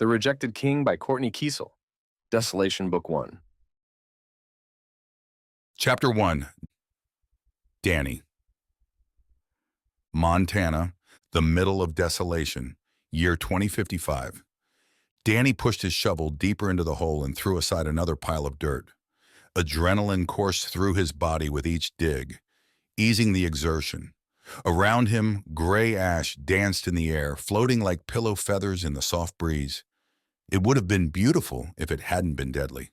The Rejected King by Kortney Keisel. Desolation, Book 1. Chapter 1. Danny. Montana, the middle of desolation, year 2055. Danny pushed his shovel deeper into the hole and threw aside another pile of dirt. Adrenaline coursed through his body with each dig, easing the exertion. Around him, gray ash danced in the air, floating like pillow feathers in the soft breeze. It would have been beautiful if it hadn't been deadly.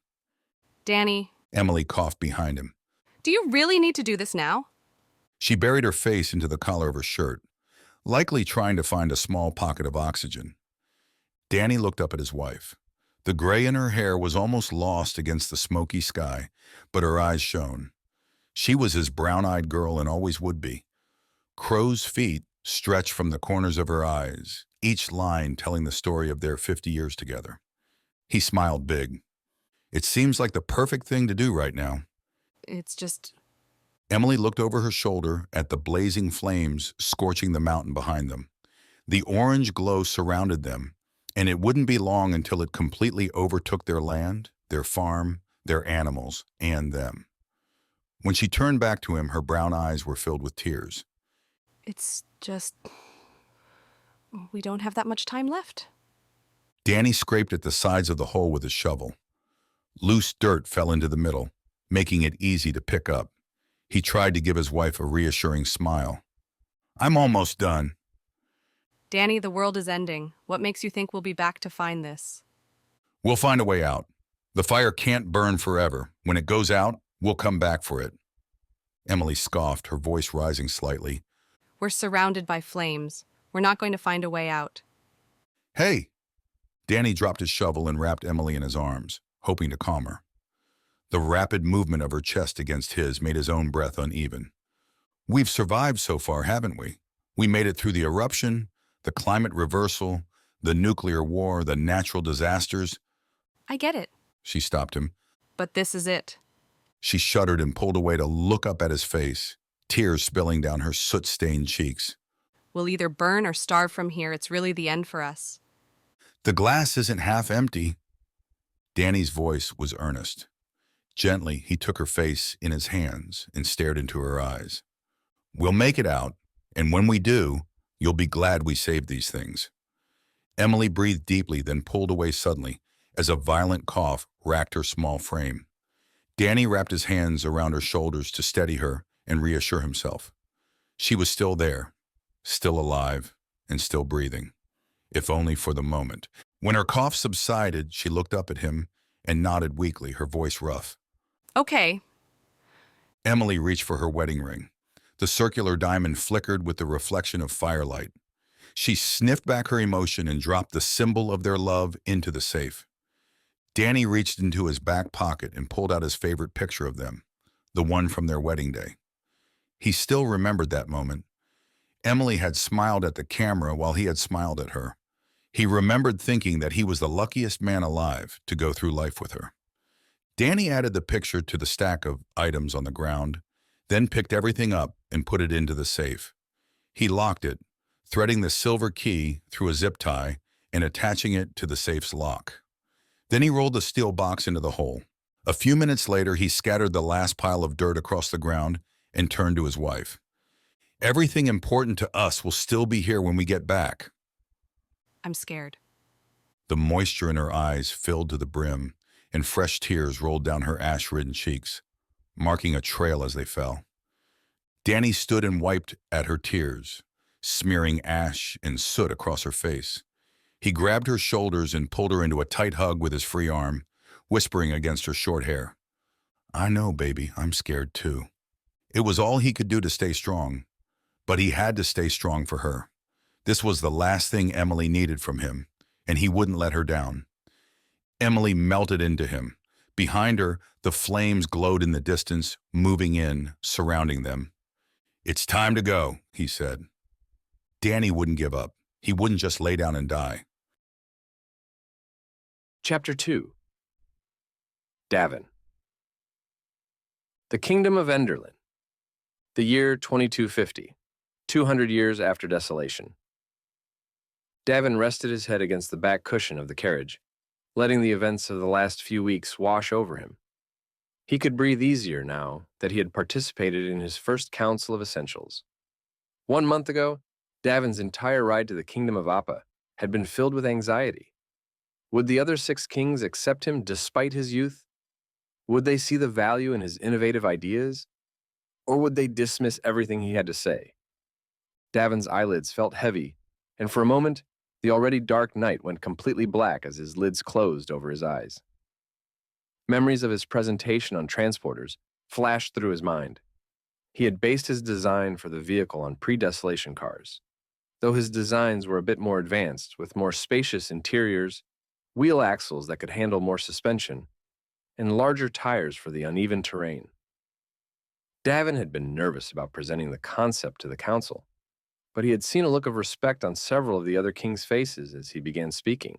Danny, Emily coughed behind him. do you really need to do this now? She buried her face into the collar of her shirt, likely trying to find a small pocket of oxygen. Danny looked up at his wife. The gray in her hair was almost lost against the smoky sky, but her eyes shone. She was his brown-eyed girl and always would be. Crow's feet stretched from the corners of her eyes, each line telling the story of their 50 years together. He smiled big. It seems like the perfect thing to do right now. It's just... Emily looked over her shoulder at the blazing flames scorching the mountain behind them. The orange glow surrounded them, and it wouldn't be long until it completely overtook their land, their farm, their animals, and them. When she turned back to him, her brown eyes were filled with tears. It's just... we don't have that much time left. Danny scraped at the sides of the hole with his shovel. Loose dirt fell into the middle, making it easy to pick up. He tried to give his wife a reassuring smile. "I'm almost done." Danny, the world is ending. What makes you think we'll be back to find this? "We'll find a way out. The fire can't burn forever. When it goes out, we'll come back for it." Emily scoffed, her voice rising slightly. We're surrounded by flames. We're not going to find a way out. "Hey!" Danny dropped his shovel and wrapped Emily in his arms, hoping to calm her. The rapid movement of her chest against his made his own breath uneven. "We've survived so far, haven't we? We made it through the eruption, the climate reversal, the nuclear war, the natural disasters." I get it, She stopped him. but this is it. She shuddered and pulled away to look up at his face, tears spilling down her soot-stained cheeks. We'll either burn or starve from here. It's really the end for us. "The glass isn't half empty." Danny's voice was earnest. Gently, he took her face in his hands and stared into her eyes. "We'll make it out, and when we do, you'll be glad we saved these things." Emily breathed deeply, then pulled away suddenly as a violent cough racked her small frame. Danny wrapped his hands around her shoulders to steady her and reassure himself. She was still there, still alive, and still breathing, if only for the moment. When her cough subsided, she looked up at him and nodded weakly, her voice rough. Okay. Emily reached for her wedding ring. The circular diamond flickered with the reflection of firelight. She sniffed back her emotion and dropped the symbol of their love into the safe. Danny reached into his back pocket and pulled out his favorite picture of them, the one from their wedding day. He still remembered that moment. Emily had smiled at the camera while he had smiled at her. He remembered thinking that he was the luckiest man alive to go through life with her. Danny added the picture to the stack of items on the ground, then picked everything up and put it into the safe. He locked it, threading the silver key through a zip tie and attaching it to the safe's lock. Then he rolled the steel box into the hole. A few minutes later, he scattered the last pile of dirt across the ground and turned to his wife. "Everything important to us will still be here when we get back." I'm scared. The moisture in her eyes filled to the brim, and fresh tears rolled down her ash-ridden cheeks, marking a trail as they fell. Danny stood and wiped at her tears, smearing ash and soot across her face. He grabbed her shoulders and pulled her into a tight hug with his free arm, whispering against her short hair. "I know, baby, I'm scared too." It was all he could do to stay strong, but he had to stay strong for her. This was the last thing Emily needed from him, and he wouldn't let her down. Emily melted into him. Behind her, the flames glowed in the distance, moving in, surrounding them. "It's time to go," he said. Danny wouldn't give up. He wouldn't just lay down and die. Chapter 2. Davin. The Kingdom of Enderlin. The year 2250, 200 years after desolation. Davin rested his head against the back cushion of the carriage, letting the events of the last few weeks wash over him. He could breathe easier now that he had participated in his first Council of Essentials. 1 month ago, Davin's entire ride to the Kingdom of Appa had been filled with anxiety. Would the other 6 kings accept him despite his youth? Would they see the value in his innovative ideas? Or would they dismiss everything he had to say? Davin's eyelids felt heavy, and for a moment, the already dark night went completely black as his lids closed over his eyes. Memories of his presentation on transporters flashed through his mind. He had based his design for the vehicle on pre-desolation cars, though his designs were a bit more advanced, with more spacious interiors, wheel axles that could handle more suspension, and larger tires for the uneven terrain. Davin had been nervous about presenting the concept to the council, but he had seen a look of respect on several of the other kings' faces as he began speaking.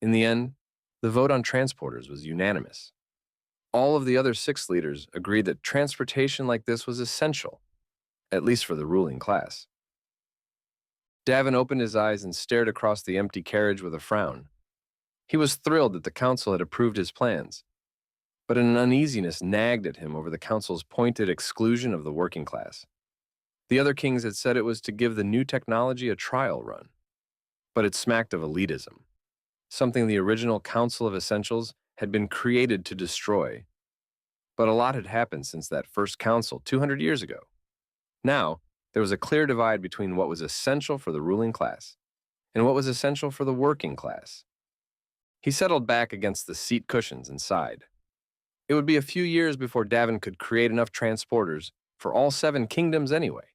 In the end, the vote on transporters was unanimous. All of the other 6 leaders agreed that transportation like this was essential, at least for the ruling class. Davin opened his eyes and stared across the empty carriage with a frown. He was thrilled that the council had approved his plans, but an uneasiness nagged at him over the council's pointed exclusion of the working class. The other kings had said it was to give the new technology a trial run, but it smacked of elitism, something the original Council of Essentials had been created to destroy. But a lot had happened since that first council 200 years ago. Now, there was a clear divide between what was essential for the ruling class and what was essential for the working class. He settled back against the seat cushions and sighed. It would be a few years before Davin could create enough transporters for all 7 kingdoms anyway.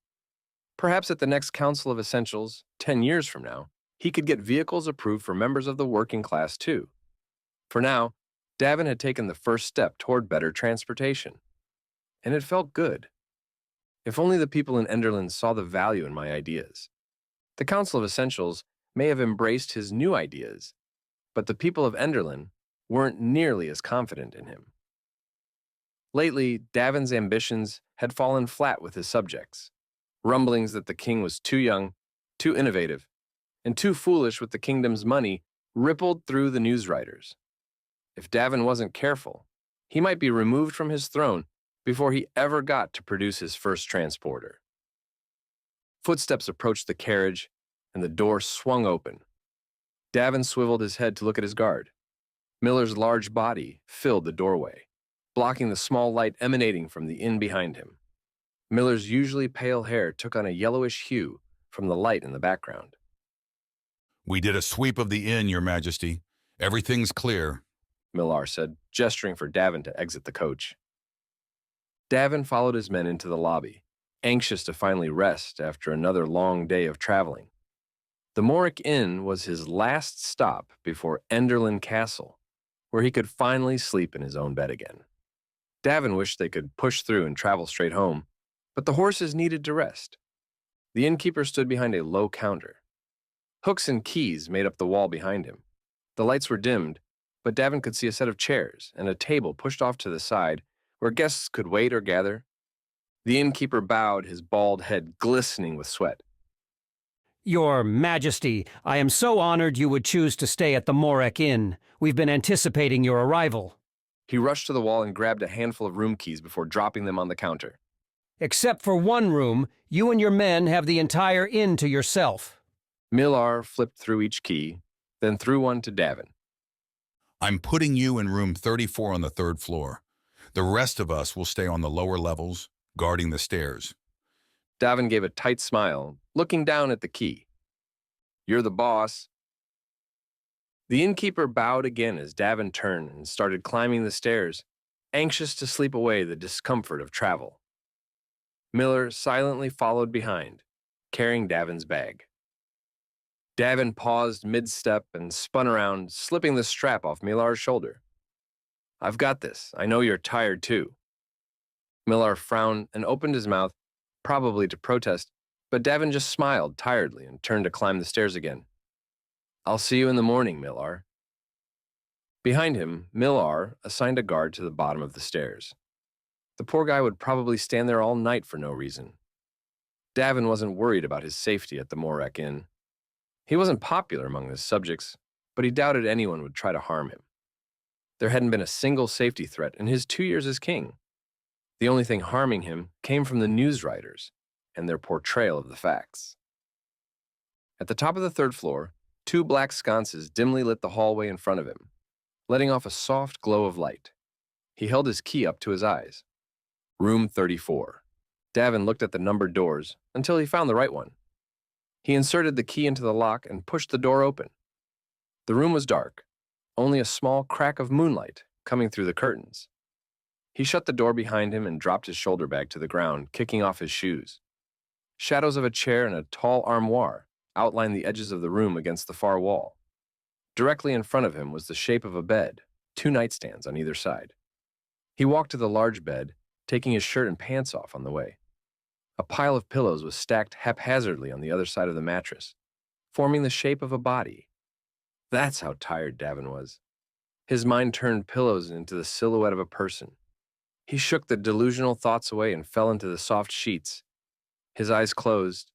Perhaps at the next Council of Essentials, 10 years from now, he could get vehicles approved for members of the working class too. For now, Davin had taken the first step toward better transportation. And it felt good. If only the people in Enderlin saw the value in my ideas. The Council of Essentials may have embraced his new ideas, but the people of Enderlin weren't nearly as confident in him. Lately, Davin's ambitions had fallen flat with his subjects. Rumblings that the king was too young, too innovative, and too foolish with the kingdom's money rippled through the newswriters. If Davin wasn't careful, he might be removed from his throne before he ever got to produce his first transporter. Footsteps approached the carriage, and the door swung open. Davin swiveled his head to look at his guard. Millar's large body filled the doorway, blocking the small light emanating from the inn behind him. Millar's usually pale hair took on a yellowish hue from the light in the background. "We did a sweep of the inn, Your Majesty. Everything's clear," Millar said, gesturing for Davin to exit the coach. Davin followed his men into the lobby, anxious to finally rest after another long day of traveling. The Morick Inn was his last stop before Enderlin Castle, where he could finally sleep in his own bed again. Davin wished they could push through and travel straight home, but the horses needed to rest. The innkeeper stood behind a low counter. Hooks and keys made up the wall behind him. The lights were dimmed, but Davin could see a set of chairs and a table pushed off to the side where guests could wait or gather. The innkeeper bowed, his bald head glistening with sweat. "Your Majesty, I am so honored you would choose to stay at the Morick Inn. We've been anticipating your arrival." He rushed to the wall and grabbed a handful of room keys before dropping them on the counter. "Except for one room, you and your men have the entire inn to yourself." Millar flipped through each key, then threw one to Davin. "I'm putting you in room 34 on the 3rd floor. The rest of us will stay on the lower levels, guarding the stairs." Davin gave a tight smile, looking down at the key. "You're the boss." The innkeeper bowed again as Davin turned and started climbing the stairs, anxious to sleep away the discomfort of travel. Millar silently followed behind, carrying Davin's bag. Davin paused mid-step and spun around, slipping the strap off Millar's shoulder. "I've got this. I know you're tired too." Millar frowned and opened his mouth, probably to protest, but Davin just smiled tiredly and turned to climb the stairs again. "I'll see you in the morning, Millar." Behind him, Millar assigned a guard to the bottom of the stairs. The poor guy would probably stand there all night for no reason. Davin wasn't worried about his safety at the Morick Inn. He wasn't popular among his subjects, but he doubted anyone would try to harm him. There hadn't been a single safety threat in his 2 years as king. The only thing harming him came from the news writers and their portrayal of the facts. At the top of the 3rd floor, 2 black sconces dimly lit the hallway in front of him, letting off a soft glow of light. He held his key up to his eyes. Room 34. Davin looked at the numbered doors until he found the right one. He inserted the key into the lock and pushed the door open. The room was dark, only a small crack of moonlight coming through the curtains. He shut the door behind him and dropped his shoulder bag to the ground, kicking off his shoes. Shadows of a chair and a tall armoire outlined the edges of the room against the far wall. Directly in front of him was the shape of a bed, 2 nightstands on either side. He walked to the large bed, taking his shirt and pants off on the way. A pile of pillows was stacked haphazardly on the other side of the mattress, forming the shape of a body. That's how tired Davin was. His mind turned pillows into the silhouette of a person. He shook the delusional thoughts away and fell into the soft sheets. His eyes closed,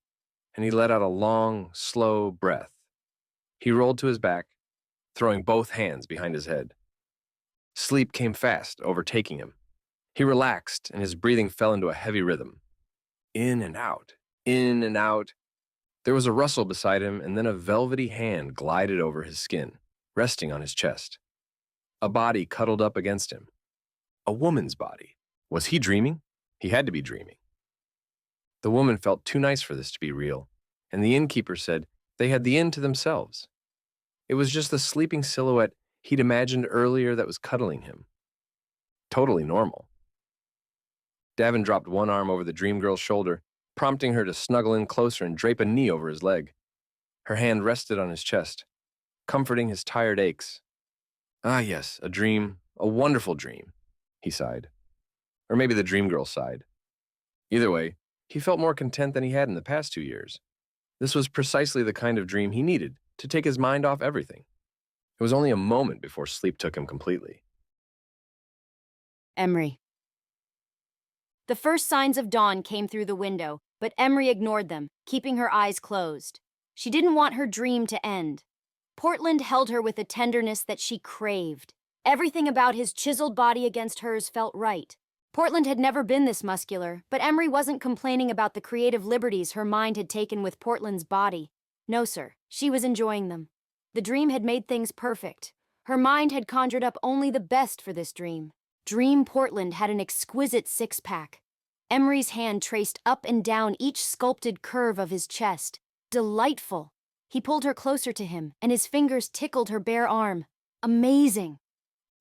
and he let out a long, slow breath. He rolled to his back, throwing both hands behind his head. Sleep came fast, overtaking him. He relaxed, and his breathing fell into a heavy rhythm. In and out, in and out. There was a rustle beside him, and then a velvety hand glided over his skin, resting on his chest. A body cuddled up against him. A woman's body. Was he dreaming? He had to be dreaming. The woman felt too nice for this to be real, and the innkeeper said they had the inn to themselves. It was just the sleeping silhouette he'd imagined earlier that was cuddling him. Totally normal. Davin dropped one arm over the dream girl's shoulder, prompting her to snuggle in closer and drape a knee over his leg. Her hand rested on his chest, comforting his tired aches. Ah, yes, a dream, a wonderful dream, he sighed. Or maybe the dream girl sighed. Either way, he felt more content than he had in the past 2 years. This was precisely the kind of dream he needed to take his mind off everything. It was only a moment before sleep took him completely. Emree. The first signs of dawn came through the window, but Emree ignored them, keeping her eyes closed. She didn't want her dream to end. Portland held her with a tenderness that she craved. Everything about his chiseled body against hers felt right. Portland had never been this muscular, but Emree wasn't complaining about the creative liberties her mind had taken with Portland's body. No, sir, she was enjoying them. The dream had made things perfect. Her mind had conjured up only the best for this dream. Dream Portland had an exquisite six-pack. Emree's hand traced up and down each sculpted curve of his chest. Delightful. He pulled her closer to him, and his fingers tickled her bare arm. Amazing.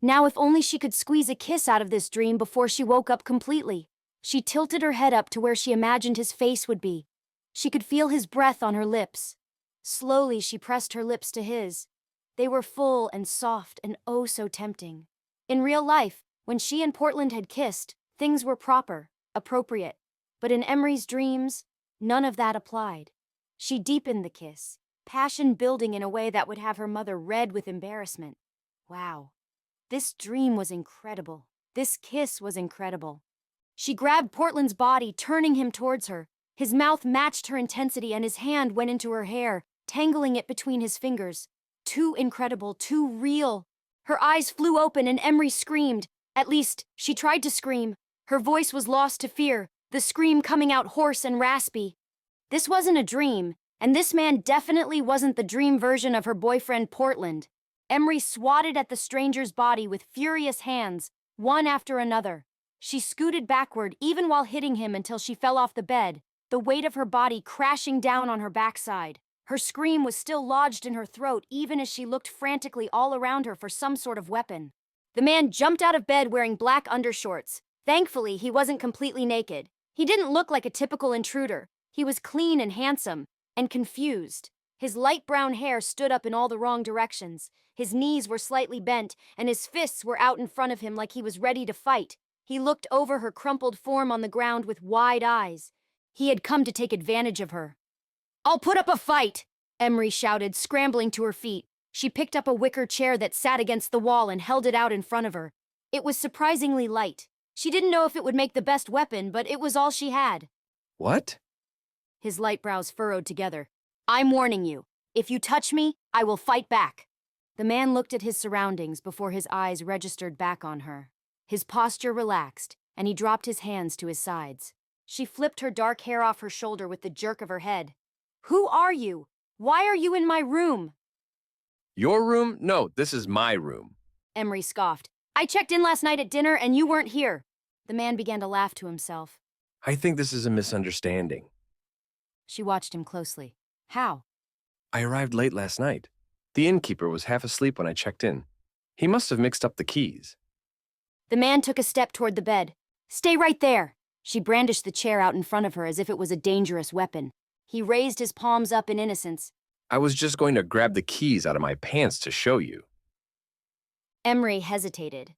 Now if only she could squeeze a kiss out of this dream before she woke up completely. She tilted her head up to where she imagined his face would be. She could feel his breath on her lips. Slowly she pressed her lips to his. They were full and soft and oh so tempting. In real life, when she and Portland had kissed, things were proper, appropriate. But in Emree's dreams, none of that applied. She deepened the kiss, passion building in a way that would have her mother red with embarrassment. Wow. This dream was incredible. This kiss was incredible. She grabbed Portland's body, turning him towards her. His mouth matched her intensity and his hand went into her hair, tangling it between his fingers. Too incredible, too real. Her eyes flew open and Emree screamed. At least, she tried to scream. Her voice was lost to fear, the scream coming out hoarse and raspy. This wasn't a dream, and this man definitely wasn't the dream version of her boyfriend Portland. Emree swatted at the stranger's body with furious hands, one after another. She scooted backward even while hitting him until she fell off the bed, the weight of her body crashing down on her backside. Her scream was still lodged in her throat even as she looked frantically all around her for some sort of weapon. The man jumped out of bed wearing black undershorts. Thankfully, he wasn't completely naked. He didn't look like a typical intruder. He was clean and handsome, and confused. His light brown hair stood up in all the wrong directions. His knees were slightly bent, and his fists were out in front of him like he was ready to fight. He looked over her crumpled form on the ground with wide eyes. He had come to take advantage of her. "I'll put up a fight!" Emree shouted, scrambling to her feet. She picked up a wicker chair that sat against the wall and held it out in front of her. It was surprisingly light. She didn't know if it would make the best weapon, but it was all she had. What? His light brows furrowed together. "I'm warning you. If you touch me, I will fight back. The man looked at his surroundings before his eyes registered back on her. His posture relaxed, and he dropped his hands to his sides. She flipped her dark hair off her shoulder with the jerk of her head. Who are you? Why are you in my room? Your room? No, this is my room. Emree scoffed. I checked in last night at dinner and you weren't here. The man began to laugh to himself. I think this is a misunderstanding. She watched him closely. How? I arrived late last night. The innkeeper was half asleep when I checked in. He must have mixed up the keys. The man took a step toward the bed. Stay right there. She brandished the chair out in front of her as if it was a dangerous weapon. He raised his palms up in innocence. I was just going to grab the keys out of my pants to show you. Emree hesitated.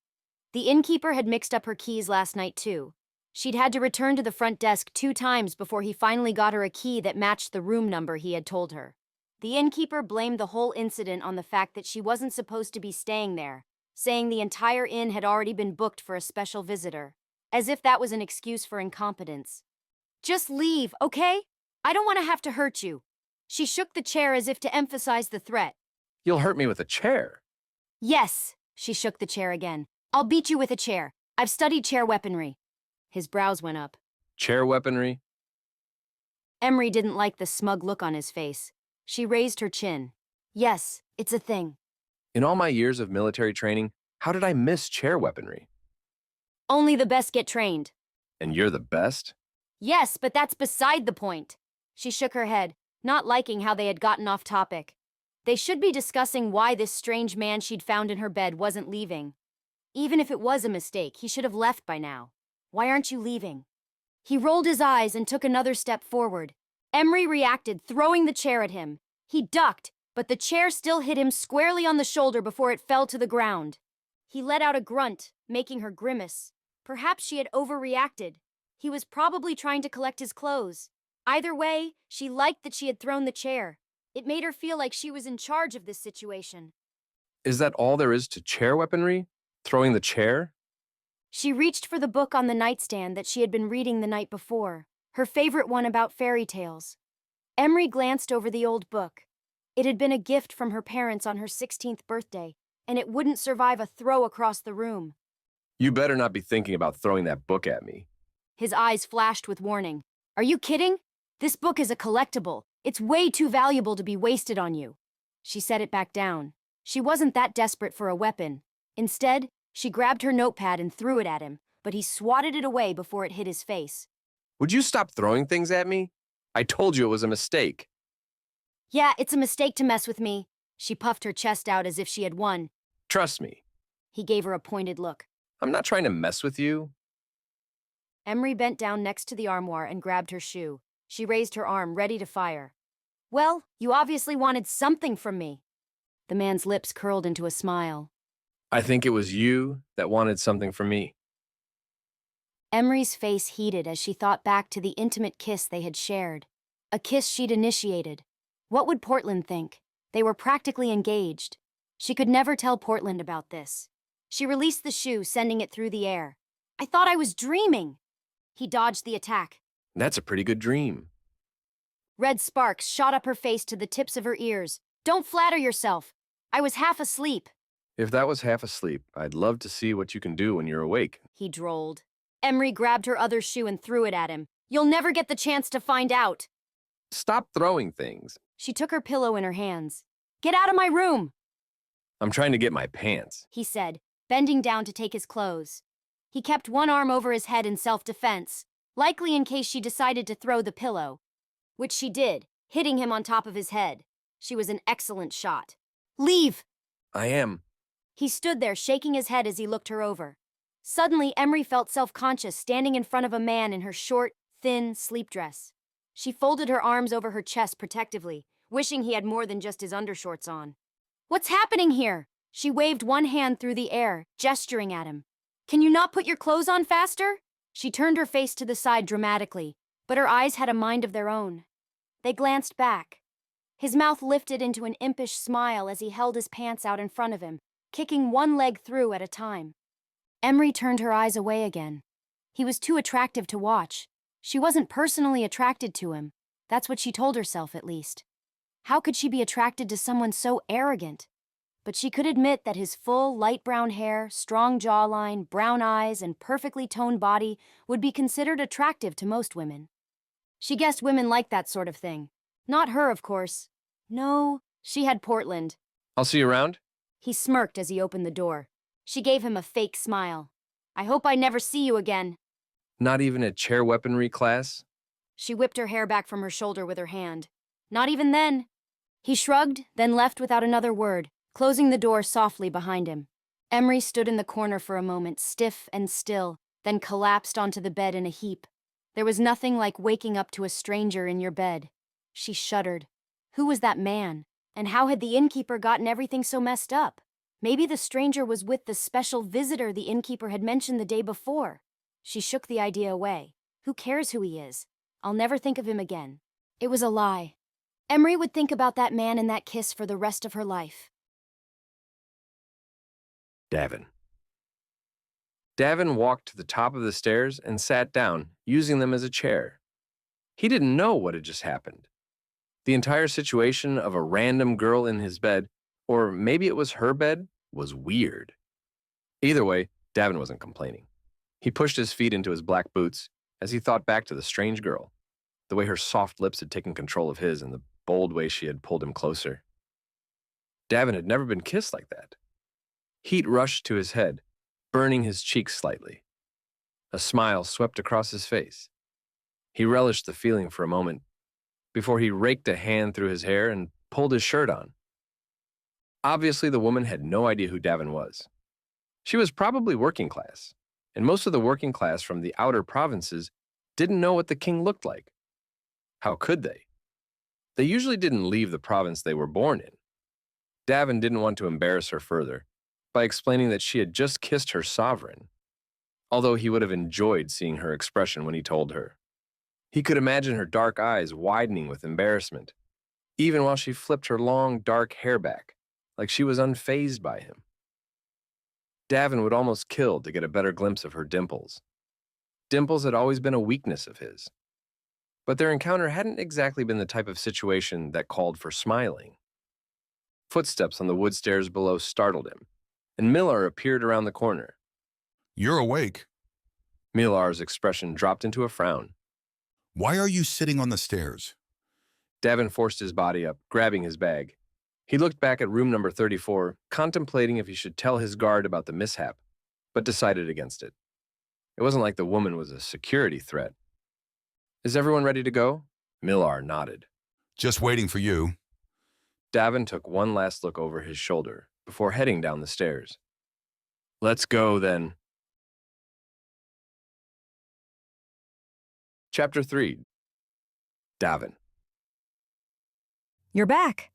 The innkeeper had mixed up her keys last night too. She'd had to return to the front desk 2 times before he finally got her a key that matched the room number he had told her. The innkeeper blamed the whole incident on the fact that she wasn't supposed to be staying there, saying the entire inn had already been booked for a special visitor, as if that was an excuse for incompetence. Just leave, okay? I don't want to have to hurt you. She shook the chair as if to emphasize the threat. You'll hurt me with a chair. Yes, she shook the chair again. I'll beat you with a chair. I've studied chair weaponry. His brows went up. Chair weaponry? Emree didn't like the smug look on his face. She raised her chin. Yes, it's a thing. In all my years of military training, how did I miss chair weaponry? Only the best get trained. And you're the best? Yes, but that's beside the point. She shook her head, not liking how they had gotten off topic. They should be discussing why this strange man she'd found in her bed wasn't leaving. Even if it was a mistake, he should have left by now. Why aren't you leaving? He rolled his eyes and took another step forward. Emree reacted, throwing the chair at him. He ducked, but the chair still hit him squarely on the shoulder before it fell to the ground. He let out a grunt, making her grimace. Perhaps she had overreacted. He was probably trying to collect his clothes. Either way, she liked that she had thrown the chair. It made her feel like she was in charge of this situation. Is that all there is to chair weaponry? Throwing the chair? She reached for the book on the nightstand that she had been reading the night before, her favorite one about fairy tales. Emree glanced over the old book. It had been a gift from her parents on her 16th birthday, and it wouldn't survive a throw across the room. You better not be thinking about throwing that book at me. His eyes flashed with warning. Are you kidding? This book is a collectible. It's way too valuable to be wasted on you. She set it back down. She wasn't that desperate for a weapon. Instead, she grabbed her notepad and threw it at him, but he swatted it away before it hit his face. Would you stop throwing things at me? I told you it was a mistake. Yeah, it's a mistake to mess with me. She puffed her chest out as if she had won. Trust me. He gave her a pointed look. I'm not trying to mess with you. Emree bent down next to the armoire and grabbed her shoe. She raised her arm, ready to fire. Well, you obviously wanted something from me. The man's lips curled into a smile. I think it was you that wanted something from me. Emree's face heated as she thought back to the intimate kiss they had shared. A kiss she'd initiated. What would Portland think? They were practically engaged. She could never tell Portland about this. She released the shoe, sending it through the air. I thought I was dreaming. He dodged the attack. That's a pretty good dream. Red sparks shot up her face to the tips of her ears. Don't flatter yourself. I was half asleep. If that was half asleep, I'd love to see what you can do when you're awake. He drawled. Emree grabbed her other shoe and threw it at him. You'll never get the chance to find out. Stop throwing things. She took her pillow in her hands. Get out of my room, I'm trying to get my pants. he said, bending down to take his clothes. He kept one arm over his head in self-defense, likely in case she decided to throw the pillow. Which she did, hitting him on top of his head. She was an excellent shot. Leave! I am. He stood there, shaking his head as he looked her over. Suddenly, Emree felt self-conscious, standing in front of a man in her short, thin sleep dress. She folded her arms over her chest protectively, wishing he had more than just his undershorts on. What's happening here? She waved one hand through the air, gesturing at him. Can you not put your clothes on faster? She turned her face to the side dramatically, but her eyes had a mind of their own. They glanced back. His mouth lifted into an impish smile as he held his pants out in front of him, kicking one leg through at a time. Emree turned her eyes away again. He was too attractive to watch. She wasn't personally attracted to him. That's what she told herself, at least. How could she be attracted to someone so arrogant? But she could admit that his full, light brown hair, strong jawline, brown eyes, and perfectly toned body would be considered attractive to most women. She guessed women liked that sort of thing. Not her, of course. No, she had Portland. I'll see you around. He smirked as he opened the door. She gave him a fake smile. I hope I never see you again. Not even a chair weaponry class? She whipped her hair back from her shoulder with her hand. Not even then. He shrugged, then left without another word, closing the door softly behind him. Emree stood in the corner for a moment, stiff and still, then collapsed onto the bed in a heap. There was nothing like waking up to a stranger in your bed. She shuddered. Who was that man? And how had the innkeeper gotten everything so messed up? Maybe the stranger was with the special visitor the innkeeper had mentioned the day before. She shook the idea away. Who cares who he is? I'll never think of him again. It was a lie. Emree would think about that man and that kiss for the rest of her life. Davin. Davin walked to the top of the stairs and sat down, using them as a chair. He didn't know what had just happened. The entire situation of a random girl in his bed, or maybe it was her bed, was weird. Either way, Davin wasn't complaining. He pushed his feet into his black boots as he thought back to the strange girl, the way her soft lips had taken control of his and the bold way she had pulled him closer. Davin had never been kissed like that. Heat rushed to his head, burning his cheeks slightly. A smile swept across his face. He relished the feeling for a moment before he raked a hand through his hair and pulled his shirt on. Obviously, the woman had no idea who Davin was. She was probably working class, and most of the working class from the outer provinces didn't know what the king looked like. How could they? They usually didn't leave the province they were born in. Davin didn't want to embarrass her further by explaining that she had just kissed her sovereign, although he would have enjoyed seeing her expression when he told her. He could imagine her dark eyes widening with embarrassment, even while she flipped her long, dark hair back, like she was unfazed by him. Davin would almost kill to get a better glimpse of her dimples. Dimples had always been a weakness of his. But their encounter hadn't exactly been the type of situation that called for smiling. Footsteps on the wood stairs below startled him, and Millar appeared around the corner. You're awake. Millar's expression dropped into a frown. Why are you sitting on the stairs? Davin forced his body up, grabbing his bag. He looked back at room number 34, contemplating if he should tell his guard about the mishap, but decided against it. It wasn't like the woman was a security threat. Is everyone ready to go? Millar nodded. Just waiting for you. Davin took one last look over his shoulder before heading down the stairs. Let's go, then. Chapter 3. Davin. You're back.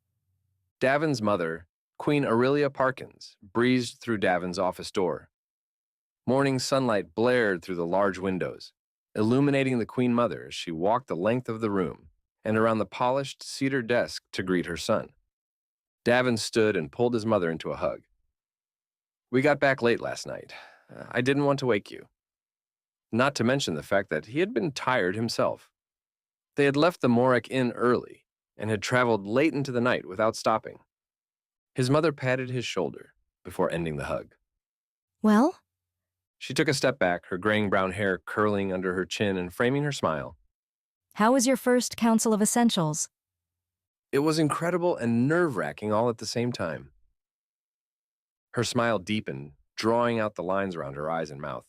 Davin's mother, Queen Aurelia Parkins, breezed through Davin's office door. Morning sunlight blared through the large windows, illuminating the Queen Mother as she walked the length of the room and around the polished cedar desk to greet her son. Davin stood and pulled his mother into a hug. We got back late last night. I didn't want to wake you. Not to mention the fact that he had been tired himself. They had left the Morek Inn early and had traveled late into the night without stopping. His mother patted his shoulder before ending the hug. Well? She took a step back, her graying brown hair curling under her chin and framing her smile. How was your first Council of Essentials? It was incredible and nerve-wracking all at the same time. Her smile deepened, drawing out the lines around her eyes and mouth.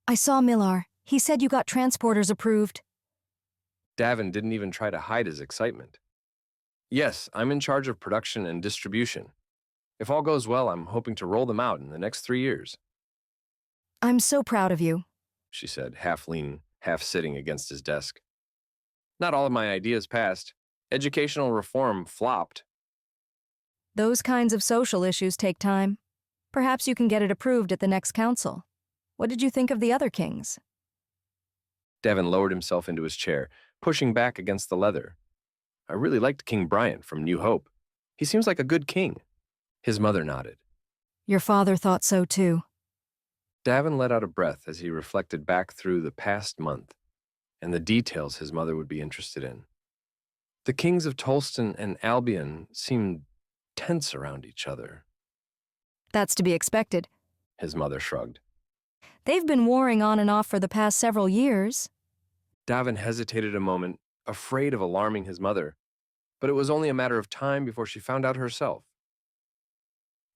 I saw Millar. He said you got transporters approved. Davin didn't even try to hide his excitement. Yes, I'm in charge of production and distribution. If all goes well, I'm hoping to roll them out in the next 3 years. I'm so proud of you. She said, half leaning, half sitting against his desk. Not all of my ideas passed. Educational reform flopped. Those kinds of social issues take time. Perhaps you can get it approved at the next council. What did you think of the other kings? Davin lowered himself into his chair, pushing back against the leather. I really liked King Bryant from New Hope. He seems like a good king. His mother nodded. Your father thought so too. Davin let out a breath as he reflected back through the past month and the details his mother would be interested in. The kings of Tolston and Albion seemed tense around each other. That's to be expected. His mother shrugged. They've been warring on and off for the past several years. Davin hesitated a moment, afraid of alarming his mother, but it was only a matter of time before she found out herself.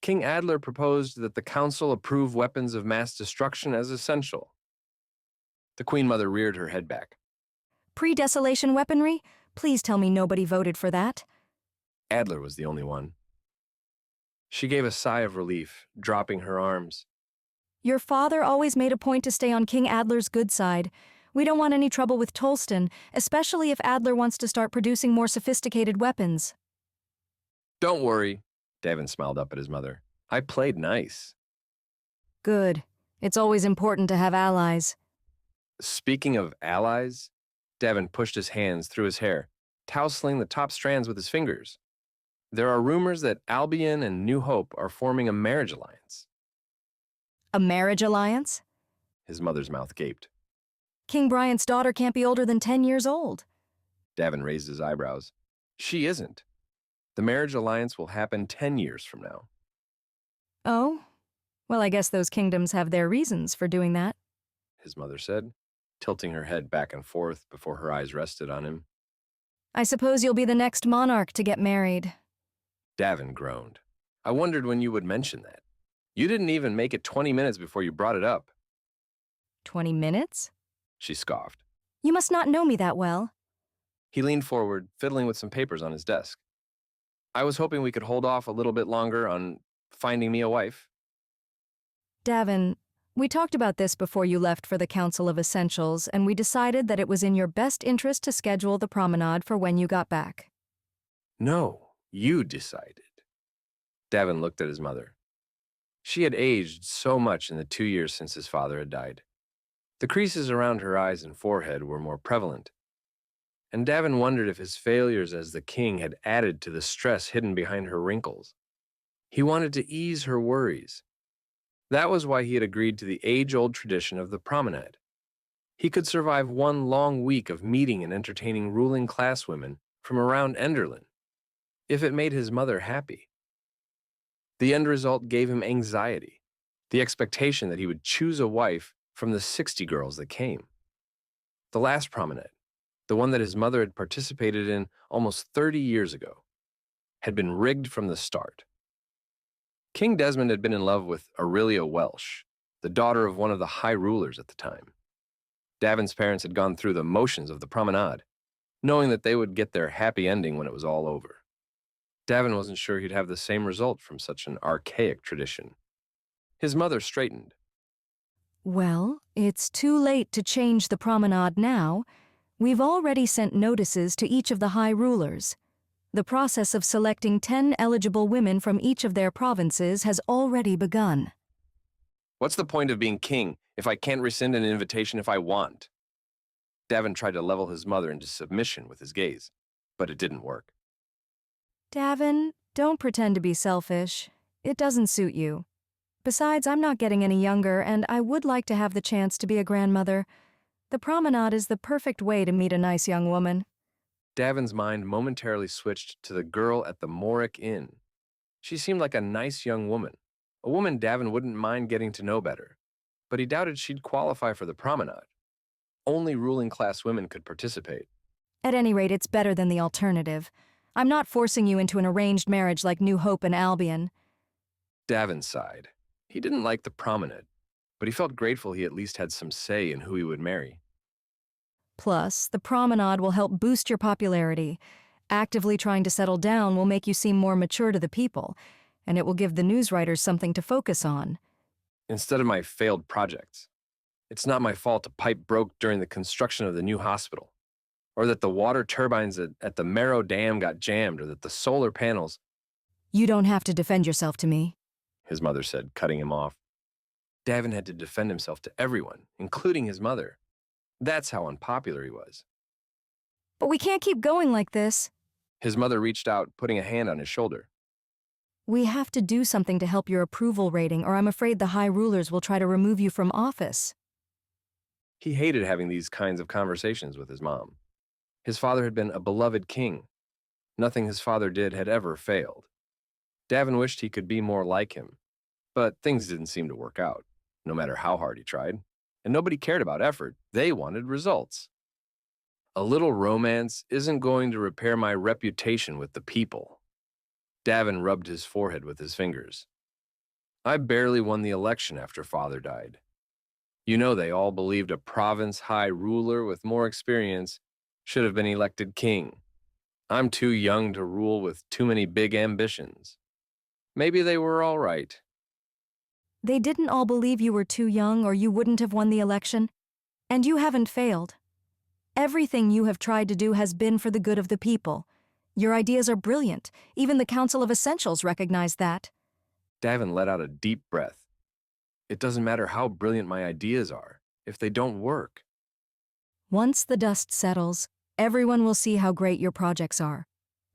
King Adler proposed that the council approve weapons of mass destruction as essential. The Queen Mother reared her head back. Pre-desolation weaponry? Please tell me nobody voted for that. Adler was the only one. She gave a sigh of relief, dropping her arms. Your father always made a point to stay on King Adler's good side. We don't want any trouble with Tolston, especially if Adler wants to start producing more sophisticated weapons. Don't worry, Davin smiled up at his mother. I played nice. Good. It's always important to have allies. Speaking of allies, Davin pushed his hands through his hair, tousling the top strands with his fingers. There are rumors that Albion and New Hope are forming a marriage alliance. A marriage alliance? His mother's mouth gaped. King Bryant's daughter can't be older than 10 years old. Davin raised his eyebrows. She isn't. The marriage alliance will happen 10 years from now. Oh? Well, I guess those kingdoms have their reasons for doing that. His mother said, tilting her head back and forth before her eyes rested on him. I suppose you'll be the next monarch to get married. Davin groaned. I wondered when you would mention that. You didn't even make it 20 minutes before you brought it up. 20 minutes? She scoffed. You must not know me that well. He leaned forward, fiddling with some papers on his desk. I was hoping we could hold off a little bit longer on finding me a wife. Davin, we talked about this before you left for the Council of Essentials, and we decided that it was in your best interest to schedule the promenade for when you got back. No, you decided. Davin looked at his mother. She had aged so much in the 2 years since his father had died. The creases around her eyes and forehead were more prevalent, and Davin wondered if his failures as the king had added to the stress hidden behind her wrinkles. He wanted to ease her worries. That was why he had agreed to the age-old tradition of the promenade. He could survive one long week of meeting and entertaining ruling class women from around Enderlin, if it made his mother happy. The end result gave him anxiety, the expectation that he would choose a wife from the 60 girls that came. The last promenade, the one that his mother had participated in almost 30 years ago, had been rigged from the start. King Desmond had been in love with Aurelia Welsh, the daughter of one of the high rulers at the time. Davin's parents had gone through the motions of the promenade, knowing that they would get their happy ending when it was all over. Davin wasn't sure he'd have the same result from such an archaic tradition. His mother straightened. Well, it's too late to change the promenade now. We've already sent notices to each of the high rulers. The process of selecting 10 eligible women from each of their provinces has already begun. What's the point of being king if I can't rescind an invitation if I want? Davin tried to level his mother into submission with his gaze, but it didn't work. Davin, don't pretend to be selfish. It doesn't suit you. Besides, I'm not getting any younger, and I would like to have the chance to be a grandmother. The promenade is the perfect way to meet a nice young woman. Davin's mind momentarily switched to the girl at the Morick Inn. She seemed like a nice young woman, a woman Davin wouldn't mind getting to know better, but he doubted she'd qualify for the promenade. Only ruling class women could participate. At any rate, it's better than the alternative. I'm not forcing you into an arranged marriage like New Hope and Albion. Davin sighed. He didn't like the promenade, but he felt grateful he at least had some say in who he would marry. Plus, the promenade will help boost your popularity. Actively trying to settle down will make you seem more mature to the people, and it will give the news writers something to focus on. Instead of my failed projects, it's not my fault a pipe broke during the construction of the new hospital, or that the water turbines at the Marrow Dam got jammed, or that the solar panels— You don't have to defend yourself to me, his mother said, cutting him off. Davin had to defend himself to everyone, including his mother. That's how unpopular he was. But we can't keep going like this. His mother reached out, putting a hand on his shoulder. We have to do something to help your approval rating, or I'm afraid the high rulers will try to remove you from office. He hated having these kinds of conversations with his mom. His father had been a beloved king, Nothing his father did had ever failed. Davin wished he could be more like him, but things didn't seem to work out, no matter how hard he tried. And nobody cared about effort. They wanted results. A little romance isn't going to repair my reputation with the people. Davin rubbed his forehead with his fingers. I barely won the election after father died. You know, they all believed a province high ruler with more experience should have been elected king. I'm too young to rule with too many big ambitions. Maybe they were all right. They didn't all believe you were too young or you wouldn't have won the election. And you haven't failed. Everything you have tried to do has been for the good of the people. Your ideas are brilliant. Even the Council of Essentials recognized that. Davin let out a deep breath. It doesn't matter how brilliant my ideas are, if they don't work. Once the dust settles, everyone will see how great your projects are.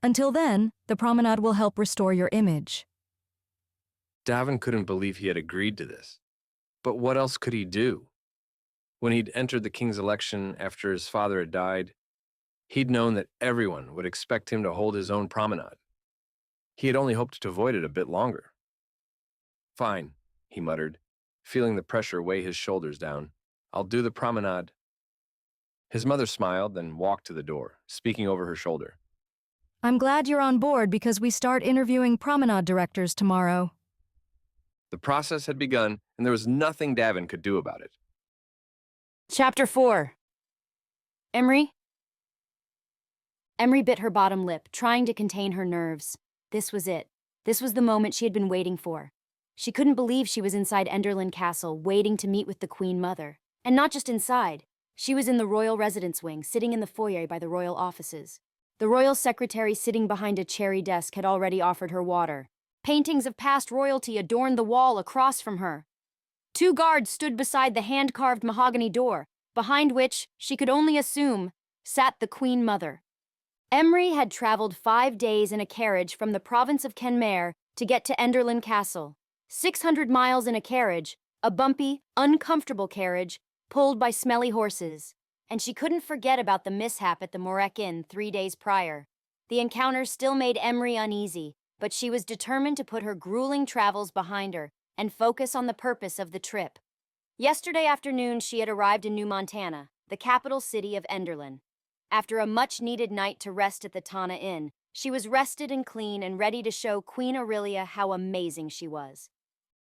Until then, the promenade will help restore your image. Davin couldn't believe he had agreed to this. But what else could he do? When he'd entered the king's election after his father had died, he'd known that everyone would expect him to hold his own promenade. He had only hoped to avoid it a bit longer. Fine, he muttered, feeling the pressure weigh his shoulders down. I'll do the promenade. His mother smiled, then walked to the door, speaking over her shoulder. I'm glad you're on board because we start interviewing promenade directors tomorrow. The process had begun, and there was nothing Davin could do about it. Chapter 4. Emree? Emree bit her bottom lip, trying to contain her nerves. This was it. This was the moment she had been waiting for. She couldn't believe she was inside Enderlin Castle, waiting to meet with the Queen Mother. And not just inside. She was in the royal residence wing, sitting in the foyer by the royal offices. The royal secretary sitting behind a cherry desk had already offered her water. Paintings of past royalty adorned the wall across from her. 2 guards stood beside the hand-carved mahogany door, behind which, she could only assume, sat the Queen Mother. Emree had traveled 5 days in a carriage from the province of Kenmare to get to Enderlin Castle. 600 miles in a carriage, a bumpy, uncomfortable carriage, pulled by smelly horses. And she couldn't forget about the mishap at the Morek Inn 3 days prior. The encounter still made Emree uneasy, but she was determined to put her grueling travels behind her and focus on the purpose of the trip. Yesterday afternoon, she had arrived in New Montana, the capital city of Enderlin. After a much-needed night to rest at the Tana Inn, she was rested and clean and ready to show Queen Aurelia how amazing she was.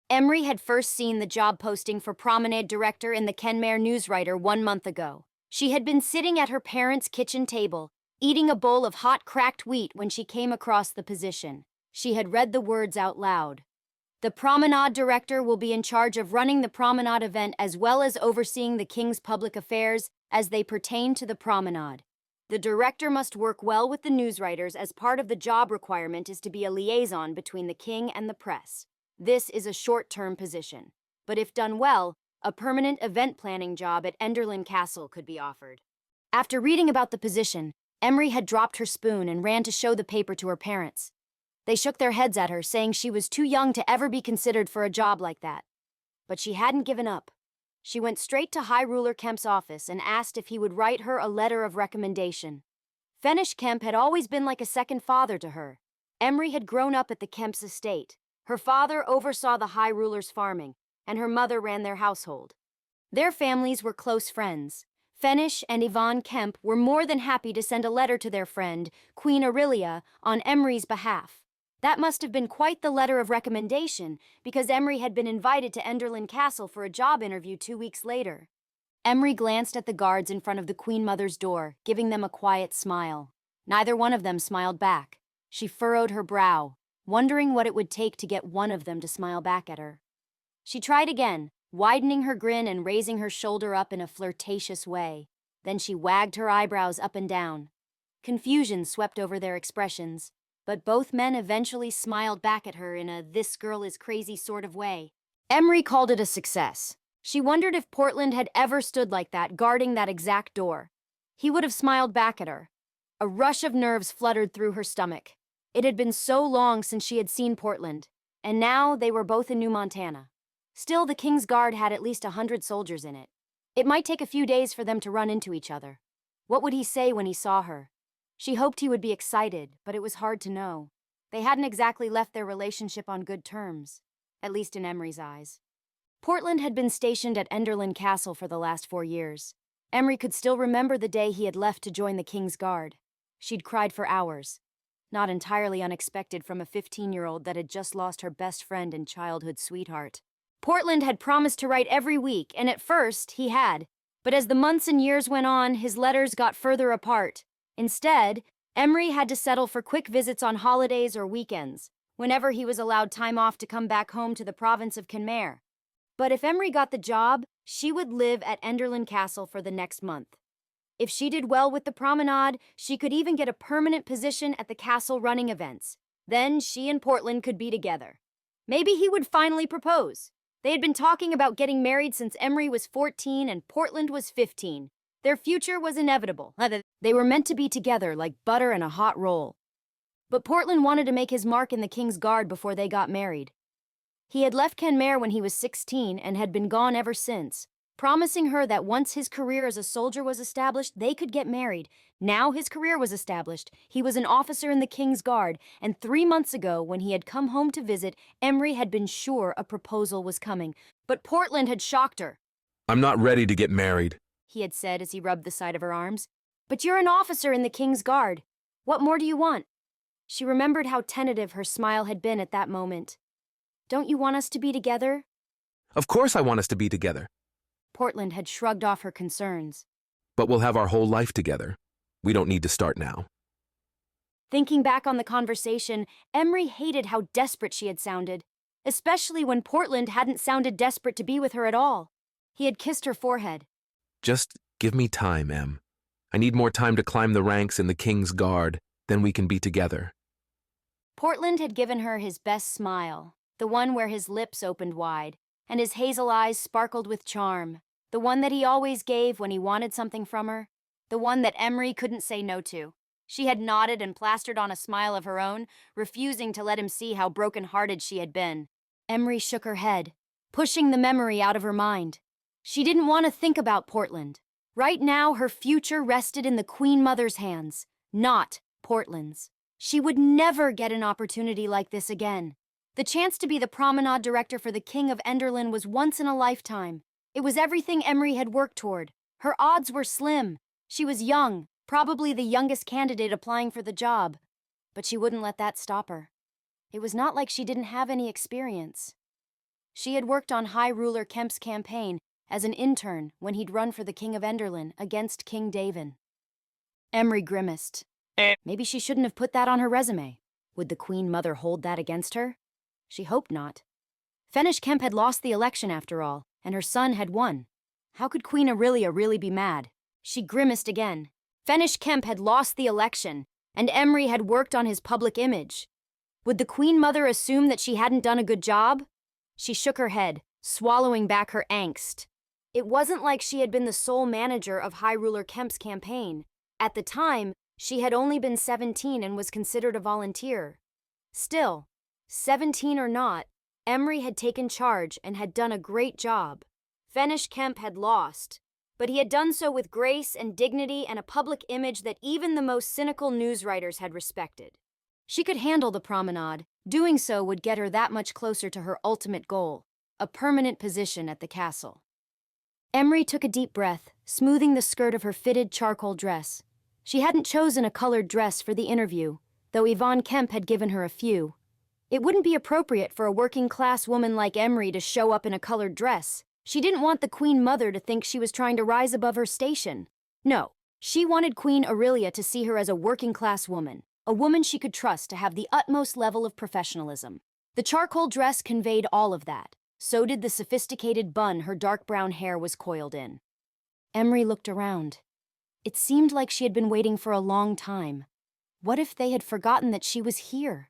Emree had first seen the job posting for Promenade Director in the Kenmare Newswriter 1 month ago. She had been sitting at her parents' kitchen table, eating a bowl of hot cracked wheat when she came across the position. She had read the words out loud. The Promenade Director will be in charge of running the promenade event as well as overseeing the King's public affairs as they pertain to the promenade. The director must work well with the newswriters as part of the job requirement is to be a liaison between the King and the press. This is a short-term position, but if done well, a permanent event planning job at Enderlin Castle could be offered. After reading about the position, Emree had dropped her spoon and ran to show the paper to her parents. They shook their heads at her, saying she was too young to ever be considered for a job like that. But she hadn't given up. She went straight to High Ruler Kemp's office and asked if he would write her a letter of recommendation. Fenish Kemp had always been like a second father to her. Emree had grown up at the Kemp's estate. Her father oversaw the High Ruler's farming, and her mother ran their household. Their families were close friends. Fenish and Yvonne Kemp were more than happy to send a letter to their friend, Queen Aurelia, on Emree's behalf. That must have been quite the letter of recommendation, because Emree had been invited to Enderlin Castle for a job interview 2 weeks later. Emree glanced at the guards in front of the Queen Mother's door, giving them a quiet smile. Neither one of them smiled back. She furrowed her brow, wondering what it would take to get one of them to smile back at her. She tried again, widening her grin and raising her shoulder up in a flirtatious way. Then she wagged her eyebrows up and down. Confusion swept over their expressions, but both men eventually smiled back at her in a "this girl is crazy" sort of way. Emree called it a success. She wondered if Portland had ever stood like that, guarding that exact door. He would have smiled back at her. A rush of nerves fluttered through her stomach. It had been so long since she had seen Portland, and now they were both in New Montana. Still, the King's Guard had at least 100 soldiers in it. It might take a few days for them to run into each other. What would he say when he saw her? She hoped he would be excited, but it was hard to know. They hadn't exactly left their relationship on good terms, at least in Emree's eyes. Portland had been stationed at Enderlin Castle for the last 4 years. Emree could still remember the day he had left to join the King's Guard. She'd cried for hours. Not entirely unexpected from a 15-year-old that had just lost her best friend and childhood sweetheart. Portland had promised to write every week, and at first, he had. But as the months and years went on, his letters got further apart. Instead, Emree had to settle for quick visits on holidays or weekends, whenever he was allowed time off to come back home to the province of Kenmare. But if Emree got the job, she would live at Enderlin Castle for the next month. If she did well with the promenade, she could even get a permanent position at the castle running events. Then she and Portland could be together. Maybe he would finally propose. They had been talking about getting married since Emree was 14 and Portland was 15. Their future was inevitable. They were meant to be together like butter and a hot roll. But Portland wanted to make his mark in the King's Guard before they got married. He had left Kenmare when he was 16 and had been gone ever since, promising her that once his career as a soldier was established, they could get married. Now his career was established. He was an officer in the King's Guard, and 3 months ago, when he had come home to visit, Emree had been sure a proposal was coming. But Portland had shocked her. I'm not ready to get married, he had said as he rubbed the side of her arms. But you're an officer in the King's Guard. What more do you want? She remembered how tentative her smile had been at that moment. Don't you want us to be together? Of course I want us to be together. Portland had shrugged off her concerns. But we'll have our whole life together. We don't need to start now. Thinking back on the conversation, Emree hated how desperate she had sounded, especially when Portland hadn't sounded desperate to be with her at all. He had kissed her forehead. Just give me time, Em. I need more time to climb the ranks in the King's Guard, then we can be together. Portland had given her his best smile, the one where his lips opened wide, and his hazel eyes sparkled with charm, the one that he always gave when he wanted something from her, the one that Emree couldn't say no to. She had nodded and plastered on a smile of her own, refusing to let him see how broken-hearted she had been. Emree shook her head, pushing the memory out of her mind. She didn't want to think about Portland. Right now, her future rested in the Queen Mother's hands, not Portland's. She would never get an opportunity like this again. The chance to be the promenade director for the King of Enderlin was once in a lifetime. It was everything Emree had worked toward. Her odds were slim. She was young, probably the youngest candidate applying for the job. But she wouldn't let that stop her. It was not like she didn't have any experience. She had worked on High Ruler Kemp's campaign as an intern when he'd run for the King of Enderlin against King Davin. Emree grimaced. Maybe she shouldn't have put that on her resume. Would the Queen Mother hold that against her? She hoped not. Fenish Kemp had lost the election after all, and her son had won. How could Queen Aurelia really be mad? She grimaced again. Fenish Kemp had lost the election, and Emree had worked on his public image. Would the Queen Mother assume that she hadn't done a good job? She shook her head, swallowing back her angst. It wasn't like she had been the sole manager of High Ruler Kemp's campaign. At the time, she had only been 17 and was considered a volunteer. Still, 17 or not, Emree had taken charge and had done a great job. Fenish Kemp had lost, but he had done so with grace and dignity and a public image that even the most cynical news writers had respected. She could handle the promenade. Doing so would get her that much closer to her ultimate goal, a permanent position at the castle. Emree took a deep breath, smoothing the skirt of her fitted charcoal dress. She hadn't chosen a colored dress for the interview, though Yvonne Kemp had given her a few. It wouldn't be appropriate for a working-class woman like Emree to show up in a colored dress. She didn't want the Queen Mother to think she was trying to rise above her station. No, she wanted Queen Aurelia to see her as a working-class woman, a woman she could trust to have the utmost level of professionalism. The charcoal dress conveyed all of that. So did the sophisticated bun her dark brown hair was coiled in. Emree looked around. It seemed like she had been waiting for a long time. What if they had forgotten that she was here?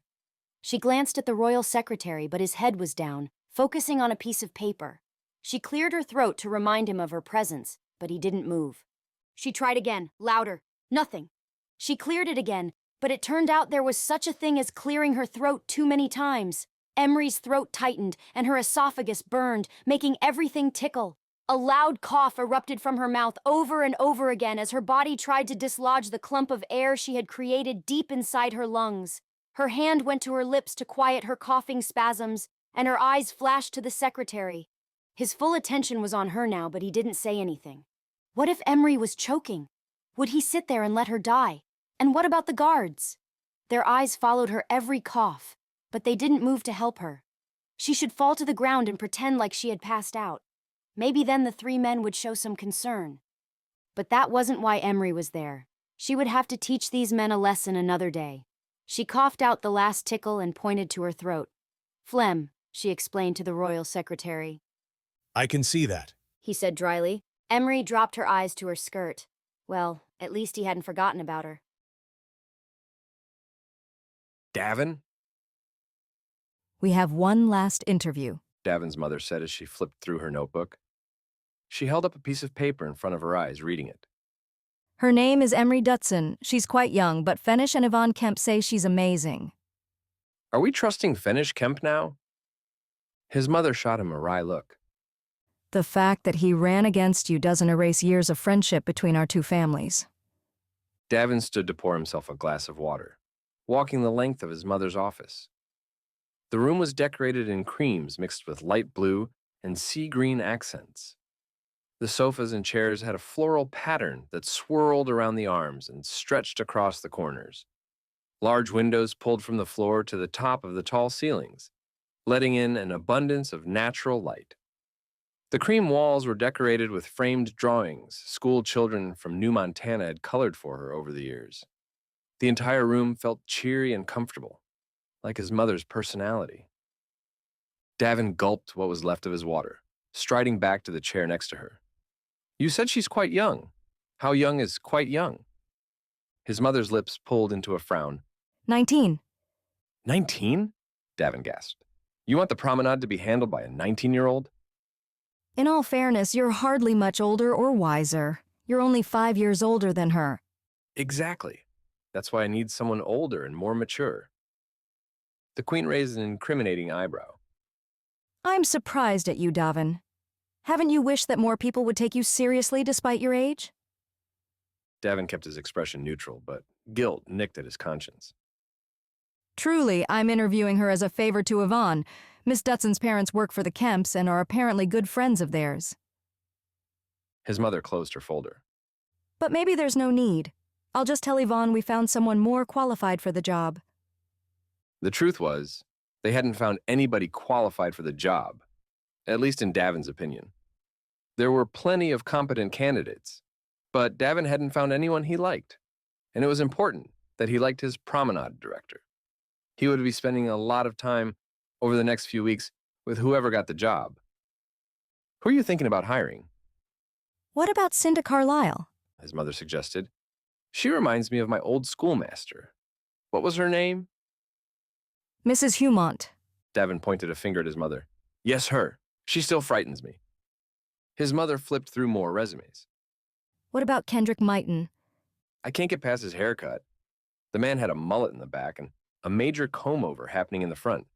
She glanced at the royal secretary, but his head was down, focusing on a piece of paper. She cleared her throat to remind him of her presence, but he didn't move. She tried again, louder. Nothing. She cleared it again, but it turned out there was such a thing as clearing her throat too many times. Emree's throat tightened, and her esophagus burned, making everything tickle. A loud cough erupted from her mouth over and over again as her body tried to dislodge the clump of air she had created deep inside her lungs. Her hand went to her lips to quiet her coughing spasms, and her eyes flashed to the secretary. His full attention was on her now, but he didn't say anything. What if Emree was choking? Would he sit there and let her die? And what about the guards? Their eyes followed her every cough, but they didn't move to help her. She should fall to the ground and pretend like she had passed out. Maybe then the three men would show some concern. But that wasn't why Emree was there. She would have to teach these men a lesson another day. She coughed out the last tickle and pointed to her throat. "Phlegm," she explained to the royal secretary. I can see that. He said dryly. Emree dropped her eyes to her skirt. Well, at least he hadn't forgotten about her. Davin? We have one last interview. Davin's mother said as she flipped through her notebook. She held up a piece of paper in front of her eyes, reading it. Her name is Emree Dutson. She's quite young, but Fenish and Yvonne Kemp say she's amazing. Are we trusting Fenish Kemp now? His mother shot him a wry look. The fact that he ran against you doesn't erase years of friendship between our two families. Davin stood to pour himself a glass of water, walking the length of his mother's office. The room was decorated in creams mixed with light blue and sea green accents. The sofas and chairs had a floral pattern that swirled around the arms and stretched across the corners. Large windows pulled from the floor to the top of the tall ceilings, letting in an abundance of natural light. The cream walls were decorated with framed drawings school children from New Montana had colored for her over the years. The entire room felt cheery and comfortable, like his mother's personality. Davin gulped what was left of his water, striding back to the chair next to her. You said she's quite young. How young is quite young? His mother's lips pulled into a frown. 19. 19? Davin gasped. You want the promenade to be handled by a 19-year-old? In all fairness, you're hardly much older or wiser. You're only 5 years older than her. Exactly. That's why I need someone older and more mature. The queen raised an incriminating eyebrow. I'm surprised at you, Davin. Haven't you wished that more people would take you seriously despite your age? Davin kept his expression neutral, but guilt nicked at his conscience. Truly, I'm interviewing her as a favor to Yvonne. Miss Dutson's parents work for the Kemps and are apparently good friends of theirs. His mother closed her folder. But maybe there's no need. I'll just tell Yvonne we found someone more qualified for the job. The truth was, they hadn't found anybody qualified for the job, at least in Davin's opinion. There were plenty of competent candidates, but Davin hadn't found anyone he liked, and it was important that he liked his promenade director. He would be spending a lot of time over the next few weeks with whoever got the job. Who are you thinking about hiring? What about Cinda Carlisle? His mother suggested. She reminds me of my old schoolmaster. What was her name? Mrs. Humont. Davin pointed a finger at his mother. Yes, her. She still frightens me. His mother flipped through more resumes. What about Kendrick Mighton? I can't get past his haircut. The man had a mullet in the back and a major comb-over happening in the front.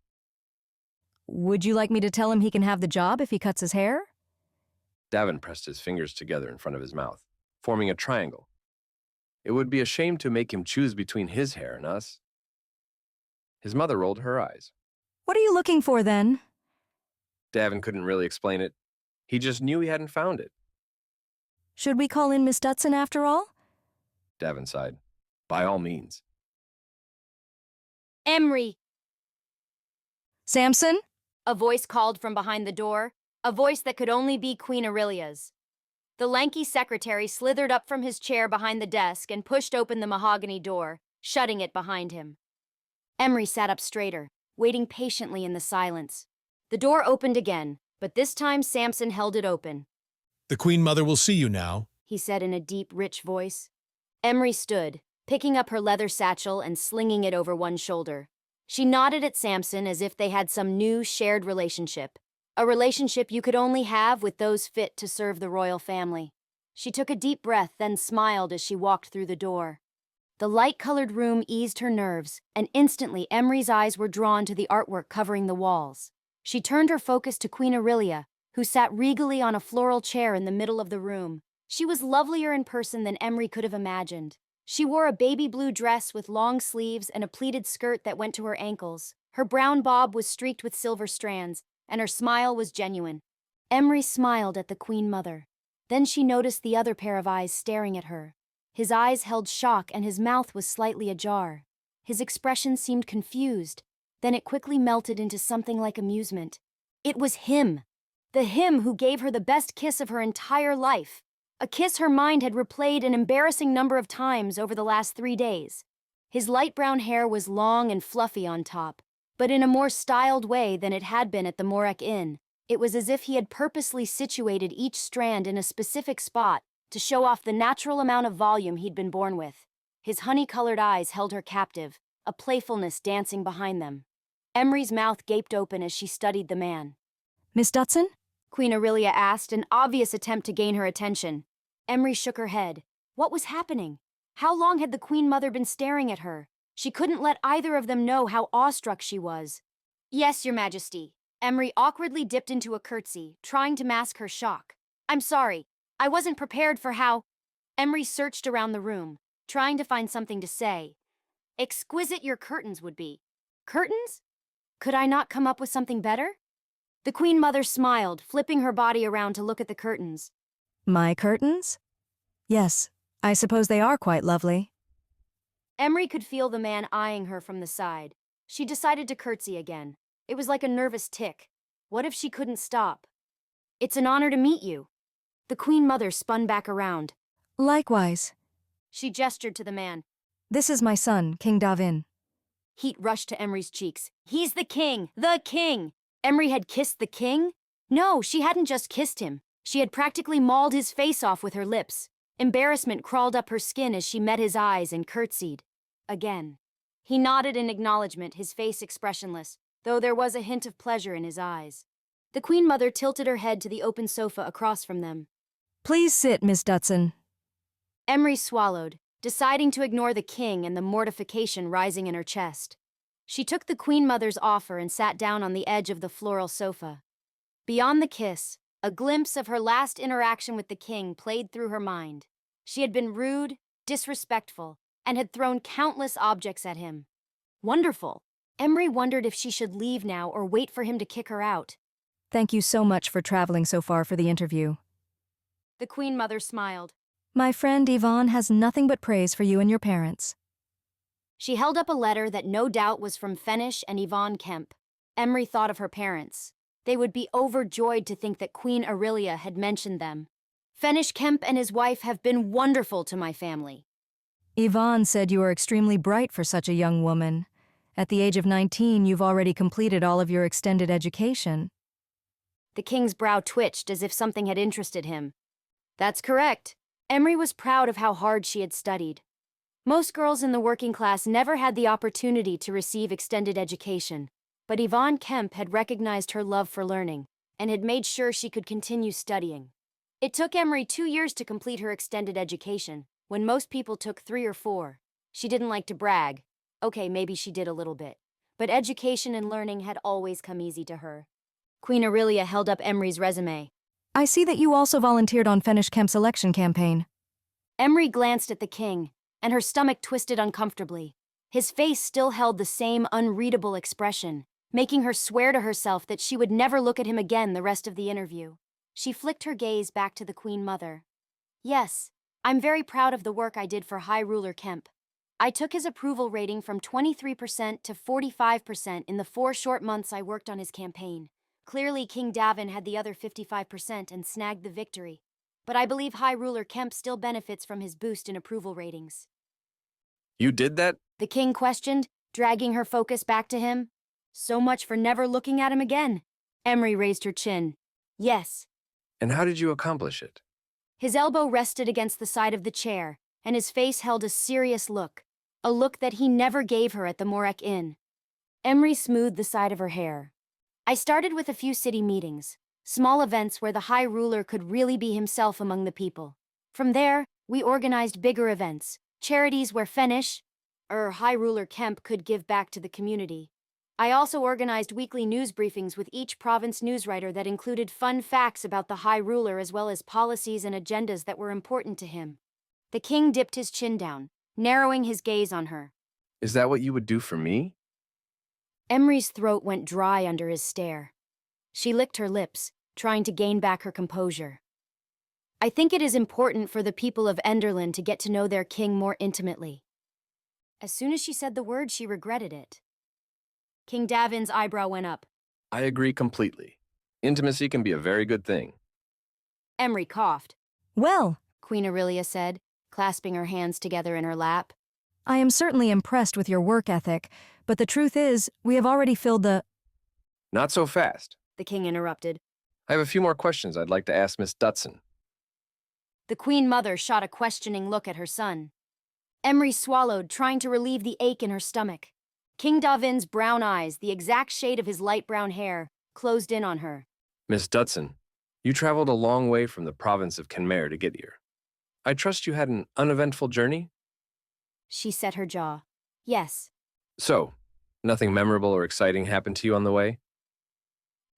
Would you like me to tell him he can have the job if he cuts his hair? Davin pressed his fingers together in front of his mouth, forming a triangle. It would be a shame to make him choose between his hair and us. His mother rolled her eyes. What are you looking for, then? Davin couldn't really explain it. He just knew he hadn't found it. Should we call in Miss Dutson after all? Davin sighed. By all means. Emree! Samson? A voice called from behind the door, a voice that could only be Queen Aurelia's. The lanky secretary slithered up from his chair behind the desk and pushed open the mahogany door, shutting it behind him. Emree sat up straighter, waiting patiently in the silence. The door opened again, but this time Samson held it open. The Queen Mother will see you now. He said in a deep, rich voice. Emree stood, picking up her leather satchel and slinging it over one shoulder. She nodded at Samson as if they had some new shared relationship, a relationship you could only have with those fit to serve the royal family. She took a deep breath, then smiled as she walked through the door. The light-colored room eased her nerves, and instantly Emree's eyes were drawn to the artwork covering the walls. She turned her focus to Queen Aurelia, who sat regally on a floral chair in the middle of the room. She was lovelier in person than Emree could have imagined. She wore a baby blue dress with long sleeves and a pleated skirt that went to her ankles. Her brown bob was streaked with silver strands, and her smile was genuine. Emree smiled at the Queen Mother. Then she noticed the other pair of eyes staring at her. His eyes held shock and his mouth was slightly ajar. His expression seemed confused. Then it quickly melted into something like amusement. It was him. The him who gave her the best kiss of her entire life. A kiss her mind had replayed an embarrassing number of times over the last 3 days. His light brown hair was long and fluffy on top, but in a more styled way than it had been at the Morek Inn. It was as if he had purposely situated each strand in a specific spot to show off the natural amount of volume he'd been born with. His honey-colored eyes held her captive, a playfulness dancing behind them. Emree's mouth gaped open as she studied the man. Miss Dutson? Queen Aurelia asked, an obvious attempt to gain her attention. Emree shook her head. What was happening? How long had the Queen Mother been staring at her? She couldn't let either of them know how awestruck she was. Yes, Your Majesty. Emree awkwardly dipped into a curtsy, trying to mask her shock. I'm sorry. I wasn't prepared for how... Emree searched around the room, trying to find something to say. Exquisite your curtains would be. Curtains? Could I not come up with something better? The Queen Mother smiled, flipping her body around to look at the curtains. My curtains? Yes, I suppose they are quite lovely. Emree could feel the man eyeing her from the side. She decided to curtsy again. It was like a nervous tic. What if she couldn't stop? It's an honor to meet you. The Queen Mother spun back around. Likewise. She gestured to the man. This is my son, King Davin. Heat rushed to Emree's cheeks. He's the king! The king! Emree had kissed the king? No, she hadn't just kissed him. She had practically mauled his face off with her lips. Embarrassment crawled up her skin as she met his eyes and curtsied. Again. He nodded in acknowledgement, his face expressionless, though there was a hint of pleasure in his eyes. The Queen Mother tilted her head to the open sofa across from them. Please sit, Miss Dutson. Emree swallowed, deciding to ignore the king and the mortification rising in her chest. She took the Queen Mother's offer and sat down on the edge of the floral sofa. Beyond the kiss, a glimpse of her last interaction with the king played through her mind. She had been rude, disrespectful, and had thrown countless objects at him. Wonderful. Emree wondered if she should leave now or wait for him to kick her out. Thank you so much for traveling so far for the interview. The Queen Mother smiled. My friend Yvonne has nothing but praise for you and your parents. She held up a letter that no doubt was from Fenish and Yvonne Kemp. Emree thought of her parents. They would be overjoyed to think that Queen Aurelia had mentioned them. Fenish Kemp and his wife have been wonderful to my family. Yvonne said you are extremely bright for such a young woman. At the age of 19, you've already completed all of your extended education. The king's brow twitched as if something had interested him. That's correct. Emree was proud of how hard she had studied. Most girls in the working class never had the opportunity to receive extended education, but Yvonne Kemp had recognized her love for learning and had made sure she could continue studying. It took Emree 2 years to complete her extended education, when most people took 3 or 4. She didn't like to brag. Okay, maybe she did a little bit. But education and learning had always come easy to her. Queen Aurelia held up Emree's resume. I see that you also volunteered on Fenish Kemp's election campaign. Emree glanced at the king, and her stomach twisted uncomfortably. His face still held the same unreadable expression, making her swear to herself that she would never look at him again the rest of the interview. She flicked her gaze back to the Queen Mother. Yes, I'm very proud of the work I did for High Ruler Kemp. I took his approval rating from 23% to 45% in the 4 short months I worked on his campaign. Clearly, King Davin had the other 55% and snagged the victory. But I believe High Ruler Kemp still benefits from his boost in approval ratings. You did that? The king questioned, dragging her focus back to him. So much for never looking at him again. Emree raised her chin. Yes. And how did you accomplish it? His elbow rested against the side of the chair, and his face held a serious look, a look that he never gave her at the Morek Inn. Emree smoothed the side of her hair. I started with a few city meetings, small events where the High Ruler could really be himself among the people. From there, we organized bigger events, charities where Fenish, High Ruler Kemp could give back to the community. I also organized weekly news briefings with each province newswriter that included fun facts about the High Ruler as well as policies and agendas that were important to him. The king dipped his chin down, narrowing his gaze on her. Is that what you would do for me? Emree's throat went dry under his stare. She licked her lips, trying to gain back her composure. I think it is important for the people of Enderlin to get to know their king more intimately. As soon as she said the word, she regretted it. King Davin's eyebrow went up. I agree completely. Intimacy can be a very good thing. Emree coughed. Well, Queen Aurelia said, clasping her hands together in her lap. I am certainly impressed with your work ethic, but the truth is, we have already filled the... Not so fast. The king interrupted. I have a few more questions I'd like to ask Miss Dutson. The queen mother shot a questioning look at her son. Emree swallowed, trying to relieve the ache in her stomach. King Davin's brown eyes, the exact shade of his light brown hair, closed in on her. Miss Dutson, you traveled a long way from the province of Kenmare to get here. I trust you had an uneventful journey? She set her jaw. Yes. So, nothing memorable or exciting happened to you on the way?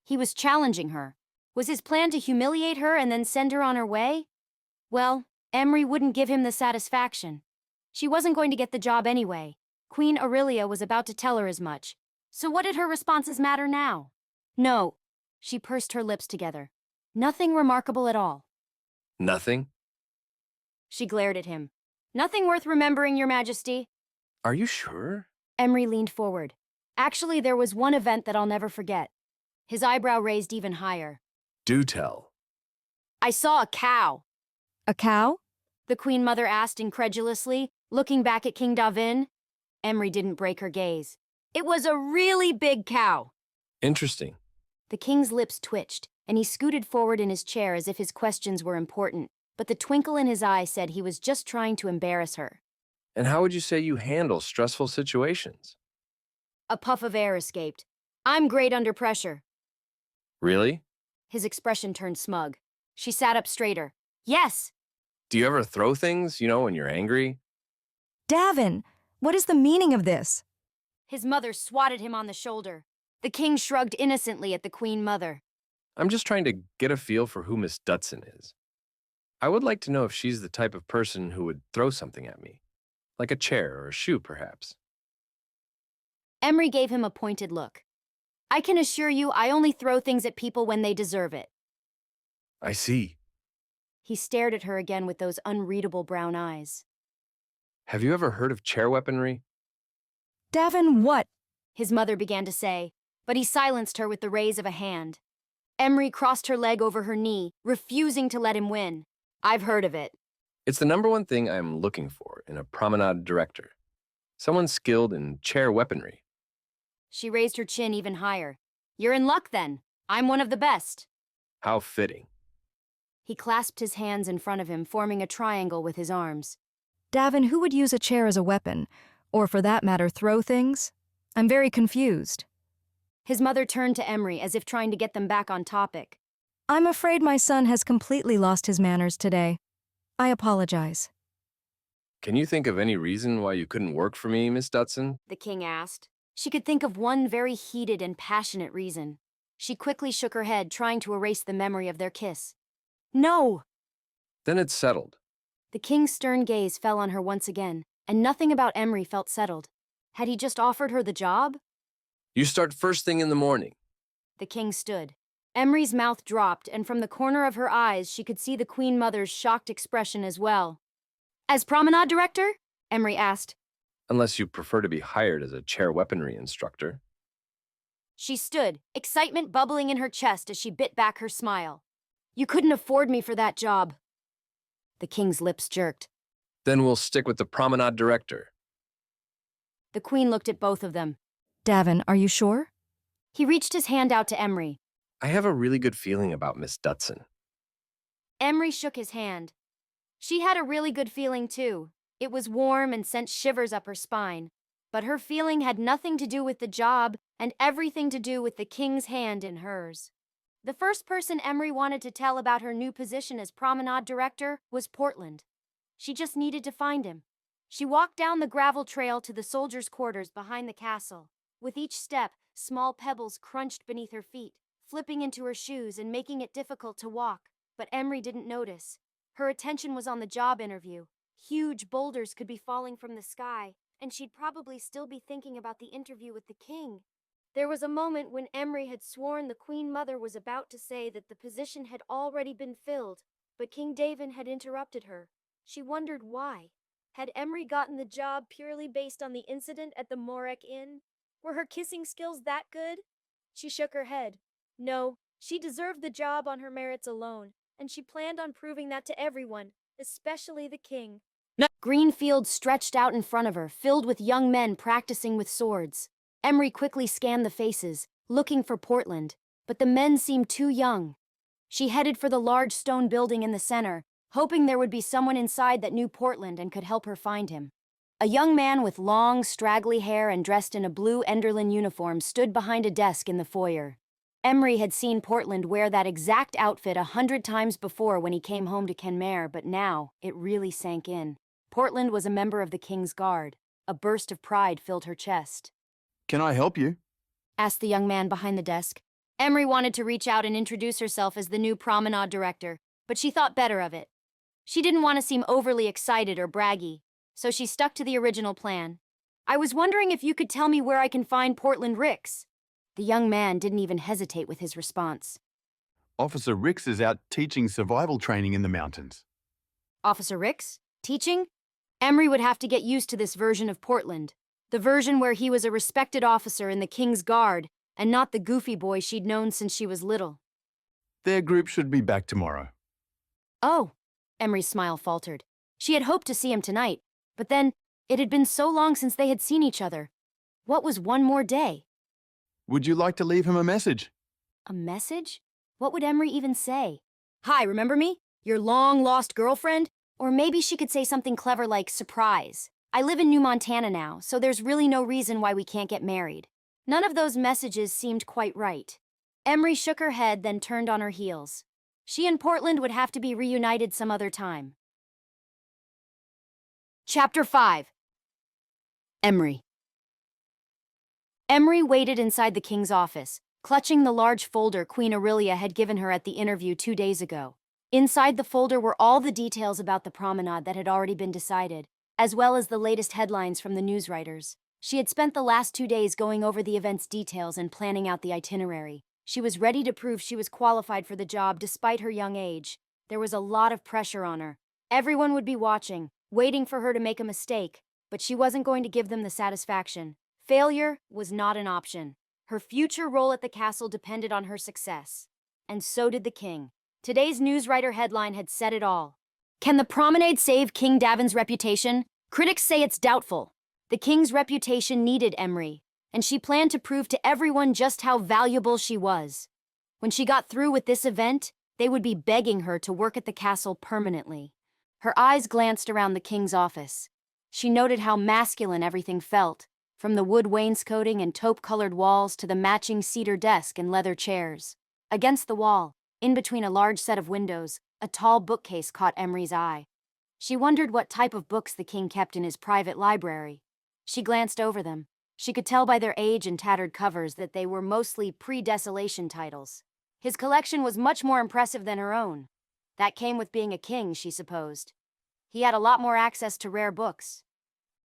He was challenging her. Was his plan to humiliate her and then send her on her way? Well, Emree wouldn't give him the satisfaction. She wasn't going to get the job anyway. Queen Aurelia was about to tell her as much. So what did her responses matter now? No. She pursed her lips together. Nothing remarkable at all. Nothing? She glared at him. Nothing worth remembering, Your Majesty. Are you sure? Emree leaned forward. Actually, there was one event that I'll never forget. His eyebrow raised even higher. Do tell. I saw a cow. A cow? The Queen Mother asked incredulously, looking back at King Davin. Emree didn't break her gaze. It was a really big cow. Interesting. The king's lips twitched, and he scooted forward in his chair as if his questions were important, but the twinkle in his eye said he was just trying to embarrass her. And how would you say you handle stressful situations? A puff of air escaped. I'm great under pressure. Really? His expression turned smug. She sat up straighter. Yes. Do you ever throw things, when you're angry? Davin, what is the meaning of this? His mother swatted him on the shoulder. The king shrugged innocently at the Queen Mother. I'm just trying to get a feel for who Miss Dutson is. I would like to know if she's the type of person who would throw something at me. Like a chair or a shoe, perhaps. Emree gave him a pointed look. I can assure you I only throw things at people when they deserve it. I see. He stared at her again with those unreadable brown eyes. Have you ever heard of chair weaponry? Davin, what? His mother began to say, but he silenced her with the raise of a hand. Emree crossed her leg over her knee, refusing to let him win. I've heard of it. It's the number one thing I'm looking for in a promenade director. Someone skilled in chair weaponry. She raised her chin even higher. You're in luck then. I'm one of the best. How fitting. He clasped his hands in front of him, forming a triangle with his arms. Davin, who would use a chair as a weapon? Or for that matter, throw things? I'm very confused. His mother turned to Emree as if trying to get them back on topic. I'm afraid my son has completely lost his manners today. I apologize. Can you think of any reason why you couldn't work for me, Miss Dutson? The king asked. She could think of one very heated and passionate reason. She quickly shook her head, trying to erase the memory of their kiss. No! Then it's settled. The king's stern gaze fell on her once again, and nothing about Emree felt settled. Had he just offered her the job? You start first thing in the morning. The king stood. Emree's mouth dropped, and from the corner of her eyes she could see the Queen Mother's shocked expression as well. As promenade director? Emree asked. Unless you prefer to be hired as a chair weaponry instructor. She stood, excitement bubbling in her chest as she bit back her smile. You couldn't afford me for that job. The king's lips jerked. Then we'll stick with the promenade director. The queen looked at both of them. Davin, are you sure? He reached his hand out to Emree. I have a really good feeling about Miss Dutson. Emree shook his hand. She had a really good feeling too. It was warm and sent shivers up her spine. But her feeling had nothing to do with the job and everything to do with the king's hand in hers. The first person Emree wanted to tell about her new position as promenade director was Portland. She just needed to find him. She walked down the gravel trail to the soldiers' quarters behind the castle. With each step, Small pebbles crunched beneath her feet, flipping into her shoes and making it difficult to walk, but Emree didn't notice. Her attention was on the job interview. Huge boulders could be falling from the sky, and she'd probably still be thinking about the interview with the king. There was a moment when Emree had sworn the Queen Mother was about to say that the position had already been filled, but King Davin had interrupted her. She wondered why. Had Emree gotten the job purely based on the incident at the Morek Inn? Were her kissing skills that good? She shook her head. No, she deserved the job on her merits alone, and she planned on proving that to everyone, especially the king. Green fields stretched out in front of her, filled with young men practicing with swords. Emree quickly scanned the faces, looking for Portland, but the men seemed too young. She headed for the large stone building in the center, hoping there would be someone inside that knew Portland and could help her find him. A young man with long, straggly hair and dressed in a blue Enderlin uniform stood behind a desk in the foyer. Emree had seen Portland wear that exact outfit 100 times before when he came home to Kenmare, but now it really sank in. Portland was a member of the King's Guard. A burst of pride filled her chest. Can I help you? Asked the young man behind the desk. Emree wanted to reach out and introduce herself as the new promenade director, but she thought better of it. She didn't want to seem overly excited or braggy, so she stuck to the original plan. I was wondering if you could tell me where I can find Portland Ricks. The young man didn't even hesitate with his response. Officer Ricks is out teaching survival training in the mountains. Officer Ricks? Teaching? Emree would have to get used to this version of Portland, the version where he was a respected officer in the King's Guard and not the goofy boy she'd known since she was little. Their group should be back tomorrow. Oh, Emree's smile faltered. She had hoped to see him tonight, but then it had been so long since they had seen each other. What was one more day? Would you like to leave him a message? A message? What would Emree even say? Hi, remember me? Your long-lost girlfriend? Or maybe she could say something clever like, surprise. I live in New Montana now, so there's really no reason why we can't get married. None of those messages seemed quite right. Emree shook her head, then turned on her heels. She and Portland would have to be reunited some other time. Chapter 5. Emree. Emree waited inside the king's office, clutching the large folder Queen Aurelia had given her at the interview 2 days ago. Inside the folder were all the details about the promenade that had already been decided, as well as the latest headlines from the newswriters. She had spent the last 2 days going over the event's details and planning out the itinerary. She was ready to prove she was qualified for the job despite her young age. There was a lot of pressure on her. Everyone would be watching, waiting for her to make a mistake, but she wasn't going to give them the satisfaction. Failure was not an option. Her future role at the castle depended on her success. And so did the king. Today's newswriter headline had said it all. Can the promenade save King Davin's reputation? Critics say it's doubtful. The king's reputation needed Emree, and she planned to prove to everyone just how valuable she was. When she got through with this event, they would be begging her to work at the castle permanently. Her eyes glanced around the king's office. She noted how masculine everything felt, from the wood wainscoting and taupe-colored walls to the matching cedar desk and leather chairs. Against the wall, in between a large set of windows, a tall bookcase caught Emree's eye. She wondered what type of books the king kept in his private library. She glanced over them. She could tell by their age and tattered covers that they were mostly pre-desolation titles. His collection was much more impressive than her own. That came with being a king, she supposed. He had a lot more access to rare books.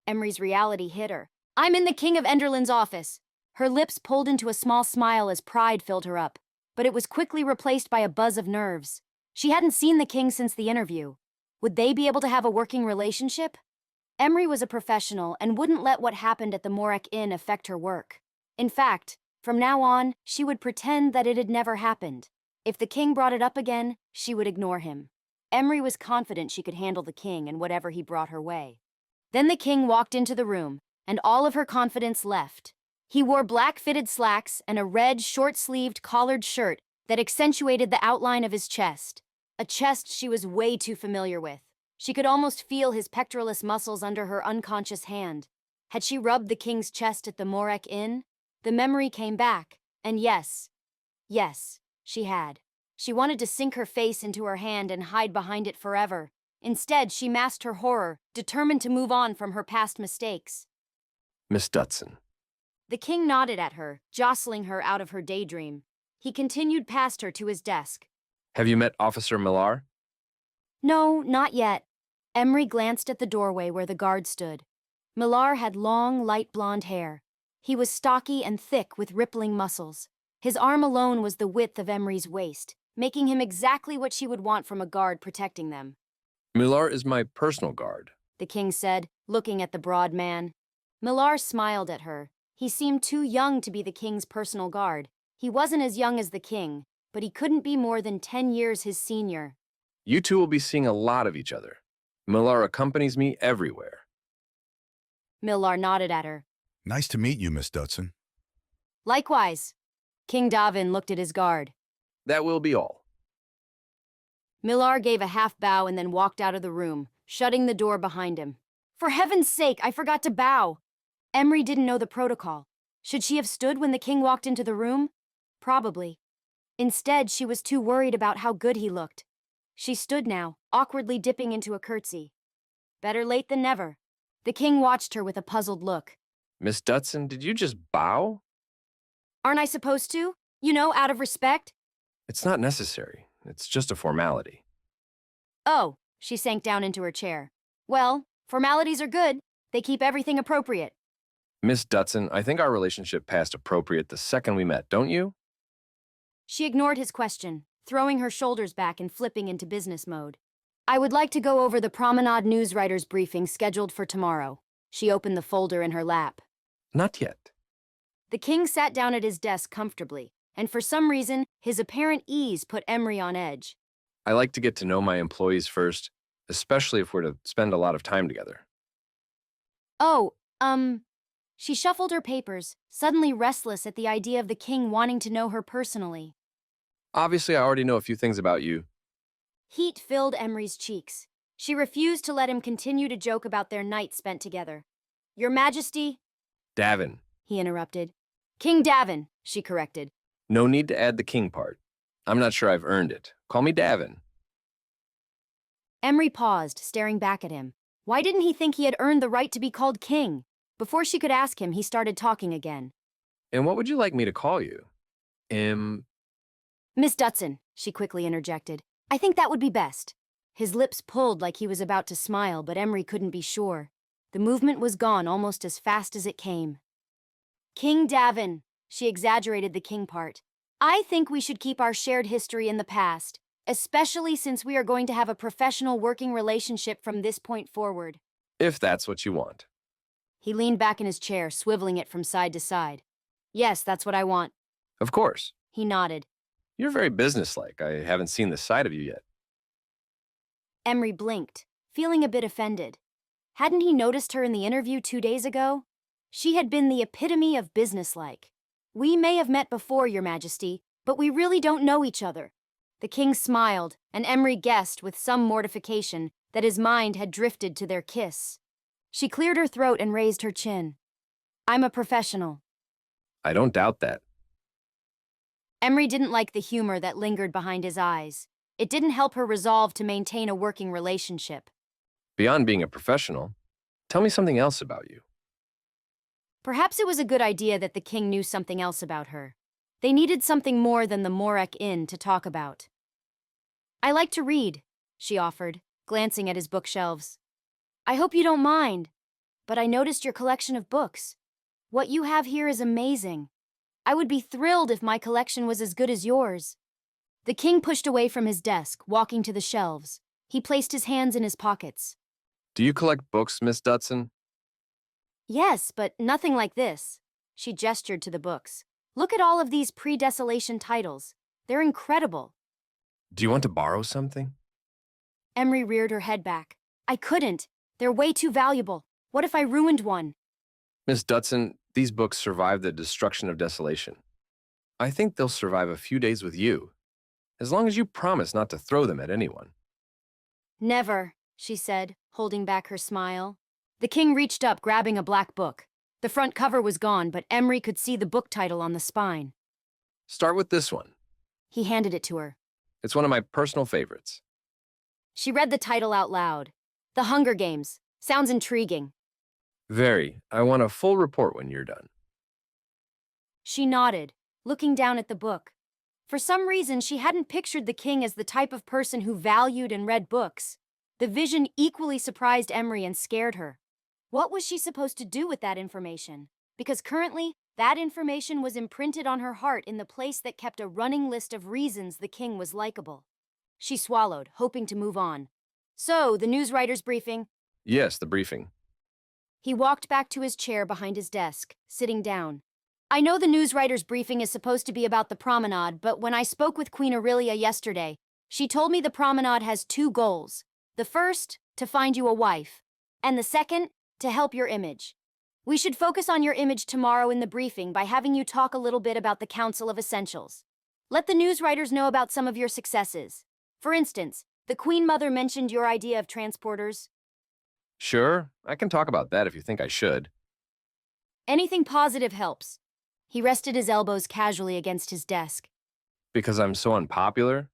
Emree's reality hit her. I'm in the King of Enderlin's office. Her lips pulled into a small smile as pride filled her up, but it was quickly replaced by a buzz of nerves. She hadn't seen the king since the interview. Would they be able to have a working relationship? Emree was a professional and wouldn't let what happened at the Morek Inn affect her work. In fact, from now on, she would pretend that it had never happened. If the king brought it up again, she would ignore him. Emree was confident she could handle the king and whatever he brought her way. Then the king walked into the room, and all of her confidence left. He wore black fitted slacks and a red, short-sleeved, collared shirt that accentuated the outline of his chest. A chest she was way too familiar with. She could almost feel his pectoralis muscles under her unconscious hand. Had she rubbed the king's chest at the Morek Inn? The memory came back, and yes, she had. She wanted to sink her face into her hand and hide behind it forever. Instead, she masked her horror, determined to move on from her past mistakes. Miss Dutson, The king nodded at her, jostling her out of her daydream. He continued past her to his desk. Have you met Officer Millar? No, not yet. Emree glanced at the doorway where the guard stood. Millar had long, light blonde hair. He was stocky and thick with rippling muscles. His arm alone was the width of Emree's waist, making him exactly what she would want from a guard protecting them. Millar is my personal guard. The king said, looking at the broad man. Millar smiled at her. He seemed too young to be the king's personal guard. He wasn't as young as the king, but he couldn't be more than 10 years his senior. You two will be seeing a lot of each other. Millar accompanies me everywhere. Millar nodded at her. Nice to meet you, Miss Dutson. Likewise. King Davin looked at his guard. That will be all. Millar gave a half bow and then walked out of the room, shutting the door behind him. For heaven's sake, I forgot to bow. Emree didn't know the protocol. Should she have stood when the king walked into the room? Probably. Instead, she was too worried about how good he looked. She stood now, awkwardly dipping into a curtsy. Better late than never. The king watched her with a puzzled look. Miss Dutson, did you just bow? Aren't I supposed to? You know, out of respect? It's not necessary. It's just a formality. Oh, she sank down into her chair. Well, formalities are good. They keep everything appropriate. Miss Dutson, I think our relationship passed appropriate the second we met, don't you? She ignored his question, throwing her shoulders back and flipping into business mode. I would like to go over the Promenade news writers' briefing scheduled for tomorrow. She opened the folder in her lap. Not yet. The king sat down at his desk comfortably, and for some reason, his apparent ease put Emree on edge. I like to get to know my employees first, especially if we're to spend a lot of time together. Oh, She shuffled her papers, suddenly restless at the idea of the king wanting to know her personally. Obviously, I already know a few things about you. Heat filled Emree's cheeks. She refused to let him continue to joke about their night spent together. Your Majesty, Davin. he interrupted. King Davin, she corrected. No need to add the king part. I'm not sure I've earned it. Call me Davin. Emree paused, staring back at him. Why didn't he think he had earned the right to be called king? Before she could ask him, he started talking again. And what would you like me to call you? Miss Dutson, she quickly interjected. I think that would be best. His lips pulled like he was about to smile, but Emree couldn't be sure. The movement was gone almost as fast as it came. King Davin, she exaggerated the king part. I think we should keep our shared history in the past, especially since we are going to have a professional working relationship from this point forward. If that's what you want. He leaned back in his chair, swiveling it from side to side. Yes, that's what I want. Of course. He nodded. You're very businesslike. I haven't seen this side of you yet. Emree blinked, feeling a bit offended. Hadn't he noticed her in the interview 2 days ago? She had been the epitome of businesslike. We may have met before, Your Majesty, but we really don't know each other. The king smiled, and Emree guessed with some mortification that his mind had drifted to their kiss. She cleared her throat and raised her chin. I'm a professional. I don't doubt that. Emree didn't like the humor that lingered behind his eyes. It didn't help her resolve to maintain a working relationship. Beyond being a professional, tell me something else about you. Perhaps it was a good idea that the king knew something else about her. They needed something more than the Morek Inn to talk about. I like to read, she offered, glancing at his bookshelves. I hope you don't mind, but I noticed your collection of books. What you have here is amazing. I would be thrilled if my collection was as good as yours. The king pushed away from his desk, walking to the shelves. He placed his hands in his pockets. Do you collect books, Miss Dutson? Yes, but nothing like this. She gestured to the books. Look at all of these pre-desolation titles. They're incredible. Do you want to borrow something? Emree reared her head back. I couldn't. They're way too valuable. What if I ruined one? Miss Dutson, these books survived the destruction of desolation. I think they'll survive a few days with you, as long as you promise not to throw them at anyone. Never, she said, holding back her smile. The king reached up, grabbing a black book. The front cover was gone, but Emree could see the book title on the spine. Start with this one. He handed it to her. It's one of my personal favorites. She read the title out loud. The Hunger Games. Sounds intriguing. Very. I want a full report when you're done. She nodded, looking down at the book. For some reason, she hadn't pictured the king as the type of person who valued and read books. The vision equally surprised Emree and scared her. What was she supposed to do with that information? Because currently, that information was imprinted on her heart in the place that kept a running list of reasons the king was likable. She swallowed, hoping to move on. So, the news writer's briefing? Yes, the briefing. He walked back to his chair behind his desk, sitting down. I know the news writer's briefing is supposed to be about the promenade, but when I spoke with Queen Aurelia yesterday, she told me the promenade has 2 goals. The first, to find you a wife, and the second, to help your image. We should focus on your image tomorrow in the briefing by having you talk a little bit about the Council of Essentials. Let the news writers know about some of your successes. For instance, the Queen Mother mentioned your idea of transporters. Sure, I can talk about that if you think I should. Anything positive helps. He rested his elbows casually against his desk. Because I'm so unpopular?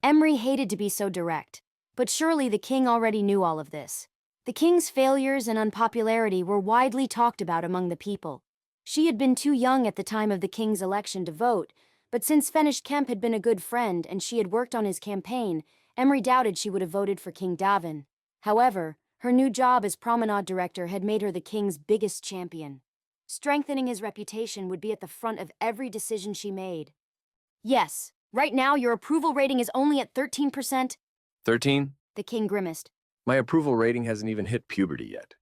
Emree hated to be so direct, but surely the king already knew all of this. The king's failures and unpopularity were widely talked about among the people. She had been too young at the time of the king's election to vote, but since Fenish Kemp had been a good friend and she had worked on his campaign, Emree doubted she would have voted for King Davin. However, her new job as promenade director had made her the king's biggest champion. Strengthening his reputation would be at the front of every decision she made. Yes, right now your approval rating is only at 13%. 13? The king grimaced. My approval rating hasn't even hit puberty yet.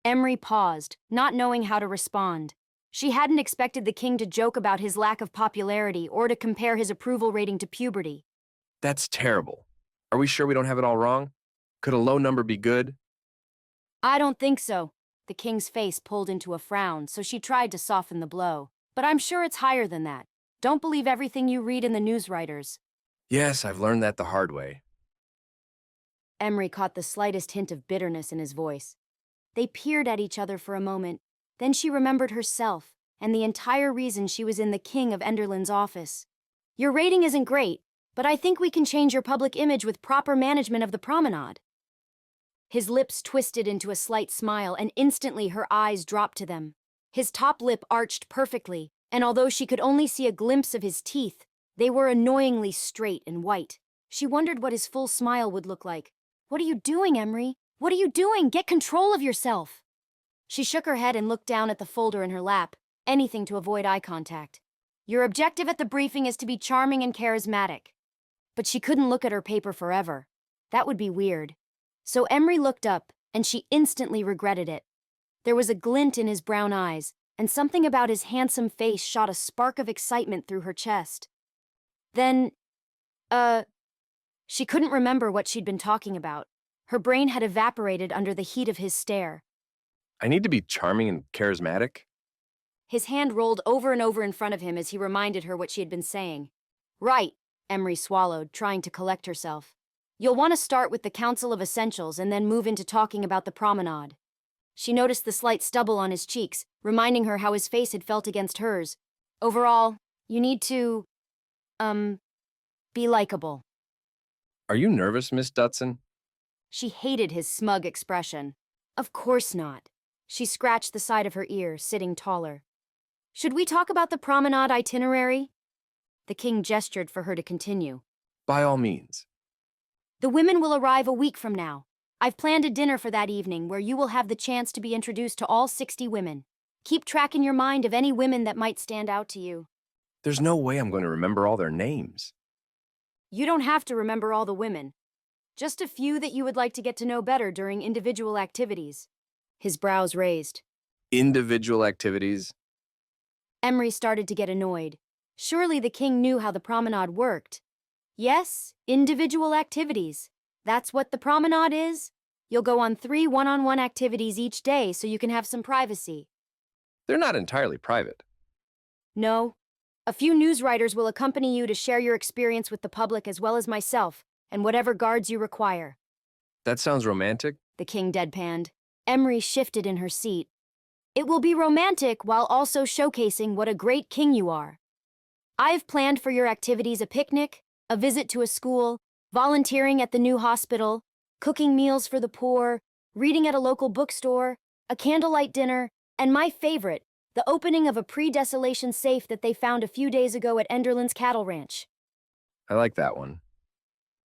Emree paused, not knowing how to respond. She hadn't expected the king to joke about his lack of popularity or to compare his approval rating to puberty. That's terrible. Are we sure we don't have it all wrong? Could a low number be good? I don't think so. The king's face pulled into a frown, so she tried to soften the blow. But I'm sure it's higher than that. Don't believe everything you read in the news writers. Yes, I've learned that the hard way. Emree caught the slightest hint of bitterness in his voice. They peered at each other for a moment. Then she remembered herself and the entire reason she was in the King of Enderlin's office. Your rating isn't great, but I think we can change your public image with proper management of the promenade. His lips twisted into a slight smile, and instantly her eyes dropped to them. His top lip arched perfectly, and although she could only see a glimpse of his teeth, they were annoyingly straight and white. She wondered what his full smile would look like. What are you doing, Emree? What are you doing? Get control of yourself. She shook her head and looked down at the folder in her lap, anything to avoid eye contact. Your objective at the briefing is to be charming and charismatic. But she couldn't look at her paper forever. That would be weird. So Emree looked up, and she instantly regretted it. There was a glint in his brown eyes, and something about his handsome face shot a spark of excitement through her chest. Then, she couldn't remember what she'd been talking about. Her brain had evaporated under the heat of his stare. I need to be charming and charismatic? His hand rolled over and over in front of him as he reminded her what she had been saying. Right, Emree swallowed, trying to collect herself. You'll want to start with the Council of Essentials and then move into talking about the promenade. She noticed the slight stubble on his cheeks, reminding her how his face had felt against hers. Overall, you need to, be likable. Are you nervous, Miss Dutson? She hated his smug expression. Of course not. She scratched the side of her ear, sitting taller. Should we talk about the promenade itinerary? The king gestured for her to continue. By all means. The women will arrive a week from now. I've planned a dinner for that evening where you will have the chance to be introduced to all 60 women. Keep track in your mind of any women that might stand out to you. There's no way I'm going to remember all their names. You don't have to remember all the women. Just a few that you would like to get to know better during individual activities. His brows raised. Individual activities? Emree started to get annoyed. Surely the king knew how the promenade worked. Yes, individual activities. That's what the promenade is. You'll go on 3 one-on-one activities each day so you can have some privacy. They're not entirely private. No. A few news writers will accompany you to share your experience with the public as well as myself, and whatever guards you require. That sounds romantic. The king deadpanned. Emree shifted in her seat. It will be romantic while also showcasing what a great king you are. I've planned for your activities a picnic, a visit to a school, volunteering at the new hospital, cooking meals for the poor, reading at a local bookstore, a candlelight dinner, and my favorite, The opening of a pre-desolation safe that they found a few days ago at Enderlin's cattle ranch. I like that one.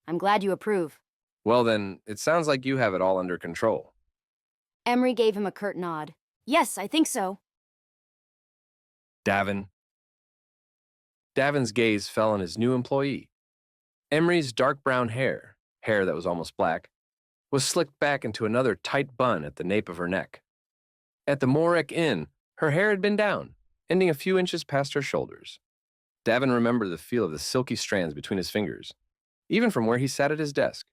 I'm glad you approve. Well then, it sounds like you have it all under control. Emree gave him a curt nod. Yes, I think so. Davin. Davin's gaze fell on his new employee. Emree's dark brown hair that was almost black, was slicked back into another tight bun at the nape of her neck. At the Morek Inn, her hair had been down, ending a few inches past her shoulders. Davin remembered the feel of the silky strands between his fingers, even from where he sat at his desk.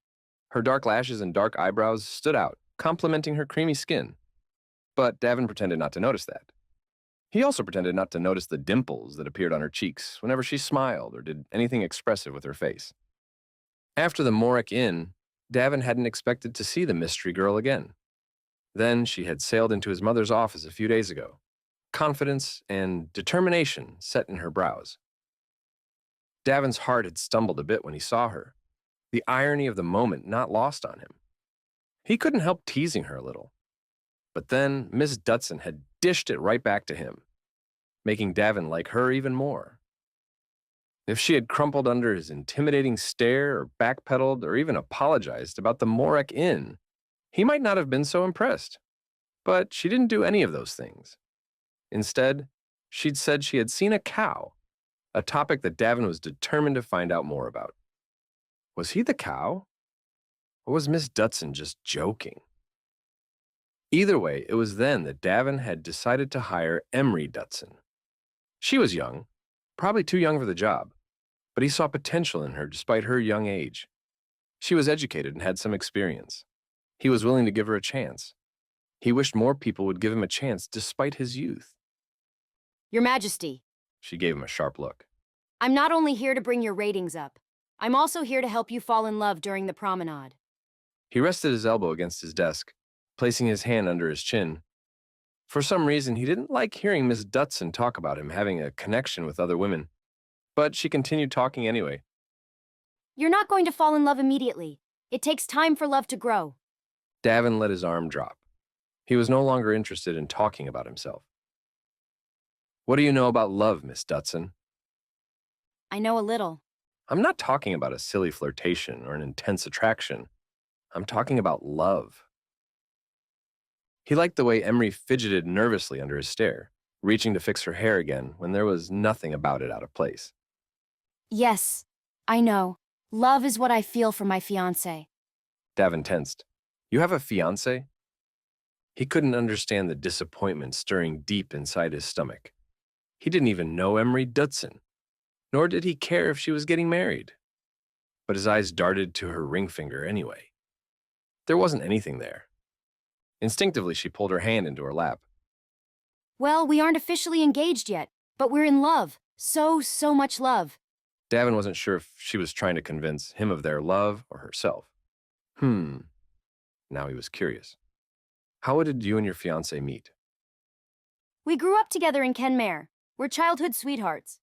Her dark lashes and dark eyebrows stood out, complementing her creamy skin. But Davin pretended not to notice that. He also pretended not to notice the dimples that appeared on her cheeks whenever she smiled or did anything expressive with her face. After the Morek Inn, Davin hadn't expected to see the mystery girl again. Then she had sailed into his mother's office a few days ago, confidence and determination set in her brows. Davin's heart had stumbled a bit when he saw her, the irony of the moment not lost on him. He couldn't help teasing her a little. But then Miss Dutson had dished it right back to him, making Davin like her even more. If she had crumpled under his intimidating stare or backpedaled or even apologized about the Morek Inn, he might not have been so impressed. But she didn't do any of those things. Instead, she'd said she had seen a cow, a topic that Davin was determined to find out more about. Was he the cow? Or was Miss Dutson just joking? Either way, it was then that Davin had decided to hire Emree Dutson. She was young, probably too young for the job, but he saw potential in her despite her young age. She was educated and had some experience. He was willing to give her a chance. He wished more people would give him a chance despite his youth. Your Majesty, She gave him a sharp look. I'm not only here to bring your ratings up, I'm also here to help you fall in love during the promenade. He rested his elbow against his desk, placing his hand under his chin. For some reason, he didn't like hearing Miss Dutson talk about him having a connection with other women. But she continued talking anyway. You're not going to fall in love immediately. It takes time for love to grow. Davin let his arm drop. He was no longer interested in talking about himself. What do you know about love, Miss Dutson? I know a little. I'm not talking about a silly flirtation or an intense attraction. I'm talking about love. He liked the way Emree fidgeted nervously under his stare, reaching to fix her hair again when there was nothing about it out of place. Yes, I know. Love is what I feel for my fiancé. Davin tensed. You have a fiancé? He couldn't understand the disappointment stirring deep inside his stomach. He didn't even know Emree Dutson, nor did he care if she was getting married. But his eyes darted to her ring finger anyway. There wasn't anything there. Instinctively, she pulled her hand into her lap. Well, we aren't officially engaged yet, but we're in love. So much love. Davin wasn't sure if she was trying to convince him of their love or herself. Now he was curious. How did you and your fiancé meet? We grew up together in Kenmare. We're childhood sweethearts.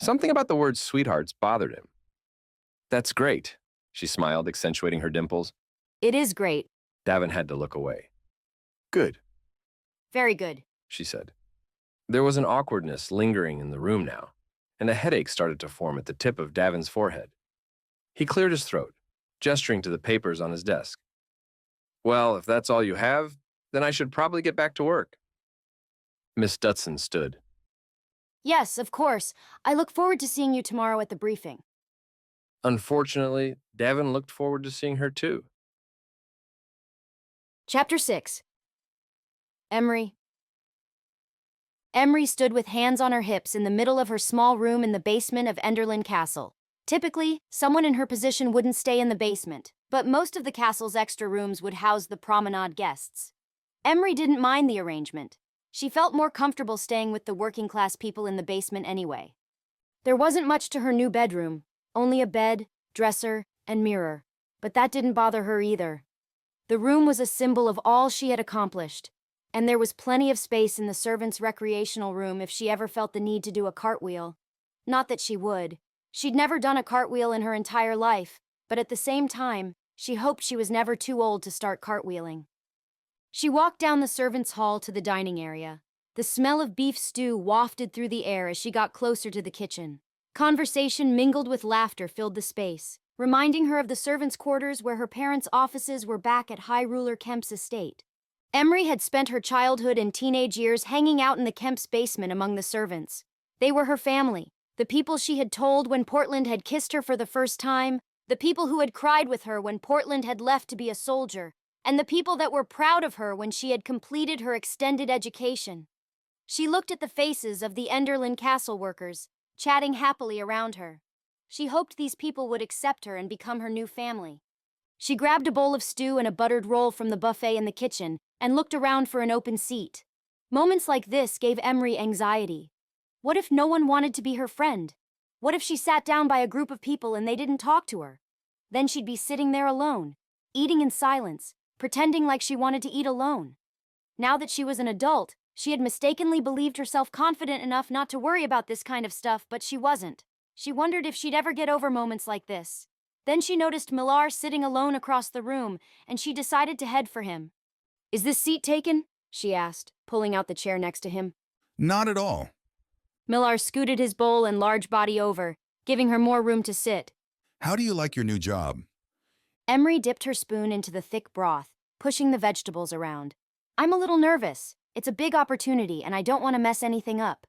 Something about the word sweethearts bothered him. That's great, she smiled, accentuating her dimples. It is great. Davin had to look away. Good, Very good. she said. There was an awkwardness lingering in the room now, and a headache started to form at the tip of Davin's forehead. He cleared his throat, gesturing to the papers on his desk. Well, if that's all you have, then I should probably get back to work. Miss Dutson stood. Yes, of course. I look forward to seeing you tomorrow at the briefing. Unfortunately, Davin looked forward to seeing her too. Chapter 6. Emree. Emree stood with hands on her hips in the middle of her small room in the basement of Enderlin Castle. Typically, someone in her position wouldn't stay in the basement, but most of the castle's extra rooms would house the promenade guests. Emree didn't mind the arrangement. She felt more comfortable staying with the working-class people in the basement anyway. There wasn't much to her new bedroom, only a bed, dresser, and mirror, but that didn't bother her either. The room was a symbol of all she had accomplished, and there was plenty of space in the servants' recreational room if she ever felt the need to do a cartwheel. Not that she would. She'd never done a cartwheel in her entire life, but at the same time, she hoped she was never too old to start cartwheeling. She walked down the servants' hall to the dining area. The smell of beef stew wafted through the air as she got closer to the kitchen. Conversation mingled with laughter filled the space, reminding her of the servants' quarters where her parents' offices were back at High Ruler Kemp's estate. Emree had spent her childhood and teenage years hanging out in the Kemp's basement among the servants. They were her family, the people she had told when Portland had kissed her for the first time, the people who had cried with her when Portland had left to be a soldier, and the people that were proud of her when she had completed her extended education. She looked at the faces of the Enderlin Castle workers, chatting happily around her. She hoped these people would accept her and become her new family. She grabbed a bowl of stew and a buttered roll from the buffet in the kitchen and looked around for an open seat. Moments like this gave Emree anxiety. What if no one wanted to be her friend? What if she sat down by a group of people and they didn't talk to her? Then she'd be sitting there alone, eating in silence, pretending like she wanted to eat alone. Now that she was an adult, she had mistakenly believed herself confident enough not to worry about this kind of stuff, but she wasn't. She wondered if she'd ever get over moments like this. Then she noticed Millar sitting alone across the room, and she decided to head for him. "Is this seat taken?" she asked, pulling out the chair next to him. Not at all. Millar scooted his bowl and large body over, giving her more room to sit. How do you like your new job? Emree dipped her spoon into the thick broth, pushing the vegetables around. "I'm a little nervous. It's a big opportunity, and I don't want to mess anything up,"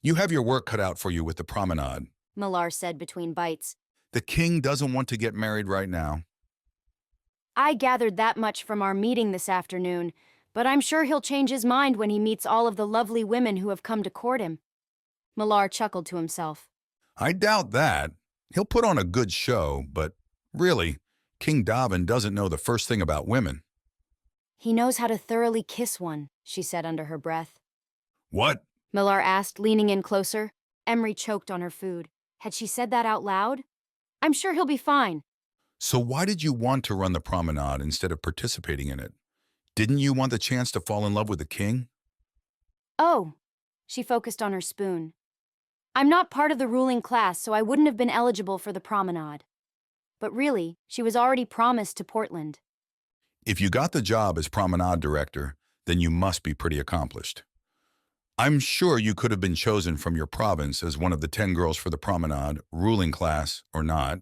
You have your work cut out for you with the promenade. Millar said between bites. The king doesn't want to get married right now. "I gathered that much from our meeting this afternoon, but I'm sure he'll change his mind when he meets all of the lovely women who have come to court him." Millar chuckled to himself. I doubt that. He'll put on a good show, but really, King Davin doesn't know the first thing about women. "He knows how to thoroughly kiss one," she said under her breath. What? Millar asked, leaning in closer. Emree choked on her food. Had she said that out loud? "I'm sure he'll be fine." So why did you want to run the promenade instead of participating in it? Didn't you want the chance to fall in love with the king? "Oh," she focused on her spoon. "I'm not part of the ruling class, so I wouldn't have been eligible for the promenade." But really, she was already promised to Portland. If you got the job as promenade director, then you must be pretty accomplished. I'm sure you could have been chosen from your province as one of the 10 girls for the promenade, ruling class or not.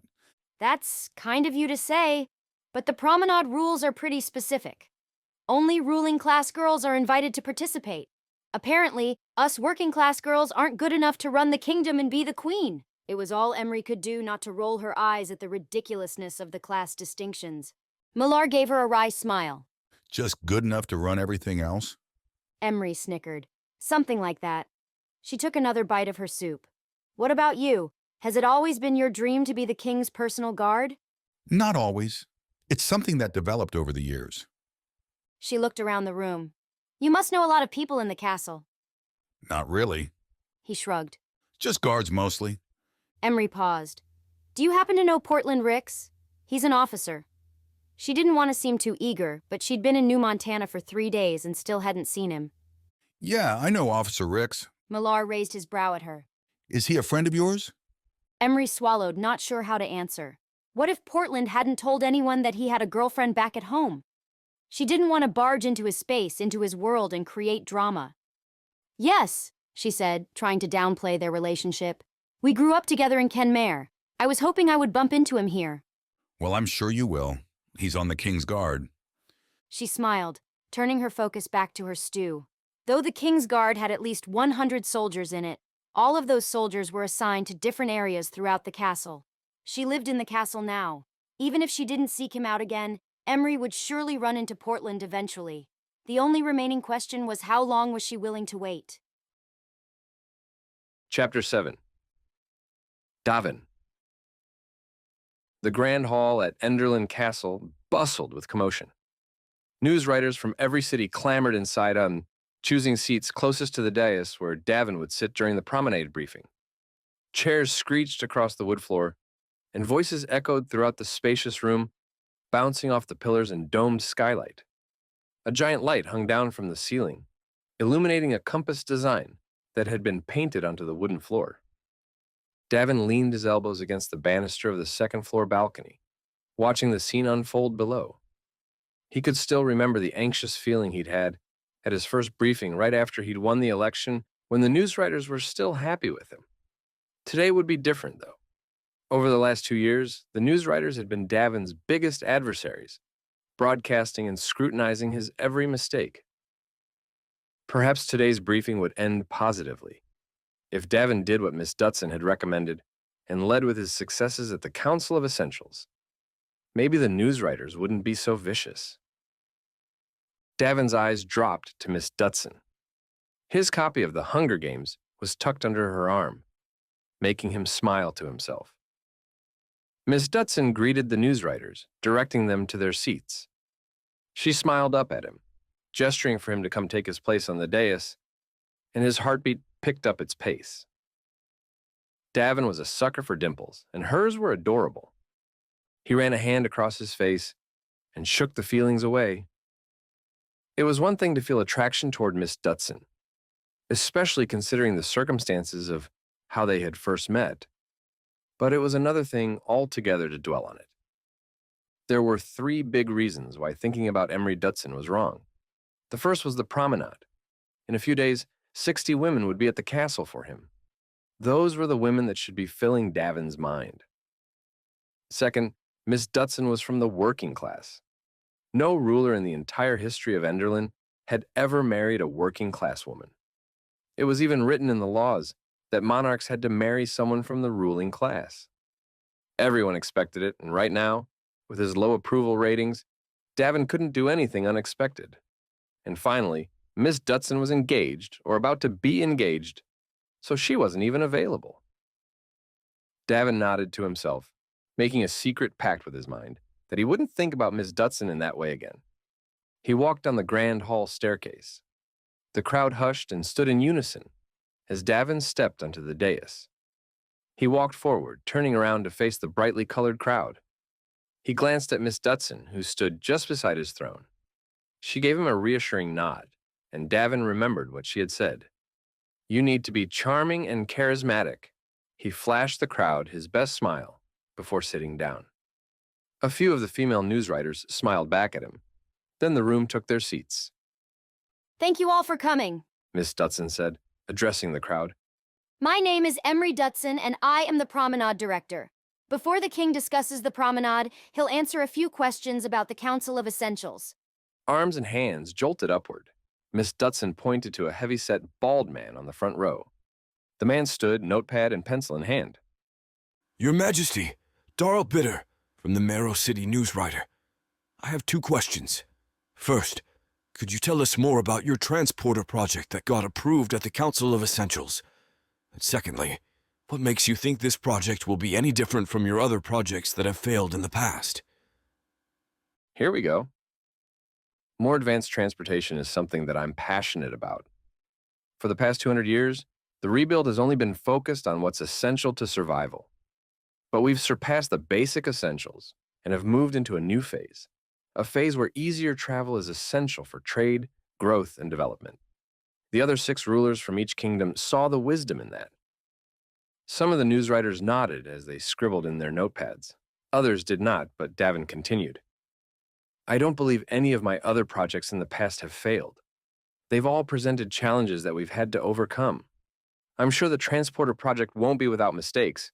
That's kind of you to say, but the promenade rules are pretty specific. Only ruling class girls are invited to participate. Apparently, us working class girls aren't good enough to run the kingdom and be the queen. It was all Emree could do not to roll her eyes at the ridiculousness of the class distinctions. Millar gave her a wry smile. Just good enough to run everything else? Emree snickered. Something like that. She took another bite of her soup. "What about you? Has it always been your dream to be the king's personal guard?" Not always. It's something that developed over the years. She looked around the room. "You must know a lot of people in the castle." Not really. He shrugged. Just guards mostly. Emree paused. "Do you happen to know Portland Ricks? He's an officer." She didn't want to seem too eager, but she'd been in New Montana for 3 days and still hadn't seen him. Yeah, I know Officer Ricks. Millar raised his brow at her. Is he a friend of yours? Emree swallowed, not sure how to answer. What if Portland hadn't told anyone that he had a girlfriend back at home? She didn't want to barge into his space, into his world, and create drama. "Yes," she said, trying to downplay their relationship. "We grew up together in Kenmare. I was hoping I would bump into him here." Well, I'm sure you will. He's on the king's guard. She smiled, turning her focus back to her stew. Though the king's guard had at least 100 soldiers in it, all of those soldiers were assigned to different areas throughout the castle. She lived in the castle now. Even if she didn't seek him out again, Emree would surely run into Portland eventually. The only remaining question was how long was she willing to wait? Chapter 7. Davin. The Grand Hall at Enderlin Castle bustled with commotion. News writers from every city clamored inside choosing seats closest to the dais where Davin would sit during the promenade briefing. Chairs screeched across the wood floor, and voices echoed throughout the spacious room, bouncing off the pillars and domed skylight. A giant light hung down from the ceiling, illuminating a compass design that had been painted onto the wooden floor. Davin leaned his elbows against the banister of the second-floor balcony, watching the scene unfold below. He could still remember the anxious feeling he'd had at his first briefing right after he'd won the election when the newswriters were still happy with him. Today would be different, though. Over the last 2 years, the newswriters had been Davin's biggest adversaries, broadcasting and scrutinizing his every mistake. Perhaps today's briefing would end positively. If Davin did what Miss Dutson had recommended and led with his successes at the Council of Essentials, maybe the newswriters wouldn't be so vicious. Davin's eyes dropped to Miss Dutson. His copy of The Hunger Games was tucked under her arm, making him smile to himself. Miss Dutson greeted the newswriters, directing them to their seats. She smiled up at him, gesturing for him to come take his place on the dais, and his heartbeat picked up its pace. Davin was a sucker for dimples, and hers were adorable. He ran a hand across his face and shook the feelings away. It was one thing to feel attraction toward Miss Dutson, especially considering the circumstances of how they had first met, but it was another thing altogether to dwell on it. There were 3 big reasons why thinking about Emree Dutson was wrong. The first was the promenade. In a few days, 60 women would be at the castle for him. Those were the women that should be filling Davin's mind. Second, Miss Dutson was from the working class. No ruler in the entire history of Enderlin had ever married a working class woman. It was even written in the laws that monarchs had to marry someone from the ruling class. Everyone expected it, and right now, with his low approval ratings, Davin couldn't do anything unexpected. And finally, Miss Dutson was engaged, or about to be engaged, so she wasn't even available. Davin nodded to himself, making a secret pact with his mind that he wouldn't think about Miss Dutson in that way again. He walked down the grand hall staircase. The crowd hushed and stood in unison as Davin stepped onto the dais. He walked forward, turning around to face the brightly colored crowd. He glanced at Miss Dutson, who stood just beside his throne. She gave him a reassuring nod, and Davin remembered what she had said. "You need to be charming and charismatic." He flashed the crowd his best smile before sitting down. A few of the female newswriters smiled back at him. Then the room took their seats. Thank you all for coming. Miss Dutson said, addressing the crowd. My name is Emree Dutson, and I am the promenade director. Before the king discusses the promenade, he'll answer a few questions about the Council of Essentials. Arms and hands jolted upward. Miss Dutson pointed to a heavy-set, bald man on the front row. The man stood, notepad and pencil in hand. Your Majesty, Darrell Bitter, from the Marrow City Newswriter. I have 2 questions. First, could you tell us more about your transporter project that got approved at the Council of Essentials? And secondly, what makes you think this project will be any different from your other projects that have failed in the past? Here we go. More advanced transportation is something that I'm passionate about. For the past 200 years, the rebuild has only been focused on what's essential to survival. But we've surpassed the basic essentials and have moved into a new phase, a phase where easier travel is essential for trade, growth, and development. The other 6 rulers from each kingdom saw the wisdom in that. Some of the newswriters nodded as they scribbled in their notepads. Others did not, but Davin continued. I don't believe any of my other projects in the past have failed. They've all presented challenges that we've had to overcome. I'm sure the transporter project won't be without mistakes,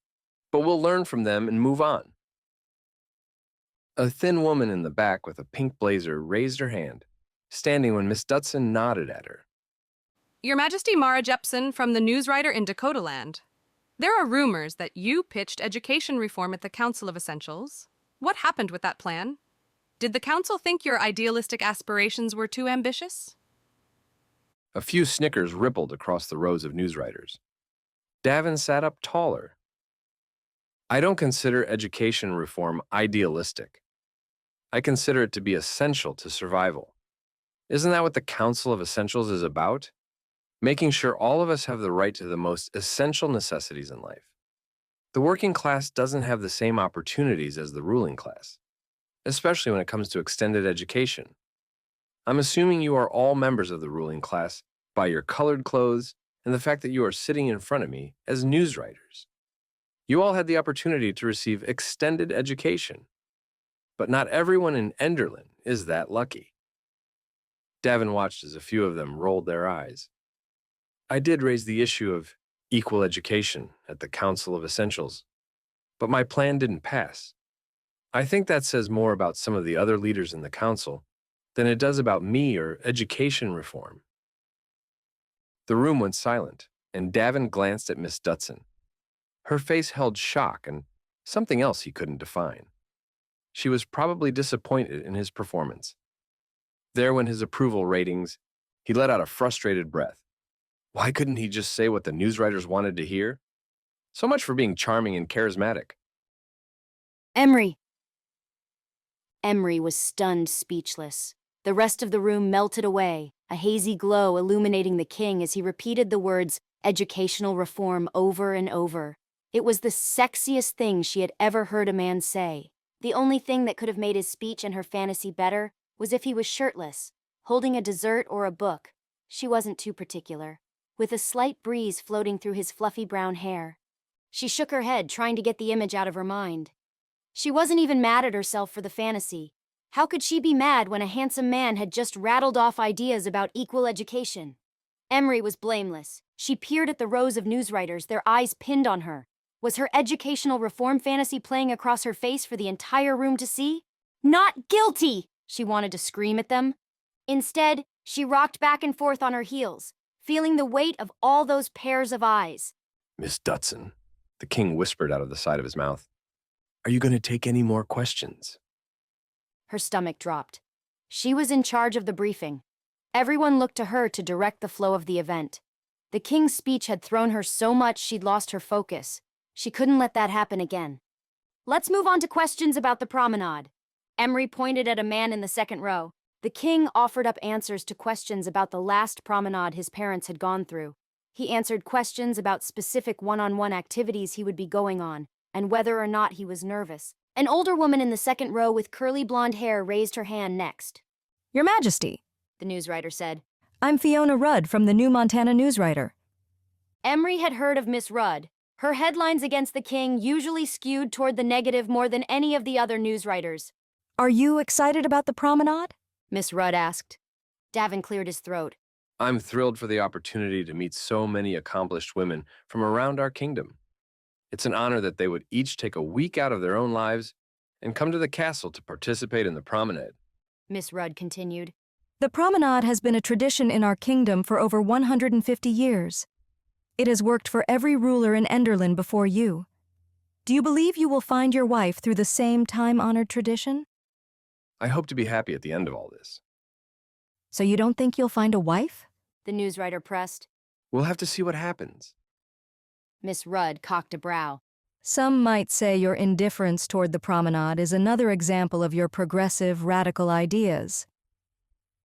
but we'll learn from them and move on. A thin woman in the back with a pink blazer raised her hand, standing when Miss Dutson nodded at her. Your Majesty Mara Jepson from the Newswriter in Dakota Land. There are rumors that you pitched education reform at the Council of Essentials. What happened with that plan? Did the council think your idealistic aspirations were too ambitious? A few snickers rippled across the rows of newswriters. Davin sat up taller. I don't consider education reform idealistic. I consider it to be essential to survival. Isn't that what the Council of Essentials is about? Making sure all of us have the right to the most essential necessities in life. The working class doesn't have the same opportunities as the ruling class, especially when it comes to extended education. I'm assuming you are all members of the ruling class by your colored clothes and the fact that you are sitting in front of me as newswriters. You all had the opportunity to receive extended education, but not everyone in Enderlin is that lucky. Davin watched as a few of them rolled their eyes. I did raise the issue of equal education at the Council of Essentials, but my plan didn't pass. I think that says more about some of the other leaders in the council than it does about me or education reform. The room went silent, and Davin glanced at Miss Dutson. Her face held shock and something else he couldn't define. She was probably disappointed in his performance. There went his approval ratings. He let out a frustrated breath. Why couldn't he just say what the newswriters wanted to hear? So much for being charming and charismatic. Emree! Emree was stunned speechless. The rest of the room melted away, a hazy glow illuminating the king as he repeated the words educational reform over and over. It was the sexiest thing she had ever heard a man say. The only thing that could have made his speech and her fantasy better was if he was shirtless, holding a dessert or a book. She wasn't too particular, with a slight breeze floating through his fluffy brown hair. She shook her head, trying to get the image out of her mind. She wasn't even mad at herself for the fantasy. How could she be mad when a handsome man had just rattled off ideas about equal education? Emree was blameless. She peered at the rows of newswriters, their eyes pinned on her. Was her educational reform fantasy playing across her face for the entire room to see? Not guilty! She wanted to scream at them. Instead, she rocked back and forth on her heels, feeling the weight of all those pairs of eyes. Miss Dutson, the king whispered out of the side of his mouth. Are you going to take any more questions? Her stomach dropped. She was in charge of the briefing. Everyone looked to her to direct the flow of the event. The king's speech had thrown her so much she'd lost her focus. She couldn't let that happen again. Let's move on to questions about the promenade. Emree pointed at a man in the second row. The king offered up answers to questions about the last promenade his parents had gone through. He answered questions about specific one-on-one activities he would be going on, and whether or not he was nervous. An older woman in the second row with curly blonde hair raised her hand next. Your Majesty, The newswriter said. I'm Fiona Rudd from the New Montana Newswriter. Emree had heard of Miss Rudd. Her headlines against the king usually skewed toward the negative more than any of the other newswriters. Are you excited about the promenade? Miss Rudd asked. Davin cleared his throat. I'm thrilled for the opportunity to meet so many accomplished women from around our kingdom. It's an honor that they would each take a week out of their own lives and come to the castle to participate in the promenade. Miss Rudd continued. The promenade has been a tradition in our kingdom for over 150 years. It has worked for every ruler in Enderlin before you. Do you believe you will find your wife through the same time-honored tradition? I hope to be happy at the end of all this. So you don't think you'll find a wife? The newswriter pressed. We'll have to see what happens. Miss Rudd cocked a brow. Some might say your indifference toward the promenade is another example of your progressive, radical ideas.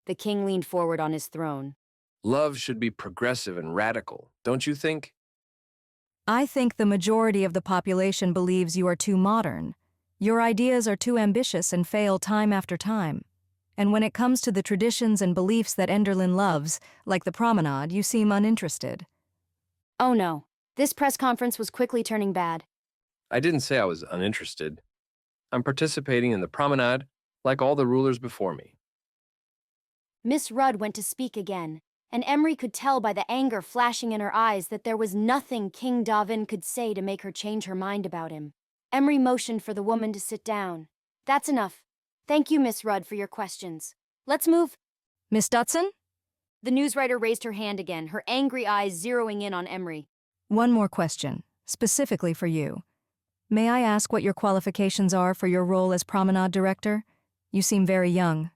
The king leaned forward on his throne. Love should be progressive and radical, don't you think? I think the majority of the population believes you are too modern. Your ideas are too ambitious and fail time after time. And when it comes to the traditions and beliefs that Enderlin loves, like the promenade, you seem uninterested. Oh no, this press conference was quickly turning bad. I didn't say I was uninterested. I'm participating in the promenade like all the rulers before me. Miss Rudd went to speak again, and Emree could tell by the anger flashing in her eyes that there was nothing King Davin could say to make her change her mind about him. Emree motioned for the woman to sit down. That's enough. Thank you, Miss Rudd, for your questions. Let's move. Miss Dutson? The newswriter raised her hand again, her angry eyes zeroing in on Emree. One more question, specifically for you. May I ask what your qualifications are for your role as promenade director? You seem very young.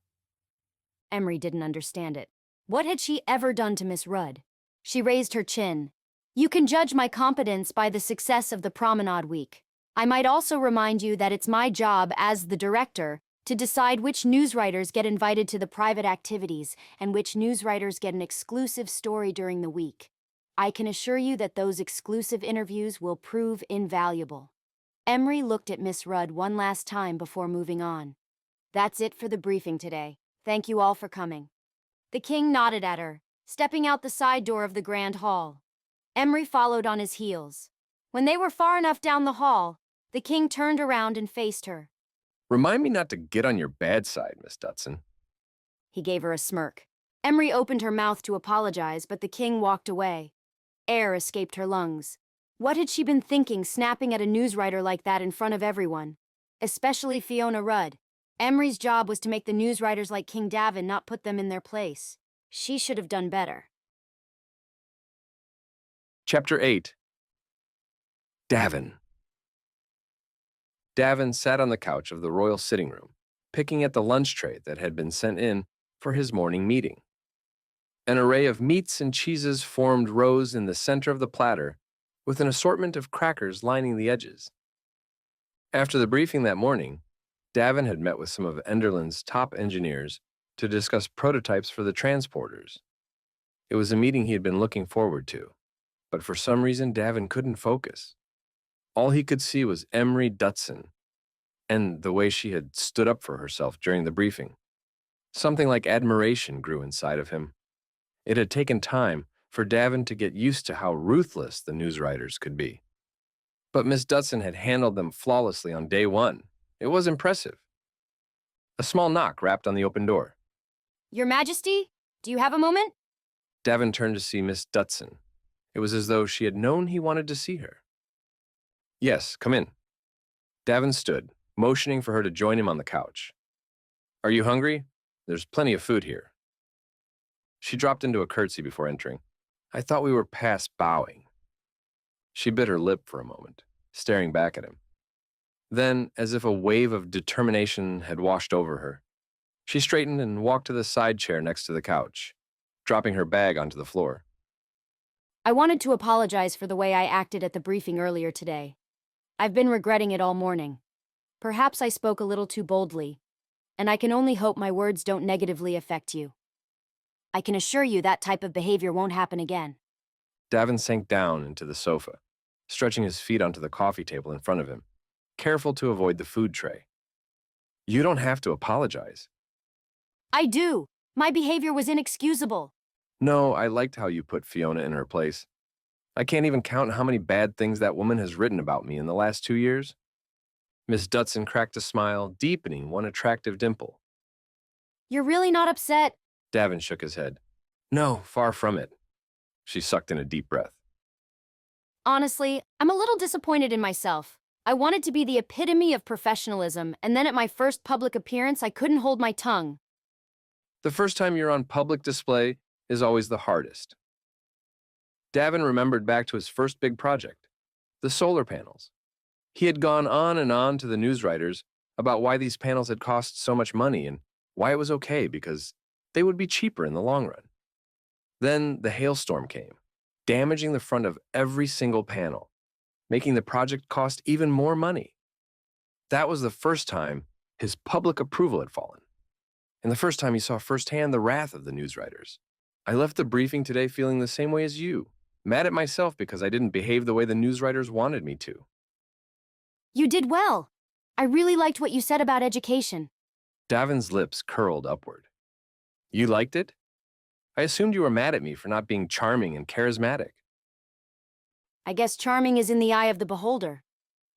Emree didn't understand it. What had she ever done to Miss Rudd? She raised her chin. You can judge my competence by the success of the promenade week. I might also remind you that it's my job as the director to decide which newswriters get invited to the private activities and which newswriters get an exclusive story during the week. I can assure you that those exclusive interviews will prove invaluable. Emree looked at Miss Rudd one last time before moving on. That's it for the briefing today. Thank you all for coming. The king nodded at her, stepping out the side door of the grand hall. Emree followed on his heels. When they were far enough down the hall, the king turned around and faced her. Remind me not to get on your bad side, Miss Dutson. He gave her a smirk. Emree opened her mouth to apologize, but the king walked away. Air escaped her lungs. What had she been thinking, snapping at a newswriter like that in front of everyone? Especially Fiona Rudd. Emree's job was to make the newswriters like King Davin, not put them in their place. She should have done better. Chapter 8. Davin. Davin sat on the couch of the royal sitting room, picking at the lunch tray that had been sent in for his morning meeting. An array of meats and cheeses formed rows in the center of the platter, with an assortment of crackers lining the edges. After the briefing that morning, Davin had met with some of Enderlin's top engineers to discuss prototypes for the transporters. It was a meeting he had been looking forward to, but for some reason Davin couldn't focus. All he could see was Emree Dutson and the way she had stood up for herself during the briefing. Something like admiration grew inside of him. It had taken time for Davin to get used to how ruthless the newswriters could be. But Miss Dutson had handled them flawlessly on day one. It was impressive. A small knock rapped on the open door. Your Majesty, do you have a moment? Davin turned to see Miss Dutson. It was as though she had known he wanted to see her. Yes, come in. Davin stood, motioning for her to join him on the couch. Are you hungry? There's plenty of food here. She dropped into a curtsy before entering. I thought we were past bowing. She bit her lip for a moment, staring back at him. Then, as if a wave of determination had washed over her, she straightened and walked to the side chair next to the couch, dropping her bag onto the floor. I wanted to apologize for the way I acted at the briefing earlier today. I've been regretting it all morning. Perhaps I spoke a little too boldly, and I can only hope my words don't negatively affect you. I can assure you that type of behavior won't happen again. Davin sank down into the sofa, stretching his feet onto the coffee table in front of him, careful to avoid the food tray. You don't have to apologize. I do. My behavior was inexcusable. No, I liked how you put Fiona in her place. I can't even count how many bad things that woman has written about me in the last 2 years. Miss Dutson cracked a smile, deepening one attractive dimple. You're really not upset? Davin shook his head. No, far from it. She sucked in a deep breath. Honestly, I'm a little disappointed in myself. I wanted to be the epitome of professionalism, and then at my first public appearance, I couldn't hold my tongue. The first time you're on public display is always the hardest. Davin remembered back to his first big project, the solar panels. He had gone on and on to the newswriters about why these panels had cost so much money and why it was okay because they would be cheaper in the long run. Then the hailstorm came, damaging the front of every single panel, making the project cost even more money. That was the first time his public approval had fallen, and the first time he saw firsthand the wrath of the newswriters. I left the briefing today feeling the same way as you, mad at myself because I didn't behave the way the newswriters wanted me to. You did well. I really liked what you said about education. Davin's lips curled upward. You liked it? I assumed you were mad at me for not being charming and charismatic. I guess charming is in the eye of the beholder.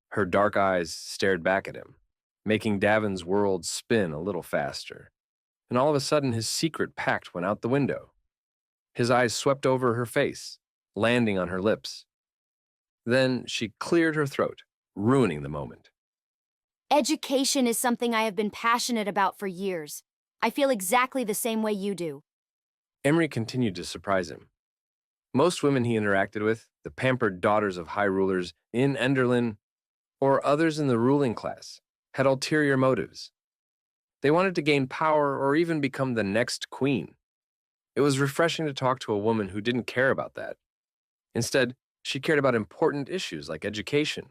Her dark eyes stared back at him, making Davin's world spin a little faster. And all of a sudden, his secret pact went out the window. His eyes swept over her face, landing on her lips. Then she cleared her throat, ruining the moment. Education is something I have been passionate about for years. I feel exactly the same way you do. Emree continued to surprise him. Most women he interacted with, the pampered daughters of high rulers in Enderlin or others in the ruling class, had ulterior motives. They wanted to gain power or even become the next queen. It was refreshing to talk to a woman who didn't care about that. Instead, she cared about important issues like education.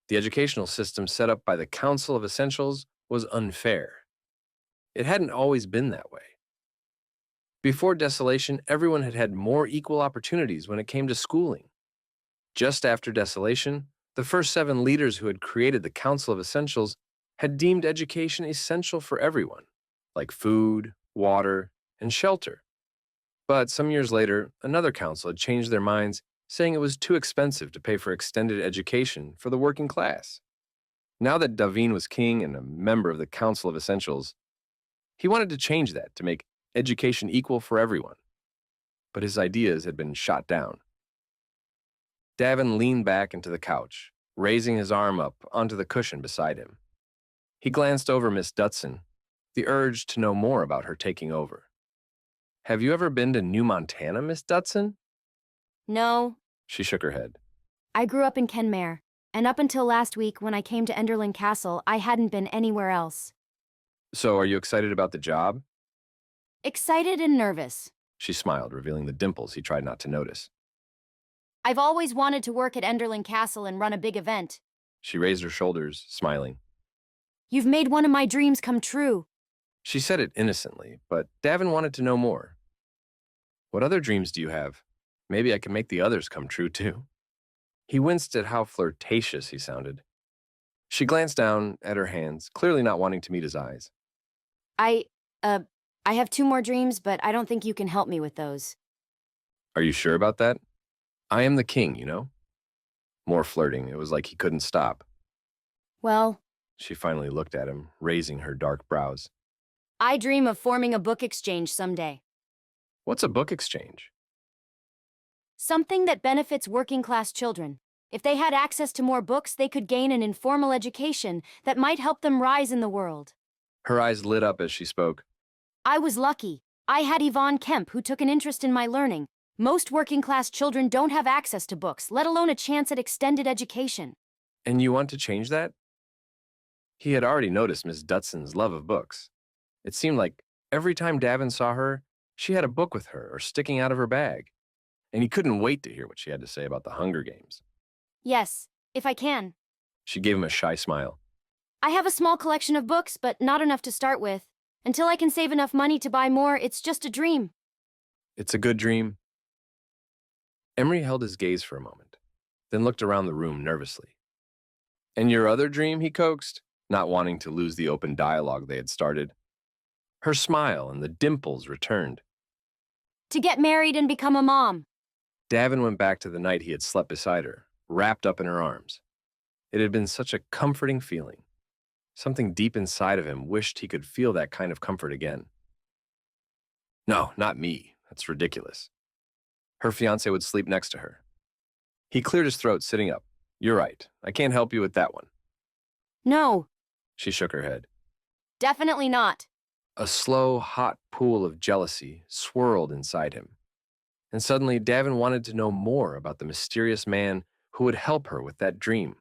The educational system set up by the Council of Essentials was unfair. It hadn't always been that way. Before Desolation, everyone had had more equal opportunities when it came to schooling. Just after Desolation, the first 7 leaders who had created the Council of Essentials had deemed education essential for everyone, like food, water, and shelter. But some years later, another council had changed their minds, saying it was too expensive to pay for extended education for the working class. Now that Davin was king and a member of the Council of Essentials, he wanted to change that to make education equal for everyone. But his ideas had been shot down. Davin leaned back into the couch, raising his arm up onto the cushion beside him. He glanced over Miss Dutson, the urge to know more about her taking over. Have you ever been to New Montana, Miss Dutson? No, She shook her head. I grew up in Kenmare, and up until last week when I came to Enderlin Castle, I hadn't been anywhere else. So are you excited about the job? Excited and nervous. She smiled, revealing the dimples he tried not to notice. I've always wanted to work at Enderlin Castle and run a big event. She raised her shoulders, smiling. You've made one of my dreams come true. She said it innocently, but Davin wanted to know more. What other dreams do you have? Maybe I can make the others come true, too. He winced at how flirtatious he sounded. She glanced down at her hands, clearly not wanting to meet his eyes. I have 2 more dreams, but I don't think you can help me with those. Are you sure about that? I am the king, you know? More flirting. It was like he couldn't stop. Well, She finally looked at him, raising her dark brows. I dream of forming a book exchange someday. What's a book exchange? Something that benefits working-class children. If they had access to more books, they could gain an informal education that might help them rise in the world. Her eyes lit up as she spoke. I was lucky. I had Yvonne Kemp, who took an interest in my learning. Most working-class children don't have access to books, let alone a chance at extended education. And you want to change that? He had already noticed Miss Dutson's love of books. It seemed like every time Davin saw her, she had a book with her or sticking out of her bag. And he couldn't wait to hear what she had to say about the Hunger Games. Yes, if I can. She gave him a shy smile. I have a small collection of books, but not enough to start with. Until I can save enough money to buy more, it's just a dream. It's a good dream. Emree held his gaze for a moment, then looked around the room nervously. And your other dream, he coaxed, not wanting to lose the open dialogue they had started. Her smile and the dimples returned. To get married and become a mom. Davin went back to the night he had slept beside her, wrapped up in her arms. It had been such a comforting feeling. Something deep inside of him wished he could feel that kind of comfort again. No, not me. That's ridiculous. Her fiancé would sleep next to her. He cleared his throat, sitting up. You're right. I can't help you with that one. No, She shook her head. definitely not. A slow, hot pool of jealousy swirled inside him. And suddenly, Davin wanted to know more about the mysterious man who would help her with that dream.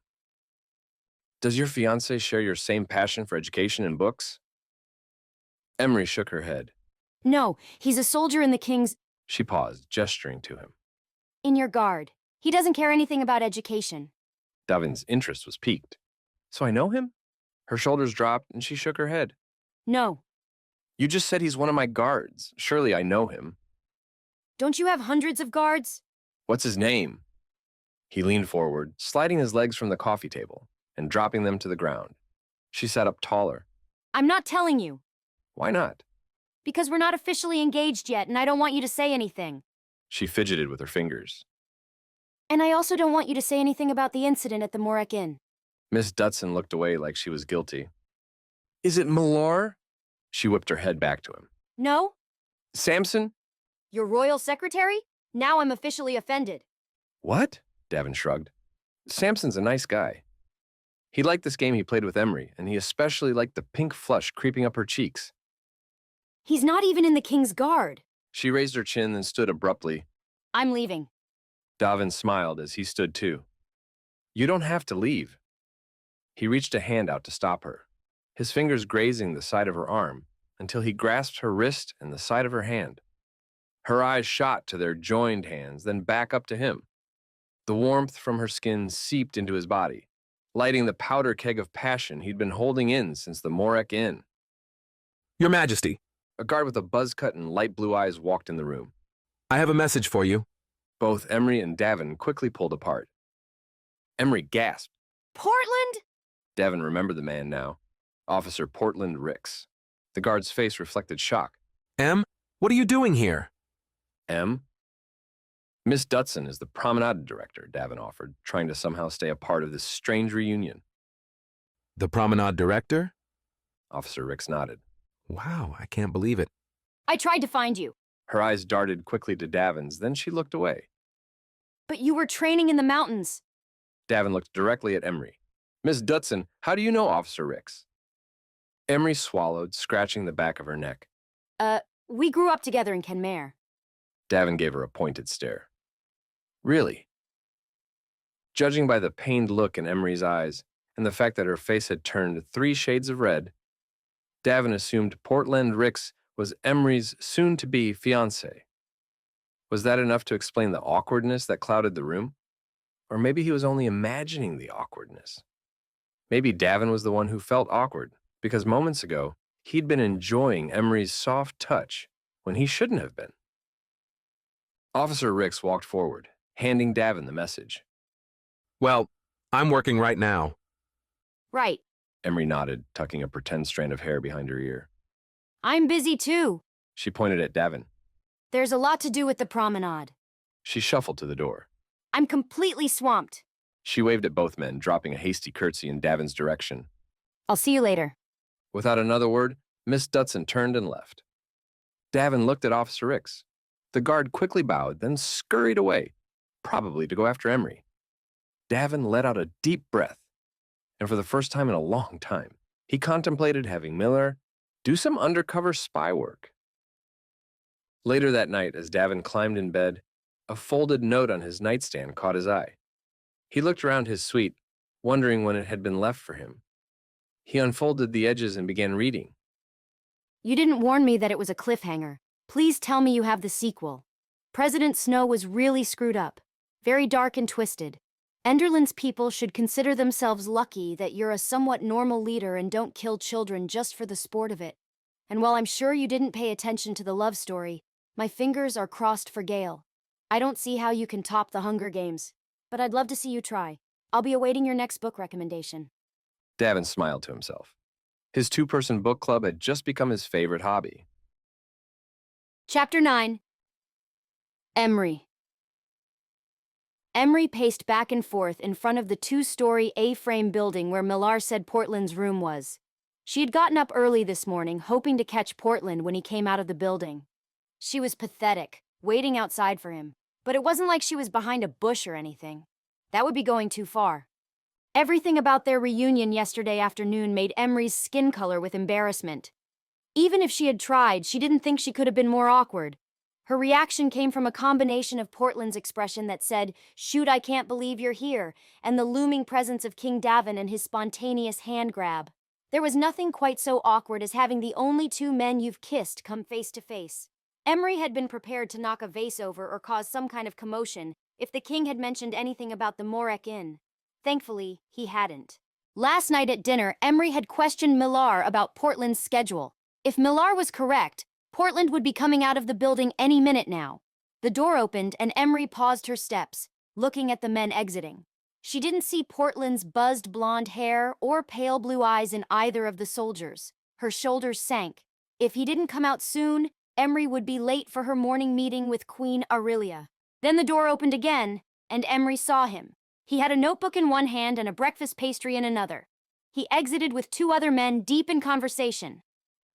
Does your fiancé share your same passion for education and books? Emree shook her head. No, he's a soldier in the king's... She paused, gesturing to him. in your guard. He doesn't care anything about education. Davin's interest was piqued. So I know him? Her shoulders dropped and she shook her head. No. You just said he's one of my guards. Surely I know him. Don't you have hundreds of guards? What's his name? He leaned forward, sliding his legs from the coffee table and dropping them to the ground. She sat up taller. I'm not telling you. Why not? Because we're not officially engaged yet, and I don't want you to say anything. She fidgeted with her fingers. And I also don't want you to say anything about the incident at the Morek Inn. Miss Dutson looked away like she was guilty. Is it Millar? She whipped her head back to him. No? Samson? Your royal secretary? Now I'm officially offended. What? Davin shrugged. Samson's a nice guy. He liked this game he played with Emree, and he especially liked the pink flush creeping up her cheeks. He's not even in the king's guard. She raised her chin and stood abruptly. I'm leaving. Davin smiled as he stood too. You don't have to leave. He reached a hand out to stop her, his fingers grazing the side of her arm until he grasped her wrist and the side of her hand. Her eyes shot to their joined hands, then back up to him. The warmth from her skin seeped into his body, lighting the powder keg of passion he'd been holding in since the Morek Inn. Your Majesty, A guard with a buzz cut and light blue eyes walked in the room. I have a message for you. Both Emree and Davin quickly pulled apart. Emree gasped. Portland? Davin remembered the man now. Officer Portland Ricks. The guard's face reflected shock. Em, what are you doing here? M? Miss Dutson is the promenade director, Davin offered, trying to somehow stay a part of this strange reunion. The promenade director? Officer Ricks nodded. Wow, I can't believe it. I tried to find you. Her eyes darted quickly to Davin's, then she looked away. But you were training in the mountains. Davin looked directly at Emree. Miss Dutson, how do you know Officer Ricks? Emree swallowed, scratching the back of her neck. We grew up together in Kenmare. Davin gave her a pointed stare. Really? Judging by the pained look in Emree's eyes and the fact that her face had turned 3 shades of red, Davin assumed Portland Ricks was Emree's soon-to-be fiancé. Was that enough to explain the awkwardness that clouded the room? Or maybe he was only imagining the awkwardness. Maybe Davin was the one who felt awkward, because moments ago, he'd been enjoying Emree's soft touch when he shouldn't have been. Officer Ricks walked forward, handing Davin the message. Well, I'm working right now. Right. Emree nodded, tucking a pretend strand of hair behind her ear. I'm busy too. She pointed at Davin. There's a lot to do with the promenade. She shuffled to the door. I'm completely swamped. She waved at both men, dropping a hasty curtsy in Davin's direction. I'll see you later. Without another word, Miss Dutson turned and left. Davin looked at Officer Ricks. The guard quickly bowed, then scurried away, probably to go after Emree. Davin let out a deep breath, and for the first time in a long time, he contemplated having Millar do some undercover spy work. Later that night, as Davin climbed in bed, a folded note on his nightstand caught his eye. He looked around his suite, wondering when it had been left for him. He unfolded the edges and began reading. You didn't warn me that it was a cliffhanger. Please tell me you have the sequel. President Snow was really screwed up. Very dark and twisted. Enderland's people should consider themselves lucky that you're a somewhat normal leader and don't kill children just for the sport of it. And while I'm sure you didn't pay attention to the love story, my fingers are crossed for Gale. I don't see how you can top the Hunger Games, but I'd love to see you try. I'll be awaiting your next book recommendation. Davin smiled to himself. His 2-person book club had just become his favorite hobby. Chapter 9. Emree. Emree paced back and forth in front of the 2-story A-frame building where Millar said Portland's room was. She had gotten up early this morning, hoping to catch Portland when he came out of the building. She was pathetic, waiting outside for him, but it wasn't like she was behind a bush or anything. That would be going too far. Everything about their reunion yesterday afternoon made Emree's skin color with embarrassment. Even if she had tried, she didn't think she could have been more awkward. Her reaction came from a combination of Portland's expression that said, "Shoot, I can't believe you're here," and the looming presence of King Davin and his spontaneous hand grab. There was nothing quite so awkward as having the only 2 men you've kissed come face to face. Emree had been prepared to knock a vase over or cause some kind of commotion if the king had mentioned anything about the Morek Inn. Thankfully, he hadn't. Last night at dinner, Emree had questioned Millar about Portland's schedule. If Millar was correct, Portland would be coming out of the building any minute now. The door opened and Emree paused her steps, looking at the men exiting. She didn't see Portland's buzzed blonde hair or pale blue eyes in either of the soldiers. Her shoulders sank. If he didn't come out soon, Emree would be late for her morning meeting with Queen Aurelia. Then the door opened again, and Emree saw him. He had a notebook in one hand and a breakfast pastry in another. He exited with 2 other men deep in conversation.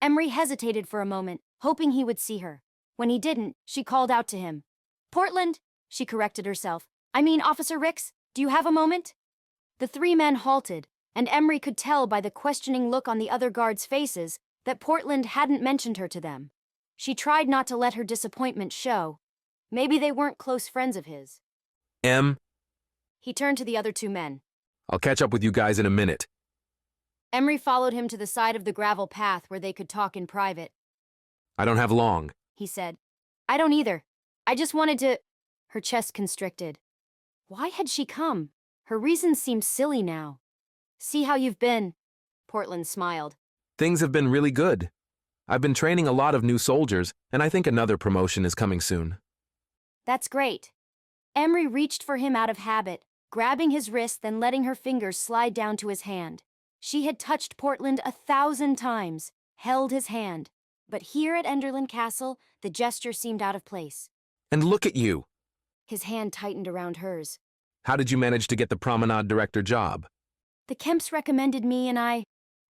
Emree hesitated for a moment, hoping he would see her. When he didn't, she called out to him. "Portland," she corrected herself. "I mean, Officer Ricks, do you have a moment?" The 3 men halted, and Emree could tell by the questioning look on the other guards' faces that Portland hadn't mentioned her to them. She tried not to let her disappointment show. Maybe they weren't close friends of his. He turned to the other 2 men. I'll catch up with you guys in a minute. Emree followed him to the side of the gravel path where they could talk in private. I don't have long. He said. I don't either. I just wanted to... Her chest constricted. Why had she come? Her reasons seemed silly now. See how you've been. Portland smiled. Things have been really good. I've been training a lot of new soldiers, and I think another promotion is coming soon. That's great. Emree reached for him out of habit, grabbing his wrist, then letting her fingers slide down to his hand. She had touched Portland 1,000 times, held his hand. But here at Enderland Castle, the gesture seemed out of place. And look at you. His hand tightened around hers. How did you manage to get the promenade director job? The Kemps recommended me and I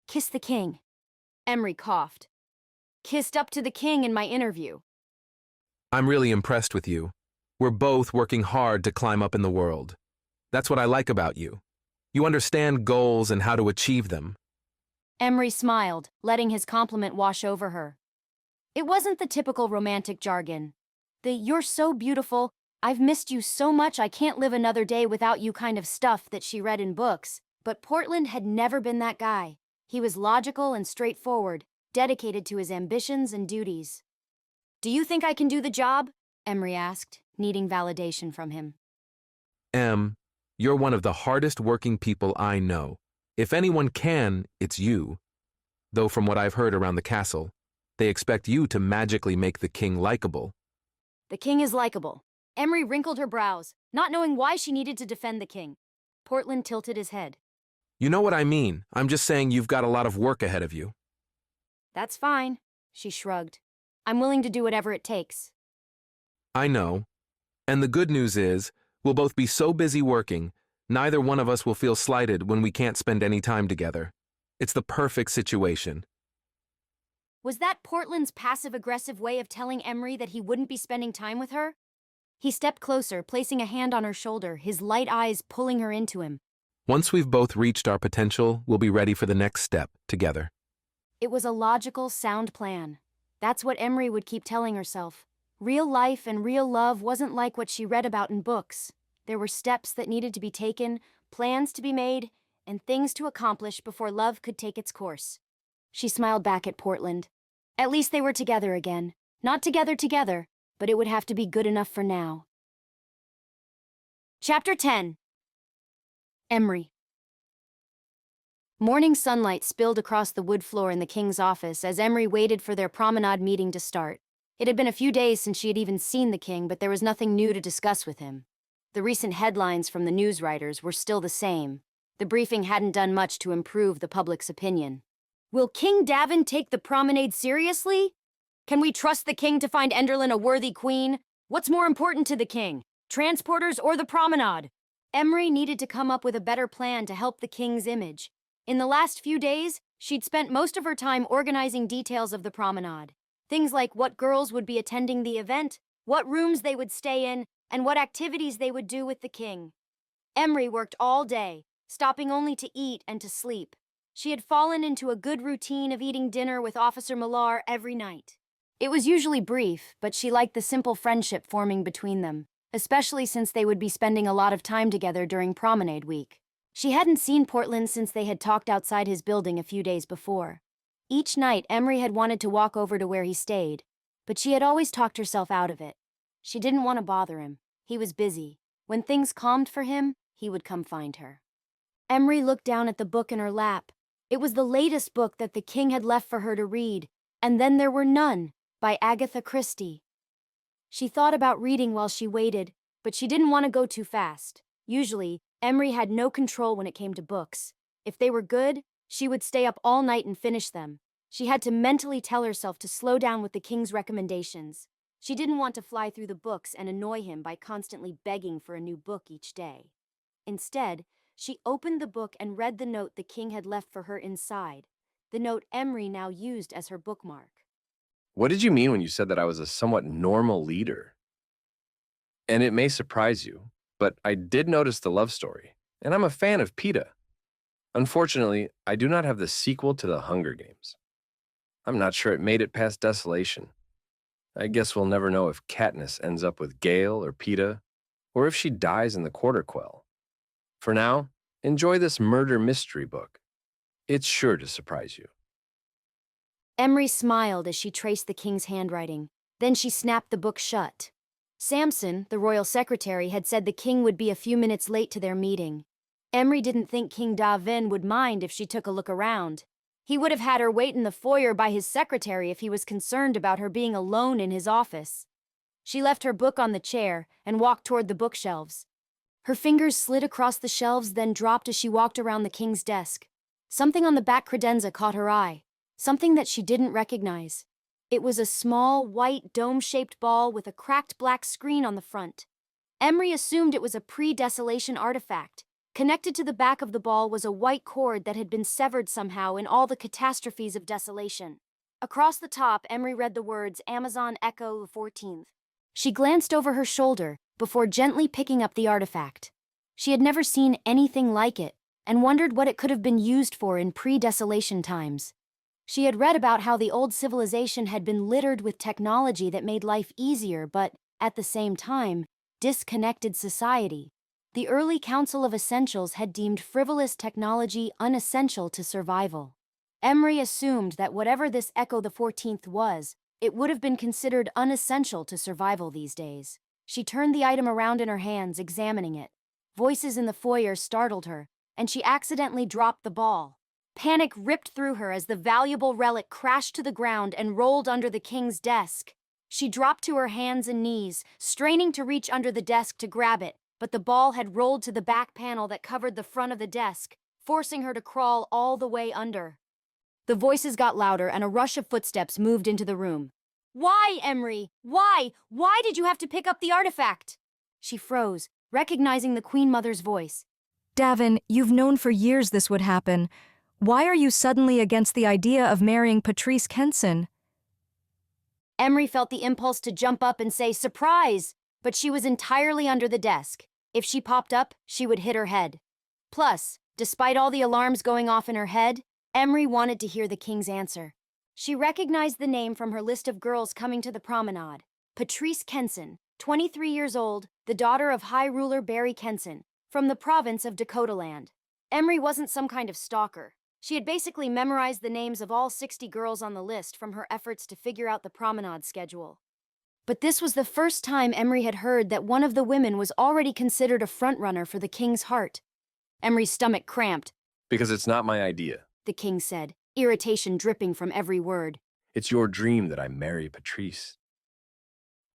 kissed the king. Emree coughed. kissed up to the king in my interview. I'm really impressed with you. We're both working hard to climb up in the world. That's what I like about you. You understand goals and how to achieve them. Emree smiled, letting his compliment wash over her. It wasn't the typical romantic jargon. The "you're so beautiful, I've missed you so much I can't live another day without you" kind of stuff that she read in books. But Portland had never been that guy. He was logical and straightforward, dedicated to his ambitions and duties. "Do you think I can do the job?" Emree asked, needing validation from him. Em, you're one of the hardest working people I know. If anyone can, it's you. Though from what I've heard around the castle, they expect you to magically make the king likable. The king is likable. Emree wrinkled her brows, not knowing why she needed to defend the king. Portland tilted his head. You know what I mean. I'm just saying you've got a lot of work ahead of you. That's fine, she shrugged. I'm willing to do whatever it takes. I know. And the good news is, we'll both be so busy working, neither one of us will feel slighted when we can't spend any time together. It's the perfect situation. Was that Portland's passive-aggressive way of telling Emree that he wouldn't be spending time with her? He stepped closer, placing a hand on her shoulder, his light eyes pulling her into him. Once we've both reached our potential, we'll be ready for the next step, together. It was a logical, sound plan. That's what Emree would keep telling herself. Real life and real love wasn't like what she read about in books. There were steps that needed to be taken, plans to be made, and things to accomplish before love could take its course. She smiled back at Portland. At least they were together again. Not together, but it would have to be good enough for now. Chapter 10. Emree. Morning sunlight spilled across the wood floor in the king's office as Emree waited for their promenade meeting to start. It had been a few days since she had even seen the king, but there was nothing new to discuss with him. The recent headlines from the news writers were still the same. The briefing hadn't done much to improve the public's opinion. Will King Davin take the promenade seriously? Can we trust the king to find Enderlin a worthy queen? What's more important to the king, transporters or the promenade? Emree needed to come up with a better plan to help the king's image. In the last few days, she'd spent most of her time organizing details of the promenade. Things like what girls would be attending the event, what rooms they would stay in, and what activities they would do with the king. Emree worked all day, stopping only to eat and to sleep. She had fallen into a good routine of eating dinner with Officer Millar every night. It was usually brief, but she liked the simple friendship forming between them, especially since they would be spending a lot of time together during promenade week. She hadn't seen Portland since they had talked outside his building a few days before. Each night, Emree had wanted to walk over to where he stayed, but she had always talked herself out of it. She didn't want to bother him. He was busy. When things calmed for him, he would come find her. Emree looked down at the book in her lap. It was the latest book that the king had left for her to read, And Then There Were None, by Agatha Christie. She thought about reading while she waited, but she didn't want to go too fast. Usually, Emree had no control when it came to books. If they were good, she would stay up all night and finish them. She had to mentally tell herself to slow down with the king's recommendations. She didn't want to fly through the books and annoy him by constantly begging for a new book each day. Instead, she opened the book and read the note the king had left for her inside, the note Emree now used as her bookmark. What did you mean when you said that I was a somewhat normal leader? And it may surprise you, but I did notice the love story, and I'm a fan of PETA. Unfortunately, I do not have the sequel to the Hunger Games. I'm not sure it made it past Desolation. I guess we'll never know if Katniss ends up with Gale or PETA, or if she dies in the Quarter Quell. For now, enjoy this murder mystery book. It's sure to surprise you. Emree smiled as she traced the king's handwriting. Then she snapped the book shut. Samson, the royal secretary, had said the king would be a few minutes late to their meeting. Emree didn't think King Davin would mind if she took a look around. He would have had her wait in the foyer by his secretary if he was concerned about her being alone in his office. She left her book on the chair and walked toward the bookshelves. Her fingers slid across the shelves, then dropped as she walked around the king's desk. Something on the back credenza caught her eye, something that she didn't recognize. It was a small, white, dome-shaped ball with a cracked black screen on the front. Emree assumed it was a pre-Desolation artifact. Connected to the back of the ball was a white cord that had been severed somehow in all the catastrophes of Desolation. Across the top, Emree read the words Amazon Echo the 14th. She glanced over her shoulder before gently picking up the artifact. She had never seen anything like it and wondered what it could have been used for in pre-desolation times. She had read about how the old civilization had been littered with technology that made life easier but, at the same time, disconnected society. The early Council of Essentials had deemed frivolous technology unessential to survival. Emree assumed that whatever this Echo the 14th was, it would have been considered unessential to survival these days. She turned the item around in her hands, examining it. Voices in the foyer startled her, and she accidentally dropped the ball. Panic ripped through her as the valuable relic crashed to the ground and rolled under the king's desk. She dropped to her hands and knees, straining to reach under the desk to grab it, but the ball had rolled to the back panel that covered the front of the desk, forcing her to crawl all the way under. The voices got louder and a rush of footsteps moved into the room. Why, Emree? Why? Why did you have to pick up the artifact? She froze, recognizing the Queen Mother's voice. Davin, you've known for years this would happen. Why are you suddenly against the idea of marrying Patrice Kenson? Emree felt the impulse to jump up and say, "Surprise!" But she was entirely under the desk. If she popped up, she would hit her head. Plus, despite all the alarms going off in her head, Emree wanted to hear the king's answer. She recognized the name from her list of girls coming to the promenade. Patrice Kenson, 23 years old, the daughter of High Ruler Barry Kenson, from the province of Dakotaland. Emree wasn't some kind of stalker. She had basically memorized the names of all 60 girls on the list from her efforts to figure out the promenade schedule. But this was the first time Emree had heard that one of the women was already considered a frontrunner for the king's heart. Emree's stomach cramped. Because it's not my idea. The king said, irritation dripping from every word. It's your dream that I marry Patrice.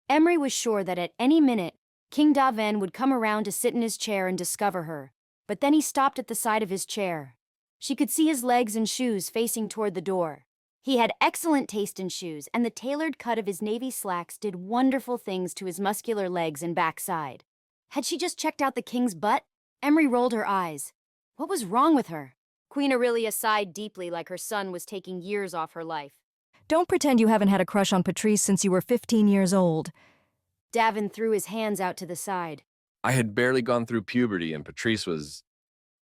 Emree was sure that at any minute, King Davin would come around to sit in his chair and discover her. But then he stopped at the side of his chair. She could see his legs and shoes facing toward the door. He had excellent taste in shoes, and the tailored cut of his navy slacks did wonderful things to his muscular legs and backside. Had she just checked out the king's butt? Emree rolled her eyes. What was wrong with her? Queen Aurelia sighed deeply like her son was taking years off her life. Don't pretend you haven't had a crush on Patrice since you were 15 years old. Davin threw his hands out to the side. I had barely gone through puberty and Patrice was,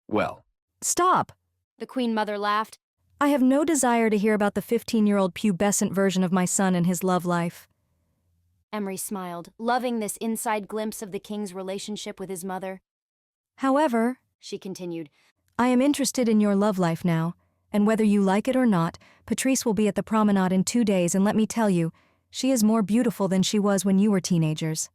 well. Stop! The Queen Mother laughed. I have no desire to hear about the 15-year-old pubescent version of my son and his love life. Emree smiled, loving this inside glimpse of the king's relationship with his mother. However, she continued, I am interested in your love life now, and whether you like it or not, Patrice will be at the promenade in 2 days, and let me tell you, she is more beautiful than she was when you were teenagers.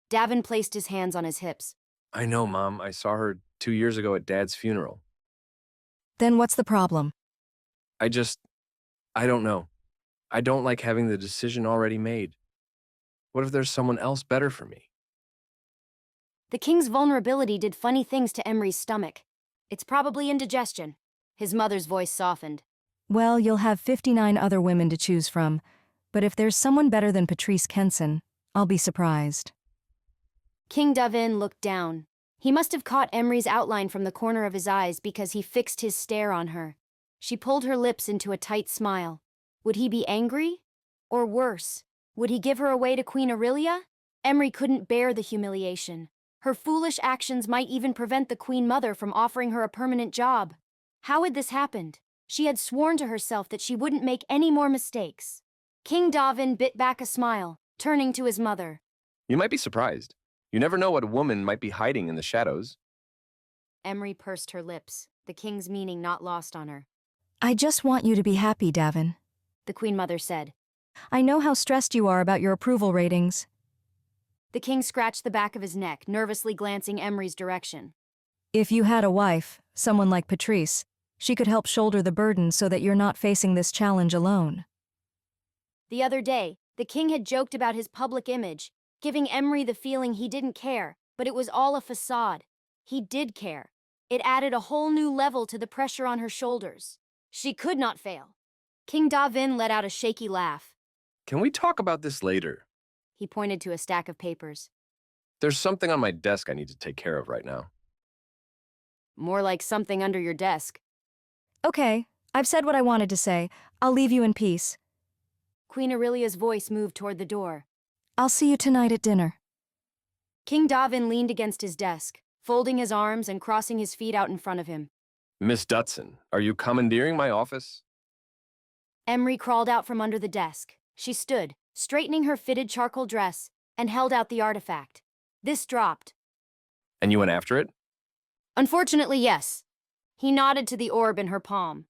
Davin placed his hands on his hips. I know, Mom. I saw her 2 years ago at Dad's funeral. Then what's the problem? I don't know. I don't like having the decision already made. What if there's someone else better for me? The king's vulnerability did funny things to Emree's stomach. It's probably indigestion. His mother's voice softened. Well, you'll have 59 other women to choose from, but if there's someone better than Patrice Kenson, I'll be surprised. King Davin looked down. He must have caught Emree's outline from the corner of his eyes because he fixed his stare on her. She pulled her lips into a tight smile. Would he be angry? Or worse, would he give her away to Queen Aurelia? Emree couldn't bear the humiliation. Her foolish actions might even prevent the Queen Mother from offering her a permanent job. How had this happened? She had sworn to herself that she wouldn't make any more mistakes. King Davin bit back a smile, turning to his mother. You might be surprised. You never know what a woman might be hiding in the shadows. Emree pursed her lips, the king's meaning not lost on her. I just want you to be happy, Davin, the Queen Mother said. I know how stressed you are about your approval ratings. The king scratched the back of his neck, nervously glancing Emree's direction. If you had a wife, someone like Patrice, she could help shoulder the burden so that you're not facing this challenge alone. The other day, the king had joked about his public image, giving Emree the feeling he didn't care, but it was all a facade. He did care. It added a whole new level to the pressure on her shoulders. She could not fail. King Davin let out a shaky laugh. Can we talk about this later? He pointed to a stack of papers. There's something on my desk I need to take care of right now. More like something under your desk. Okay, I've said what I wanted to say. I'll leave you in peace. Queen Aurelia's voice moved toward the door. I'll see you tonight at dinner. King Davin leaned against his desk, folding his arms and crossing his feet out in front of him. Miss Dutson, are you commandeering my office? Emree crawled out from under the desk. She stood, straightening her fitted charcoal dress, and held out the artifact. This dropped. And you went after it? Unfortunately, yes. He nodded to the orb in her palm.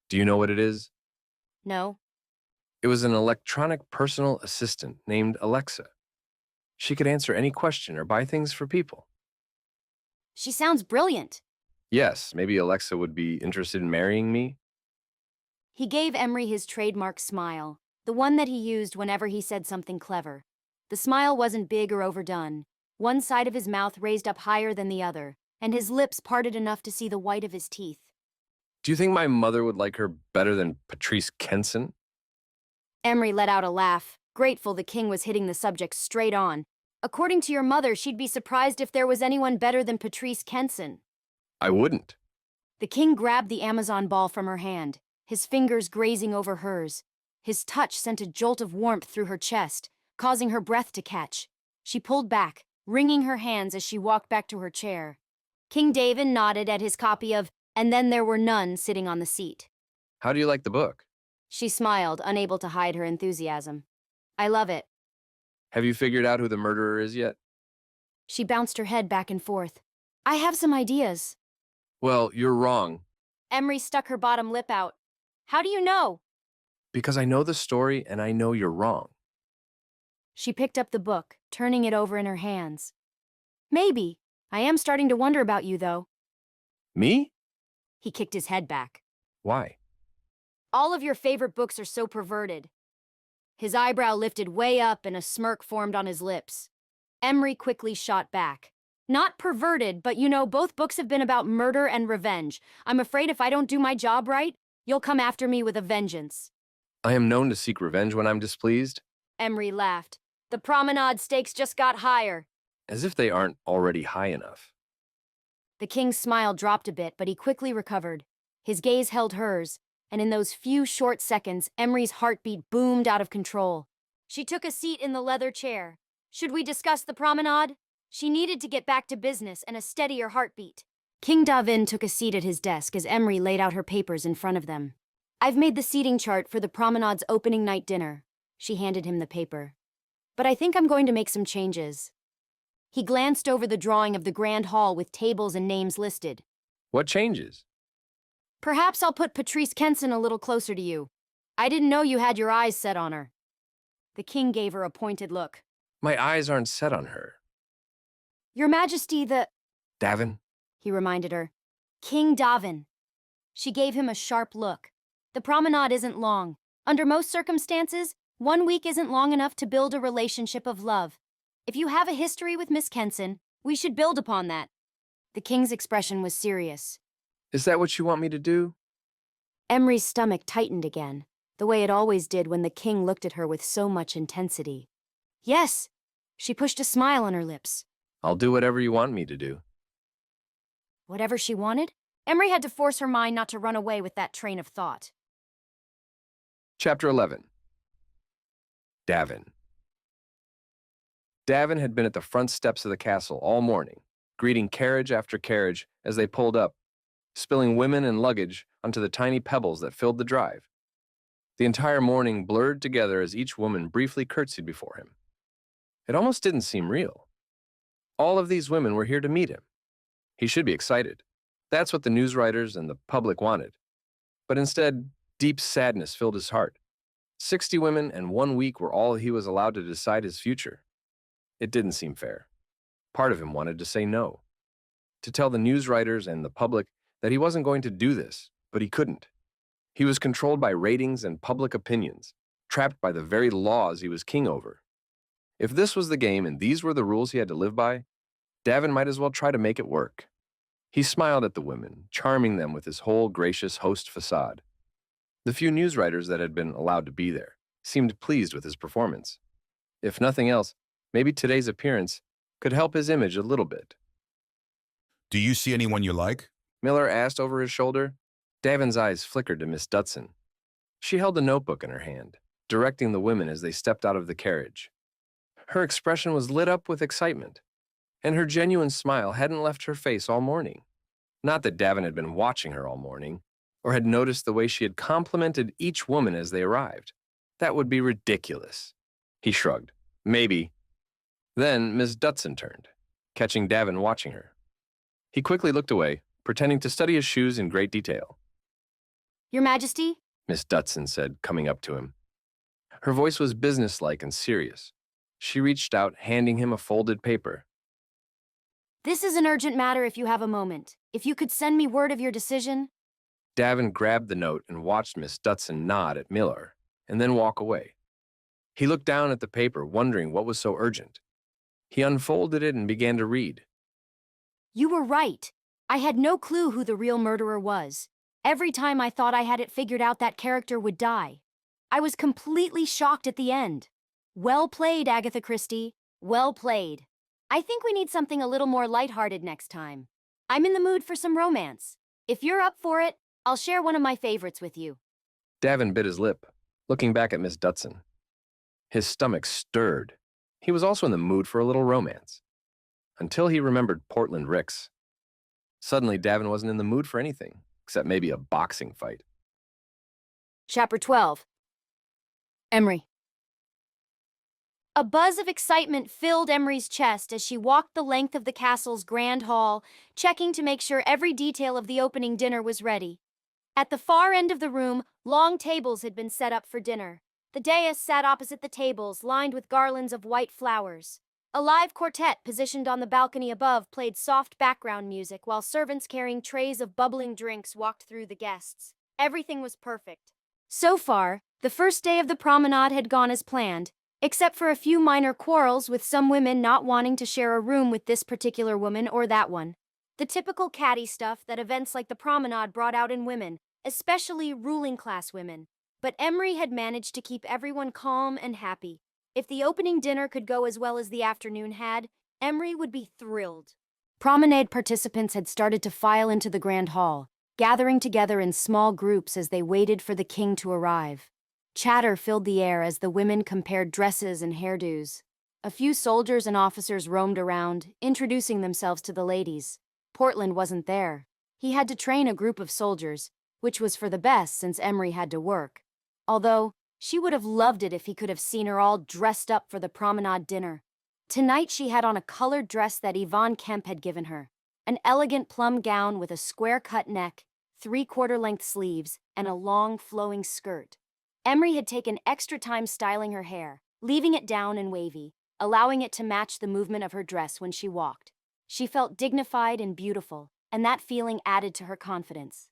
Do you know what it is? No. It was an electronic personal assistant named Alexa. She could answer any question or buy things for people. She sounds brilliant. Yes, maybe Alexa would be interested in marrying me. He gave Emree his trademark smile, the one that he used whenever he said something clever. The smile wasn't big or overdone. One side of his mouth raised up higher than the other, and his lips parted enough to see the white of his teeth. Do you think my mother would like her better than Patrice Kenson? Emree let out a laugh, grateful the king was hitting the subject straight on. According to your mother, she'd be surprised if there was anyone better than Patrice Kenson. I wouldn't. The king grabbed the Amazon ball from her hand, his fingers grazing over hers. His touch sent a jolt of warmth through her chest, causing her breath to catch. She pulled back, wringing her hands as she walked back to her chair. King Davin nodded at his copy of And Then There Were None sitting on the seat. How do you like the book? She smiled, unable to hide her enthusiasm. I love it. Have you figured out who the murderer is yet? She bounced her head back and forth. I have some ideas. Well, you're wrong. Emree stuck her bottom lip out. How do you know? Because I know the story and I know you're wrong. She picked up the book, turning it over in her hands. Maybe. I am starting to wonder about you, though. Me? He kicked his head back. Why? All of your favorite books are so perverted. His eyebrow lifted way up and a smirk formed on his lips. Emree quickly shot back. Not perverted, but you know, both books have been about murder and revenge. I'm afraid if I don't do my job right, you'll come after me with a vengeance. I am known to seek revenge when I'm displeased. Emree laughed. The promenade stakes just got higher. As if they aren't already high enough. The king's smile dropped a bit, but he quickly recovered. His gaze held hers, and in those few short seconds, Emree's heartbeat boomed out of control. She took a seat in the leather chair. Should we discuss the promenade? She needed to get back to business and a steadier heartbeat. King Davin took a seat at his desk as Emree laid out her papers in front of them. I've made the seating chart for the promenade's opening night dinner. She handed him the paper. But I think I'm going to make some changes. He glanced over the drawing of the grand hall with tables and names listed. What changes? Perhaps I'll put Patrice Kenson a little closer to you. I didn't know you had your eyes set on her. The king gave her a pointed look. My eyes aren't set on her. Your Majesty, Davin? He reminded her. King Davin. She gave him a sharp look. The promenade isn't long. Under most circumstances, 1 week isn't long enough to build a relationship of love. If you have a history with Miss Kenson, we should build upon that. The king's expression was serious. Is that what you want me to do? Emree's stomach tightened again, the way it always did when the king looked at her with so much intensity. Yes, she pushed a smile on her lips. I'll do whatever you want me to do. Whatever she wanted? Emree had to force her mind not to run away with that train of thought. Chapter 11. Davin. Davin had been at the front steps of the castle all morning, greeting carriage after carriage as they pulled up, spilling women and luggage onto the tiny pebbles that filled the drive. The entire morning blurred together as each woman briefly curtsied before him. It almost didn't seem real. All of these women were here to meet him. He should be excited. That's what the news writers and the public wanted. But instead, deep sadness filled his heart. 60 women and 1 week were all he was allowed to decide his future. It didn't seem fair. Part of him wanted to say no, to tell the news writers and the public that he wasn't going to do this, but he couldn't. He was controlled by ratings and public opinions, trapped by the very laws he was king over. If this was the game and these were the rules he had to live by, Davin might as well try to make it work. He smiled at the women, charming them with his whole gracious host facade. The few news writers that had been allowed to be there seemed pleased with his performance. If nothing else, maybe today's appearance could help his image a little bit. Do you see anyone you like? Millar asked over his shoulder. Davin's eyes flickered to Miss Dutson. She held a notebook in her hand, directing the women as they stepped out of the carriage. Her expression was lit up with excitement, and her genuine smile hadn't left her face all morning. Not that Davin had been watching her all morning, or had noticed the way she had complimented each woman as they arrived. That would be ridiculous. He shrugged. Maybe. Then Miss Dutson turned, catching Davin watching her. He quickly looked away, pretending to study his shoes in great detail. Your Majesty? Miss Dutson said, coming up to him. Her voice was businesslike and serious. She reached out, handing him a folded paper. This is an urgent matter if you have a moment. If you could send me word of your decision. Davin grabbed the note and watched Miss Dutson nod at Millar, and then walk away. He looked down at the paper, wondering what was so urgent. He unfolded it and began to read. You were right. I had no clue who the real murderer was. Every time I thought I had it figured out, that character would die. I was completely shocked at the end. Well played, Agatha Christie. Well played. I think we need something a little more lighthearted next time. I'm in the mood for some romance. If you're up for it, I'll share one of my favorites with you. Davin bit his lip, looking back at Miss Dutson. His stomach stirred. He was also in the mood for a little romance. Until he remembered Portland Ricks. Suddenly, Davin wasn't in the mood for anything, except maybe a boxing fight. Chapter 12. Emree. A buzz of excitement filled Emree's chest as she walked the length of the castle's grand hall, checking to make sure every detail of the opening dinner was ready. At the far end of the room, long tables had been set up for dinner. The dais sat opposite the tables, lined with garlands of white flowers. A live quartet positioned on the balcony above played soft background music while servants carrying trays of bubbling drinks walked through the guests. Everything was perfect. So far, the first day of the promenade had gone as planned, except for a few minor quarrels with some women not wanting to share a room with this particular woman or that one. The typical catty stuff that events like the promenade brought out in women, especially ruling class women. But Emree had managed to keep everyone calm and happy. If the opening dinner could go as well as the afternoon had, Emree would be thrilled. Promenade participants had started to file into the grand hall, gathering together in small groups as they waited for the king to arrive. Chatter filled the air as the women compared dresses and hairdos. A few soldiers and officers roamed around, introducing themselves to the ladies. Portland wasn't there. He had to train a group of soldiers, which was for the best since Emree had to work. Although, she would have loved it if he could have seen her all dressed up for the promenade dinner. Tonight she had on a colored dress that Yvonne Kemp had given her, an elegant plum gown with a square-cut neck, 3/4-length sleeves, and a long flowing skirt. Emree had taken extra time styling her hair, leaving it down and wavy, allowing it to match the movement of her dress when she walked. She felt dignified and beautiful, and that feeling added to her confidence.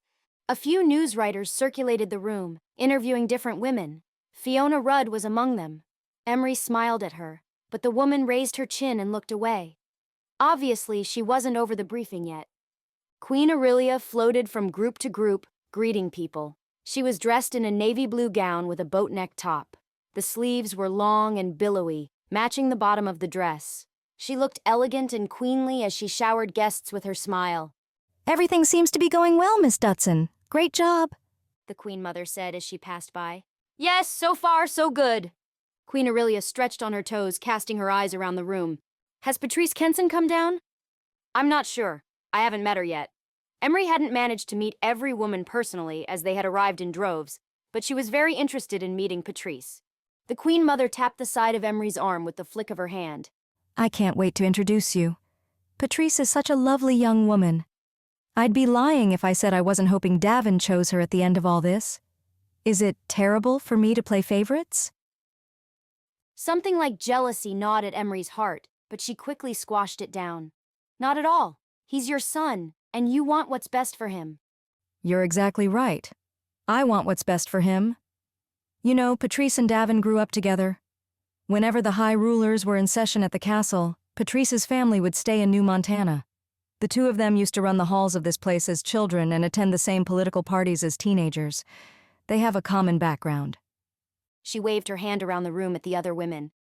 A few news writers circulated the room, interviewing different women. Fiona Rudd was among them. Emree smiled at her, but the woman raised her chin and looked away. Obviously, she wasn't over the briefing yet. Queen Aurelia floated from group to group, greeting people. She was dressed in a navy blue gown with a boat-neck top. The sleeves were long and billowy, matching the bottom of the dress. She looked elegant and queenly as she showered guests with her smile. Everything seems to be going well, Miss Dutson. Great job, the Queen Mother said as she passed by. Yes, so far, so good. Queen Aurelia stretched on her toes, casting her eyes around the room. Has Patrice Kenson come down? I'm not sure. I haven't met her yet. Emree hadn't managed to meet every woman personally as they had arrived in droves, but she was very interested in meeting Patrice. The Queen Mother tapped the side of Emree's arm with the flick of her hand. I can't wait to introduce you. Patrice is such a lovely young woman. I'd be lying if I said I wasn't hoping Davin chose her at the end of all this. Is it terrible for me to play favorites? Something like jealousy gnawed at Emree's heart, but she quickly squashed it down. Not at all. He's your son, and you want what's best for him. You're exactly right. I want what's best for him. You know, Patrice and Davin grew up together. Whenever the high rulers were in session at the castle, Patrice's family would stay in New Montana. The two of them used to run the halls of this place as children and attend the same political parties as teenagers. They have a common background. She waved her hand around the room at the other women.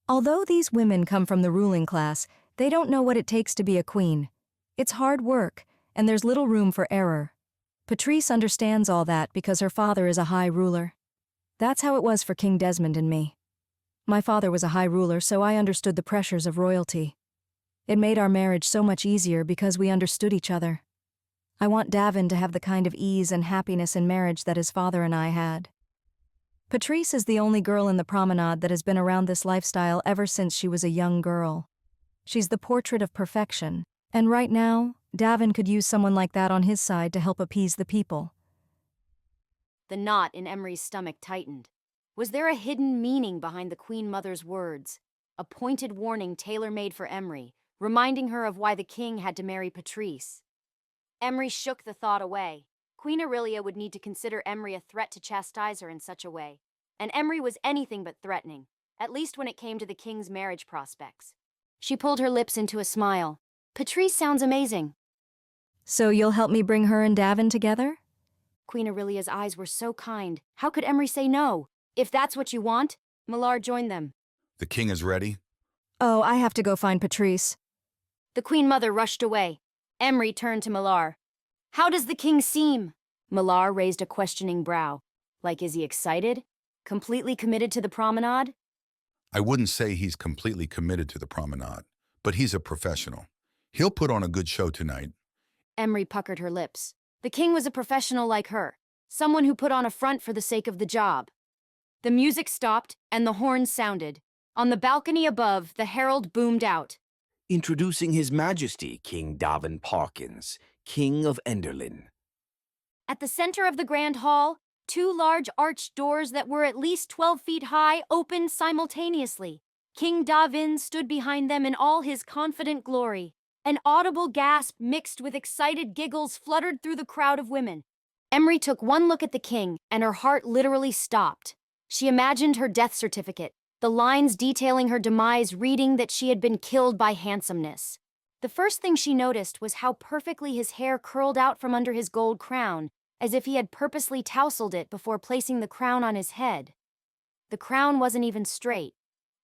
Although these women come from the ruling class, they don't know what it takes to be a queen. It's hard work, and there's little room for error. Patrice understands all that because her father is a high ruler. That's how it was for King Desmond and me. My father was a high ruler, so I understood the pressures of royalty. It made our marriage so much easier because we understood each other. I want Davin to have the kind of ease and happiness in marriage that his father and I had. Patrice is the only girl in the promenade that has been around this lifestyle ever since she was a young girl. She's the portrait of perfection, and right now, Davin could use someone like that on his side to help appease the people. The knot in Emree's stomach tightened. Was there a hidden meaning behind the Queen Mother's words? A pointed warning tailor-made for Emree, reminding her of why the king had to marry Patrice. Emree shook the thought away. Queen Aurelia would need to consider Emree a threat to chastise her in such a way. And Emree was anything but threatening, at least when it came to the king's marriage prospects. She pulled her lips into a smile. Patrice sounds amazing. So you'll help me bring her and Davin together? Queen Aurelia's eyes were so kind. How could Emree say no? If that's what you want, Millar joined them. The king is ready. Oh, I have to go find Patrice. The Queen Mother rushed away. Emree turned to Millar. How does the king seem? Millar raised a questioning brow. Like, is he excited? Completely committed to the promenade? I wouldn't say he's completely committed to the promenade, but he's a professional. He'll put on a good show tonight. Emree puckered her lips. The king was a professional like her, someone who put on a front for the sake of the job. The music stopped, and the horns sounded. On the balcony above, the herald boomed out. Introducing His Majesty, King Davin Parkins, King of Enderlin. At the center of the grand hall, two large arched doors that were at least 12 feet high opened simultaneously. King Davin stood behind them in all his confident glory. An audible gasp mixed with excited giggles fluttered through the crowd of women. Emree took one look at the king, and her heart literally stopped. She imagined her death certificate, the lines detailing her demise reading that she had been killed by handsomeness. The first thing she noticed was how perfectly his hair curled out from under his gold crown, as if he had purposely tousled it before placing the crown on his head. The crown wasn't even straight.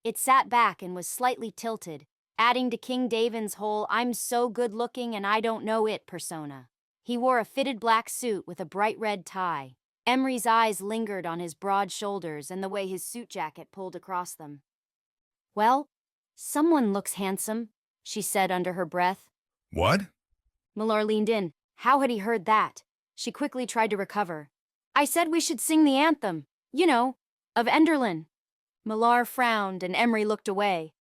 It sat back and was slightly tilted, adding to King Davin's whole "I'm so good-looking and I don't know it" persona. He wore a fitted black suit with a bright red tie. Emree's eyes lingered on his broad shoulders and the way his suit jacket pulled across them. Well, someone looks handsome, she said under her breath. What? Millar leaned in. How had he heard that? She quickly tried to recover. I said we should sing the anthem, you know, of Enderlin. Millar frowned and Emree looked away.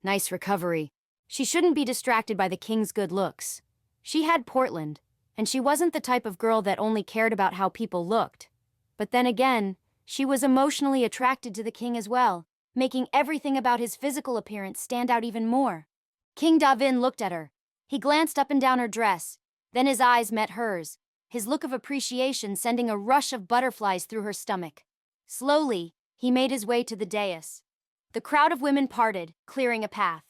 Nice recovery. She shouldn't be distracted by the king's good looks. She had Portland, and she wasn't the type of girl that only cared about how people looked. But then again, she was emotionally attracted to the king as well, making everything about his physical appearance stand out even more. King Davin looked at her. He glanced up and down her dress. Then his eyes met hers, his look of appreciation sending a rush of butterflies through her stomach. Slowly, he made his way to the dais. The crowd of women parted, clearing a path.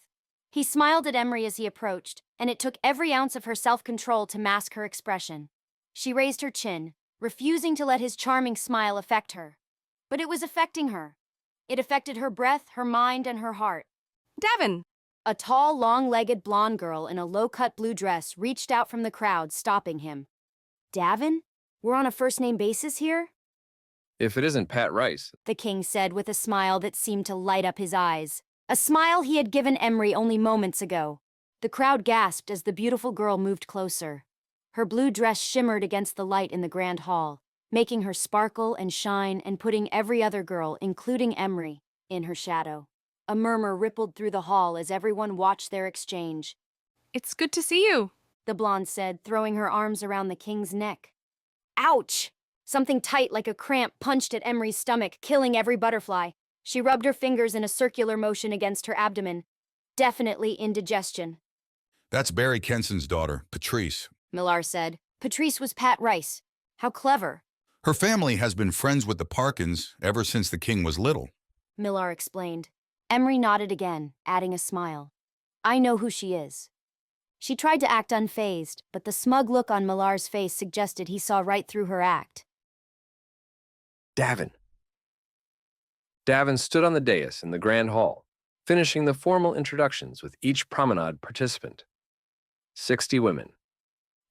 He smiled at Emree as he approached, and it took every ounce of her self-control to mask her expression. She raised her chin, refusing to let his charming smile affect her. But it was affecting her. It affected her breath, her mind, and her heart. Davin! A tall, long-legged blonde girl in a low-cut blue dress reached out from the crowd, stopping him. Davin? We're on a first-name basis here? If it isn't Pat Rice, The king said with a smile that seemed to light up his eyes. A smile he had given Emree only moments ago. The crowd gasped as the beautiful girl moved closer. Her blue dress shimmered against the light in the grand hall, making her sparkle and shine and putting every other girl, including Emree, in her shadow. A murmur rippled through the hall as everyone watched their exchange. It's good to see you, The blonde said, throwing her arms around the king's neck. Ouch! Something tight like a cramp punched at Emree's stomach, killing every butterfly. She rubbed her fingers in a circular motion against her abdomen. Definitely indigestion. That's Barry Kenson's daughter, Patrice. Millar said. Patrice was Pat Rice. How clever. Her family has been friends with the Parkins ever since the king was little. Millar explained. Emree nodded again, adding a smile. I know who she is. She tried to act unfazed, but the smug look on Millar's face suggested he saw right through her act. Davin. Davin stood on the dais in the grand hall, finishing the formal introductions with each promenade participant. 60 women,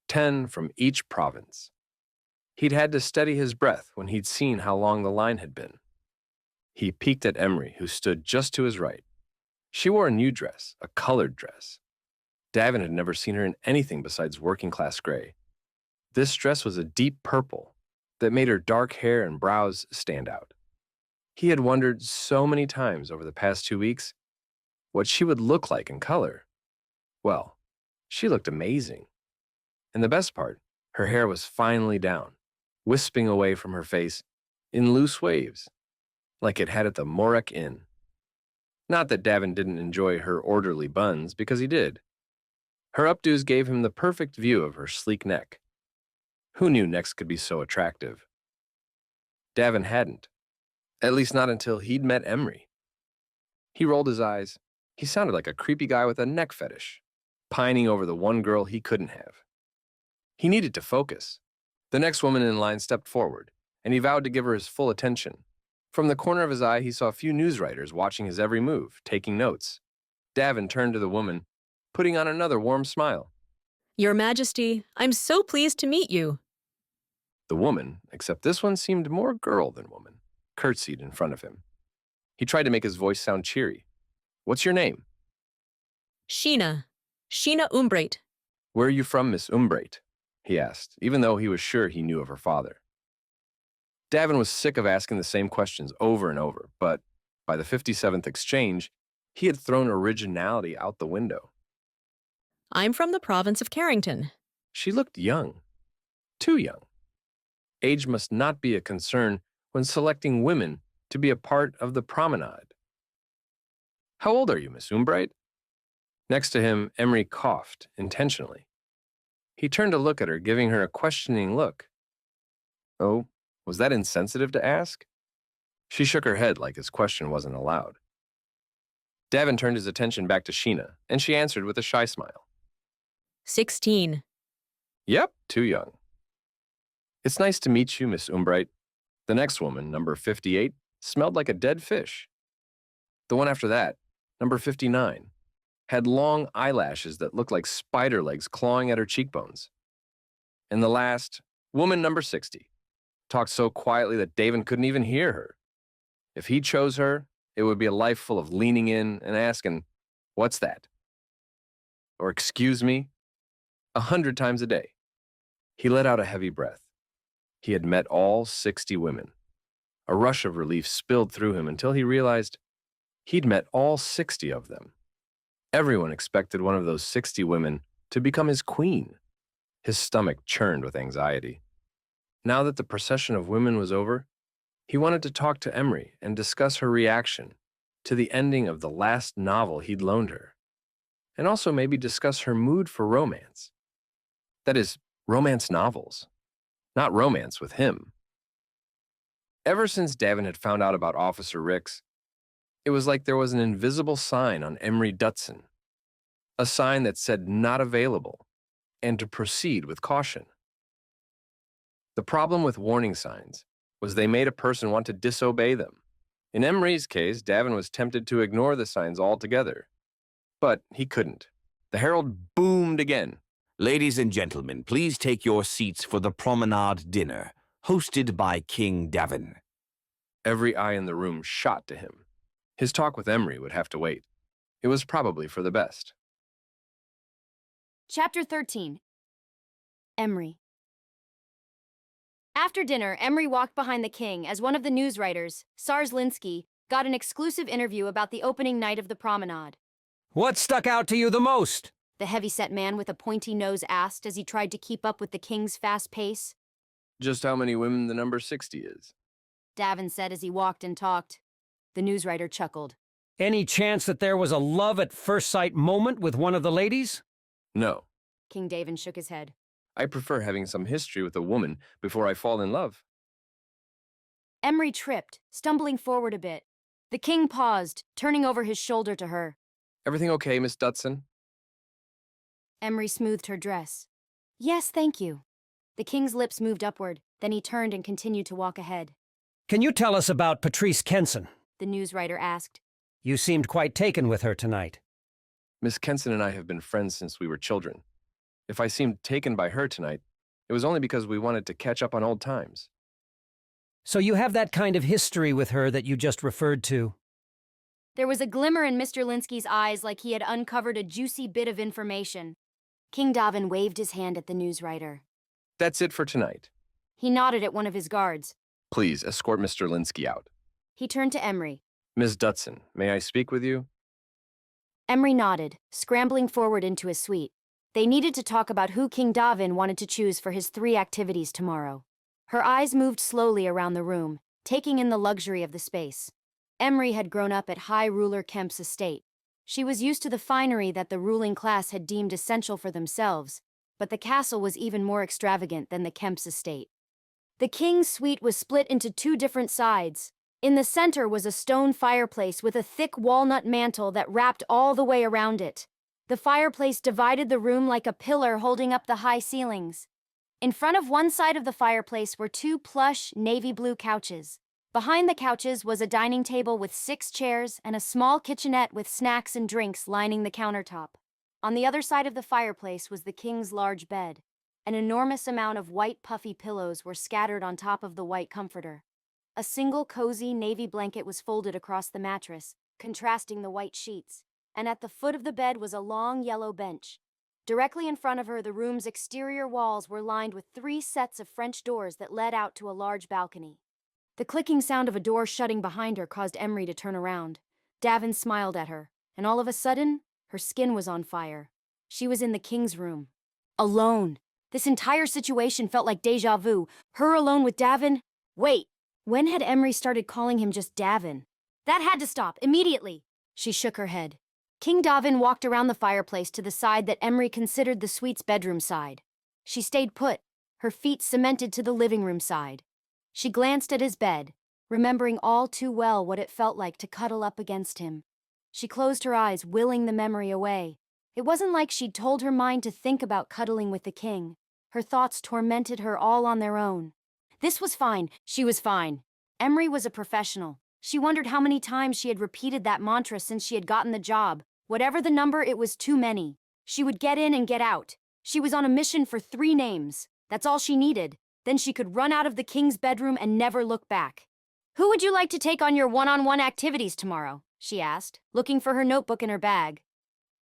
10 from each province. He'd had to steady his breath when he'd seen how long the line had been. He peeked at Emree, who stood just to his right. She wore a new dress, a colored dress. Davin had never seen her in anything besides working-class gray. This dress was a deep purple that made her dark hair and brows stand out. He had wondered so many times over the past 2 weeks what she would look like in color. Well, she looked amazing. And the best part, her hair was finally down, wisping away from her face in loose waves, like it had at the Morek Inn. Not that Davin didn't enjoy her orderly buns, because he did. Her updos gave him the perfect view of her sleek neck. Who knew necks could be so attractive? Davin hadn't, at least not until he'd met Emree. He rolled his eyes. He sounded like a creepy guy with a neck fetish, pining over the one girl he couldn't have. He needed to focus. The next woman in line stepped forward, and he vowed to give her his full attention. From the corner of his eye, he saw a few newswriters watching his every move, taking notes. Davin turned to the woman, putting on another warm smile. Your Majesty, I'm so pleased to meet you. The woman, except this one seemed more girl than woman, curtsied in front of him. He tried to make his voice sound cheery. What's your name? Sheena Umbrate. Where are you from, Miss Umbrate? He asked, even though he was sure he knew of her father. Davin was sick of asking the same questions over and over, but by the 57th exchange, he had thrown originality out the window. I'm from the province of Carrington. She looked young. Too young. Age must not be a concern when selecting women to be a part of the promenade. How old are you, Miss Umbrate? Next to him, Emree coughed intentionally. He turned to look at her, giving her a questioning look. Oh, was that insensitive to ask? She shook her head like his question wasn't allowed. Davin turned his attention back to Sheena, and she answered with a shy smile. 16. Yep, too young. It's nice to meet you, Miss Umbrate. The next woman, number 58, smelled like a dead fish. The one after that, number 59, had long eyelashes that looked like spider legs clawing at her cheekbones. And the last, woman number 60, talked so quietly that Davin couldn't even hear her. If he chose her, it would be a life full of leaning in and asking, "What's that?" Or "Excuse me?" 100 times a day. He let out a heavy breath. He had met all 60 women. A rush of relief spilled through him until he realized he'd met all 60 of them. Everyone expected one of those 60 women to become his queen. His stomach churned with anxiety. Now that the procession of women was over, he wanted to talk to Emree and discuss her reaction to the ending of the last novel he'd loaned her, and also maybe discuss her mood for romance. That is, romance novels, not romance with him. Ever since Davin had found out about Officer Ricks, it was like there was an invisible sign on Emree Dutson, a sign that said not available and to proceed with caution. The problem with warning signs was they made a person want to disobey them. In Emree's case, Davin was tempted to ignore the signs altogether, but he couldn't. The herald boomed again. Ladies and gentlemen, please take your seats for the promenade dinner, hosted by King Davin. Every eye in the room shot to him. His talk with Emree would have to wait. It was probably for the best. Chapter 13. Emree. After dinner, Emree walked behind the king as one of the newswriters, Sarslinsky, got an exclusive interview about the opening night of the promenade. What stuck out to you the most? The heavy-set man with a pointy nose asked as he tried to keep up with the king's fast pace. Just how many women the number 60 is? Davin said as he walked and talked. The newswriter chuckled. Any chance that there was a love-at-first-sight moment with one of the ladies? No. King Davin shook his head. I prefer having some history with a woman before I fall in love. Emree tripped, stumbling forward a bit. The king paused, turning over his shoulder to her. Everything okay, Miss Dutson? Emree smoothed her dress. Yes, thank you. The king's lips moved upward, then he turned and continued to walk ahead. Can you tell us about Patrice Kenson? The newswriter asked. You seemed quite taken with her tonight. Miss Kenson and I have been friends since we were children. If I seemed taken by her tonight, It was only because we wanted to catch up on old times. So you have that kind of history with her that you just referred to. There was a glimmer in Mr. Linsky's eyes like he had uncovered a juicy bit of information. King Davin waved his hand at the newswriter. That's it for tonight. He nodded at one of his guards. Please escort Mr. Linsky out. He turned to Emree. Ms. Dutson, may I speak with you? Emree nodded, scrambling forward into his suite. They needed to talk about who King Davin wanted to choose for his 3 activities tomorrow. Her eyes moved slowly around the room, taking in the luxury of the space. Emree had grown up at High Ruler Kemp's estate. She was used to the finery that the ruling class had deemed essential for themselves, but the castle was even more extravagant than the Kemp's estate. The king's suite was split into 2 different sides. In the center was a stone fireplace with a thick walnut mantle that wrapped all the way around it. The fireplace divided the room like a pillar holding up the high ceilings. In front of one side of the fireplace were 2 plush, navy blue couches. Behind the couches was a dining table with 6 chairs and a small kitchenette with snacks and drinks lining the countertop. On the other side of the fireplace was the king's large bed. An enormous amount of white puffy pillows were scattered on top of the white comforter. A single cozy navy blanket was folded across the mattress, contrasting the white sheets, and at the foot of the bed was a long yellow bench. Directly in front of her, the room's exterior walls were lined with 3 sets of French doors that led out to a large balcony. The clicking sound of a door shutting behind her caused Emree to turn around. Davin smiled at her, and all of a sudden, her skin was on fire. She was in the king's room. Alone. This entire situation felt like déjà vu. Her alone with Davin? Wait, when had Emree started calling him just Davin? That had to stop, immediately. She shook her head. King Davin walked around the fireplace to the side that Emree considered the suite's bedroom side. She stayed put, her feet cemented to the living room side. She glanced at his bed, remembering all too well what it felt like to cuddle up against him. She closed her eyes, willing the memory away. It wasn't like she'd told her mind to think about cuddling with the king. Her thoughts tormented her all on their own. This was fine. She was fine. Emree was a professional. She wondered how many times she had repeated that mantra since she had gotten the job. Whatever the number, it was too many. She would get in and get out. She was on a mission for 3 names. That's all she needed. Then she could run out of the king's bedroom and never look back. Who would you like to take on your one-on-one activities tomorrow? She asked, looking for her notebook in her bag.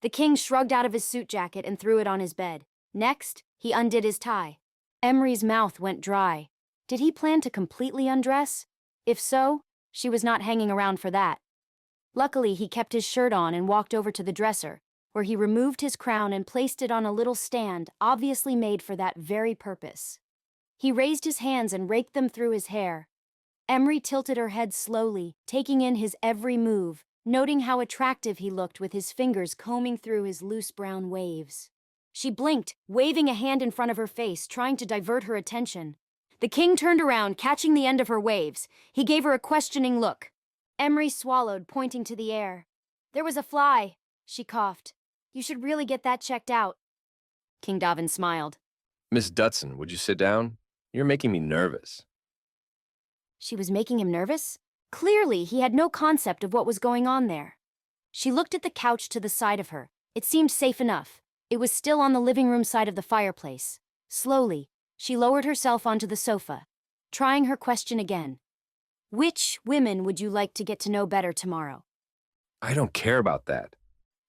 The king shrugged out of his suit jacket and threw it on his bed. Next, he undid his tie. Emree's mouth went dry. Did he plan to completely undress? If so, she was not hanging around for that. Luckily, he kept his shirt on and walked over to the dresser, where he removed his crown and placed it on a little stand obviously made for that very purpose. He raised his hands and raked them through his hair. Emree tilted her head slowly, taking in his every move, noting how attractive he looked with his fingers combing through his loose brown waves. She blinked, waving a hand in front of her face, trying to divert her attention. The king turned around, catching the end of her waves. He gave her a questioning look. Emree swallowed, pointing to the air. There was a fly, she coughed. You should really get that checked out. King Davin smiled. Miss Dutson, would you sit down? You're making me nervous. She was making him nervous? Clearly, he had no concept of what was going on there. She looked at the couch to the side of her. It seemed safe enough. It was still on the living room side of the fireplace. Slowly, she lowered herself onto the sofa, trying her question again. Which women would you like to get to know better tomorrow? I don't care about that.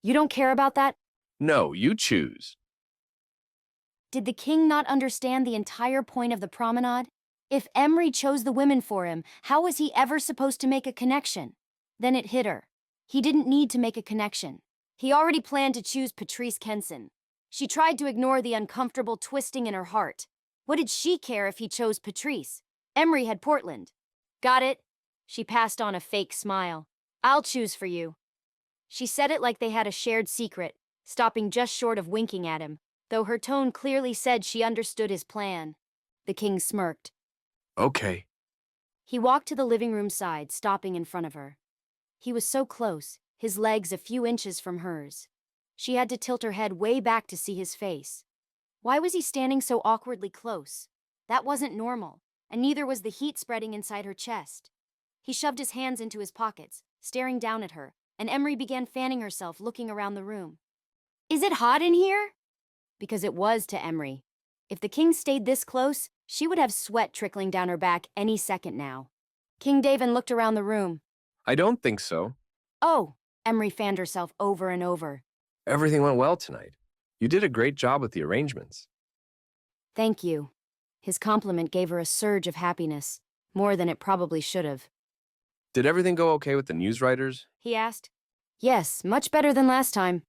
You don't care about that? No, you choose. Did the king not understand the entire point of the promenade? If Emree chose the women for him, how was he ever supposed to make a connection? Then it hit her. He didn't need to make a connection. He already planned to choose Patrice Kenson. She tried to ignore the uncomfortable twisting in her heart. What did she care if he chose Patrice? Emree had Portland. Got it? She passed on a fake smile. I'll choose for you. She said it like they had a shared secret, stopping just short of winking at him, though her tone clearly said she understood his plan. The king smirked. Okay. He walked to the living room side, stopping in front of her. He was so close, his legs a few inches from hers. She had to tilt her head way back to see his face. Why was he standing so awkwardly close? That wasn't normal, and neither was the heat spreading inside her chest. He shoved his hands into his pockets, staring down at her, and Emree began fanning herself, looking around the room. Is it hot in here? Because it was to Emree. If the king stayed this close, she would have sweat trickling down her back any second now. King Davin looked around the room. I don't think so. Oh, Emree fanned herself over and over. Everything went well tonight. You did a great job with the arrangements. Thank you. His compliment gave her a surge of happiness, more than it probably should have. Did everything go okay with the newswriters? He asked. Yes, much better than last time.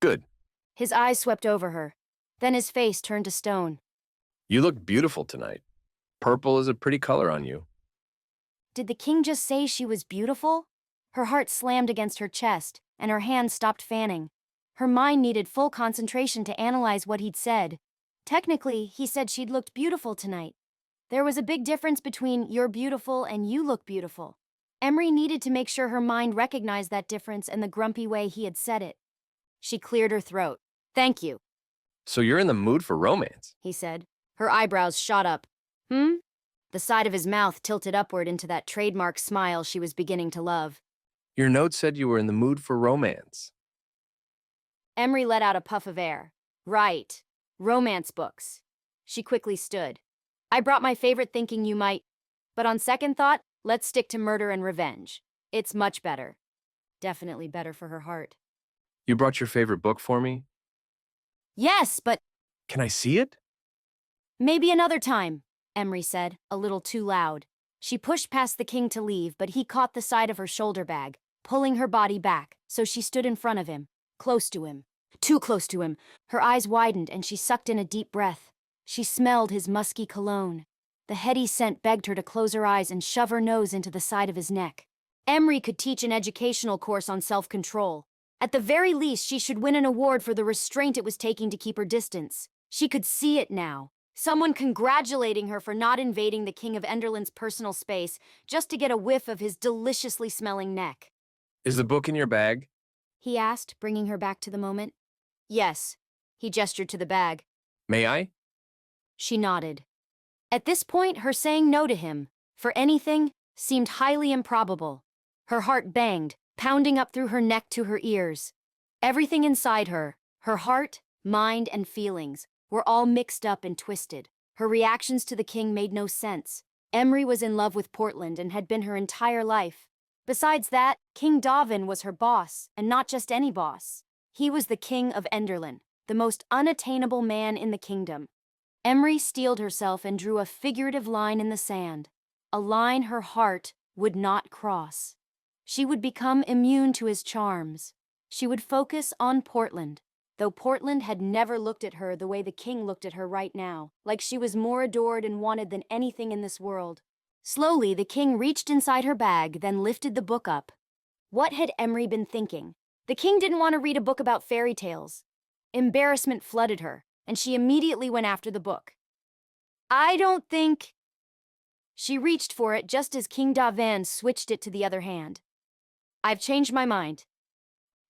Good. His eyes swept over her. Then his face turned to stone. You look beautiful tonight. Purple is a pretty color on you. Did the king just say she was beautiful? Her heart slammed against her chest, and her hands stopped fanning. Her mind needed full concentration to analyze what he'd said. Technically, he said she'd looked beautiful tonight. There was a big difference between you're beautiful and you look beautiful. Emree needed to make sure her mind recognized that difference and the grumpy way he had said it. She cleared her throat. Thank you, So you're in the mood for romance? he said. Her eyebrows shot up. The side of his mouth tilted upward into that trademark smile she was beginning to love. Your note said you were in the mood for romance. Emree let out a puff of air. Right. Romance books. She quickly stood. I brought my favorite thinking you might, but on second thought, let's stick to murder and revenge. It's much better. Definitely better for her heart. You brought your favorite book for me? Yes, but Can I see it? maybe another time, Emree said, a little too loud. She pushed past the king to leave, but he caught the side of her shoulder bag, pulling her body back, so she stood in front of him, close to him. Too close to him. Her eyes widened and she sucked in a deep breath. She smelled his musky cologne. The heady scent begged her to close her eyes and shove her nose into the side of his neck. Emree could teach an educational course on self-control. At the very least, she should win an award for the restraint it was taking to keep her distance. She could see it now. Someone congratulating her for not invading the King of Enderland's personal space just to get a whiff of his deliciously smelling neck. Is the book in your bag? He asked, bringing her back to the moment. Yes. He gestured to the bag. May I? She nodded. At this point, her saying no to him, for anything, seemed highly improbable. Her heart banged, pounding up through her neck to her ears. Everything inside her, her heart, mind, and feelings, were all mixed up and twisted. Her reactions to the king made no sense. Emree was in love with Portland and had been her entire life. Besides that, King Davin was her boss, and not just any boss. He was the King of Enderland, the most unattainable man in the kingdom. Emree steeled herself and drew a figurative line in the sand, a line her heart would not cross. She would become immune to his charms. She would focus on Portland, though Portland had never looked at her the way the king looked at her right now, like she was more adored and wanted than anything in this world. Slowly, the king reached inside her bag, then lifted the book up. What had Emree been thinking? The king didn't want to read a book about fairy tales. Embarrassment flooded her, and she immediately went after the book. I don't think... She reached for it just as King Davin switched it to the other hand. I've changed my mind.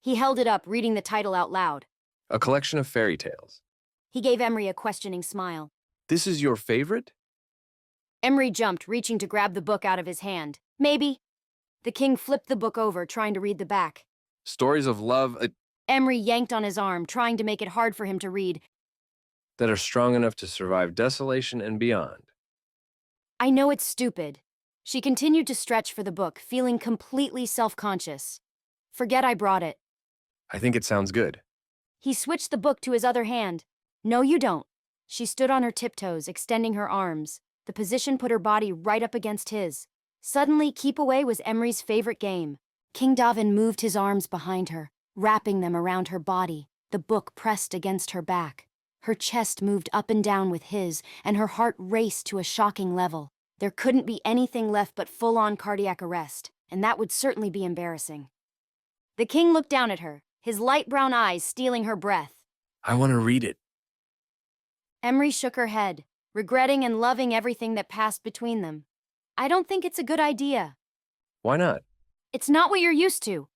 He held it up, reading the title out loud. A collection of fairy tales. He gave Emree a questioning smile. This is your favorite? Emree jumped, reaching to grab the book out of his hand. Maybe. The king flipped the book over, trying to read the back. Stories of love Emree yanked on his arm, trying to make it hard for him to read. that are strong enough to survive desolation and beyond. I know it's stupid. She continued to stretch for the book, feeling completely self-conscious. Forget I brought it. I think it sounds good. He switched the book to his other hand. No, you don't. She stood on her tiptoes, extending her arms. The position put her body right up against his. Suddenly, keep away was Emree's favorite game. King Davin moved his arms behind her, wrapping them around her body, the book pressed against her back. Her chest moved up and down with his, and her heart raced to a shocking level. There couldn't be anything left but full-on cardiac arrest, and that would certainly be embarrassing. The king looked down at her, his light brown eyes stealing her breath. I want to read it. Emree shook her head, regretting and loving everything that passed between them. I don't think it's a good idea. Why not? It's not what you're used to.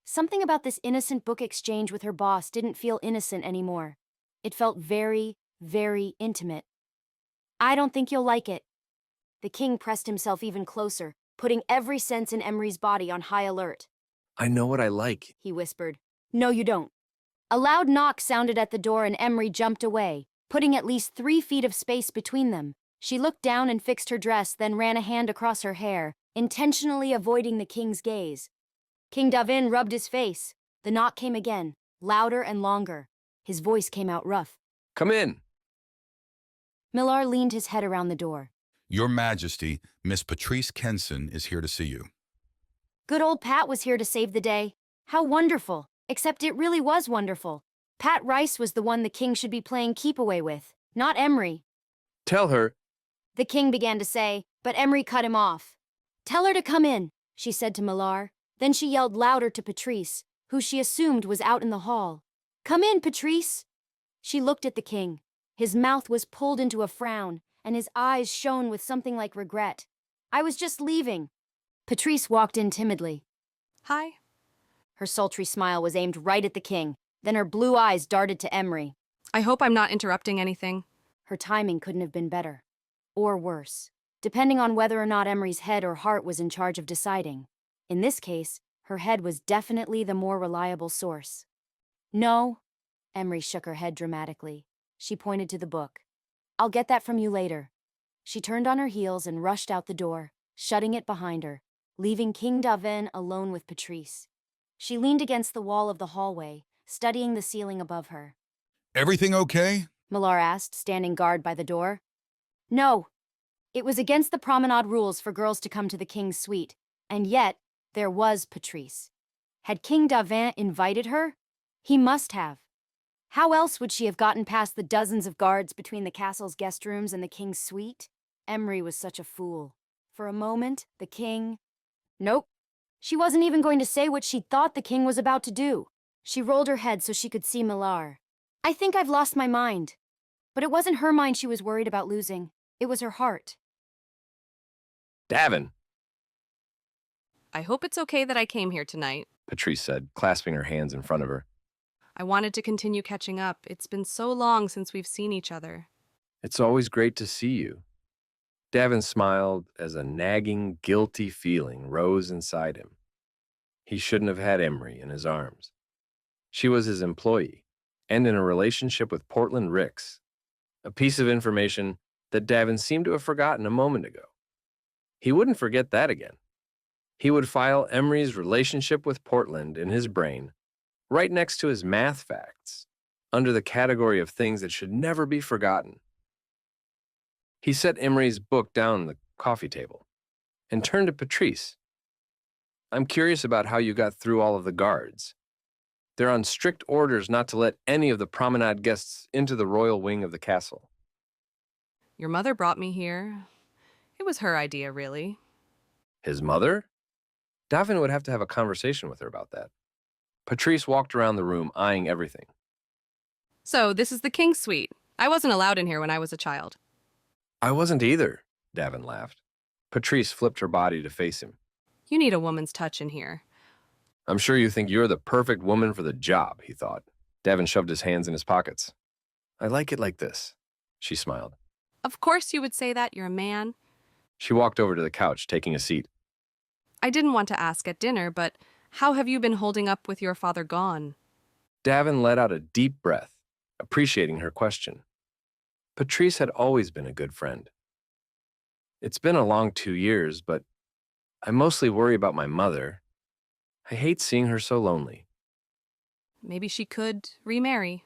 Something about this innocent book exchange with her boss didn't feel innocent anymore. It felt very, very intimate. I don't think you'll like it. The king pressed himself even closer, putting every sense in Emree's body on high alert. I know what I like. He whispered. No, you don't. A loud knock sounded at the door and Emree jumped away, putting at least 3 feet of space between them. She looked down and fixed her dress, then ran a hand across her hair, intentionally avoiding the king's gaze. King Davin rubbed his face. The knock came again, louder and longer. His voice came out rough. Come in. Millar leaned his head around the door. Your Majesty, Miss Patrice Kenson is here to see you. Good old Pat was here to save the day. How wonderful. Except it really was wonderful. Pat Rice was the one the king should be playing keep-away with, not Emree. Tell her. The king began to say, but Emree cut him off. Tell her to come in, she said to Millar. Then she yelled louder to Patrice, who she assumed was out in the hall. Come in, Patrice. She looked at the king. His mouth was pulled into a frown, and his eyes shone with something like regret. I was just leaving. Patrice walked in timidly. Hi. Her sultry smile was aimed right at the king. Then her blue eyes darted to Emree. I hope I'm not interrupting anything. Her timing couldn't have been better. Or worse, depending on whether or not Emree's head or heart was in charge of deciding. In this case, her head was definitely the more reliable source. No. Emree shook her head dramatically. She pointed to the book. I'll get that from you later. She turned on her heels and rushed out the door, shutting it behind her, leaving King Davin alone with Patrice. She leaned against the wall of the hallway, studying the ceiling above her. Everything okay? Millar asked, standing guard by the door. No. It was against the promenade rules for girls to come to the king's suite, and yet there was Patrice. Had King Davin invited her? He must have. How else would she have gotten past the dozens of guards between the castle's guest rooms and the king's suite? Emree was such a fool. For a moment, the king... Nope. She wasn't even going to say what she thought the king was about to do. She rolled her head so she could see Millar. I think I've lost my mind. But it wasn't her mind she was worried about losing. It was her heart. Davin, I hope it's okay that I came here tonight. Patrice said, clasping her hands in front of her. I wanted to continue catching up. It's been so long since we've seen each other. It's always great to see you. Davin smiled as a nagging, guilty feeling rose inside him. He shouldn't have had Emree in his arms. She was his employee, and in a relationship with Portland Ricks, a piece of information that Davin seemed to have forgotten a moment ago. He wouldn't forget that again. He would file Emree's relationship with Portland in his brain, right next to his math facts, under the category of things that should never be forgotten. He set Emree's book down on the coffee table and turned to Patrice. I'm curious about how you got through all of the guards. They're on strict orders not to let any of the promenade guests into the royal wing of the castle. Your mother brought me here. It was her idea, really. His mother? Davin would have to have a conversation with her about that. Patrice walked around the room, eyeing everything. So, this is the king's suite. I wasn't allowed in here when I was a child. I wasn't either, Davin laughed. Patrice flipped her body to face him. You need a woman's touch in here. I'm sure you think you're the perfect woman for the job, he thought. Davin shoved his hands in his pockets. I like it like this, she smiled. Of course you would say that, you're a man. She walked over to the couch, taking a seat. I didn't want to ask at dinner, but how have you been holding up with your father gone? Davin let out a deep breath, appreciating her question. Patrice had always been a good friend. It's been a long 2 years, but I mostly worry about my mother. I hate seeing her so lonely. Maybe she could remarry.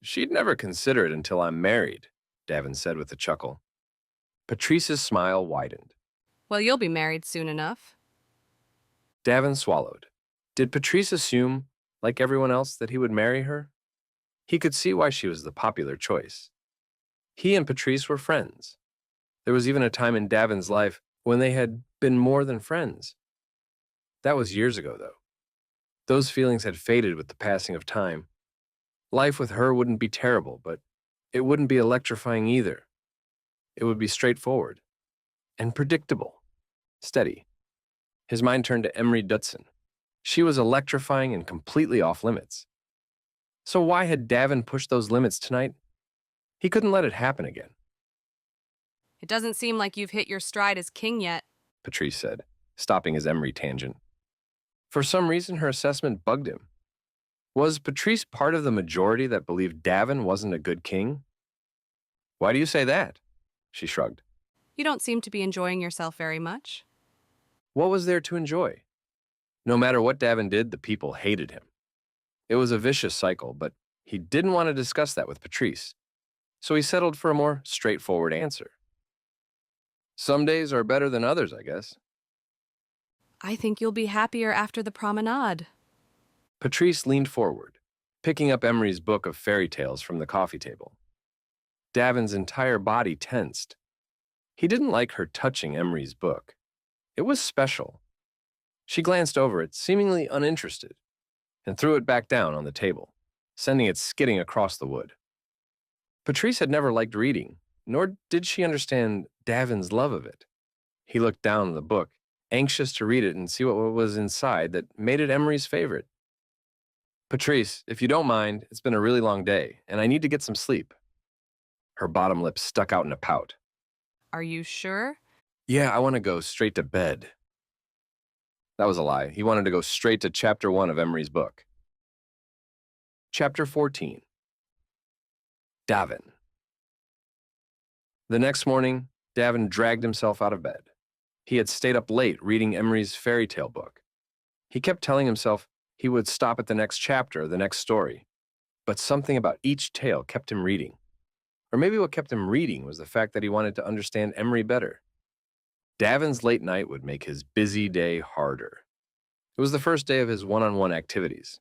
She'd never consider it until I'm married, Davin said with a chuckle. Patrice's smile widened. Well, you'll be married soon enough. Davin swallowed. Did Patrice assume, like everyone else, that he would marry her? He could see why she was the popular choice. He and Patrice were friends. There was even a time in Davin's life when they had been more than friends. That was years ago, though. Those feelings had faded with the passing of time. Life with her wouldn't be terrible, but it wouldn't be electrifying either. It would be straightforward and predictable, steady. His mind turned to Emree Dutson. She was electrifying and completely off limits. So why had Davin pushed those limits tonight? He couldn't let it happen again. It doesn't seem like you've hit your stride as king yet, Patrice said, stopping his Emree tangent. For some reason, her assessment bugged him. Was Patrice part of the majority that believed Davin wasn't a good king? Why do you say that? She shrugged. You don't seem to be enjoying yourself very much. What was there to enjoy? No matter what Davin did, the people hated him. It was a vicious cycle, but he didn't want to discuss that with Patrice, so he settled for a more straightforward answer. Some days are better than others, I guess. I think you'll be happier after the promenade. Patrice leaned forward, picking up Emree's book of fairy tales from the coffee table. Davin's entire body tensed. He didn't like her touching Emree's book. It was special. She glanced over it, seemingly uninterested, and threw it back down on the table, sending it skidding across the wood. Patrice had never liked reading, nor did she understand Davin's love of it. He looked down at the book, anxious to read it and see what was inside that made it Emree's favorite. Patrice, if you don't mind, it's been a really long day, and I need to get some sleep. Her bottom lip stuck out in a pout. Are you sure? Yeah, I want to go straight to bed. That was a lie. He wanted to go straight to chapter 1 of Emree's book. Chapter 14. Davin. The next morning, Davin dragged himself out of bed. He had stayed up late reading Emree's fairy tale book. He kept telling himself he would stop at the next chapter, the next story. But something about each tale kept him reading. Or maybe what kept him reading was the fact that he wanted to understand Emree better. Davin's late night would make his busy day harder. It was the first day of his one-on-one activities.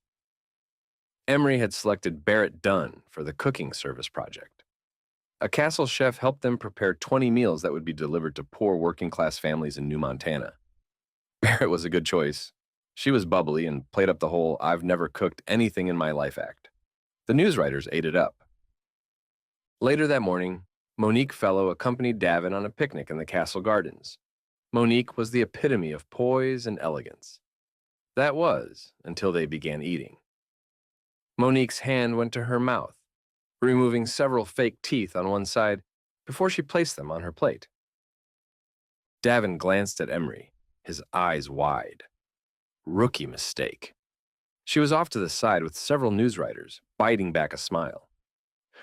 Emree had selected Barrett Dunn for the cooking service project. A castle chef helped them prepare 20 meals that would be delivered to poor working-class families in New Montana. Barrett was a good choice. She was bubbly and played up the whole "I've never cooked anything in my life" act. The newswriters ate it up. Later that morning, Monique Fellow accompanied Davin on a picnic in the castle gardens. Monique was the epitome of poise and elegance. That was, until they began eating. Monique's hand went to her mouth, removing several fake teeth on one side before she placed them on her plate. Davin glanced at Emree, his eyes wide. Rookie mistake. She was off to the side with several newswriters, biting back a smile.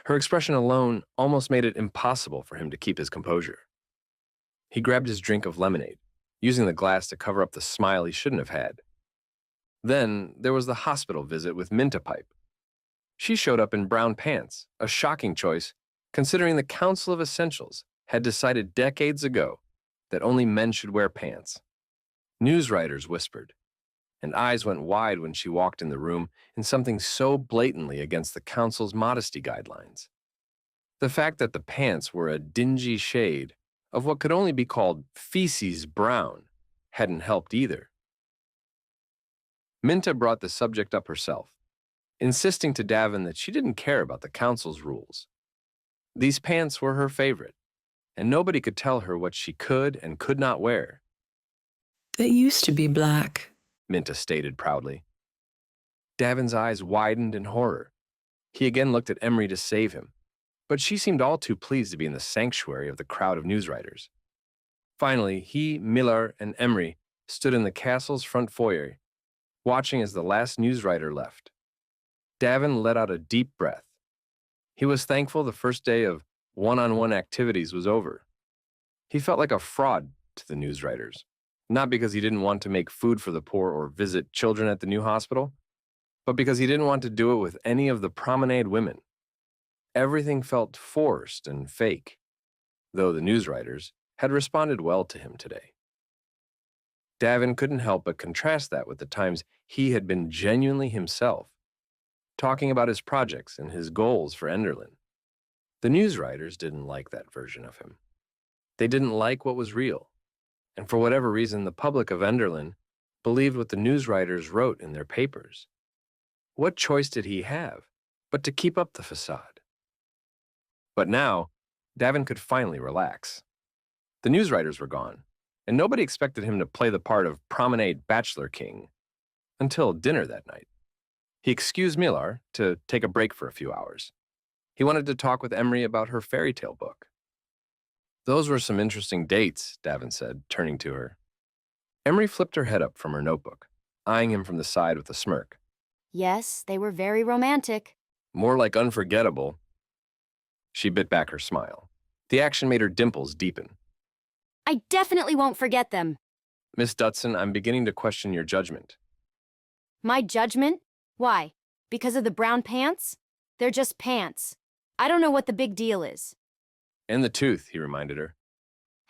Her expression alone almost made it impossible for him to keep his composure. He grabbed his drink of lemonade, using the glass to cover up the smile he shouldn't have had. Then there was the hospital visit with Minta Pipe. She showed up in brown pants, a shocking choice, considering the Council of Essentials had decided decades ago that only men should wear pants. Newswriters whispered, and eyes went wide when she walked in the room in something so blatantly against the Council's modesty guidelines. The fact that the pants were a dingy shade of what could only be called feces brown hadn't helped either. Minta brought the subject up herself, insisting to Davin that she didn't care about the Council's rules. These pants were her favorite, and nobody could tell her what she could and could not wear. They used to be black, Minta stated proudly. Davin's eyes widened in horror. He again looked at Emree to save him, but she seemed all too pleased to be in the sanctuary of the crowd of newswriters. Finally, he, Millar, and Emree stood in the castle's front foyer, watching as the last newswriter left. Davin let out a deep breath. He was thankful the first day of one-on-one activities was over. He felt like a fraud to the newswriters, not because he didn't want to make food for the poor or visit children at the new hospital, but because he didn't want to do it with any of the promenade women. Everything felt forced and fake, though the newswriters had responded well to him today. Davin couldn't help but contrast that with the times he had been genuinely himself, talking about his projects and his goals for Enderlin. The newswriters didn't like that version of him. They didn't like what was real, and for whatever reason, the public of Enderlin believed what the newswriters wrote in their papers. What choice did he have but to keep up the facade? But now, Davin could finally relax. The newswriters were gone, and nobody expected him to play the part of promenade bachelor king until dinner that night. He excused Millar to take a break for a few hours. He wanted to talk with Emree about her fairy tale book. Those were some interesting dates, Davin said, turning to her. Emree flipped her head up from her notebook, eyeing him from the side with a smirk. Yes, they were very romantic. More like unforgettable. She bit back her smile. The action made her dimples deepen. I definitely won't forget them. Miss Dutson, I'm beginning to question your judgment. My judgment? Why? Because of the brown pants? They're just pants. I don't know what the big deal is. And the tooth, he reminded her.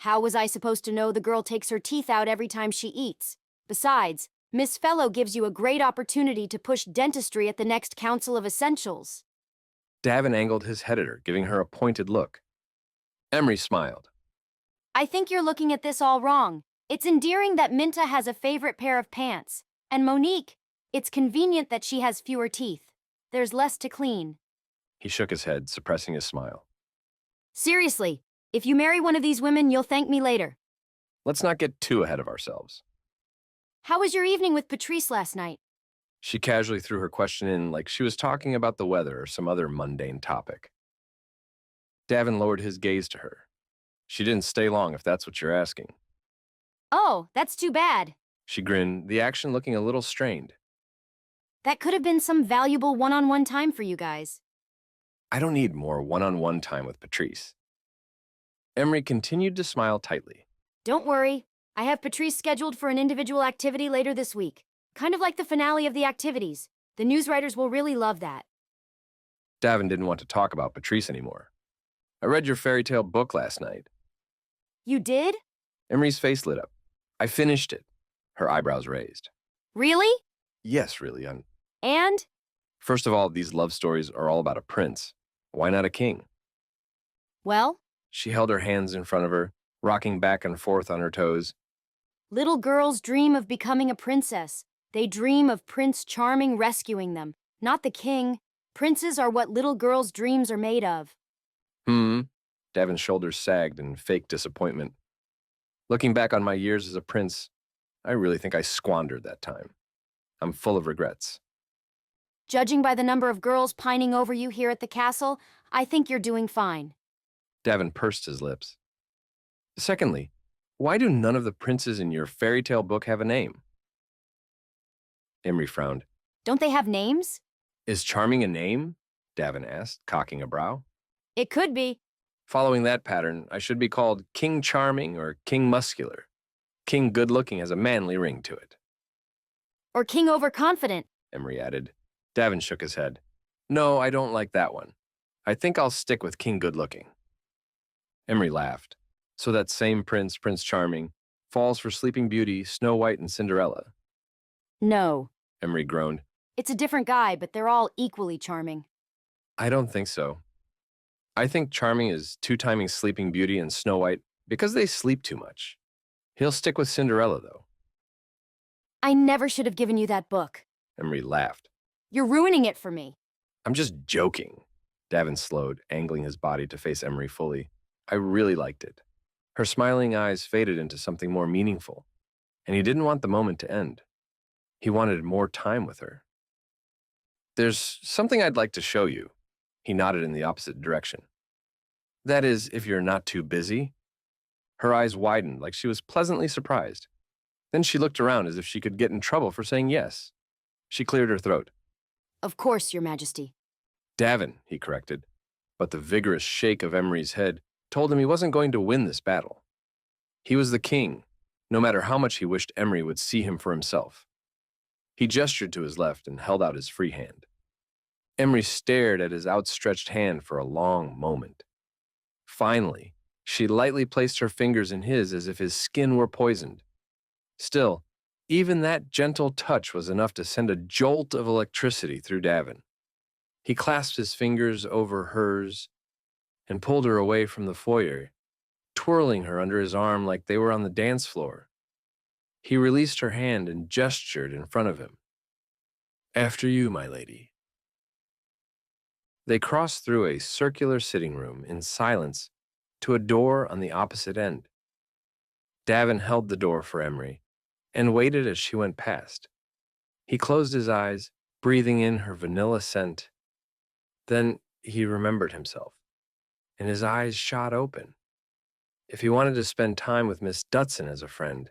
How was I supposed to know the girl takes her teeth out every time she eats? Besides, Miss Fellow gives you a great opportunity to push dentistry at the next Council of Essentials. Davin angled his head at her, giving her a pointed look. Emree smiled. I think you're looking at this all wrong. It's endearing that Minta has a favorite pair of pants. And Monique, it's convenient that she has fewer teeth. There's less to clean. He shook his head, suppressing his smile. Seriously, if you marry one of these women, you'll thank me later. Let's not get too ahead of ourselves. How was your evening with Patrice last night? She casually threw her question in like she was talking about the weather or some other mundane topic. Davin lowered his gaze to her. She didn't stay long, if that's what you're asking. Oh, that's too bad. She grinned, the action looking a little strained. That could have been some valuable one-on-one time for you guys. I don't need more one-on-one time with Patrice. Emree continued to smile tightly. Don't worry. I have Patrice scheduled for an individual activity later this week. Kind of like the finale of the activities. The newswriters will really love that. Davin didn't want to talk about Patrice anymore. I read your fairy tale book last night. You did? Emree's face lit up. I finished it. Her eyebrows raised. Really? Yes, really. And? First of all, these love stories are all about a prince. Why not a king? Well? She held her hands in front of her, rocking back and forth on her toes. Little girls dream of becoming a princess. They dream of Prince Charming rescuing them, not the king. Princes are what little girls' dreams are made of. Davin's shoulders sagged in fake disappointment. Looking back on my years as a prince, I really think I squandered that time. I'm full of regrets. Judging by the number of girls pining over you here at the castle, I think you're doing fine. Davin pursed his lips. Secondly, why do none of the princes in your fairy tale book have a name? Emree frowned. Don't they have names? Is Charming a name? Davin asked, cocking a brow. It could be. Following that pattern, I should be called King Charming or King Muscular. King Good-Looking has a manly ring to it. Or King Overconfident, Emree added. Davin shook his head. No, I don't like that one. I think I'll stick with King Good-Looking. Emree laughed. So that same prince, Prince Charming, falls for Sleeping Beauty, Snow White, and Cinderella. No. Emree groaned. It's a different guy, but they're all equally charming. I don't think so. I think Charming is two-timing Sleeping Beauty and Snow White because they sleep too much. He'll stick with Cinderella, though. I never should have given you that book. Emree laughed. You're ruining it for me. I'm just joking. Davin slowed, angling his body to face Emree fully. I really liked it. Her smiling eyes faded into something more meaningful, and he didn't want the moment to end. He wanted more time with her. There's something I'd like to show you. He nodded in the opposite direction. That is, if you're not too busy. Her eyes widened like she was pleasantly surprised. Then she looked around as if she could get in trouble for saying yes. She cleared her throat. Of course, Your Majesty. Davin, he corrected, but the vigorous shake of Emree's head told him he wasn't going to win this battle. He was the king, no matter how much he wished Emree would see him for himself. He gestured to his left and held out his free hand. Emree stared at his outstretched hand for a long moment. Finally, she lightly placed her fingers in his as if his skin were poisoned. Still, even that gentle touch was enough to send a jolt of electricity through Davin. He clasped his fingers over hers and pulled her away from the foyer, twirling her under his arm like they were on the dance floor. He released her hand and gestured in front of him. After you, my lady. They crossed through a circular sitting room in silence to a door on the opposite end. Davin held the door for Emree and waited as she went past. He closed his eyes, breathing in her vanilla scent. Then he remembered himself, and his eyes shot open. If he wanted to spend time with Miss Dutson as a friend,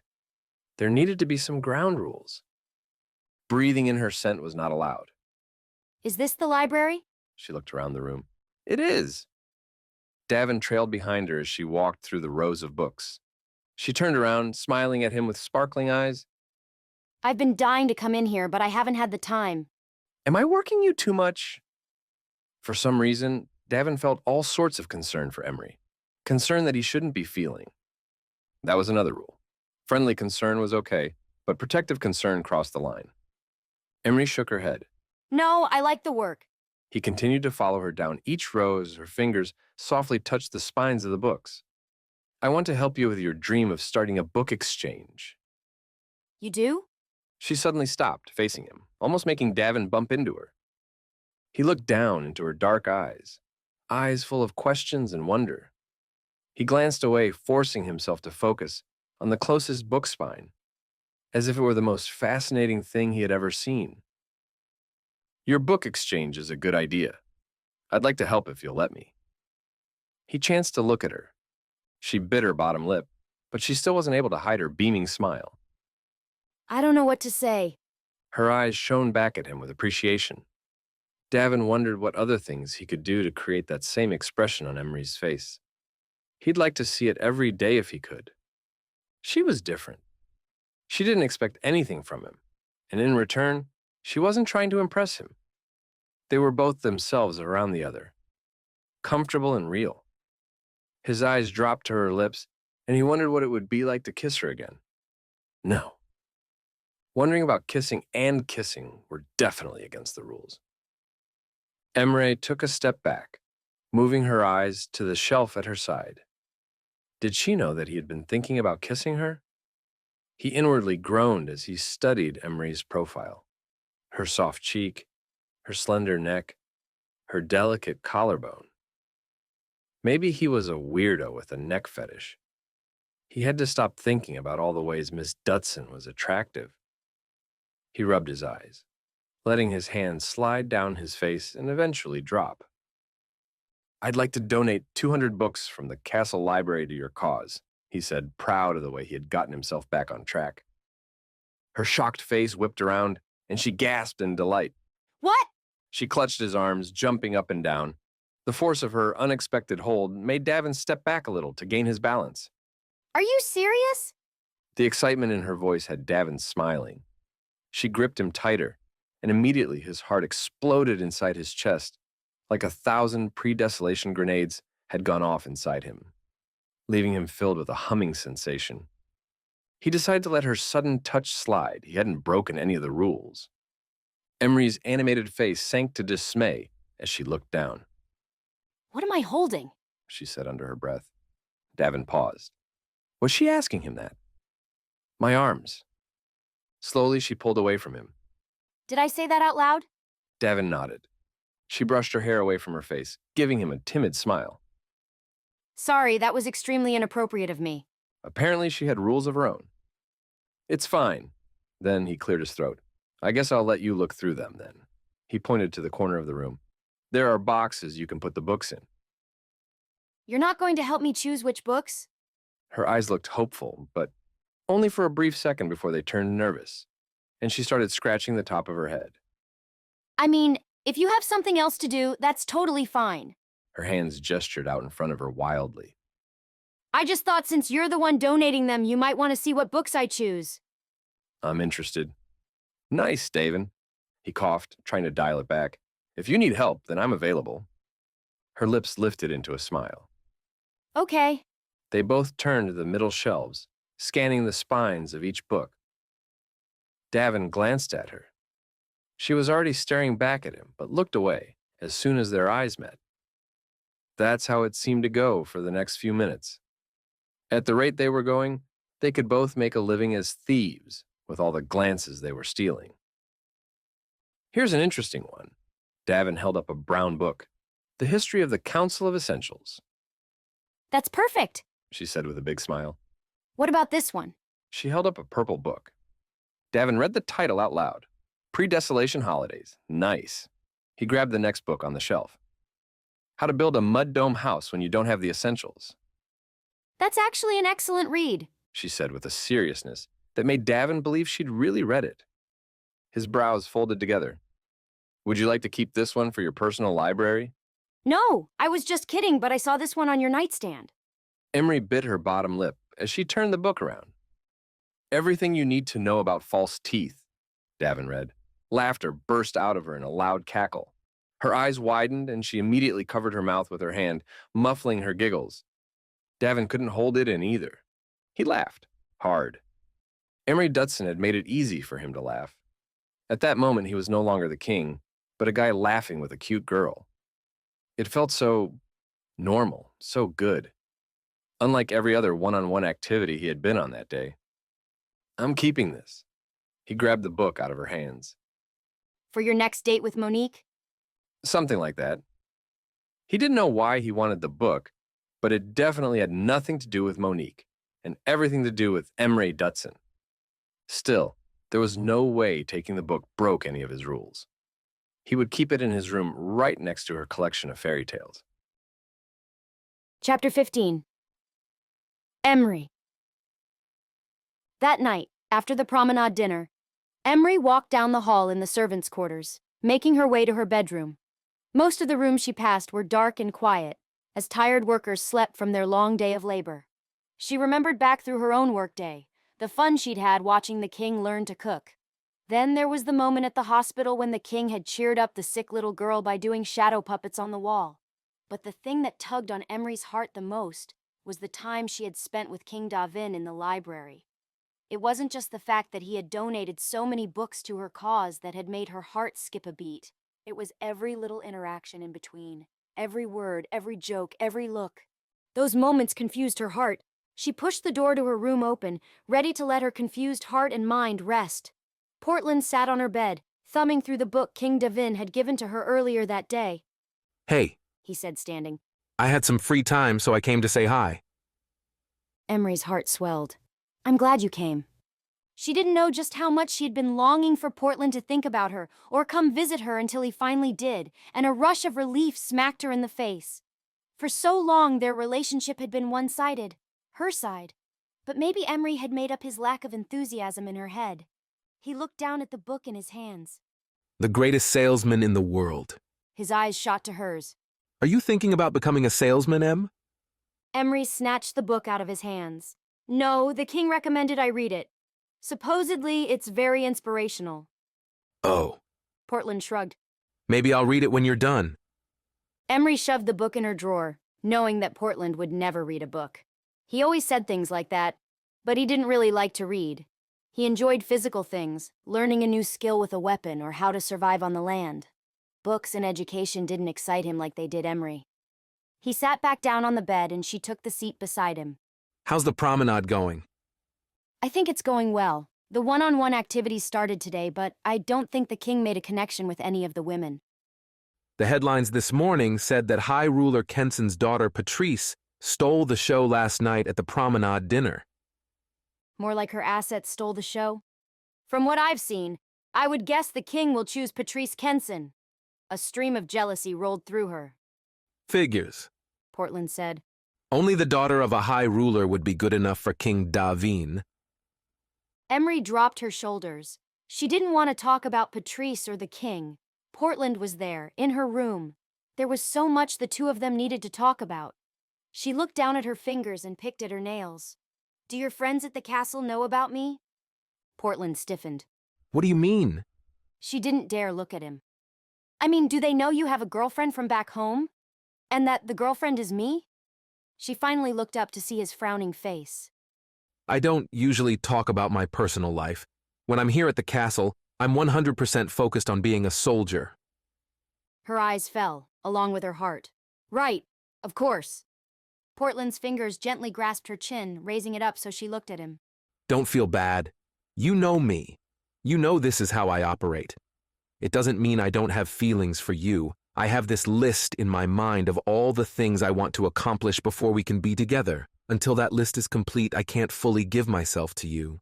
there needed to be some ground rules. Breathing in her scent was not allowed. Is this the library? She looked around the room. It is. Davin trailed behind her as she walked through the rows of books. She turned around, smiling at him with sparkling eyes. I've been dying to come in here, but I haven't had the time. Am I working you too much? For some reason, Davin felt all sorts of concern for Emree. Concern that he shouldn't be feeling. That was another rule. Friendly concern was okay, but protective concern crossed the line. Emree shook her head. No, I like the work. He continued to follow her down each row as her fingers softly touched the spines of the books. I want to help you with your dream of starting a book exchange. You do? She suddenly stopped, facing him, almost making Davin bump into her. He looked down into her dark eyes full of questions and wonder. He glanced away, forcing himself to focus on the closest book spine, as if it were the most fascinating thing he had ever seen. Your book exchange is a good idea. I'd like to help if you'll let me. He chanced to look at her. She bit her bottom lip, but she still wasn't able to hide her beaming smile. I don't know what to say. Her eyes shone back at him with appreciation. Davin wondered what other things he could do to create that same expression on Emree's face. He'd like to see it every day if he could. She was different. She didn't expect anything from him, and in return, she wasn't trying to impress him. They were both themselves around the other, comfortable and real. His eyes dropped to her lips, and he wondered what it would be like to kiss her again. No. Wondering about kissing and kissing were definitely against the rules. Emree took a step back, moving her eyes to the shelf at her side. Did she know that he had been thinking about kissing her? He inwardly groaned as he studied Emree's profile. Her soft cheek, her slender neck, her delicate collarbone. Maybe he was a weirdo with a neck fetish. He had to stop thinking about all the ways Miss Dutson was attractive. He rubbed his eyes, letting his hand slide down his face and eventually drop. I'd like to donate 200 books from the castle library to your cause, he said, proud of the way he had gotten himself back on track. Her shocked face whipped around, and she gasped in delight. What? She clutched his arms, jumping up and down. The force of her unexpected hold made Davin step back a little to gain his balance. Are you serious? The excitement in her voice had Davin smiling. She gripped him tighter, and immediately his heart exploded inside his chest, like 1,000 pre-desolation grenades had gone off inside him, leaving him filled with a humming sensation. He decided to let her sudden touch slide. He hadn't broken any of the rules. Emree's animated face sank to dismay as she looked down. What am I holding? She said under her breath. Davin paused. Was she asking him that? My arms. Slowly, she pulled away from him. Did I say that out loud? Davin nodded. She brushed her hair away from her face, giving him a timid smile. Sorry, that was extremely inappropriate of me. Apparently, she had rules of her own. It's fine. Then he cleared his throat. I guess I'll let you look through them, then. He pointed to the corner of the room. There are boxes you can put the books in. You're not going to help me choose which books? Her eyes looked hopeful, but only for a brief second before they turned nervous, and she started scratching the top of her head. I mean, if you have something else to do, that's totally fine. Her hands gestured out in front of her wildly. I just thought since you're the one donating them, you might want to see what books I choose. I'm interested. Nice, Davin. He coughed, trying to dial it back. If you need help, then I'm available. Her lips lifted into a smile. Okay. They both turned to the middle shelves, scanning the spines of each book. Davin glanced at her. She was already staring back at him, but looked away as soon as their eyes met. That's how it seemed to go for the next few minutes. At the rate they were going, they could both make a living as thieves with all the glances they were stealing. Here's an interesting one. Davin held up a brown book, The History of the Council of Essentials. That's perfect, she said with a big smile. What about this one? She held up a purple book. Davin read the title out loud. Pre-Desolation Holidays. Nice. He grabbed the next book on the shelf. How to Build a Mud Dome House When You Don't Have the Essentials. That's actually an excellent read, she said with a seriousness that made Davin believe she'd really read it. His brows folded together. Would you like to keep this one for your personal library? No, I was just kidding, but I saw this one on your nightstand. Emree bit her bottom lip as she turned the book around. Everything you need to know about false teeth, Davin read. Laughter burst out of her in a loud cackle. Her eyes widened, and she immediately covered her mouth with her hand, muffling her giggles. Davin couldn't hold it in either. He laughed, hard. Emree Dutson had made it easy for him to laugh. At that moment, he was no longer the king, but a guy laughing with a cute girl. It felt so normal, so good. Unlike every other one-on-one activity he had been on that day. I'm keeping this. He grabbed the book out of her hands. For your next date with Monique? Something like that. He didn't know why he wanted the book, but it definitely had nothing to do with Monique and everything to do with Emree Dutson. Still, there was no way taking the book broke any of his rules. He would keep it in his room right next to her collection of fairy tales. Chapter 15. Emree. That night, after the promenade dinner, Emree walked down the hall in the servants' quarters, making her way to her bedroom. Most of the rooms she passed were dark and quiet, as tired workers slept from their long day of labor. She remembered back through her own workday, the fun she'd had watching the king learn to cook. Then there was the moment at the hospital when the king had cheered up the sick little girl by doing shadow puppets on the wall. But the thing that tugged on Emree's heart the most was the time she had spent with King Davin in the library. It wasn't just the fact that he had donated so many books to her cause that had made her heart skip a beat. It was every little interaction in between, every word, every joke, every look. Those moments confused her heart. She pushed the door to her room open, ready to let her confused heart and mind rest. Portland sat on her bed, thumbing through the book King Davin had given to her earlier that day. Hey, He said, standing. I had some free time, so I came to say hi. Emree's heart swelled. I'm glad you came. She didn't know just how much she had been longing for Portland to think about her or come visit her until he finally did, and a rush of relief smacked her in the face. For so long, their relationship had been one-sided, her side. But maybe Emree had made up his lack of enthusiasm in her head. He looked down at the book in his hands. The greatest salesman in the world. His eyes shot to hers. Are you thinking about becoming a salesman, Em? Emree snatched the book out of his hands. No, the king recommended I read it. Supposedly, it's very inspirational. Oh. Portland shrugged. Maybe I'll read it when you're done. Emree shoved the book in her drawer, knowing that Portland would never read a book. He always said things like that, but he didn't really like to read. He enjoyed physical things, learning a new skill with a weapon or how to survive on the land. Books and education didn't excite him like they did Emree. He sat back down on the bed and she took the seat beside him. How's the promenade going? I think it's going well. The one-on-one activities started today, but I don't think the king made a connection with any of the women. The headlines this morning said that High Ruler Kenson's daughter Patrice stole the show last night at the promenade dinner. More like her assets stole the show? From what I've seen, I would guess the king will choose Patrice Kenson. A stream of jealousy rolled through her. Figures. Portland said. Only the daughter of a high ruler would be good enough for King Davin. Emree dropped her shoulders. She didn't want to talk about Patrice or the king. Portland was there, in her room. There was so much the two of them needed to talk about. She looked down at her fingers and picked at her nails. Do your friends at the castle know about me? Portland stiffened. What do you mean? She didn't dare look at him. I mean, do they know you have a girlfriend from back home? And that the girlfriend is me? She finally looked up to see his frowning face. I don't usually talk about my personal life. When I'm here at the castle, I'm 100% focused on being a soldier. Her eyes fell, along with her heart. Right, of course. Portland's fingers gently grasped her chin, raising it up so she looked at him. Don't feel bad. You know me. You know this is how I operate. It doesn't mean I don't have feelings for you. I have this list in my mind of all the things I want to accomplish before we can be together. Until that list is complete, I can't fully give myself to you.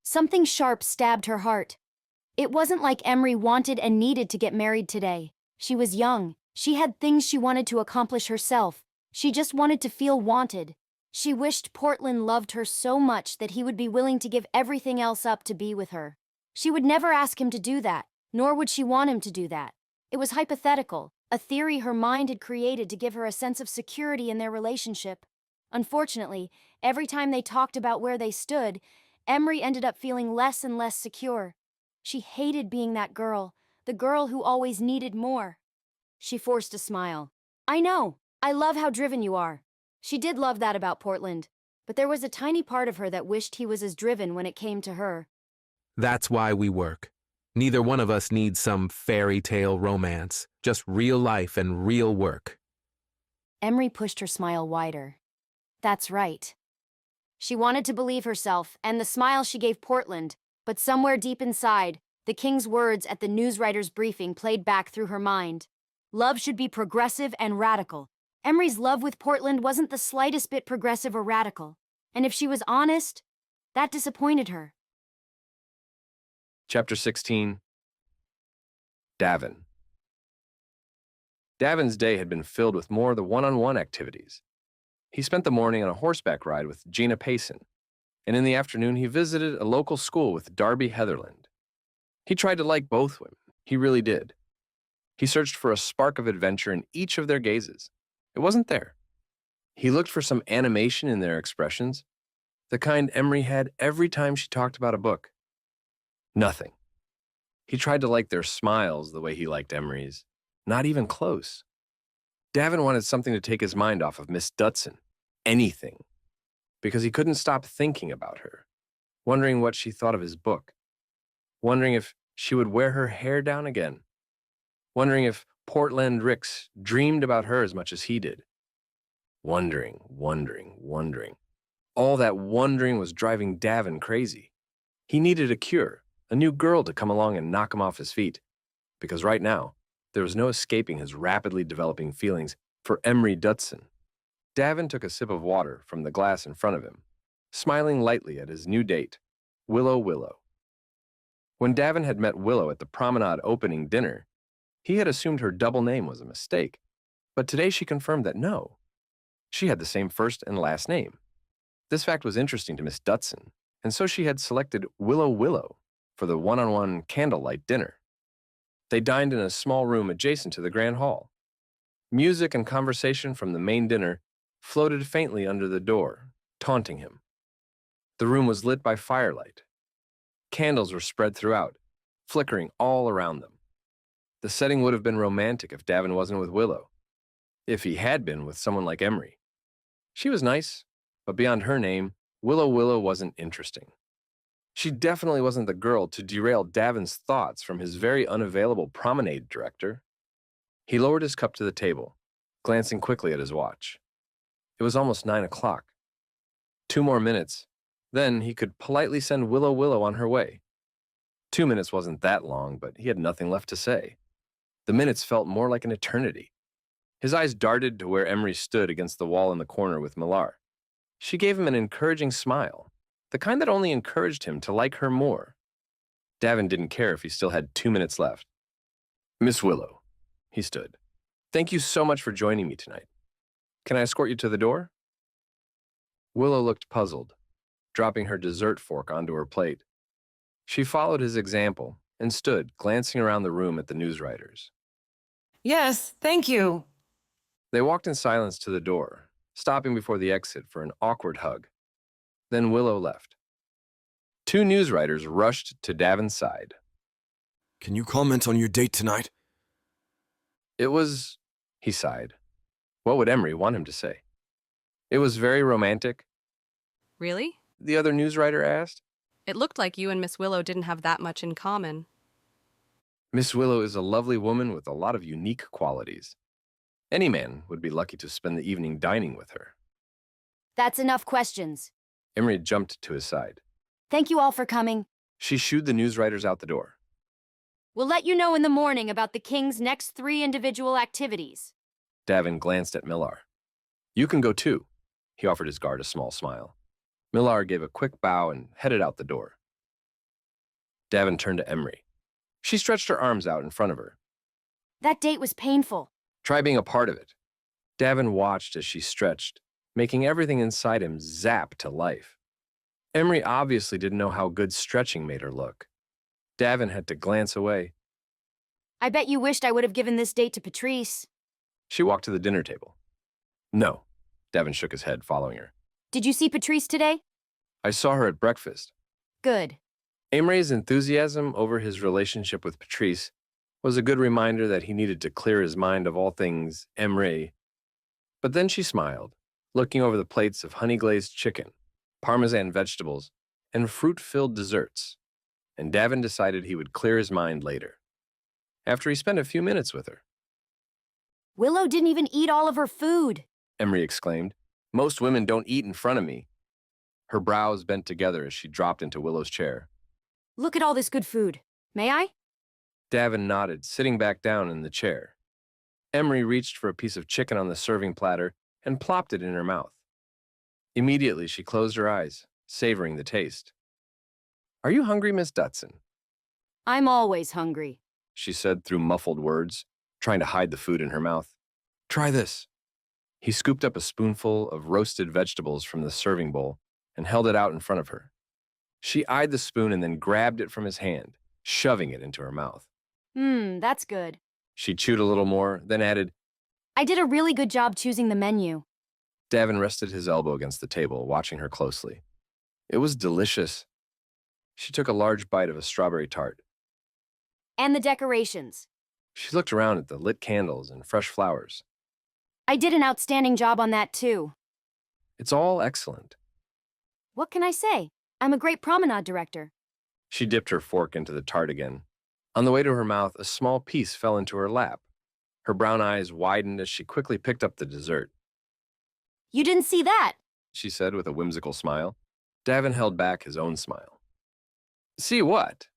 Something sharp stabbed her heart. It wasn't like Emree wanted and needed to get married today. She was young. She had things she wanted to accomplish herself. She just wanted to feel wanted. She wished Portland loved her so much that he would be willing to give everything else up to be with her. She would never ask him to do that, nor would she want him to do that. It was hypothetical, a theory her mind had created to give her a sense of security in their relationship. Unfortunately, every time they talked about where they stood, Emree ended up feeling less and less secure. She hated being that girl, the girl who always needed more. She forced a smile. I know. I love how driven you are. She did love that about Portland, but there was a tiny part of her that wished he was as driven when it came to her. That's why we work. Neither one of us needs some fairy tale romance, just real life and real work. Emree pushed her smile wider. That's right. She wanted to believe herself and the smile she gave Portland, but somewhere deep inside, the king's words at the newswriter's briefing played back through her mind. Love should be progressive and radical. Emree's love with Portland wasn't the slightest bit progressive or radical, and if she was honest, that disappointed her. Chapter 16. Davin. Davin's day had been filled with more of the one-on-one activities. He spent the morning on a horseback ride with Gina Payson, and in the afternoon he visited a local school with Darby Heatherland. He tried to like both women. He really did. He searched for a spark of adventure in each of their gazes. It wasn't there. He looked for some animation in their expressions, the kind Emree had every time she talked about a book. Nothing. He tried to like their smiles the way he liked Emree's. Not even close. Davin wanted something to take his mind off of Miss Dutson. Anything. Because he couldn't stop thinking about her, wondering what she thought of his book, wondering if she would wear her hair down again, wondering if Portland Ricks dreamed about her as much as he did. Wondering. All that wondering was driving Davin crazy. He needed a cure, a new girl to come along and knock him off his feet, because right now, there was no escaping his rapidly developing feelings for Emree Dutson. Davin took a sip of water from the glass in front of him, smiling lightly at his new date, Willow. When Davin had met Willow at the promenade opening dinner, he had assumed her double name was a mistake, but today she confirmed that no, she had the same first and last name. This fact was interesting to Miss Dutson, and so she had selected Willow for the one-on-one candlelight dinner. They dined in a small room adjacent to the grand hall. Music and conversation from the main dinner floated faintly under the door, taunting him. The room was lit by firelight. Candles were spread throughout, flickering all around them. The setting would have been romantic if Davin wasn't with Willow, if he had been with someone like Emree. She was nice, but beyond her name, Willow wasn't interesting. She definitely wasn't the girl to derail Davin's thoughts from his very unavailable promenade director. He lowered his cup to the table, glancing quickly at his watch. It was almost 9 o'clock. 2 more minutes, then he could politely send Willow on her way. 2 minutes wasn't that long, but he had nothing left to say. The minutes felt more like an eternity. His eyes darted to where Emree stood against the wall in the corner with Millar. She gave him an encouraging smile, the kind that only encouraged him to like her more. Davin didn't care if he still had 2 minutes left. Miss Willow, he stood. Thank you so much for joining me tonight. Can I escort you to the door? Willow looked puzzled, dropping her dessert fork onto her plate. She followed his example and stood, glancing around the room at the newswriters. Yes, thank you. They walked in silence to the door, stopping before the exit for an awkward hug. Then Willow left. 2 newswriters rushed to Davin's side. Can you comment on your date tonight? It was, he sighed. What would Emree want him to say? It was very romantic. Really? The other newswriter asked. It looked like you and Miss Willow didn't have that much in common. Miss Willow is a lovely woman with a lot of unique qualities. Any man would be lucky to spend the evening dining with her. That's enough questions. Emree jumped to his side. Thank you all for coming. She shooed the newswriters out the door. We'll let you know in the morning about the King's next 3 individual activities. Davin glanced at Millar. You can go too. He offered his guard a small smile. Millar gave a quick bow and headed out the door. Davin turned to Emree. She stretched her arms out in front of her. That date was painful. Try being a part of it. Davin watched as she stretched, making everything inside him zap to life. Emree obviously didn't know how good stretching made her look. Davin had to glance away. I bet you wished I would have given this date to Patrice. She walked to the dinner table. No. Davin shook his head, following her. Did you see Patrice today? I saw her at breakfast. Good. Emree's enthusiasm over his relationship with Patrice was a good reminder that he needed to clear his mind of all things Emree. But then she smiled, looking over the plates of honey-glazed chicken, parmesan vegetables, and fruit-filled desserts, and Davin decided he would clear his mind later, after he spent a few minutes with her. Willow didn't even eat all of her food, Emree exclaimed. Most women don't eat in front of me. Her brows bent together as she dropped into Willow's chair. Look at all this good food. May I? Davin nodded, sitting back down in the chair. Emree reached for a piece of chicken on the serving platter and plopped it in her mouth. Immediately, she closed her eyes, savoring the taste. Are you hungry, Miss Dutson? I'm always hungry, She said through muffled words, trying to hide the food in her mouth. Try this. He scooped up a spoonful of roasted vegetables from the serving bowl and held it out in front of her. She eyed the spoon and then grabbed it from his hand, shoving it into her mouth. That's good. She chewed a little more, then added, I did a really good job choosing the menu. Davin rested his elbow against the table, watching her closely. It was delicious. She took a large bite of a strawberry tart. And the decorations. She looked around at the lit candles and fresh flowers. I did an outstanding job on that, too. It's all excellent. What can I say? I'm a great promenade director. She dipped her fork into the tart again. On the way to her mouth, a small piece fell into her lap. Her brown eyes widened as she quickly picked up the dessert. You didn't see that, She said with a whimsical smile. Davin held back his own smile. See what?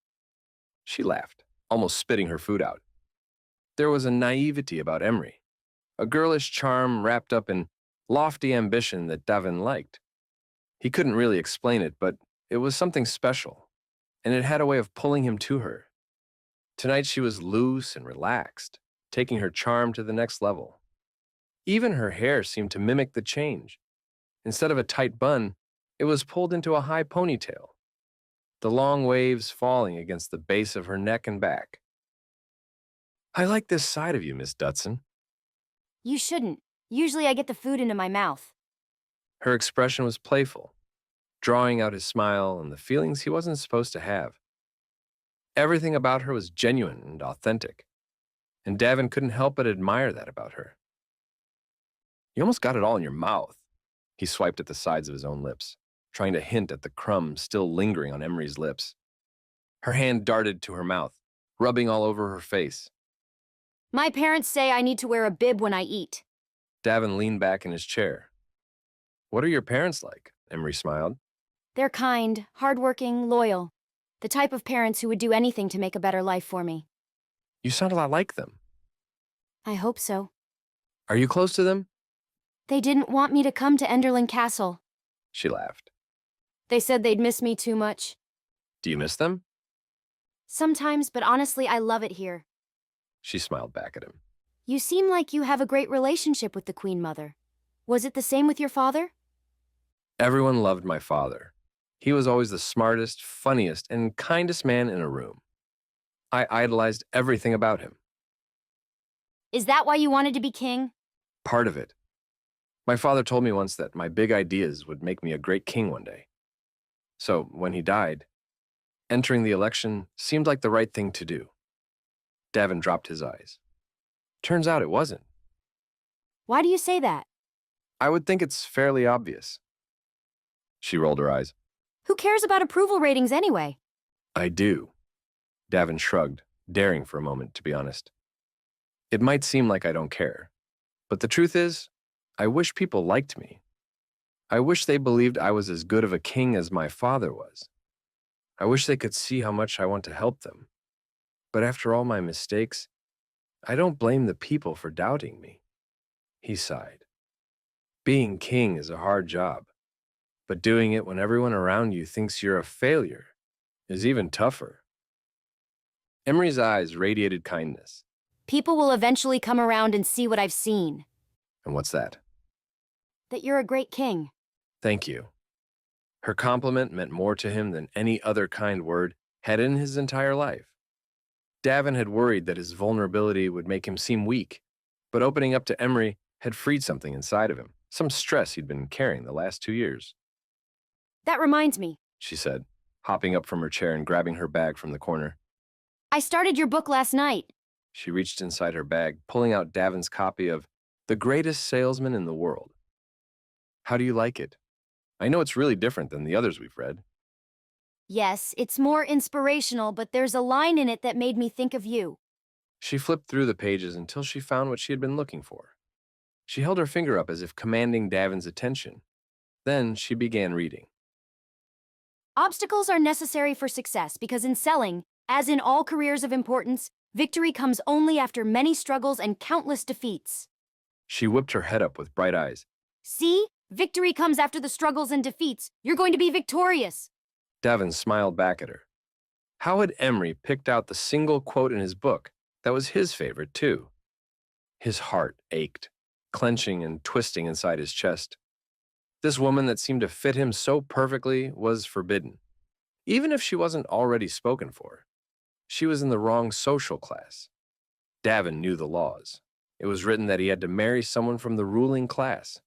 She laughed, almost spitting her food out. There was a naivety about Emree, a girlish charm wrapped up in lofty ambition that Davin liked. He couldn't really explain it, but it was something special, and it had a way of pulling him to her. Tonight she was loose and relaxed, taking her charm to the next level. Even her hair seemed to mimic the change. Instead of a tight bun, it was pulled into a high ponytail, the long waves falling against the base of her neck and back. I like this side of you, Miss Dutson. You shouldn't. Usually I get the food into my mouth. Her expression was playful, drawing out his smile and the feelings he wasn't supposed to have. Everything about her was genuine and authentic, and Davin couldn't help but admire that about her. You almost got it all in your mouth. He swiped at the sides of his own lips, trying to hint at the crumbs still lingering on Emree's lips. Her hand darted to her mouth, rubbing all over her face. My parents say I need to wear a bib when I eat. Davin leaned back in his chair. What are your parents like? Emree smiled. They're kind, hardworking, loyal. The type of parents who would do anything to make a better life for me. You sound a lot like them. I hope so. Are you close to them? They didn't want me to come to Enderlin Castle. She laughed. They said they'd miss me too much. Do you miss them? Sometimes, but honestly, I love it here. She smiled back at him. You seem like you have a great relationship with the Queen Mother. Was it the same with your father? Everyone loved my father. He was always the smartest, funniest, and kindest man in a room. I idolized everything about him. Is that why you wanted to be king? Part of it. My father told me once that my big ideas would make me a great king one day. So, when he died, entering the election seemed like the right thing to do. Davin dropped his eyes. Turns out it wasn't. Why do you say that? I would think it's fairly obvious. She rolled her eyes. Who cares about approval ratings anyway? I do. Davin shrugged, daring for a moment, to be honest. It might seem like I don't care, but the truth is, I wish people liked me. I wish they believed I was as good of a king as my father was. I wish they could see how much I want to help them. But after all my mistakes, I don't blame the people for doubting me. He sighed. Being king is a hard job, but doing it when everyone around you thinks you're a failure is even tougher. Emree's eyes radiated kindness. People will eventually come around and see what I've seen. And what's that? That you're a great king. Thank you. Her compliment meant more to him than any other kind word had in his entire life. Davin had worried that his vulnerability would make him seem weak, but opening up to Emree had freed something inside of him, some stress he'd been carrying the last 2 years. That reminds me. She said, hopping up from her chair and grabbing her bag from the corner. I started your book last night. She reached inside her bag, pulling out Davin's copy of The Greatest Salesman in the World. How do you like it? I know it's really different than the others we've read. Yes, it's more inspirational, but there's a line in it that made me think of you. She flipped through the pages until she found what she had been looking for. She held her finger up as if commanding Davin's attention. Then she began reading. Obstacles are necessary for success because in selling, as in all careers of importance, victory comes only after many struggles and countless defeats. She whipped her head up with bright eyes. See? Victory comes after the struggles and defeats. You're going to be victorious. Davin smiled back at her. How had Emree picked out the single quote in his book that was his favorite, too? His heart ached, clenching and twisting inside his chest. This woman that seemed to fit him so perfectly was forbidden. Even if she wasn't already spoken for, she was in the wrong social class. Davin knew the laws. It was written that he had to marry someone from the ruling class.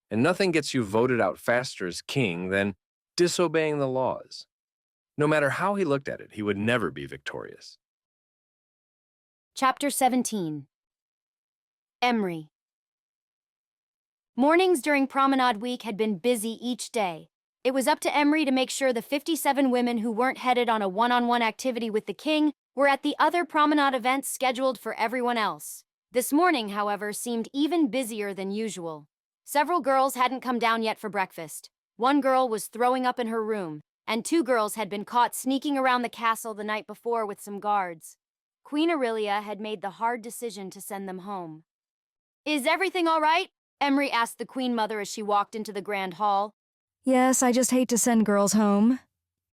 And nothing gets you voted out faster as king than disobeying the laws. No matter how he looked at it, he would never be victorious. Chapter 17. Emree. Mornings during promenade week had been busy each day. It was up to Emree to make sure the 57 women who weren't headed on a one-on-one activity with the king were at the other promenade events scheduled for everyone else. This morning, however, seemed even busier than usual. Several girls hadn't come down yet for breakfast. One girl was throwing up in her room, and 2 girls had been caught sneaking around the castle the night before with some guards. Queen Aurelia had made the hard decision to send them home. Is everything all right? Emree asked the Queen Mother as she walked into the grand hall. Yes, I just hate to send girls home.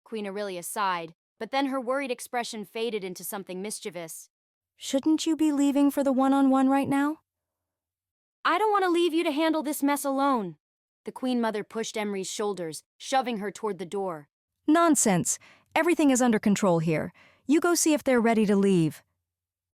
Queen Aurelia sighed, but then her worried expression faded into something mischievous. Shouldn't you be leaving for the one-on-one right now? I don't want to leave you to handle this mess alone. The Queen Mother pushed Emree's shoulders, shoving her toward the door. Nonsense. Everything is under control here. You go see if they're ready to leave.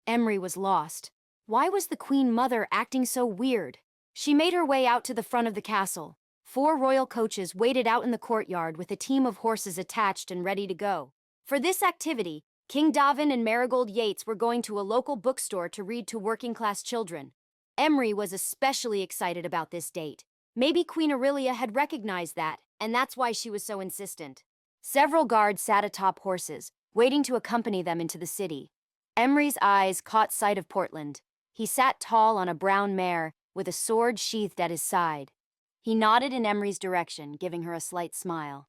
Emree was lost. Why was the Queen Mother acting so weird? She made her way out to the front of the castle. 4 royal coaches waited out in the courtyard with a team of horses attached and ready to go. For this activity, King Davin and Marigold Yates were going to a local bookstore to read to working-class children. Emree was especially excited about this date. Maybe Queen Aurelia had recognized that, and that's why she was so insistent. Several guards sat atop horses, waiting to accompany them into the city. Emree's eyes caught sight of Portland. He sat tall on a brown mare, with a sword sheathed at his side. He nodded in Emree's direction, giving her a slight smile.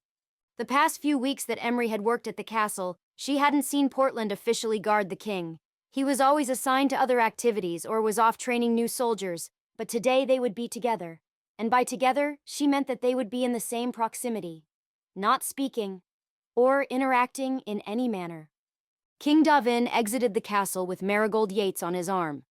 The past few weeks that Emree had worked at the castle, she hadn't seen Portland officially guard the king. He was always assigned to other activities or was off training new soldiers, but today they would be together. And by together, she meant that they would be in the same proximity, not speaking or interacting in any manner. King Davin exited the castle with Marigold Yates on his arm.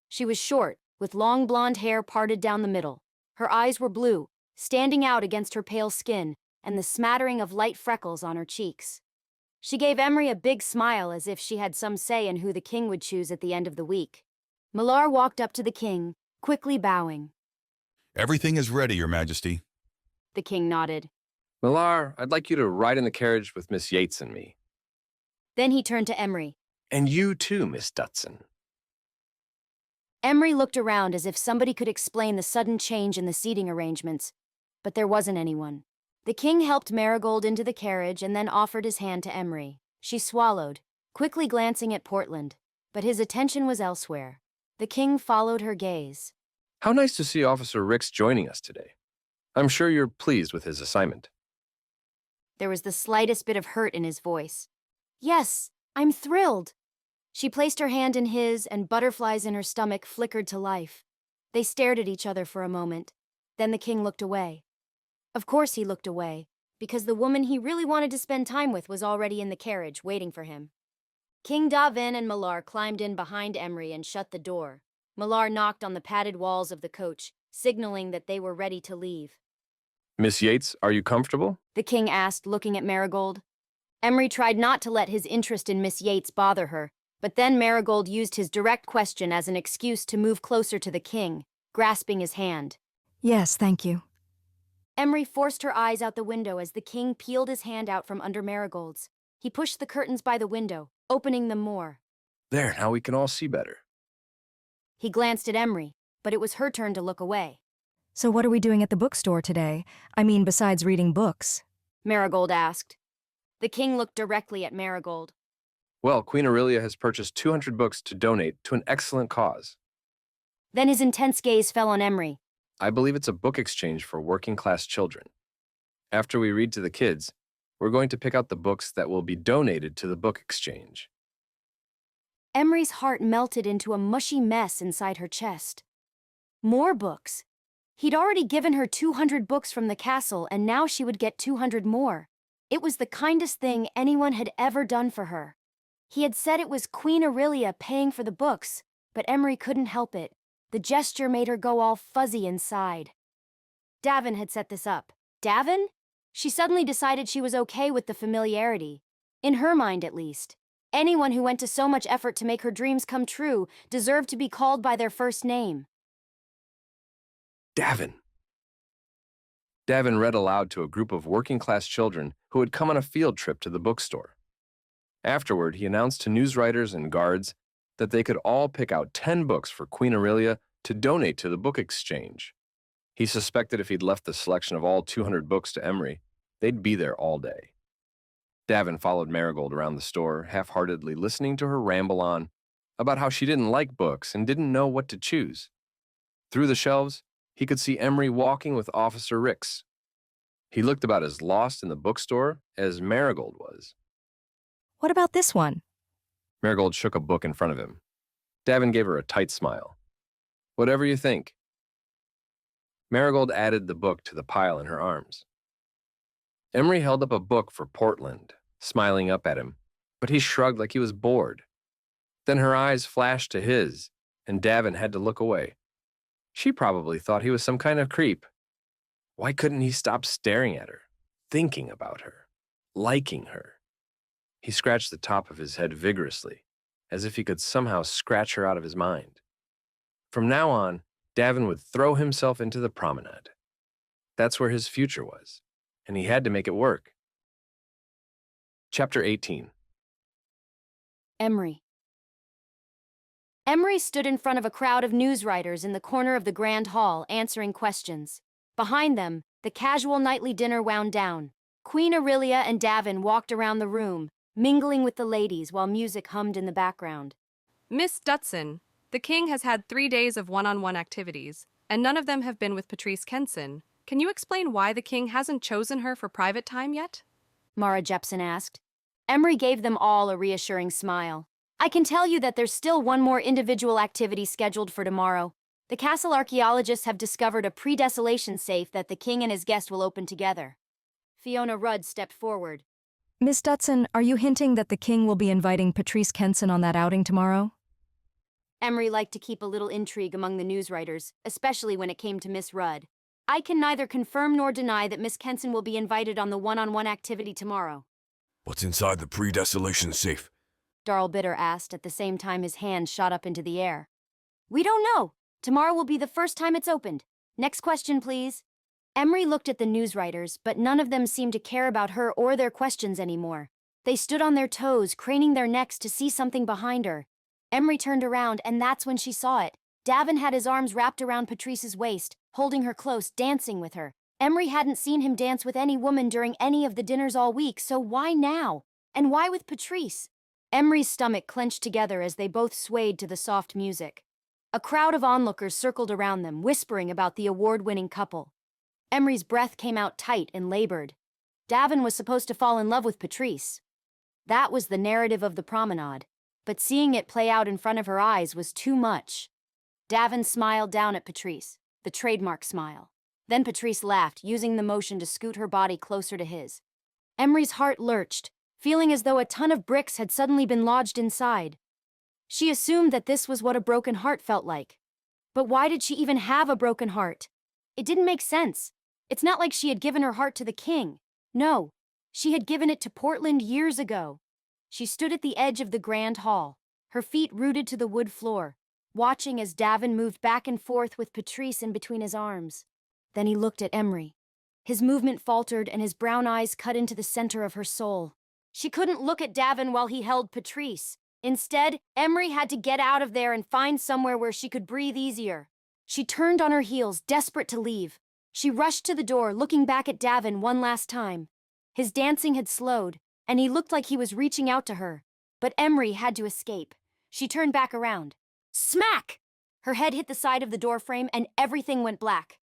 She was short, with long blonde hair parted down the middle. Her eyes were blue, standing out against her pale skin and the smattering of light freckles on her cheeks. She gave Emree a big smile as if she had some say in who the king would choose at the end of the week. Millar walked up to the king, quickly bowing. Everything is ready, Your Majesty. The king nodded. Millar, I'd like you to ride in the carriage with Miss Yates and me. Then he turned to Emree. And you too, Miss Dutson. Emree looked around as if somebody could explain the sudden change in the seating arrangements, but there wasn't anyone. The king helped Marigold into the carriage and then offered his hand to Emree. She swallowed, quickly glancing at Portland, but his attention was elsewhere. The king followed her gaze. How nice to see Officer Ricks joining us today. I'm sure you're pleased with his assignment. There was the slightest bit of hurt in his voice. Yes, I'm thrilled. She placed her hand in his, and butterflies in her stomach flickered to life. They stared at each other for a moment. Then the king looked away. Of course he looked away, because the woman he really wanted to spend time with was already in the carriage, waiting for him. King Davin and Millar climbed in behind Emree and shut the door. Millar knocked on the padded walls of the coach, signaling that they were ready to leave. Miss Yates, are you comfortable? The king asked, looking at Marigold. Emree tried not to let his interest in Miss Yates bother her, But then Marigold used his direct question as an excuse to move closer to the king, grasping his hand. Yes, thank you. Emree forced her eyes out the window as the king peeled his hand out from under Marigold's. He pushed the curtains by the window, opening them more. There, now we can all see better. He glanced at Emree, but it was her turn to look away. So what are we doing at the bookstore today? I mean, besides reading books? Marigold asked. The king looked directly at Marigold. Well, Queen Aurelia has purchased 200 books to donate to an excellent cause. Then his intense gaze fell on Emree. I believe it's a book exchange for working-class children. After we read to the kids, we're going to pick out the books that will be donated to the book exchange. Emree's heart melted into a mushy mess inside her chest. More books. He'd already given her 200 books from the castle, and now she would get 200 more. It was the kindest thing anyone had ever done for her. He had said it was Queen Aurelia paying for the books, but Emree couldn't help it. The gesture made her go all fuzzy inside. Davin had set this up. Davin? She suddenly decided she was okay with the familiarity. In her mind, at least. Anyone who went to so much effort to make her dreams come true deserved to be called by their first name. Davin. Davin read aloud to a group of working-class children who had come on a field trip to the bookstore. Afterward, he announced to newswriters and guards that they could all pick out 10 books for Queen Aurelia to donate to the book exchange. He suspected if he'd left the selection of all 200 books to Emree, they'd be there all day. Davin followed Marigold around the store, half-heartedly listening to her ramble on about how she didn't like books and didn't know what to choose. Through the shelves, he could see Emree walking with Officer Rix. He looked about as lost in the bookstore as Marigold was. What about this one? Marigold shook a book in front of him. Davin gave her a tight smile. Whatever you think. Marigold added the book to the pile in her arms. Emree held up a book for Portland, smiling up at him, but he shrugged like he was bored. Then her eyes flashed to his, and Davin had to look away. She probably thought he was some kind of creep. Why couldn't he stop staring at her, thinking about her, liking her? He scratched the top of his head vigorously, as if he could somehow scratch her out of his mind. From now on, Davin would throw himself into the promenade. That's where his future was, and he had to make it work. Chapter 18. Emree. Emree stood in front of a crowd of newswriters in the corner of the Grand Hall, answering questions. Behind them, the casual nightly dinner wound down. Queen Aurelia and Davin walked around the room, mingling with the ladies while music hummed in the background. Miss Dutson, the king has had 3 days of one-on-one activities, and none of them have been with Patrice Kenson. Can you explain why the king hasn't chosen her for private time yet? Mara Jepson asked. Emree gave them all a reassuring smile. I can tell you that there's still one more individual activity scheduled for tomorrow. The castle archaeologists have discovered a pre-desolation safe that the king and his guest will open together. Fiona Rudd stepped forward. Miss Dutson, are you hinting that the king will be inviting Patrice Kenson on that outing tomorrow? Emree liked to keep a little intrigue among the newswriters, especially when it came to Miss Rudd. I can neither confirm nor deny that Miss Kenson will be invited on the one-on-one activity tomorrow. What's inside the pre-desolation safe? Darl Bitter asked at the same time his hand shot up into the air. We don't know. Tomorrow will be the first time it's opened. Next question, please. Emree looked at the newswriters, but none of them seemed to care about her or their questions anymore. They stood on their toes, craning their necks to see something behind her. Emree turned around, and that's when she saw it. Davin had his arms wrapped around Patrice's waist, holding her close, dancing with her. Emree hadn't seen him dance with any woman during any of the dinners all week, so why now? And why with Patrice? Emree's stomach clenched together as they both swayed to the soft music. A crowd of onlookers circled around them, whispering about the award-winning couple. Emree's breath came out tight and labored. Davin was supposed to fall in love with Patrice. That was the narrative of the promenade, but seeing it play out in front of her eyes was too much. Davin smiled down at Patrice, the trademark smile. Then Patrice laughed, using the motion to scoot her body closer to his. Emree's heart lurched, feeling as though a ton of bricks had suddenly been lodged inside. She assumed that this was what a broken heart felt like. But why did she even have a broken heart? It didn't make sense. It's not like she had given her heart to the king. No, she had given it to Portland years ago. She stood at the edge of the Grand Hall, her feet rooted to the wood floor, watching as Davin moved back and forth with Patrice in between his arms. Then he looked at Emree. His movement faltered and his brown eyes cut into the center of her soul. She couldn't look at Davin while he held Patrice. Instead, Emree had to get out of there and find somewhere where she could breathe easier. She turned on her heels, desperate to leave. She rushed to the door, looking back at Davin one last time. His dancing had slowed, and he looked like he was reaching out to her. But Emree had to escape. She turned back around. Smack! Her head hit the side of the doorframe and everything went black.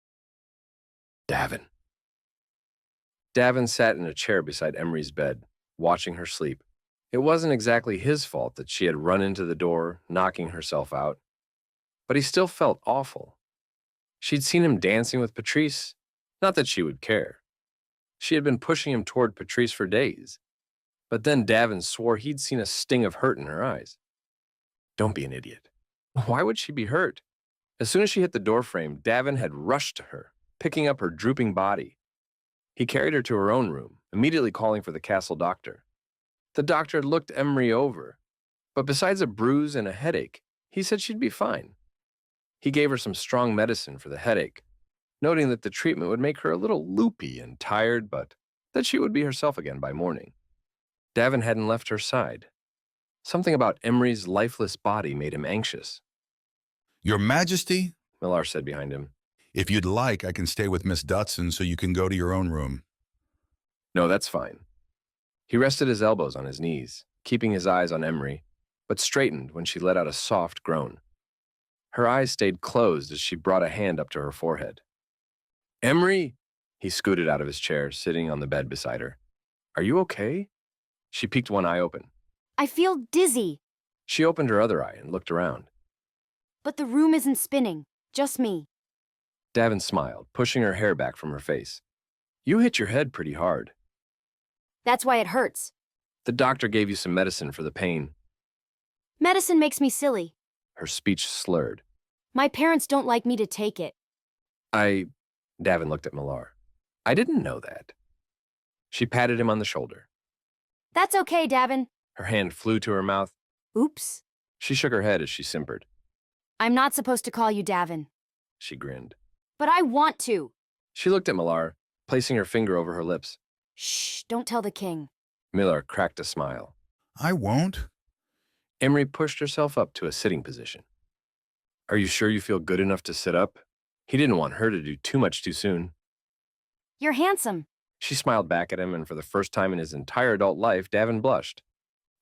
Davin. Davin sat in a chair beside Emree's bed, watching her sleep. It wasn't exactly his fault that she had run into the door, knocking herself out. But he still felt awful. She'd seen him dancing with Patrice, not that she would care. She had been pushing him toward Patrice for days. But then Davin swore he'd seen a sting of hurt in her eyes. Don't be an idiot. Why would she be hurt? As soon as she hit the doorframe, Davin had rushed to her, picking up her drooping body. He carried her to her own room, immediately calling for the castle doctor. The doctor looked Emree over, but besides a bruise and a headache, he said she'd be fine. He gave her some strong medicine for the headache, noting that the treatment would make her a little loopy and tired, but that she would be herself again by morning. Davin hadn't left her side. Something about Emree's lifeless body made him anxious. Your Majesty, Millar said behind him. If you'd like, I can stay with Miss Dutson so you can go to your own room. No, that's fine. He rested his elbows on his knees, keeping his eyes on Emree, but straightened when she let out a soft groan. Her eyes stayed closed as she brought a hand up to her forehead. Emree! He scooted out of his chair, sitting on the bed beside her. Are you okay? She peeked one eye open. I feel dizzy. She opened her other eye and looked around. But the room isn't spinning, just me. Davin smiled, pushing her hair back from her face. You hit your head pretty hard. That's why it hurts. The doctor gave you some medicine for the pain. Medicine makes me silly. Her speech slurred. My parents don't like me to take it. Davin looked at Millar. I didn't know that. She patted him on the shoulder. That's okay, Davin. Her hand flew to her mouth. Oops. She shook her head as she simpered. I'm not supposed to call you Davin. She grinned. But I want to. She looked at Millar, placing her finger over her lips. Shh, don't tell the king. Millar cracked a smile. I won't. Emree pushed herself up to a sitting position. Are you sure you feel good enough to sit up? He didn't want her to do too much too soon. You're handsome. She smiled back at him, and for the first time in his entire adult life, Davin blushed.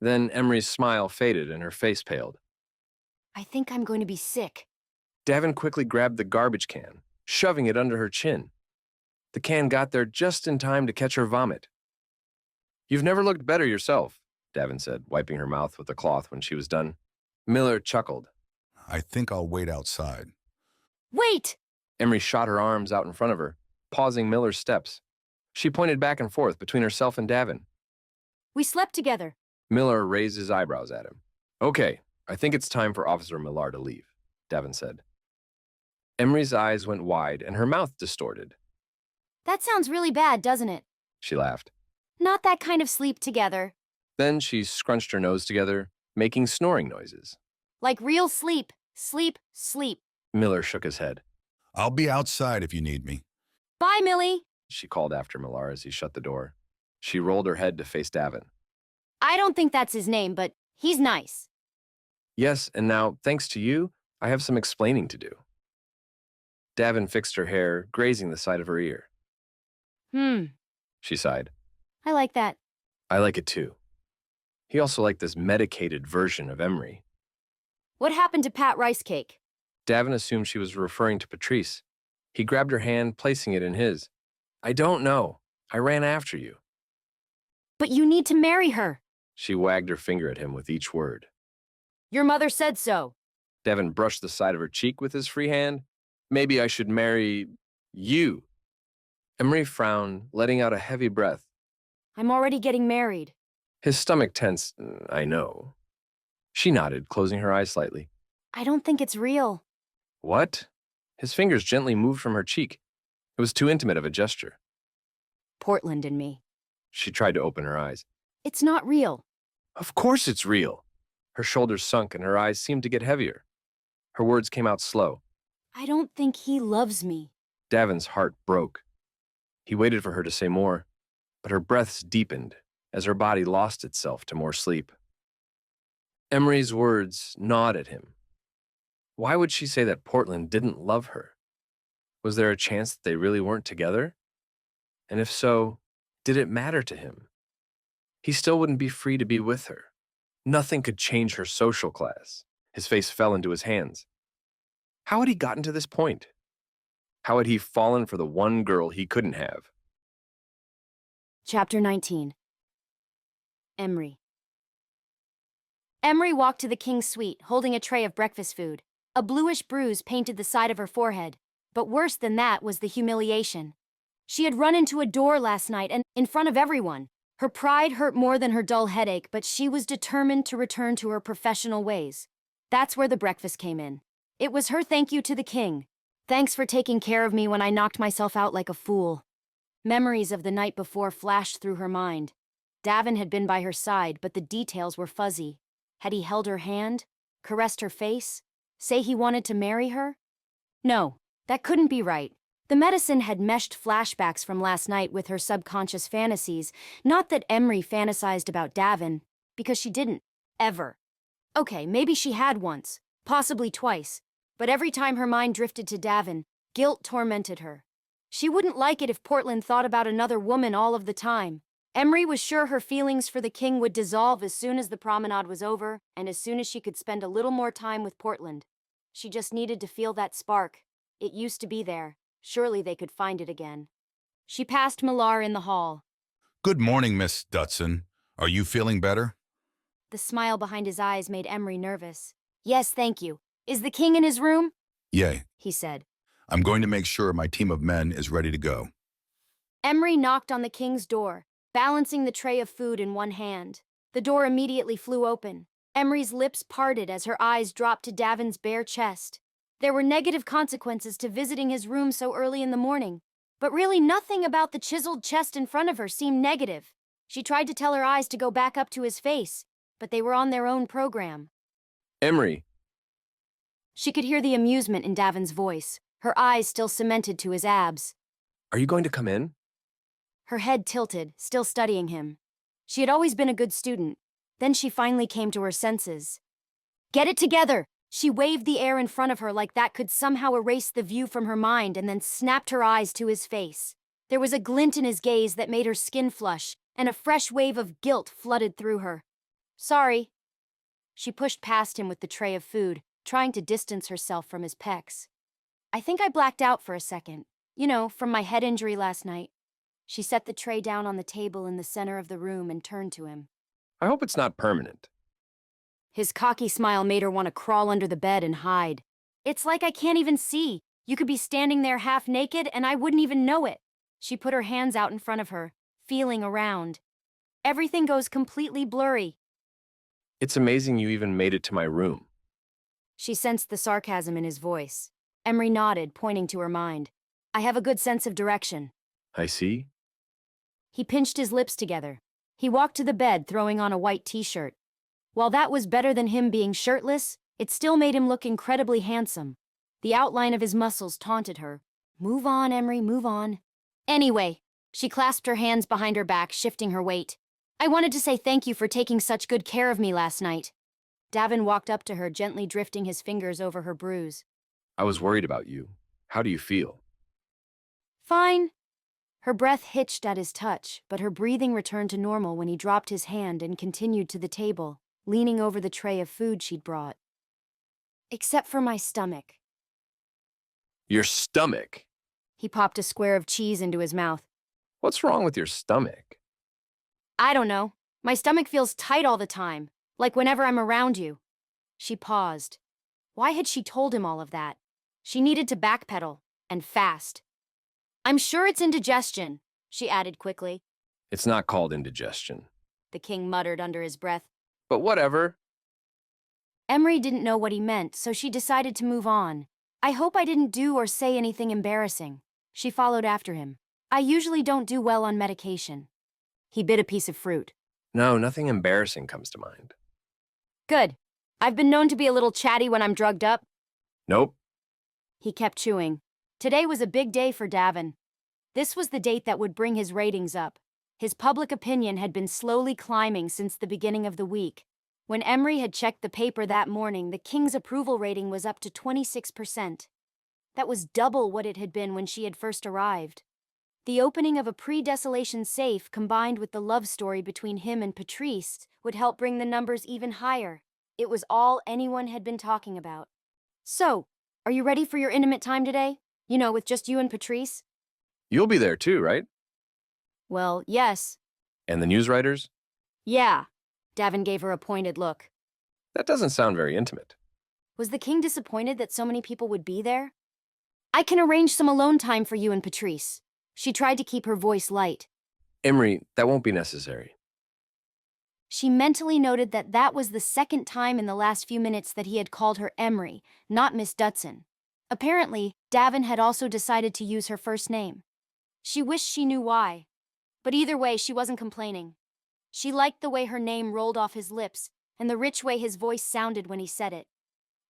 Then Emree's smile faded and her face paled. I think I'm going to be sick. Davin quickly grabbed the garbage can, shoving it under her chin. The can got there just in time to catch her vomit. You've never looked better yourself, Davin said, wiping her mouth with a cloth when she was done. Millar chuckled. I think I'll wait outside. Wait! Emree shot her arms out in front of her, pausing Millar's steps. She pointed back and forth between herself and Davin. We slept together. Millar raised his eyebrows at him. Okay, I think it's time for Officer Millar to leave, Davin said. Emree's eyes went wide and her mouth distorted. That sounds really bad, doesn't it? She laughed. Not that kind of sleep together. Then she scrunched her nose together, making snoring noises. Like real sleep. Sleep, sleep. Millar shook his head. I'll be outside if you need me. Bye, Millie. She called after Millar as he shut the door. She rolled her head to face Davin. I don't think that's his name, but he's nice. Yes, and now, thanks to you, I have some explaining to do. Davin fixed her hair, grazing the side of her ear. She sighed. I like that. I like it too. He also liked this medicated version of Emree. What happened to Pat Rice Cake? Davin assumed she was referring to Patrice. He grabbed her hand, placing it in his. I don't know. I ran after you. But you need to marry her. She wagged her finger at him with each word. Your mother said so. Davin brushed the side of her cheek with his free hand. Maybe I should marry you. Emree frowned, letting out a heavy breath. I'm already getting married. His stomach tensed. I know. She nodded, closing her eyes slightly. I don't think it's real. What? His fingers gently moved from her cheek. It was too intimate of a gesture. Portland and me. She tried to open her eyes. It's not real. Of course it's real. Her shoulders sunk and her eyes seemed to get heavier. Her words came out slow. I don't think he loves me. Davin's heart broke. He waited for her to say more, but her breaths deepened as her body lost itself to more sleep. Emree's words gnawed at him. Why would she say that Portland didn't love her? Was there a chance that they really weren't together? And if so, did it matter to him? He still wouldn't be free to be with her. Nothing could change her social class. His face fell into his hands. How had he gotten to this point? How had he fallen for the one girl he couldn't have? Chapter 19. Emree. Emree walked to the king's suite, holding a tray of breakfast food. A bluish bruise painted the side of her forehead, but worse than that was the humiliation. She had run into a door last night and in front of everyone. Her pride hurt more than her dull headache, but she was determined to return to her professional ways. That's where the breakfast came in. It was her thank you to the king. Thanks for taking care of me when I knocked myself out like a fool. Memories of the night before flashed through her mind. Davin had been by her side, but the details were fuzzy. Had he held her hand? Caressed her face? Say he wanted to marry her? No, that couldn't be right. The medicine had meshed flashbacks from last night with her subconscious fantasies. Not that Emree fantasized about Davin, because she didn't, ever. Okay, maybe she had once, possibly twice, but every time her mind drifted to Davin, guilt tormented her. She wouldn't like it if Portland thought about another woman all of the time. Emree was sure her feelings for the king would dissolve as soon as the promenade was over, and as soon as she could spend a little more time with Portland. She just needed to feel that spark. It used to be there. Surely they could find it again. She passed Millar in the hall. Good morning, Miss Dutson. Are you feeling better? The smile behind his eyes made Emree nervous. Yes, thank you. Is the king in his room? Yay. He said. I'm going to make sure my team of men is ready to go. Emree knocked on the king's door, balancing the tray of food in one hand. The door immediately flew open. Emree's lips parted as her eyes dropped to Davin's bare chest. There were negative consequences to visiting his room so early in the morning, but really nothing about the chiseled chest in front of her seemed negative. She tried to tell her eyes to go back up to his face, but they were on their own program. Emree. She could hear the amusement in Davin's voice, her eyes still cemented to his abs. Are you going to come in? Her head tilted, still studying him. She had always been a good student. Then she finally came to her senses. Get it together! She waved the air in front of her like that could somehow erase the view from her mind and then snapped her eyes to his face. There was a glint in his gaze that made her skin flush, and a fresh wave of guilt flooded through her. Sorry. She pushed past him with the tray of food, trying to distance herself from his pecs. I think I blacked out for a second. You know, from my head injury last night. She set the tray down on the table in the center of the room and turned to him. I hope it's not permanent. His cocky smile made her want to crawl under the bed and hide. It's like I can't even see. You could be standing there half naked and I wouldn't even know it. She put her hands out in front of her, feeling around. Everything goes completely blurry. It's amazing you even made it to my room. She sensed the sarcasm in his voice. Emree nodded, pointing to her mind. I have a good sense of direction. I see. He pinched his lips together. He walked to the bed, throwing on a white t-shirt. While that was better than him being shirtless, it still made him look incredibly handsome. The outline of his muscles taunted her. Move on, Emree, move on. Anyway, she clasped her hands behind her back, shifting her weight. I wanted to say thank you for taking such good care of me last night. Davin walked up to her, gently drifting his fingers over her bruise. I was worried about you. How do you feel? Fine. Her breath hitched at his touch, but her breathing returned to normal when he dropped his hand and continued to the table, leaning over the tray of food she'd brought. Except for my stomach. Your stomach? He popped a square of cheese into his mouth. What's wrong with your stomach? I don't know. My stomach feels tight all the time, like whenever I'm around you. She paused. Why had she told him all of that? She needed to backpedal, and fast. I'm sure it's indigestion, she added quickly. It's not called indigestion, the king muttered under his breath. But whatever. Emree didn't know what he meant, so she decided to move on. I hope I didn't do or say anything embarrassing. She followed after him. I usually don't do well on medication. He bit a piece of fruit. No, nothing embarrassing comes to mind. Good. I've been known to be a little chatty when I'm drugged up. Nope. He kept chewing. Today was a big day for Davin. This was the date that would bring his ratings up. His public opinion had been slowly climbing since the beginning of the week. When Emree had checked the paper that morning, the king's approval rating was up to 26%. That was double what it had been when she had first arrived. The opening of a pre-desolation safe combined with the love story between him and Patrice would help bring the numbers even higher. It was all anyone had been talking about. So, are you ready for your intimate time today? You know, with just you and Patrice? You'll be there too, right? Well, yes. And the news writers? Yeah. Davin gave her a pointed look. That doesn't sound very intimate. Was the king disappointed that so many people would be there? I can arrange some alone time for you and Patrice. She tried to keep her voice light. Emree, that won't be necessary. She mentally noted that that was the second time in the last few minutes that he had called her Emree, not Miss Dutson. Apparently, Davin had also decided to use her first name. She wished she knew why. But either way, she wasn't complaining. She liked the way her name rolled off his lips and the rich way his voice sounded when he said it.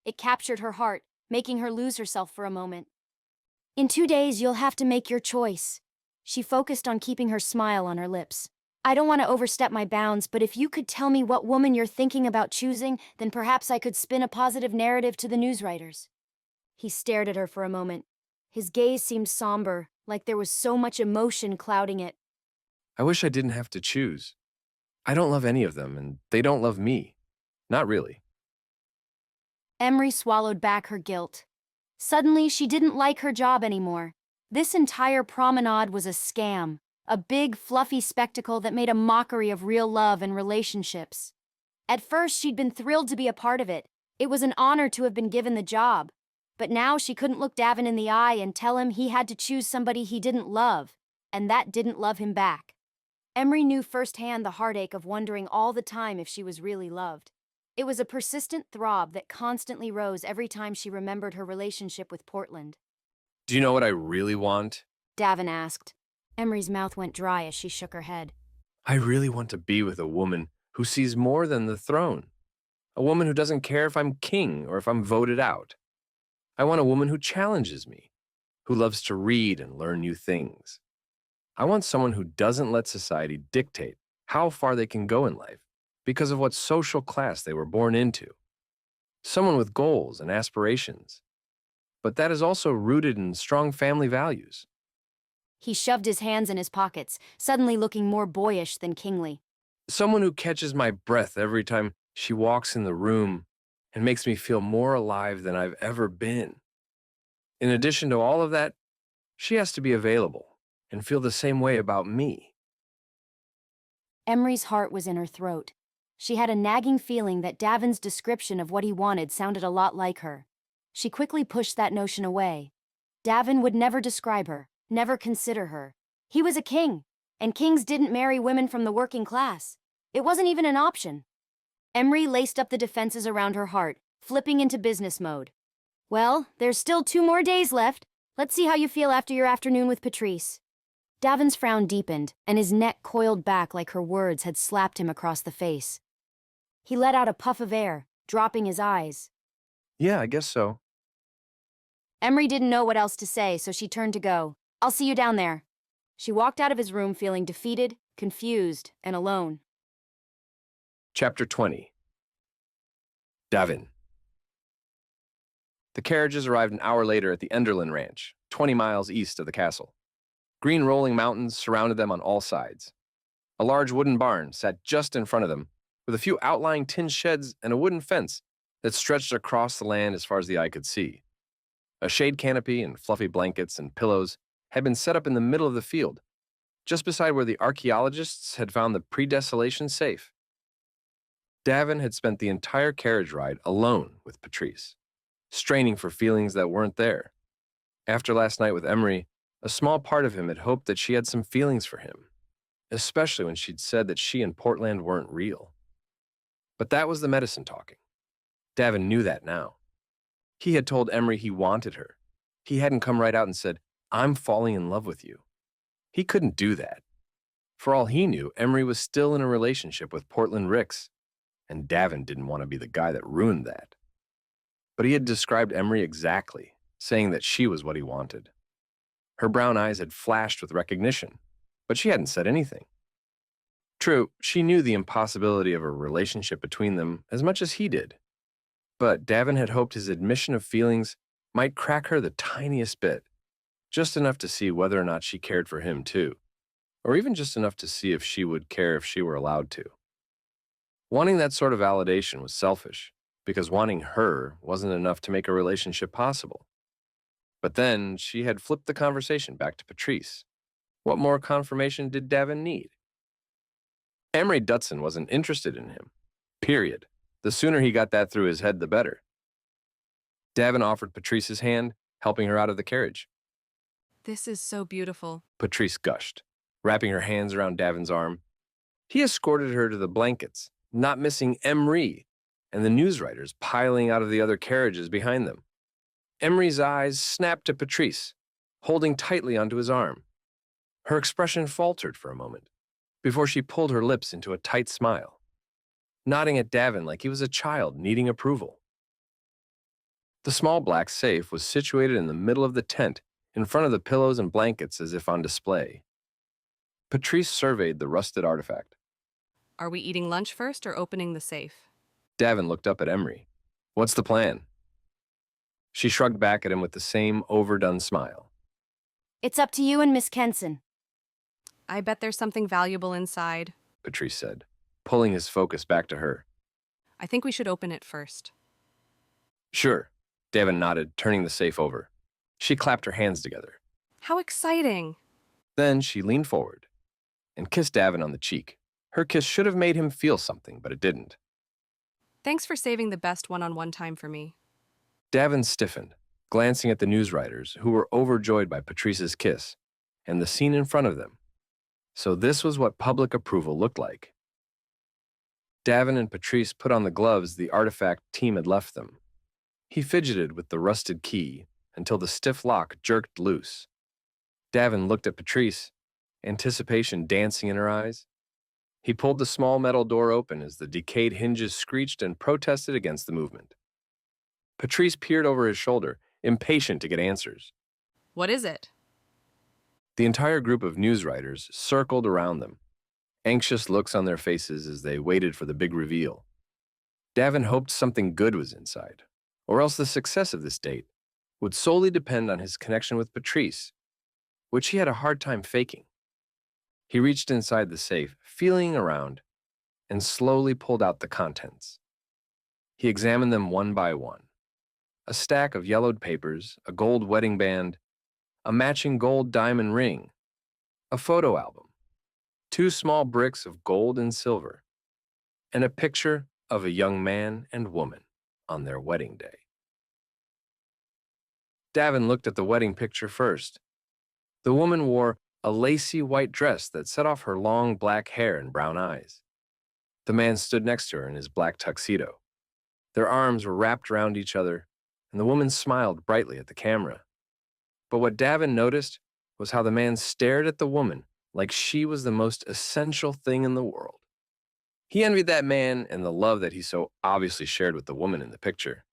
It captured her heart, making her lose herself for a moment. In 2 days, you'll have to make your choice. She focused on keeping her smile on her lips. I don't want to overstep my bounds, but if you could tell me what woman you're thinking about choosing, then perhaps I could spin a positive narrative to the news writers. He stared at her for a moment. His gaze seemed somber, like there was so much emotion clouding it. I wish I didn't have to choose. I don't love any of them, and they don't love me. Not really. Emree swallowed back her guilt. Suddenly, she didn't like her job anymore. This entire promenade was a scam, a big, fluffy spectacle that made a mockery of real love and relationships. At first, she'd been thrilled to be a part of it. It was an honor to have been given the job. But now she couldn't look Davin in the eye and tell him he had to choose somebody he didn't love, and that didn't love him back. Emree knew firsthand the heartache of wondering all the time if she was really loved. It was a persistent throb that constantly rose every time she remembered her relationship with Portland. Do you know what I really want? Davin asked. Emree's mouth went dry as she shook her head. I really want to be with a woman who sees more than the throne. A woman who doesn't care if I'm king or if I'm voted out. I want a woman who challenges me, who loves to read and learn new things. I want someone who doesn't let society dictate how far they can go in life because of what social class they were born into. Someone with goals and aspirations, but that is also rooted in strong family values. He shoved his hands in his pockets, suddenly looking more boyish than kingly. Someone who catches my breath every time she walks in the room and makes me feel more alive than I've ever been. In addition to all of that, she has to be available and feel the same way about me. Emree's heart was in her throat. She had a nagging feeling that Davin's description of what he wanted sounded a lot like her. She quickly pushed that notion away. Davin would never describe her, never consider her. He was a king, and kings didn't marry women from the working class. It wasn't even an option. Emree laced up the defenses around her heart, flipping into business mode. Well, there's still 2 more days left. Let's see how you feel after your afternoon with Patrice. Davin's frown deepened, and his neck coiled back like her words had slapped him across the face. He let out a puff of air, dropping his eyes. Yeah, I guess so. Emree didn't know what else to say, so she turned to go. I'll see you down there. She walked out of his room feeling defeated, confused, and alone. Chapter 20. Davin. The carriages arrived an hour later at the Enderlin Ranch, 20 miles east of the castle. Green rolling mountains surrounded them on all sides. A large wooden barn sat just in front of them, with a few outlying tin sheds and a wooden fence that stretched across the land as far as the eye could see. A shade canopy and fluffy blankets and pillows had been set up in the middle of the field, just beside where the archaeologists had found the pre-desolation safe. Davin had spent the entire carriage ride alone with Patrice, straining for feelings that weren't there. After last night with Emree, a small part of him had hoped that she had some feelings for him, especially when she'd said that she and Portland weren't real. But that was the medicine talking. Davin knew that now. He had told Emree he wanted her. He hadn't come right out and said, "I'm falling in love with you." He couldn't do that. For all he knew, Emree was still in a relationship with Portland Ricks, and Davin didn't want to be the guy that ruined that. But he had described Emree exactly, saying that she was what he wanted. Her brown eyes had flashed with recognition, but she hadn't said anything. True, she knew the impossibility of a relationship between them as much as he did. But Davin had hoped his admission of feelings might crack her the tiniest bit, just enough to see whether or not she cared for him too, or even just enough to see if she would care if she were allowed to. Wanting that sort of validation was selfish, because wanting her wasn't enough to make a relationship possible. But then she had flipped the conversation back to Patrice. What more confirmation did Davin need? Emree Dutson wasn't interested in him. Period. The sooner he got that through his head, the better. Davin offered Patrice his hand, helping her out of the carriage. This is so beautiful. Patrice gushed, wrapping her hands around Davin's arm. He escorted her to the blankets, not missing Emree and the newswriters piling out of the other carriages behind them. Emree's eyes snapped to Patrice, holding tightly onto his arm. Her expression faltered for a moment, before she pulled her lips into a tight smile, nodding at Davin like he was a child needing approval. The small black safe was situated in the middle of the tent, in front of the pillows and blankets as if on display. Patrice surveyed the rusted artifact. Are we eating lunch first or opening the safe? Davin looked up at Emree. What's the plan? She shrugged back at him with the same overdone smile. It's up to you and Miss Kenson. I bet there's something valuable inside, Patrice said, pulling his focus back to her. I think we should open it first. Sure, Davin nodded, turning the safe over. She clapped her hands together. How exciting! Then she leaned forward and kissed Davin on the cheek. Her kiss should have made him feel something, but it didn't. Thanks for saving the best one-on-one time for me. Davin stiffened, glancing at the newswriters, who were overjoyed by Patrice's kiss and the scene in front of them. So this was what public approval looked like. Davin and Patrice put on the gloves the artifact team had left them. He fidgeted with the rusted key until the stiff lock jerked loose. Davin looked at Patrice, anticipation dancing in her eyes. He pulled the small metal door open as the decayed hinges screeched and protested against the movement. Patrice peered over his shoulder, impatient to get answers. What is it? The entire group of newswriters circled around them, anxious looks on their faces as they waited for the big reveal. Davin hoped something good was inside, or else the success of this date would solely depend on his connection with Patrice, which he had a hard time faking. He reached inside the safe, feeling around, and slowly pulled out the contents. He examined them one by one. A stack of yellowed papers, a gold wedding band, a matching gold diamond ring, a photo album, 2 small bricks of gold and silver, and a picture of a young man and woman on their wedding day. Davin looked at the wedding picture first. The woman wore a lacy white dress that set off her long black hair and brown eyes. The man stood next to her in his black tuxedo. Their arms were wrapped around each other, and the woman smiled brightly at the camera. But what Davin noticed was how the man stared at the woman like she was the most essential thing in the world. He envied that man and the love that he so obviously shared with the woman in the picture.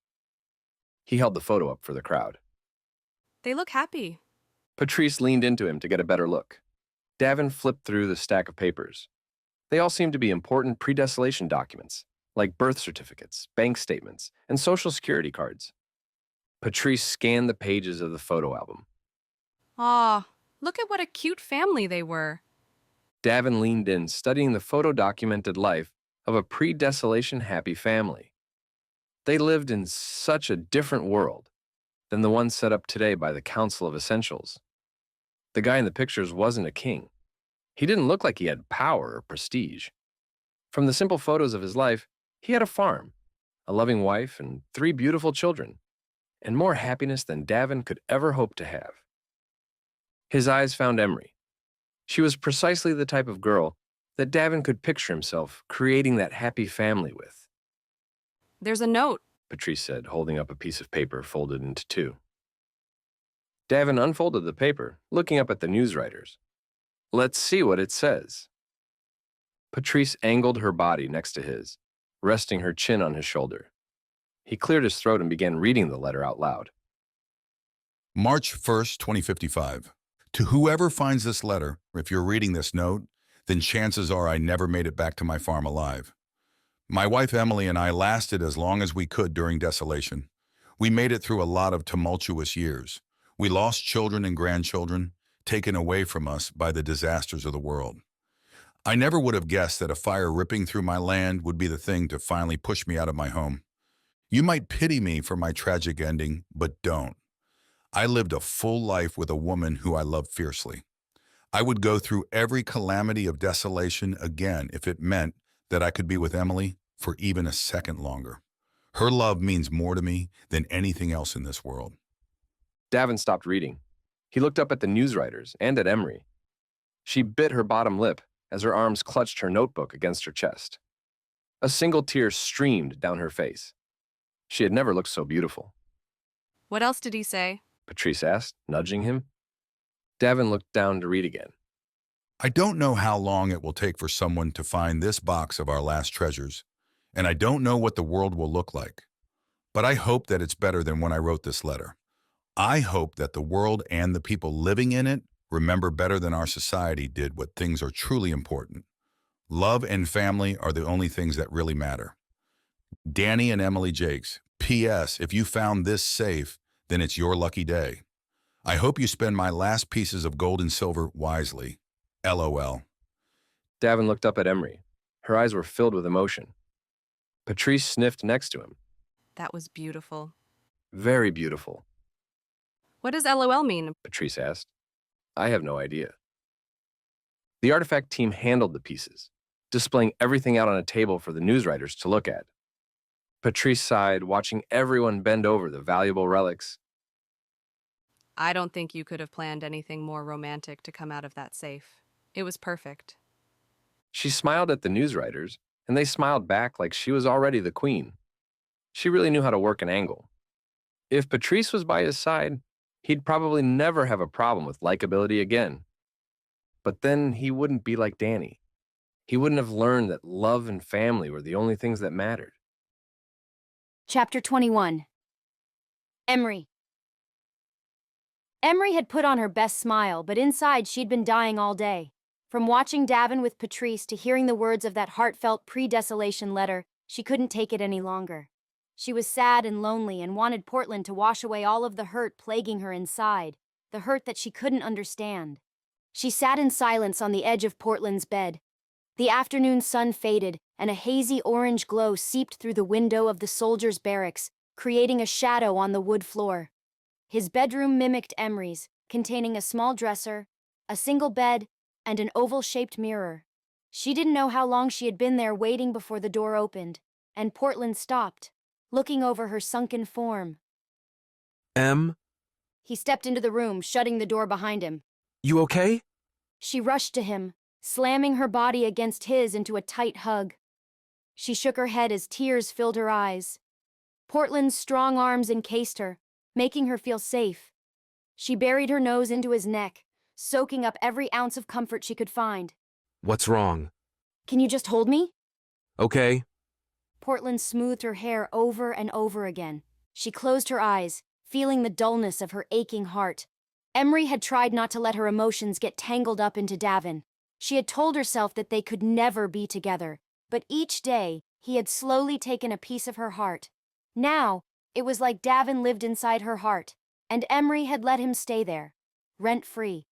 He held the photo up for the crowd. They look happy. Patrice leaned into him to get a better look. Davin flipped through the stack of papers. They all seemed to be important pre-desolation documents, like birth certificates, bank statements, and social security cards. Patrice scanned the pages of the photo album. Aw, look at what a cute family they were. Davin leaned in, studying the photo-documented life of a pre-desolation happy family. They lived in such a different world than the one set up today by the Council of Essentials. The guy in the pictures wasn't a king. He didn't look like he had power or prestige. From the simple photos of his life, he had a farm, a loving wife, and 3 beautiful children, and more happiness than Davin could ever hope to have. His eyes found Emree. She was precisely the type of girl that Davin could picture himself creating that happy family with. There's a note, Patrice said, holding up a piece of paper folded into 2. Davin unfolded the paper, looking up at the newswriters. Let's see what it says. Patrice angled her body next to his, resting her chin on his shoulder. He cleared his throat and began reading the letter out loud. March 1st, 2055. To whoever finds this letter, if you're reading this note, then chances are I never made it back to my farm alive. My wife Emily and I lasted as long as we could during desolation. We made it through a lot of tumultuous years. We lost children and grandchildren, taken away from us by the disasters of the world. I never would have guessed that a fire ripping through my land would be the thing to finally push me out of my home. You might pity me for my tragic ending, but don't. I lived a full life with a woman who I loved fiercely. I would go through every calamity of desolation again if it meant that I could be with Emily for even a second longer. Her love means more to me than anything else in this world. Davin stopped reading. He looked up at the newswriters and at Emree. She bit her bottom lip as her arms clutched her notebook against her chest. A single tear streamed down her face. She had never looked so beautiful. What else did he say? Patrice asked, nudging him. Davin looked down to read again. I don't know how long it will take for someone to find this box of our last treasures, and I don't know what the world will look like. But I hope that it's better than when I wrote this letter. I hope that the world and the people living in it remember better than our society did what things are truly important. Love and family are the only things that really matter. Danny and Emily Jakes, P.S. If you found this safe, then it's your lucky day. I hope you spend my last pieces of gold and silver wisely. LOL. Davin looked up at Emree. Her eyes were filled with emotion. Patrice sniffed next to him. That was beautiful. Very beautiful. What does LOL mean? Patrice asked. I have no idea. The artifact team handled the pieces, displaying everything out on a table for the newswriters to look at. Patrice sighed, watching everyone bend over the valuable relics. I don't think you could have planned anything more romantic to come out of that safe. It was perfect. She smiled at the newswriters, and they smiled back like she was already the queen. She really knew how to work an angle. If Patrice was by his side, he'd probably never have a problem with likability again. But then he wouldn't be like Danny. He wouldn't have learned that love and family were the only things that mattered. Chapter 21. Emree. Emree had put on her best smile, but inside she'd been dying all day. From watching Davin with Patrice to hearing the words of that heartfelt pre-desolation letter, she couldn't take it any longer. She was sad and lonely and wanted Portland to wash away all of the hurt plaguing her inside, the hurt that she couldn't understand. She sat in silence on the edge of Portland's bed. The afternoon sun faded, and a hazy orange glow seeped through the window of the soldiers' barracks, creating a shadow on the wood floor. His bedroom mimicked Emree's, containing a small dresser, a single bed, and an oval-shaped mirror. She didn't know how long she had been there waiting before the door opened, and Portland stopped, looking over her sunken form. He stepped into the room, shutting the door behind him. You okay? She rushed to him, slamming her body against his into a tight hug. She shook her head as tears filled her eyes. Portland's strong arms encased her, making her feel safe. She buried her nose into his neck, soaking up every ounce of comfort she could find. What's wrong? Can you just hold me? Okay. Portland smoothed her hair over and over again. She closed her eyes, feeling the dullness of her aching heart. Emree had tried not to let her emotions get tangled up into Davin. She had told herself that they could never be together, but each day he had slowly taken a piece of her heart. Now, it was like Davin lived inside her heart, and Emree had let him stay there, rent-free.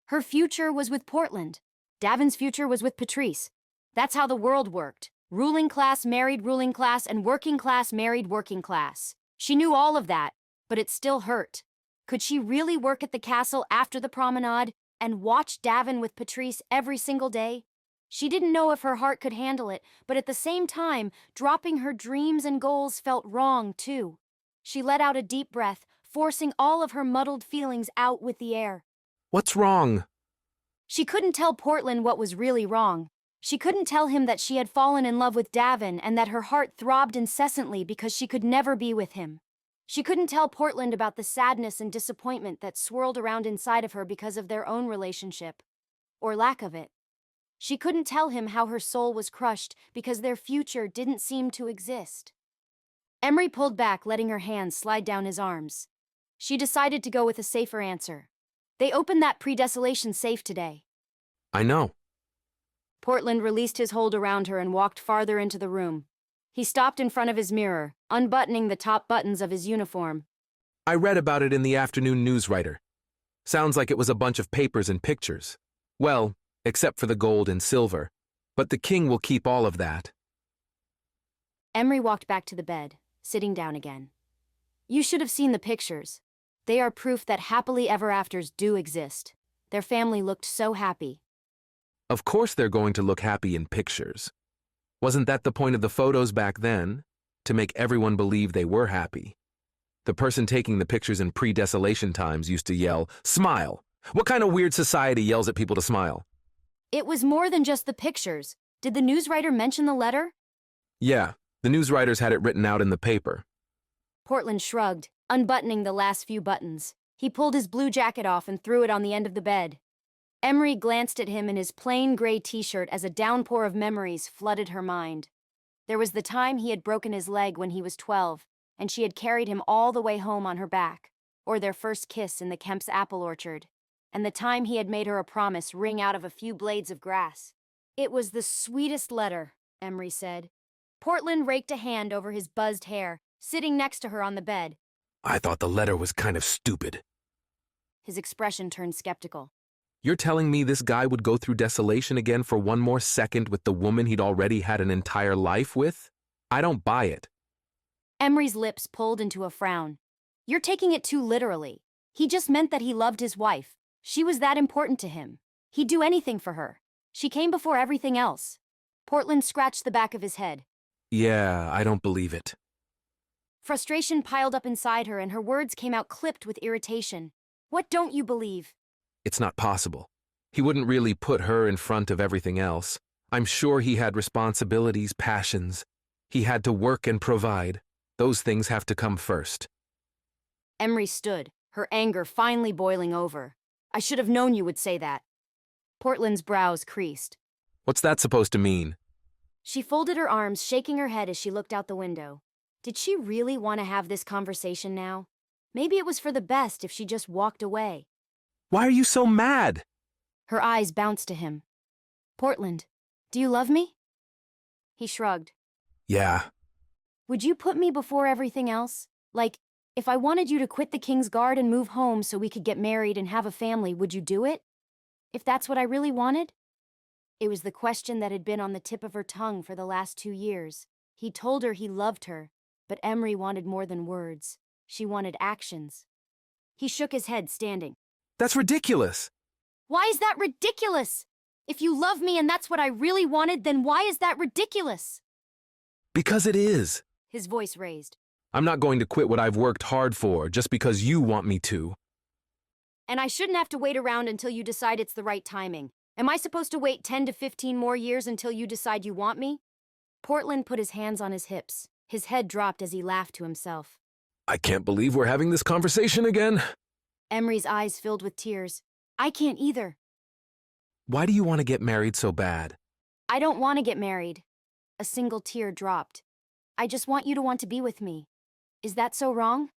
Her future was with Portland. Davin's future was with Patrice. That's how the world worked. Ruling class married ruling class, and working class married working class. She knew all of that, but it still hurt. Could she really work at the castle after the promenade and watch Davin with Patrice every single day? She didn't know if her heart could handle it, but at the same time, dropping her dreams and goals felt wrong, too. She let out a deep breath, forcing all of her muddled feelings out with the air. What's wrong? She couldn't tell Portland what was really wrong. She couldn't tell him that she had fallen in love with Davin and that her heart throbbed incessantly because she could never be with him. She couldn't tell Portland about the sadness and disappointment that swirled around inside of her because of their own relationship, or lack of it. She couldn't tell him how her soul was crushed because their future didn't seem to exist. Emree pulled back, letting her hands slide down his arms. She decided to go with a safer answer. They opened that pre-desolation safe today. I know. Portland released his hold around her and walked farther into the room. He stopped in front of his mirror, unbuttoning the top buttons of his uniform. I read about it in the afternoon newswriter. Sounds like it was a bunch of papers and pictures. Well, except for the gold and silver. But the king will keep all of that. Emree walked back to the bed, sitting down again. You should have seen the pictures. They are proof that happily ever afters do exist. Their family looked so happy. Of course they're going to look happy in pictures. Wasn't that the point of the photos back then? To make everyone believe they were happy. The person taking the pictures in pre-desolation times used to yell, "Smile!" What kind of weird society yells at people to smile? It was more than just the pictures. Did the newswriter mention the letter? Yeah, the newswriters had it written out in the paper. Portland shrugged, unbuttoning the last few buttons. He pulled his blue jacket off and threw it on the end of the bed. Emree glanced at him in his plain gray t-shirt as a downpour of memories flooded her mind. There was the time he had broken his leg when he was 12, and she had carried him all the way home on her back, or their first kiss in the Kemp's apple orchard, and the time he had made her a promise ring out of a few blades of grass. It was the sweetest letter, Emree said. Portland raked a hand over his buzzed hair, sitting next to her on the bed. I thought the letter was kind of stupid. His expression turned skeptical. You're telling me this guy would go through desolation again for one more second with the woman he'd already had an entire life with? I don't buy it. Emree's lips pulled into a frown. You're taking it too literally. He just meant that he loved his wife. She was that important to him. He'd do anything for her. She came before everything else. Portland scratched the back of his head. Yeah, I don't believe it. Frustration piled up inside her and her words came out clipped with irritation. What don't you believe? It's not possible. He wouldn't really put her in front of everything else. I'm sure he had responsibilities, passions. He had to work and provide. Those things have to come first. Emree stood, her anger finally boiling over. I should have known you would say that. Portland's brows creased. What's that supposed to mean? She folded her arms, shaking her head as she looked out the window. Did she really want to have this conversation now? Maybe it was for the best if she just walked away. Why are you so mad? Her eyes bounced to him. Portland, do you love me? He shrugged. Yeah. Would you put me before everything else? Like, if I wanted you to quit the King's Guard and move home so we could get married and have a family, would you do it? If that's what I really wanted? It was the question that had been on the tip of her tongue for the last 2 years. He told her he loved her, but Emree wanted more than words. She wanted actions. He shook his head, standing. That's ridiculous. Why is that ridiculous? If you love me and that's what I really wanted, then why is that ridiculous? Because it is. His voice raised. I'm not going to quit what I've worked hard for just because you want me to. And I shouldn't have to wait around until you decide it's the right timing. Am I supposed to wait 10 to 15 more years until you decide you want me? Portland put his hands on his hips. His head dropped as he laughed to himself. I can't believe we're having this conversation again. Emree's eyes filled with tears. I can't either. Why do you want to get married so bad? I don't want to get married. A single tear dropped. I just want you to want to be with me. Is that so wrong?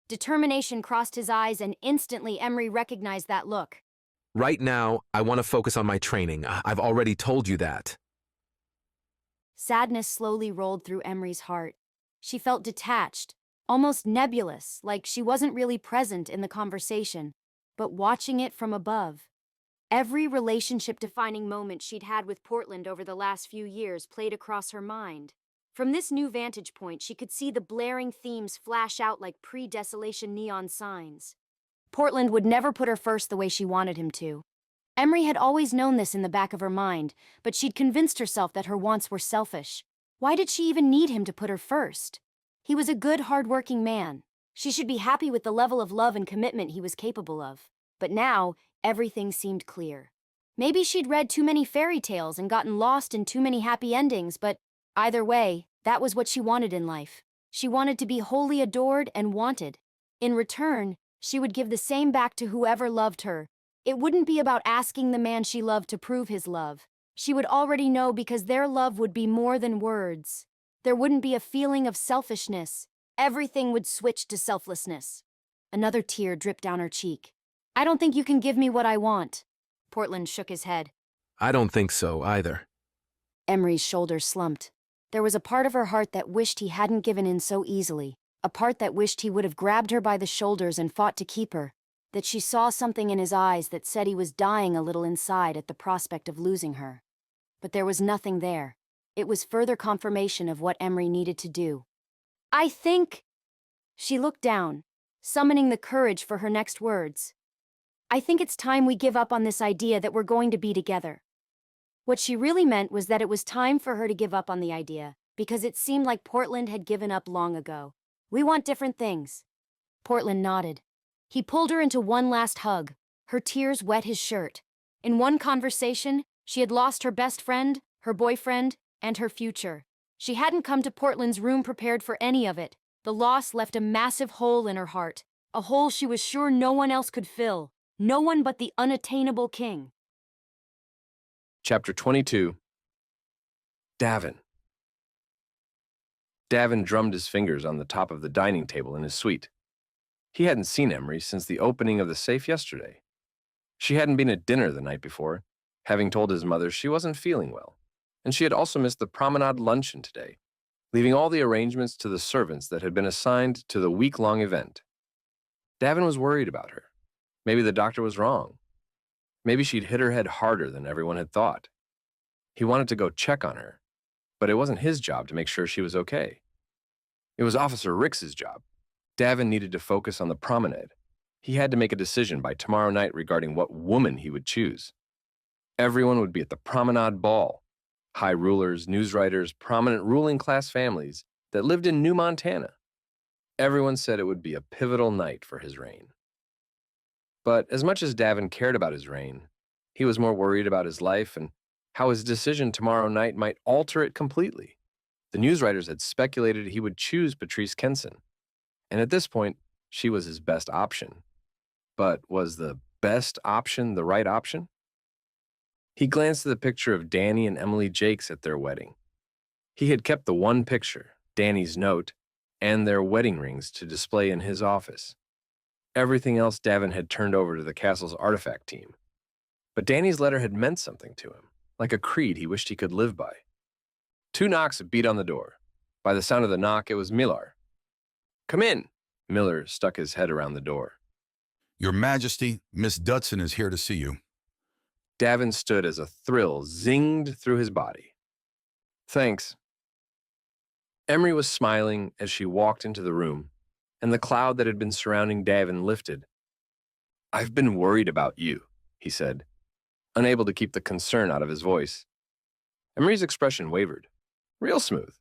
Determination crossed his eyes and instantly Emree recognized that look. Right now, I want to focus on my training. I've already told you that. Sadness slowly rolled through Emree's heart. She felt detached, almost nebulous, like she wasn't really present in the conversation, but watching it from above. Every relationship-defining moment she'd had with Portland over the last few years played across her mind. From this new vantage point, she could see the blaring themes flash out like pre-desolation neon signs. Portland would never put her first the way she wanted him to. Emree had always known this in the back of her mind, but she'd convinced herself that her wants were selfish. Why did she even need him to put her first? He was a good, hard-working man. She should be happy with the level of love and commitment he was capable of. But now, everything seemed clear. Maybe she'd read too many fairy tales and gotten lost in too many happy endings, but either way, that was what she wanted in life. She wanted to be wholly adored and wanted. In return, she would give the same back to whoever loved her. It wouldn't be about asking the man she loved to prove his love. She would already know because their love would be more than words. There wouldn't be a feeling of selfishness. Everything would switch to selflessness. Another tear dripped down her cheek. I don't think you can give me what I want. Portland shook his head. I don't think so, either. Emree's shoulders slumped. There was a part of her heart that wished he hadn't given in so easily, a part that wished he would have grabbed her by the shoulders and fought to keep her, that she saw something in his eyes that said he was dying a little inside at the prospect of losing her. But there was nothing there. It was further confirmation of what Emree needed to do. I think... She looked down, summoning the courage for her next words. I think it's time we give up on this idea that we're going to be together. What she really meant was that it was time for her to give up on the idea, because it seemed like Portland had given up long ago. We want different things. Portland nodded. He pulled her into one last hug. Her tears wet his shirt. In one conversation, she had lost her best friend, her boyfriend, and her future. She hadn't come to Portland's room prepared for any of it. The loss left a massive hole in her heart, a hole she was sure no one else could fill, no one but the unattainable king. Chapter 22. Davin. Davin drummed his fingers on the top of the dining table in his suite. He hadn't seen Emree since the opening of the safe yesterday. She hadn't been at dinner the night before, having told his mother she wasn't feeling well, and she had also missed the promenade luncheon today, leaving all the arrangements to the servants that had been assigned to the week-long event. Davin was worried about her. Maybe the doctor was wrong. Maybe she'd hit her head harder than everyone had thought. He wanted to go check on her, but it wasn't his job to make sure she was okay. It was Officer Rix's job. Davin needed to focus on the promenade. He had to make a decision by tomorrow night regarding what woman he would choose. Everyone would be at the promenade ball. High rulers, newswriters, prominent ruling class families that lived in New Montana. Everyone said it would be a pivotal night for his reign. But as much as Davin cared about his reign, he was more worried about his life and how his decision tomorrow night might alter it completely. The newswriters had speculated he would choose Patrice Kenson, and at this point, she was his best option. But was the best option the right option? He glanced at the picture of Danny and Emily Jakes at their wedding. He had kept the one picture, Danny's note, and their wedding rings to display in his office. Everything else Davin had turned over to the castle's artifact team. But Danny's letter had meant something to him, like a creed he wished he could live by. 2 knocks beat on the door. By the sound of the knock, it was Millar. Come in. Millar stuck his head around the door. Your Majesty, Miss Dutson is here to see you. Davin stood as a thrill zinged through his body. Thanks. Emree was smiling as she walked into the room, and the cloud that had been surrounding Davin lifted. I've been worried about you, he said, unable to keep the concern out of his voice. Emree's expression wavered. Real smooth.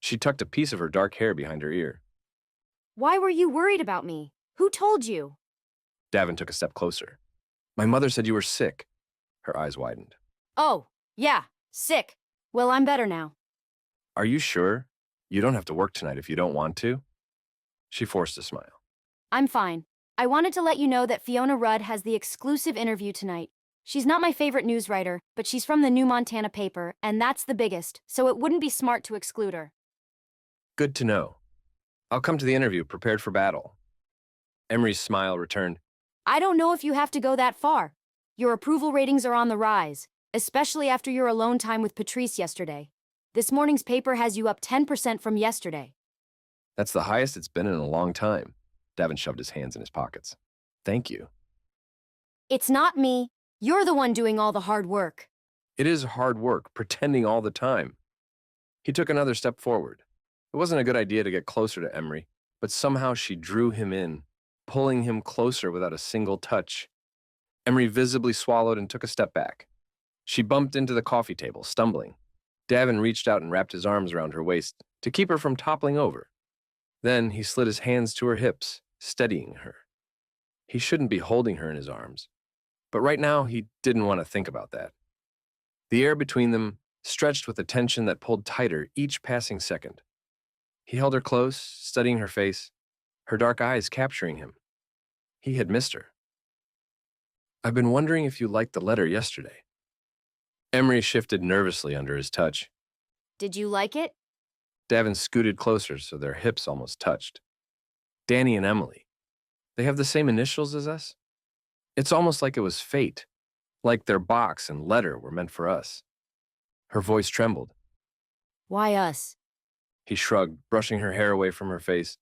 She tucked a piece of her dark hair behind her ear. Why were you worried about me? Who told you? Davin took a step closer. My mother said you were sick. Her eyes widened. Oh, yeah, sick. Well, I'm better now. Are you sure? You don't have to work tonight if you don't want to. She forced a smile. I'm fine. I wanted to let you know that Fiona Rudd has the exclusive interview tonight. She's not my favorite news writer, but she's from the New Montana paper, and that's the biggest, so it wouldn't be smart to exclude her. Good to know. I'll come to the interview prepared for battle. Emree's smile returned. I don't know if you have to go that far. Your approval ratings are on the rise, especially after your alone time with Patrice yesterday. This morning's paper has you up 10% from yesterday. That's the highest it's been in a long time. Davin shoved his hands in his pockets. Thank you. It's not me. You're the one doing all the hard work. It is hard work, pretending all the time. He took another step forward. It wasn't a good idea to get closer to Emree, but somehow she drew him in, pulling him closer without a single touch. Emree visibly swallowed and took a step back. She bumped into the coffee table, stumbling. Davin reached out and wrapped his arms around her waist to keep her from toppling over. Then he slid his hands to her hips, steadying her. He shouldn't be holding her in his arms, but right now he didn't want to think about that. The air between them stretched with a tension that pulled tighter each passing second. He held her close, studying her face, her dark eyes capturing him. He had missed her. I've been wondering if you liked the letter yesterday. Emree shifted nervously under his touch. Did you like it? Davin scooted closer so their hips almost touched. Danny and Emily. They have the same initials as us? It's almost like it was fate, like their box and letter were meant for us. Her voice trembled. Why us? He shrugged, brushing her hair away from her face,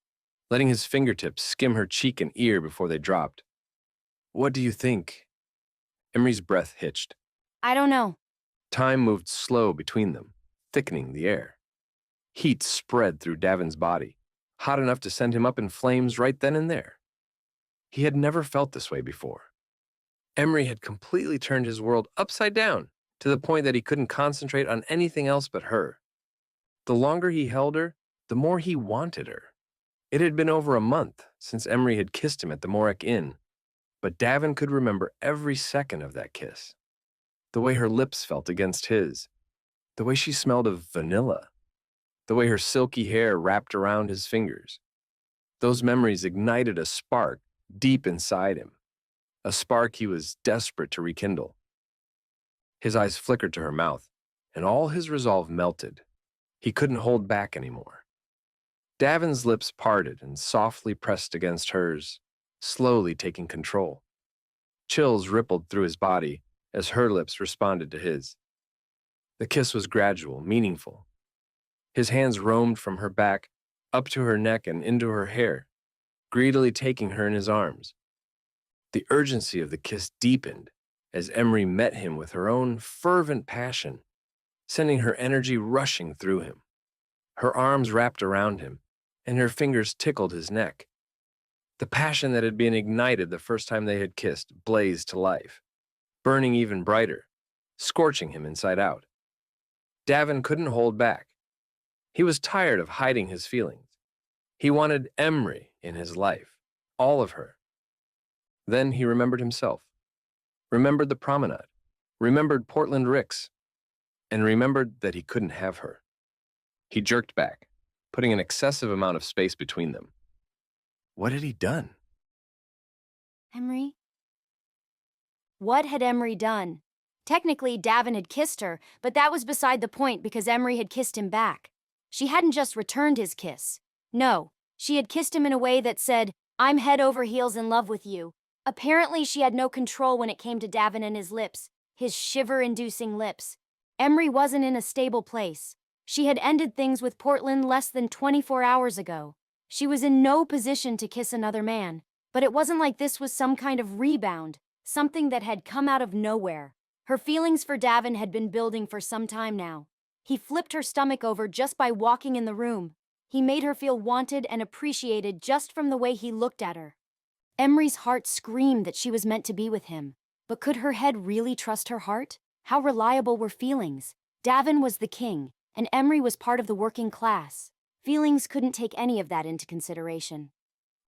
letting his fingertips skim her cheek and ear before they dropped. What do you think? Emree's breath hitched. I don't know. Time moved slow between them, thickening the air. Heat spread through Davin's body, hot enough to send him up in flames right then and there. He had never felt this way before. Emree had completely turned his world upside down to the point that he couldn't concentrate on anything else but her. The longer he held her, the more he wanted her. It had been over a month since Emree had kissed him at the Morek Inn, but Davin could remember every second of that kiss. The way her lips felt against his, the way she smelled of vanilla, the way her silky hair wrapped around his fingers. Those memories ignited a spark deep inside him, a spark he was desperate to rekindle. His eyes flickered to her mouth, and all his resolve melted. He couldn't hold back anymore. Davin's lips parted and softly pressed against hers, slowly taking control. Chills rippled through his body as her lips responded to his. The kiss was gradual, meaningful. His hands roamed from her back, up to her neck and into her hair, greedily taking her in his arms. The urgency of the kiss deepened as Emree met him with her own fervent passion, sending her energy rushing through him. Her arms wrapped around him, and her fingers tickled his neck. The passion that had been ignited the first time they had kissed blazed to life, burning even brighter, scorching him inside out. Davin couldn't hold back. He was tired of hiding his feelings. He wanted Emree in his life, all of her. Then he remembered himself, remembered the promenade, remembered Portland Ricks, and remembered that he couldn't have her. He jerked back, putting an excessive amount of space between them. What had he done? Emree? What had Emree done? Technically, Davin had kissed her, but that was beside the point because Emree had kissed him back. She hadn't just returned his kiss. No, she had kissed him in a way that said, I'm head over heels in love with you. Apparently, she had no control when it came to Davin and his lips, his shiver-inducing lips. Emree wasn't in a stable place. She had ended things with Portland less than 24 hours ago. She was in no position to kiss another man, but it wasn't like this was some kind of rebound, something that had come out of nowhere. Her feelings for Davin had been building for some time now. He flipped her stomach over just by walking in the room. He made her feel wanted and appreciated just from the way he looked at her. Emree's heart screamed that she was meant to be with him. But could her head really trust her heart? How reliable were feelings? Davin was the king, and Emree was part of the working class. Feelings couldn't take any of that into consideration.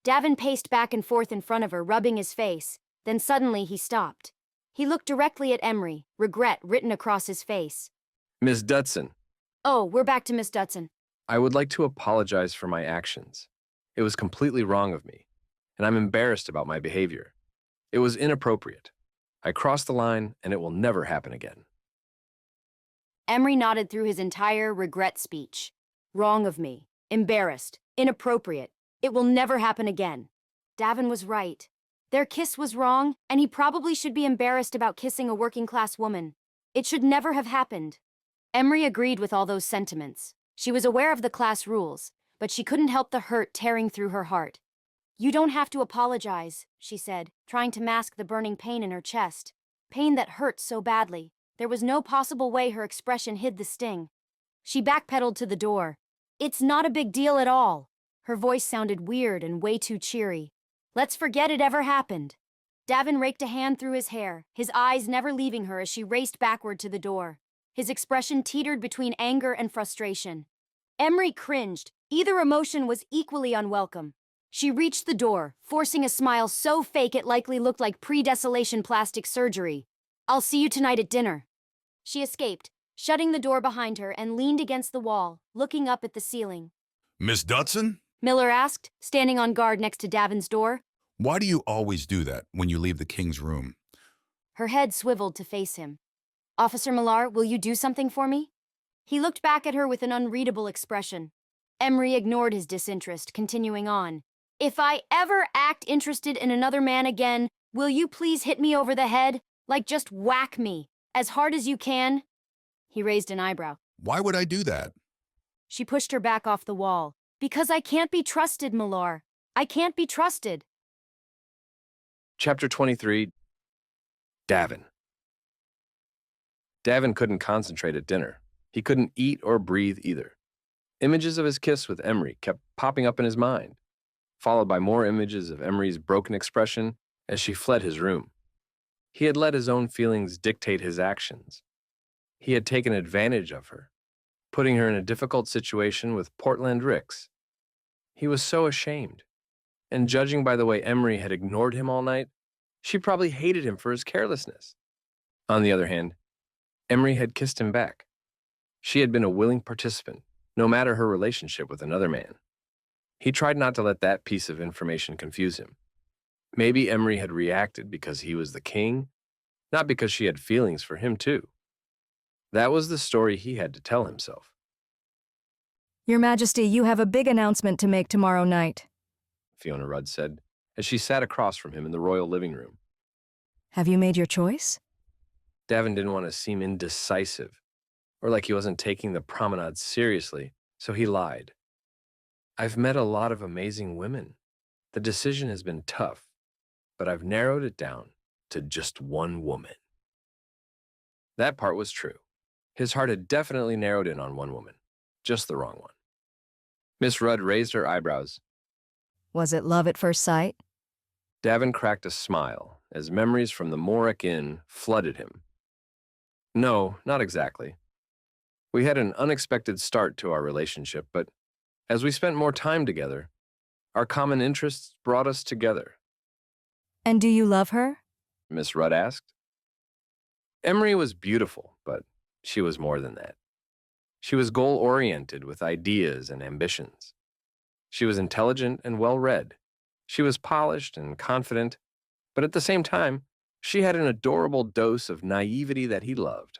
Davin paced back and forth in front of her, rubbing his face. Then suddenly he stopped. He looked directly at Emree, regret written across his face. Miss Dutson. Oh, we're back to Miss Dutson. I would like to apologize for my actions. It was completely wrong of me, and I'm embarrassed about my behavior. It was inappropriate. I crossed the line, and it will never happen again. Emree nodded through his entire regret speech. Wrong of me. Embarrassed. Inappropriate. It will never happen again. Davin was right. Their kiss was wrong, and he probably should be embarrassed about kissing a working-class woman. It should never have happened. Emree agreed with all those sentiments. She was aware of the class rules, but she couldn't help the hurt tearing through her heart. You don't have to apologize, she said, trying to mask the burning pain in her chest. Pain that hurt so badly. There was no possible way her expression hid the sting. She backpedaled to the door. It's not a big deal at all. Her voice sounded weird and way too cheery. Let's forget it ever happened. Davin raked a hand through his hair, his eyes never leaving her as she raced backward to the door. His expression teetered between anger and frustration. Emree cringed. Either emotion was equally unwelcome. She reached the door, forcing a smile so fake it likely looked like pre-desolation plastic surgery. I'll see you tonight at dinner. She escaped, shutting the door behind her and leaned against the wall, looking up at the ceiling. Miss Dutson? Millar asked, standing on guard next to Davin's door. Why do you always do that when you leave the king's room? Her head swiveled to face him. Officer Millar, will you do something for me? He looked back at her with an unreadable expression. Emree ignored his disinterest, continuing on. If I ever act interested in another man again, will you please hit me over the head? Like just whack me, as hard as you can? He raised an eyebrow. Why would I do that? She pushed her back off the wall. Because I can't be trusted, Millar. I can't be trusted. Chapter 23. Davin. Davin couldn't concentrate at dinner. He couldn't eat or breathe either. Images of his kiss with Emree kept popping up in his mind, followed by more images of Emree's broken expression as she fled his room. He had let his own feelings dictate his actions. He had taken advantage of her, putting her in a difficult situation with Portland Ricks. He was so ashamed, and judging by the way Emree had ignored him all night, she probably hated him for his carelessness. On the other hand, Emree had kissed him back. She had been a willing participant, no matter her relationship with another man. He tried not to let that piece of information confuse him. Maybe Emree had reacted because he was the king, not because she had feelings for him too. That was the story he had to tell himself. Your Majesty, you have a big announcement to make tomorrow night, Fiona Rudd said, as she sat across from him in the royal living room. Have you made your choice? Davin didn't want to seem indecisive, or like he wasn't taking the promenade seriously, so he lied. I've met a lot of amazing women. The decision has been tough, but I've narrowed it down to just one woman. That part was true. His heart had definitely narrowed in on one woman, just the wrong one. Miss Rudd raised her eyebrows. Was it love at first sight? Davin cracked a smile as memories from the Morek Inn flooded him. No, not exactly. We had an unexpected start to our relationship, but as we spent more time together, our common interests brought us together. And do you love her? Miss Rudd asked. Emree was beautiful, but she was more than that. She was goal-oriented with ideas and ambitions. She was intelligent and well-read. She was polished and confident, but at the same time, she had an adorable dose of naivety that he loved.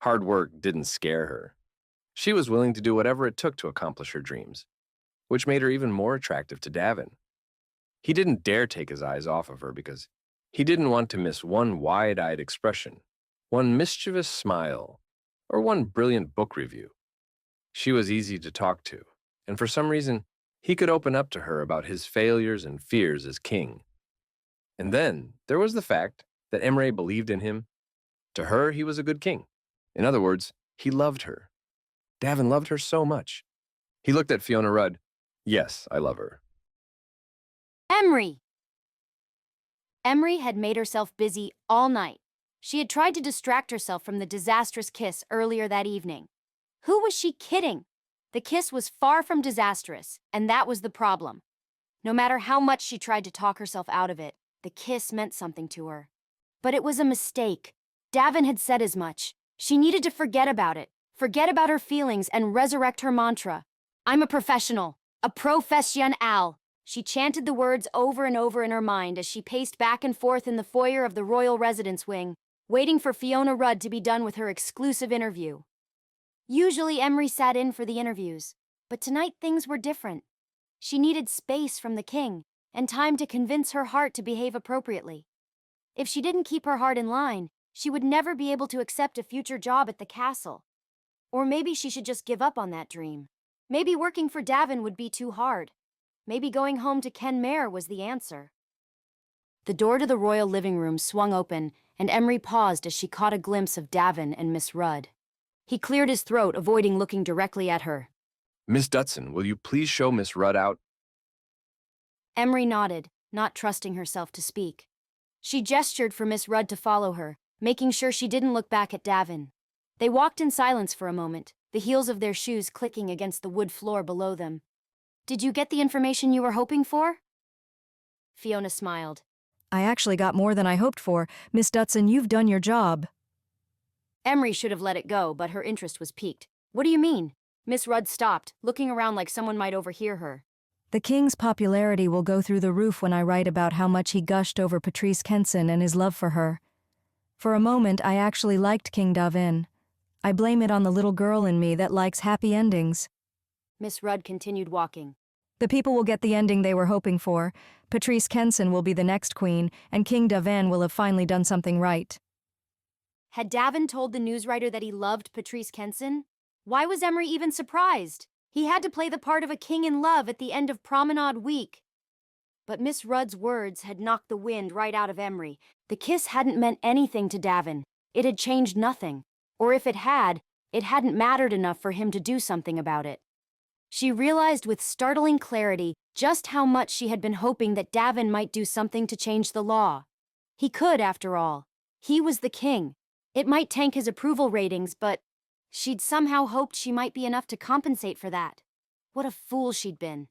Hard work didn't scare her. She was willing to do whatever it took to accomplish her dreams, which made her even more attractive to Davin. He didn't dare take his eyes off of her because he didn't want to miss one wide-eyed expression, one mischievous smile, or one brilliant book review. She was easy to talk to, and for some reason, he could open up to her about his failures and fears as king. And then there was the fact that Emree believed in him. To her, he was a good king. In other words, he loved her. Davin loved her so much. He looked at Fiona Rudd. Yes, I love her. Emree! Emree had made herself busy all night. She had tried to distract herself from the disastrous kiss earlier that evening. Who was she kidding? The kiss was far from disastrous, and that was the problem. No matter how much she tried to talk herself out of it, the kiss meant something to her. But it was a mistake. Davin had said as much. She needed to forget about it, forget about her feelings, and resurrect her mantra. I'm a professional, a professional. She chanted the words over and over in her mind as she paced back and forth in the foyer of the royal residence wing, waiting for Fiona Rudd to be done with her exclusive interview. Usually Emree sat in for the interviews, but tonight things were different. She needed space from the king and time to convince her heart to behave appropriately. If she didn't keep her heart in line, she would never be able to accept a future job at the castle. Or maybe she should just give up on that dream. Maybe working for Davin would be too hard. Maybe going home to Kenmare was the answer. The door to the royal living room swung open, and Emree paused as she caught a glimpse of Davin and Miss Rudd. He cleared his throat, avoiding looking directly at her. Miss Dutson, will you please show Miss Rudd out? Emree nodded, not trusting herself to speak. She gestured for Miss Rudd to follow her, making sure she didn't look back at Davin. They walked in silence for a moment, the heels of their shoes clicking against the wood floor below them. Did you get the information you were hoping for? Fiona smiled. I actually got more than I hoped for. Miss Dutson, you've done your job. Emree should have let it go, but her interest was piqued. What do you mean? Miss Rudd stopped, looking around like someone might overhear her. The king's popularity will go through the roof when I write about how much he gushed over Patrice Kenson and his love for her. For a moment, I actually liked King Davin. I blame it on the little girl in me that likes happy endings. Miss Rudd continued walking. The people will get the ending they were hoping for. Patrice Kenson will be the next queen, and King Davin will have finally done something right. Had Davin told the newswriter that he loved Patrice Kenson? Why was Emree even surprised? He had to play the part of a king in love at the end of Promenade Week. But Miss Rudd's words had knocked the wind right out of Emree. The kiss hadn't meant anything to Davin. It had changed nothing. Or if it hadn't mattered enough for him to do something about it. She realized with startling clarity just how much she had been hoping that Davin might do something to change the law. He could, after all. He was the king. It might tank his approval ratings, but she'd somehow hoped she might be enough to compensate for that. What a fool she'd been.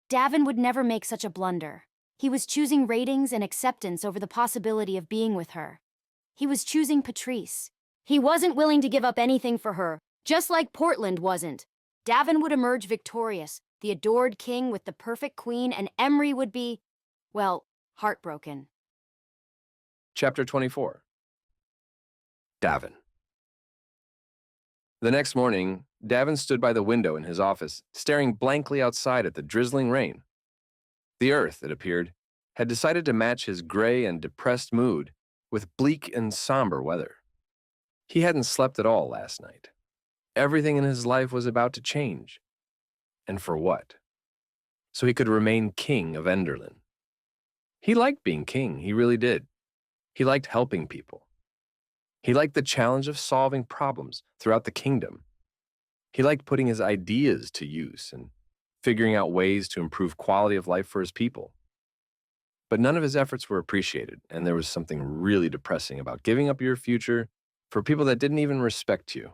Davin would never make such a blunder. He was choosing ratings and acceptance over the possibility of being with her. He was choosing Patrice. He wasn't willing to give up anything for her, just like Portland wasn't. Davin would emerge victorious, the adored king with the perfect queen, and Emree would be, well, heartbroken. Chapter 24. Davin. The next morning, Davin stood by the window in his office, staring blankly outside at the drizzling rain. The earth, it appeared, had decided to match his gray and depressed mood with bleak and somber weather. He hadn't slept at all last night. Everything in his life was about to change. And for what? So he could remain king of Enderlin. He liked being king, he really did. He liked helping people. He liked the challenge of solving problems throughout the kingdom. He liked putting his ideas to use and figuring out ways to improve quality of life for his people. But none of his efforts were appreciated, and there was something really depressing about giving up your future for people that didn't even respect you.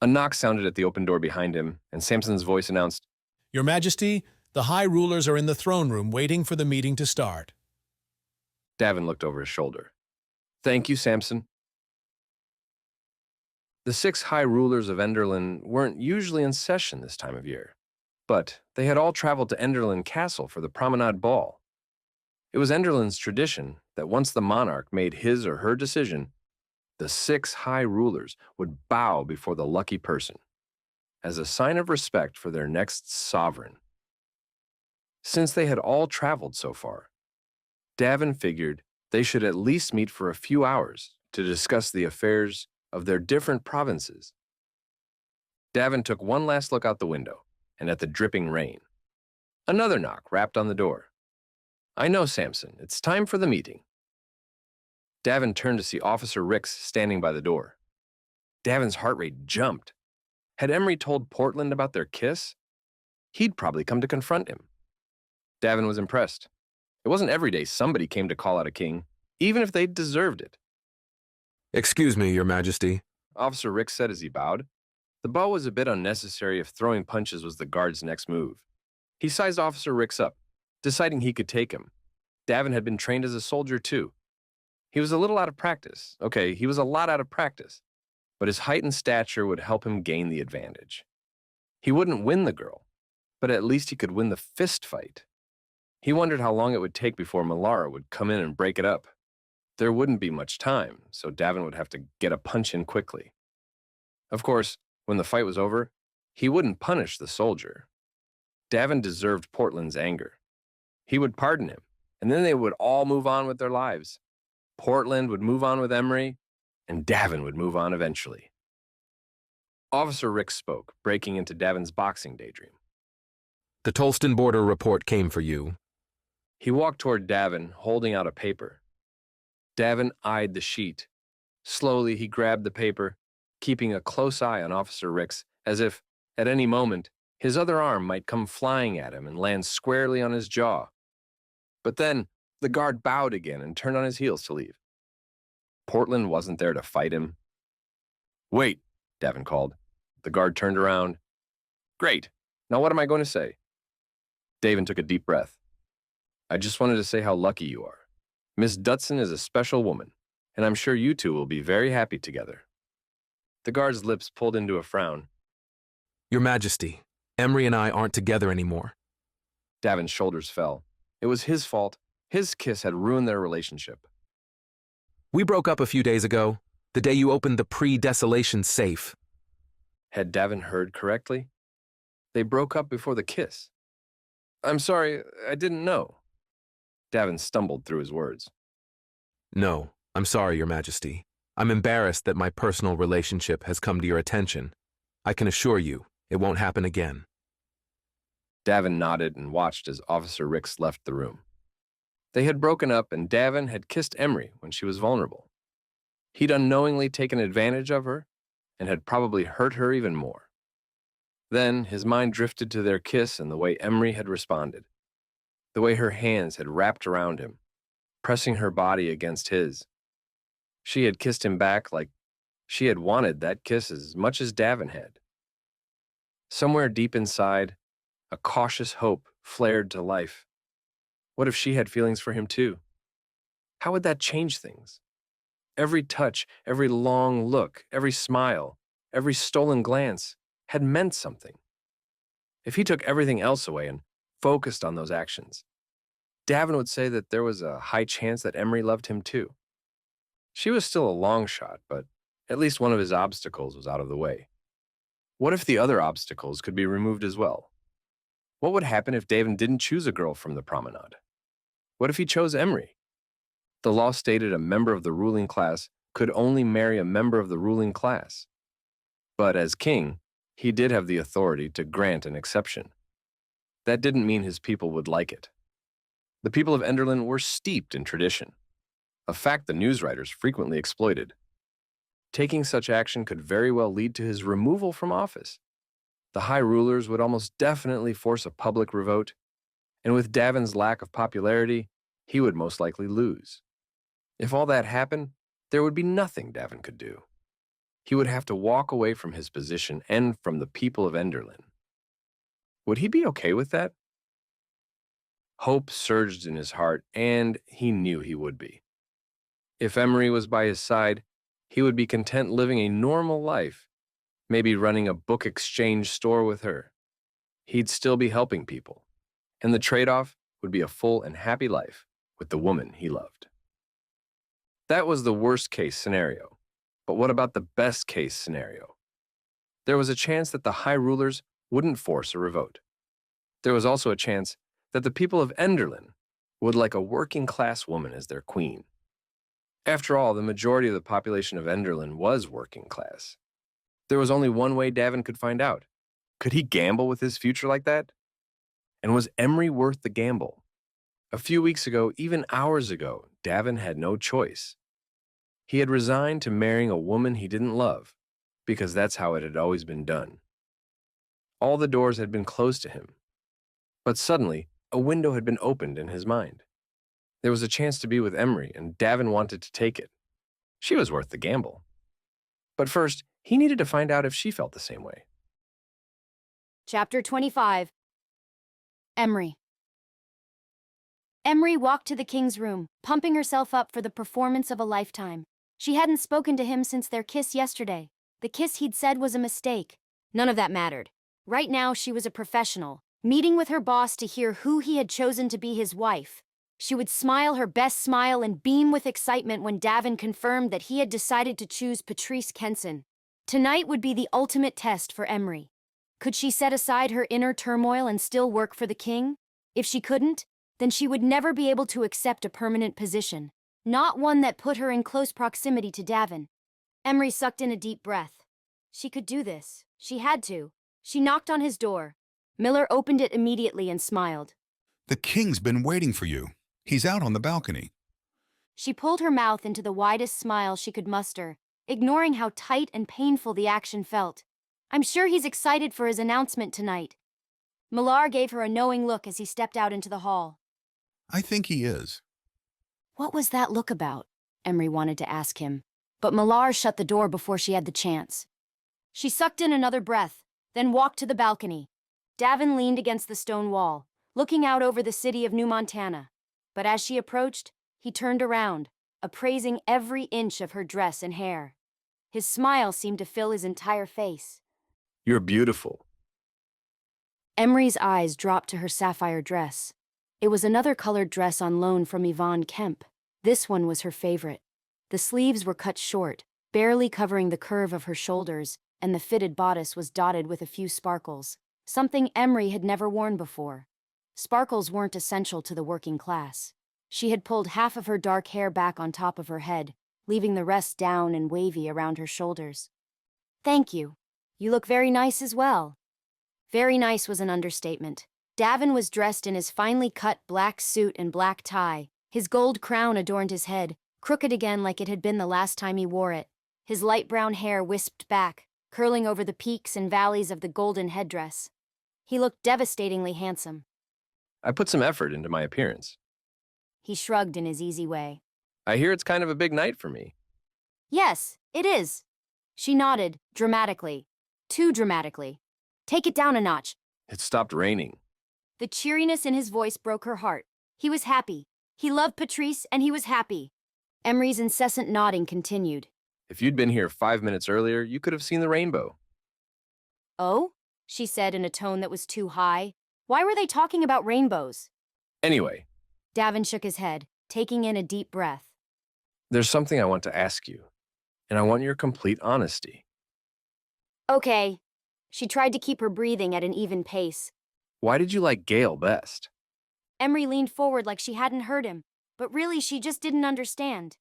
A knock sounded at the open door behind him, and Samson's voice announced, Your Majesty, the high rulers are in the throne room waiting for the meeting to start. Davin looked over his shoulder. Thank you, Samson. The 6 high rulers of Enderlin weren't usually in session this time of year, but they had all traveled to Enderlin Castle for the promenade ball. It was Enderlin's tradition that once the monarch made his or her decision, the 6 high rulers would bow before the lucky person as a sign of respect for their next sovereign. Since they had all traveled so far, Davin figured they should at least meet for a few hours to discuss the affairs of their different provinces. Davin took one last look out the window and at the dripping rain. Another knock rapped on the door. I know, Samson, it's time for the meeting. Davin turned to see Officer Ricks standing by the door. Davin's heart rate jumped. Had Emree told Portland about their kiss? He'd probably come to confront him. Davin was impressed. It wasn't every day somebody came to call out a king, even if they deserved it. Excuse me, Your Majesty. Officer Ricks said as he bowed. The bow was a bit unnecessary if throwing punches was the guard's next move. He sized Officer Ricks up, deciding he could take him. Davin had been trained as a soldier too. He was a little out of practice. Okay, he was a lot out of practice, but his height and stature would help him gain the advantage. He wouldn't win the girl, but at least he could win the fist fight. He wondered how long it would take before Millar would come in and break it up. There wouldn't be much time, so Davin would have to get a punch in quickly. Of course, when the fight was over, he wouldn't punish the soldier. Davin deserved Portland's anger. He would pardon him, and then they would all move on with their lives. Portland would move on with Emree, and Davin would move on eventually. Officer Ricks spoke, breaking into Davin's boxing daydream. The Tolston border report came for you. He walked toward Davin, holding out a paper. Davin eyed the sheet. Slowly, he grabbed the paper, keeping a close eye on Officer Ricks, as if, at any moment, his other arm might come flying at him and land squarely on his jaw. But then, the guard bowed again and turned on his heels to leave. Portland wasn't there to fight him. Wait, Davin called. The guard turned around. Great. Now what am I going to say? Davin took a deep breath. I just wanted to say how lucky you are. Miss Dutson is a special woman, and I'm sure you two will be very happy together. The guard's lips pulled into a frown. Your Majesty, Emree and I aren't together anymore. Davin's shoulders fell. It was his fault. His kiss had ruined their relationship. We broke up a few days ago, the day you opened the pre-desolation safe. Had Davin heard correctly? They broke up before the kiss. I'm sorry, I didn't know. Davin stumbled through his words. No, I'm sorry, Your Majesty. I'm embarrassed that my personal relationship has come to your attention. I can assure you, it won't happen again. Davin nodded and watched as Officer Ricks left the room. They had broken up and Davin had kissed Emree when she was vulnerable. He'd unknowingly taken advantage of her and had probably hurt her even more. Then his mind drifted to their kiss and the way Emree had responded, the way her hands had wrapped around him, pressing her body against his. She had kissed him back like she had wanted that kiss as much as Davin had. Somewhere deep inside, a cautious hope flared to life. What if she had feelings for him too? How would that change things? Every touch, every long look, every smile, every stolen glance had meant something. If he took everything else away and focused on those actions, Davin would say that there was a high chance that Emree loved him too. She was still a long shot, but at least one of his obstacles was out of the way. What if the other obstacles could be removed as well? What would happen if Davin didn't choose a girl from the promenade? What if he chose Emree? The law stated a member of the ruling class could only marry a member of the ruling class. But as king, he did have the authority to grant an exception. That didn't mean his people would like it. The people of Enderlin were steeped in tradition, a fact the newswriters frequently exploited. Taking such action could very well lead to his removal from office. The high rulers would almost definitely force a public revote, and with Davin's lack of popularity, he would most likely lose. If all that happened, there would be nothing Davin could do. He would have to walk away from his position and from the people of Enderlin. Would he be okay with that? Hope surged in his heart, and he knew he would be. If Emree was by his side, he would be content living a normal life, maybe running a book exchange store with her. He'd still be helping people, and the trade-off would be a full and happy life with the woman he loved. That was the worst-case scenario. But what about the best-case scenario? There was a chance that the high rulers wouldn't force a revote. There was also a chance that the people of Enderlin would like a working-class woman as their queen. After all, the majority of the population of Enderlin was working class. There was only one way Davin could find out. Could he gamble with his future like that? And was Emree worth the gamble? A few weeks ago, even hours ago, Davin had no choice. He had resigned to marrying a woman he didn't love, because that's how it had always been done. All the doors had been closed to him. But suddenly, a window had been opened in his mind. There was a chance to be with Emree, and Davin wanted to take it. She was worth the gamble. But first, he needed to find out if she felt the same way. Chapter 25. Emree. Emree walked to the king's room, pumping herself up for the performance of a lifetime. She hadn't spoken to him since their kiss yesterday. The kiss he'd said was a mistake. None of that mattered. Right now, she was a professional, meeting with her boss to hear who he had chosen to be his wife. She would smile her best smile and beam with excitement when Davin confirmed that he had decided to choose Patrice Kenson. Tonight would be the ultimate test for Emree. Could she set aside her inner turmoil and still work for the king? If she couldn't, then she would never be able to accept a permanent position, not one that put her in close proximity to Davin. Emree sucked in a deep breath. She could do this. She had to. She knocked on his door. Millar opened it immediately and smiled. The king's been waiting for you. He's out on the balcony. She pulled her mouth into the widest smile she could muster, ignoring how tight and painful the action felt. I'm sure he's excited for his announcement tonight. Millar gave her a knowing look as he stepped out into the hall. I think he is. What was that look about? Emree wanted to ask him, but Millar shut the door before she had the chance. She sucked in another breath, then walked to the balcony. Davin leaned against the stone wall, looking out over the city of New Montana. But as she approached, he turned around, appraising every inch of her dress and hair. His smile seemed to fill his entire face. You're beautiful. Emree's eyes dropped to her sapphire dress. It was another colored dress on loan from Yvonne Kemp. This one was her favorite. The sleeves were cut short, barely covering the curve of her shoulders, and the fitted bodice was dotted with a few sparkles, something Emree had never worn before. Sparkles weren't essential to the working class. She had pulled half of her dark hair back on top of her head, leaving the rest down and wavy around her shoulders. "Thank you. You look very nice as well." Very nice was an understatement. Davin was dressed in his finely cut black suit and black tie. His gold crown adorned his head, crooked again like it had been the last time he wore it. His light brown hair wisped back, curling over the peaks and valleys of the golden headdress. He looked devastatingly handsome. I put some effort into my appearance. He shrugged in his easy way. I hear it's kind of a big night for me. "Yes, it is." She nodded, dramatically. Too dramatically. "Take it down a notch." It stopped raining. The cheeriness in his voice broke her heart. He was happy. He loved Patrice, and he was happy. Emree's incessant nodding continued. If you'd been here 5 minutes earlier, you could have seen the rainbow. "Oh?" she said in a tone that was too high. Why were they talking about rainbows? Anyway, Davin shook his head, taking in a deep breath. there's something I want to ask you, and I want your complete honesty. Okay. She tried to keep her breathing at an even pace. Why did you like Gale best? Emree leaned forward like she hadn't heard him, but really she just didn't understand.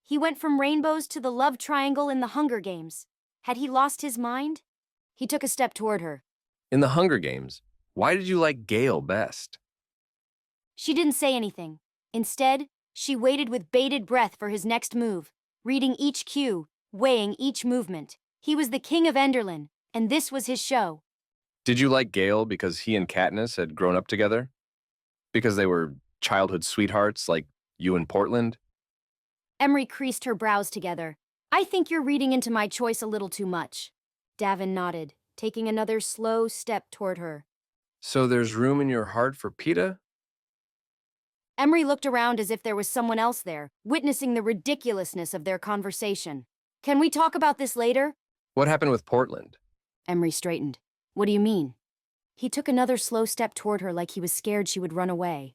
He went from rainbows to the love triangle in the Hunger Games. Had he lost his mind? He took a step toward her. In the Hunger Games, why did you like Gale best? She didn't say anything. Instead, she waited with bated breath for his next move, reading each cue, weighing each movement. He was the king of Enderlin, and this was his show. Did you like Gale because he and Katniss had grown up together? Because they were childhood sweethearts like you and Portland? Emree creased her brows together. I think you're reading into my choice a little too much. Davin nodded, taking another slow step toward her. So there's room in your heart for Peeta? Emree looked around as if there was someone else there, witnessing the ridiculousness of their conversation. Can we talk about this later? What happened with Portland? Emree straightened. What do you mean? He took another slow step toward her like he was scared she would run away.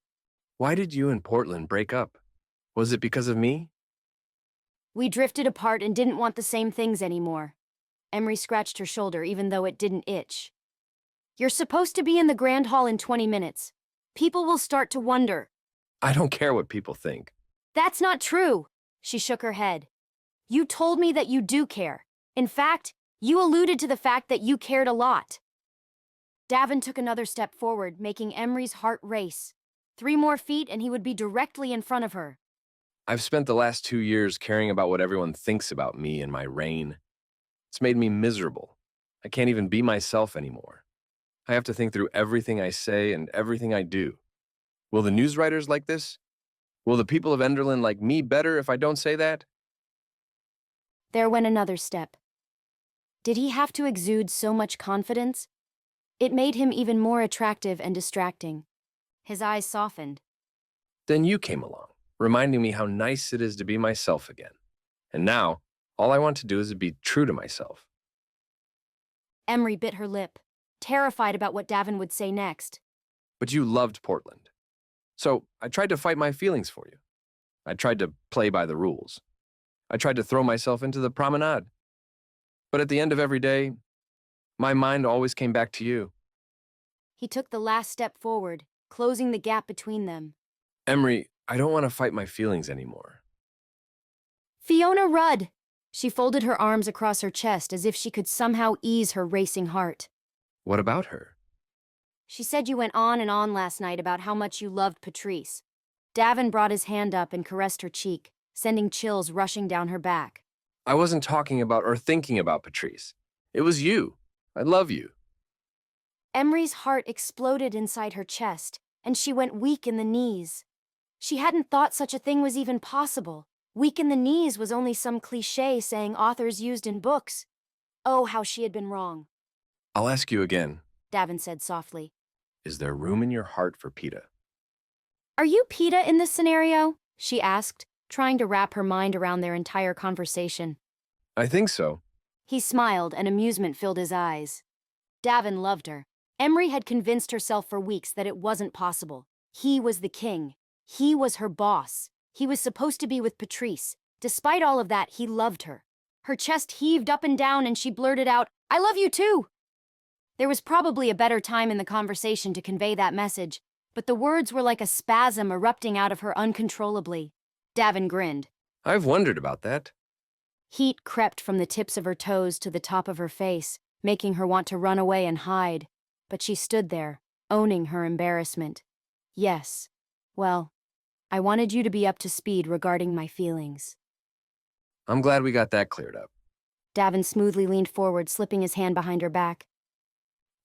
Why did you and Portland break up? Was it because of me? We drifted apart and didn't want the same things anymore. Emree scratched her shoulder even though it didn't itch. You're supposed to be in the Grand Hall in 20 minutes. People will start to wonder. I don't care what people think. That's not true. She shook her head. You told me that you do care. In fact, you alluded to the fact that you cared a lot. Davin took another step forward, making Emree's heart race. 3 more feet and he would be directly in front of her. I've spent the last 2 years caring about what everyone thinks about me and my reign. It's made me miserable. I can't even be myself anymore. I have to think through everything I say and everything I do. Will the news writers like this? Will the people of Enderlin like me better if I don't say that? There went another step. Did he have to exude so much confidence? It made him even more attractive and distracting. His eyes softened. Then you came along, reminding me how nice it is to be myself again. And now, all I want to do is be true to myself. Emree bit her lip, terrified about what Davin would say next. But you loved Portland. So I tried to fight my feelings for you. I tried to play by the rules. I tried to throw myself into the promenade. But at the end of every day, my mind always came back to you. He took the last step forward, closing the gap between them. Emree, I don't want to fight my feelings anymore. Fiona Rudd! She folded her arms across her chest as if she could somehow ease her racing heart. What about her? She said you went on and on last night about how much you loved Patrice. Davin brought his hand up and caressed her cheek, sending chills rushing down her back. I wasn't talking about or thinking about Patrice. It was you. I love you. Emree's heart exploded inside her chest, and she went weak in the knees. She hadn't thought such a thing was even possible. Weak in the knees was only some cliché saying authors used in books. Oh, how she had been wrong. I'll ask you again. Davin said softly. Is there room in your heart for Peeta? Are you Peeta in this scenario? She asked, trying to wrap her mind around their entire conversation. I think so. He smiled and amusement filled his eyes. Davin loved her. Emree had convinced herself for weeks that it wasn't possible. He was the king. He was her boss. He was supposed to be with Patrice. Despite all of that, he loved her. Her chest heaved up and down and she blurted out, "I love you too!" There was probably a better time in the conversation to convey that message, but the words were like a spasm erupting out of her uncontrollably. Davin grinned. I've wondered about that. Heat crept from the tips of her toes to the top of her face, making her want to run away and hide. But she stood there, owning her embarrassment. Yes. Well, I wanted you to be up to speed regarding my feelings. I'm glad we got that cleared up. Davin smoothly leaned forward, slipping his hand behind her back.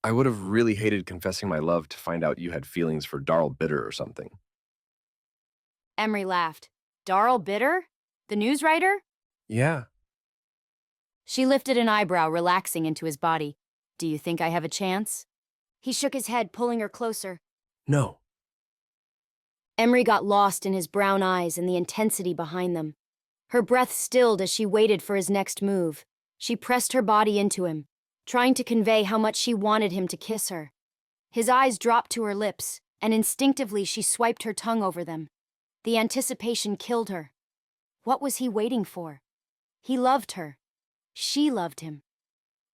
I would have really hated confessing my love to find out you had feelings for Darl Bitter or something. Emree laughed. Darl Bitter? The news writer? Yeah. She lifted an eyebrow, relaxing into his body. Do you think I have a chance? He shook his head, pulling her closer. No. Emree got lost in his brown eyes and the intensity behind them. Her breath stilled as she waited for his next move. She pressed her body into him, trying to convey how much she wanted him to kiss her. His eyes dropped to her lips, and instinctively she swiped her tongue over them. The anticipation killed her. What was he waiting for? He loved her. She loved him.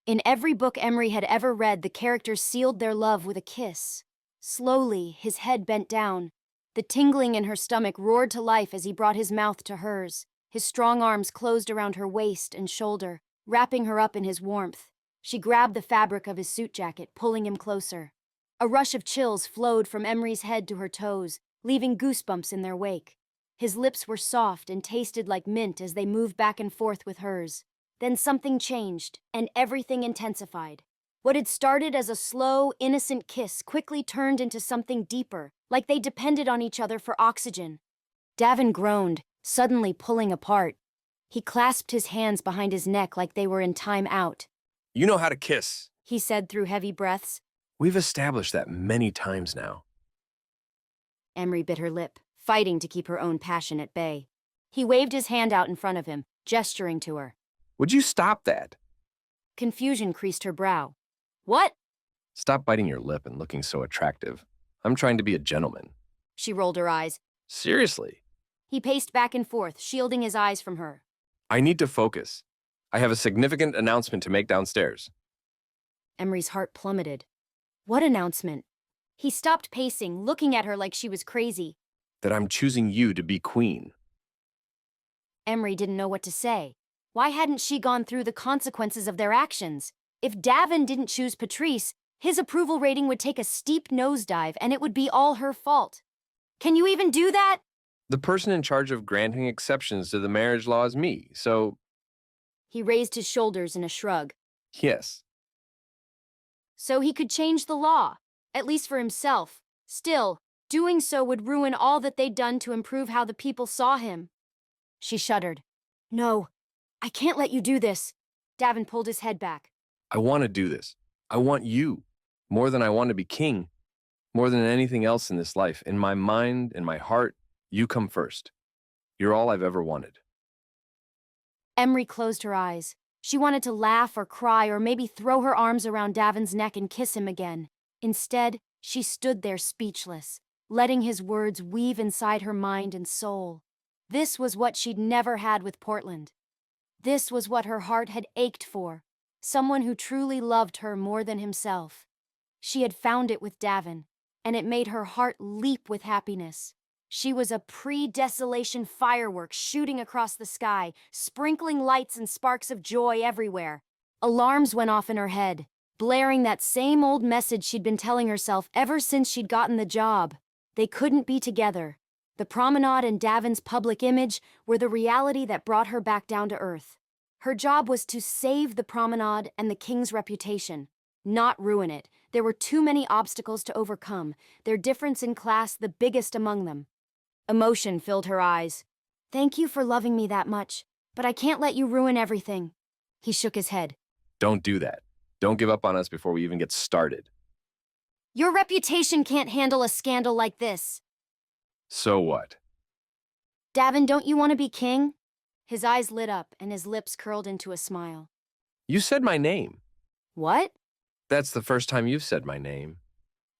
In every book Emree had ever read, the characters sealed their love with a kiss. Slowly, his head bent down. The tingling in her stomach roared to life as he brought his mouth to hers. His strong arms closed around her waist and shoulder, wrapping her up in his warmth. She grabbed the fabric of his suit jacket, pulling him closer. A rush of chills flowed from Emree's head to her toes, leaving goosebumps in their wake. His lips were soft and tasted like mint as they moved back and forth with hers. Then something changed, and everything intensified. What had started as a slow, innocent kiss quickly turned into something deeper, like they depended on each other for oxygen. Davin groaned, suddenly pulling apart. He clasped his hands behind his neck like they were in time out. You know how to kiss, he said through heavy breaths. We've established that many times now. Emree bit her lip, fighting to keep her own passion at bay. He waved his hand out in front of him, gesturing to her. Would you stop that? Confusion creased her brow. What? Stop biting your lip and looking so attractive. I'm trying to be a gentleman. She rolled her eyes. Seriously? He paced back and forth, shielding his eyes from her. I need to focus. I have a significant announcement to make downstairs. Emree's heart plummeted. What announcement? He stopped pacing, looking at her like she was crazy. That I'm choosing you to be queen. Emree didn't know what to say. Why hadn't she gone through the consequences of their actions? If Davin didn't choose Patrice, his approval rating would take a steep nosedive and it would be all her fault. Can you even do that? The person in charge of granting exceptions to the marriage law is me, so... He raised his shoulders in a shrug. Yes. So he could change the law, at least for himself. Still, doing so would ruin all that they'd done to improve how the people saw him. She shuddered. No, I can't let you do this. Davin pulled his head back. I want to do this. I want you. More than I want to be king. More than anything else in this life. In my mind, in my heart, you come first. You're all I've ever wanted. Emree closed her eyes. She wanted to laugh or cry or maybe throw her arms around Davin's neck and kiss him again. Instead, she stood there speechless, letting his words weave inside her mind and soul. This was what she'd never had with Portland. This was what her heart had ached for. Someone who truly loved her more than himself. She had found it with Davin, and it made her heart leap with happiness. She was a pre-desolation firework shooting across the sky, sprinkling lights and sparks of joy everywhere. Alarms went off in her head, blaring that same old message she'd been telling herself ever since she'd gotten the job. They couldn't be together. The promenade and Davin's public image were the reality that brought her back down to earth. Her job was to save the promenade and the king's reputation, not ruin it. There were too many obstacles to overcome, their difference in class the biggest among them. Emotion filled her eyes. Thank you for loving me that much, but I can't let you ruin everything. He shook his head. Don't do that. Don't give up on us before we even get started. Your reputation can't handle a scandal like this. So what? Davin, don't you want to be king? His eyes lit up and his lips curled into a smile. You said my name. What? That's the first time you've said my name.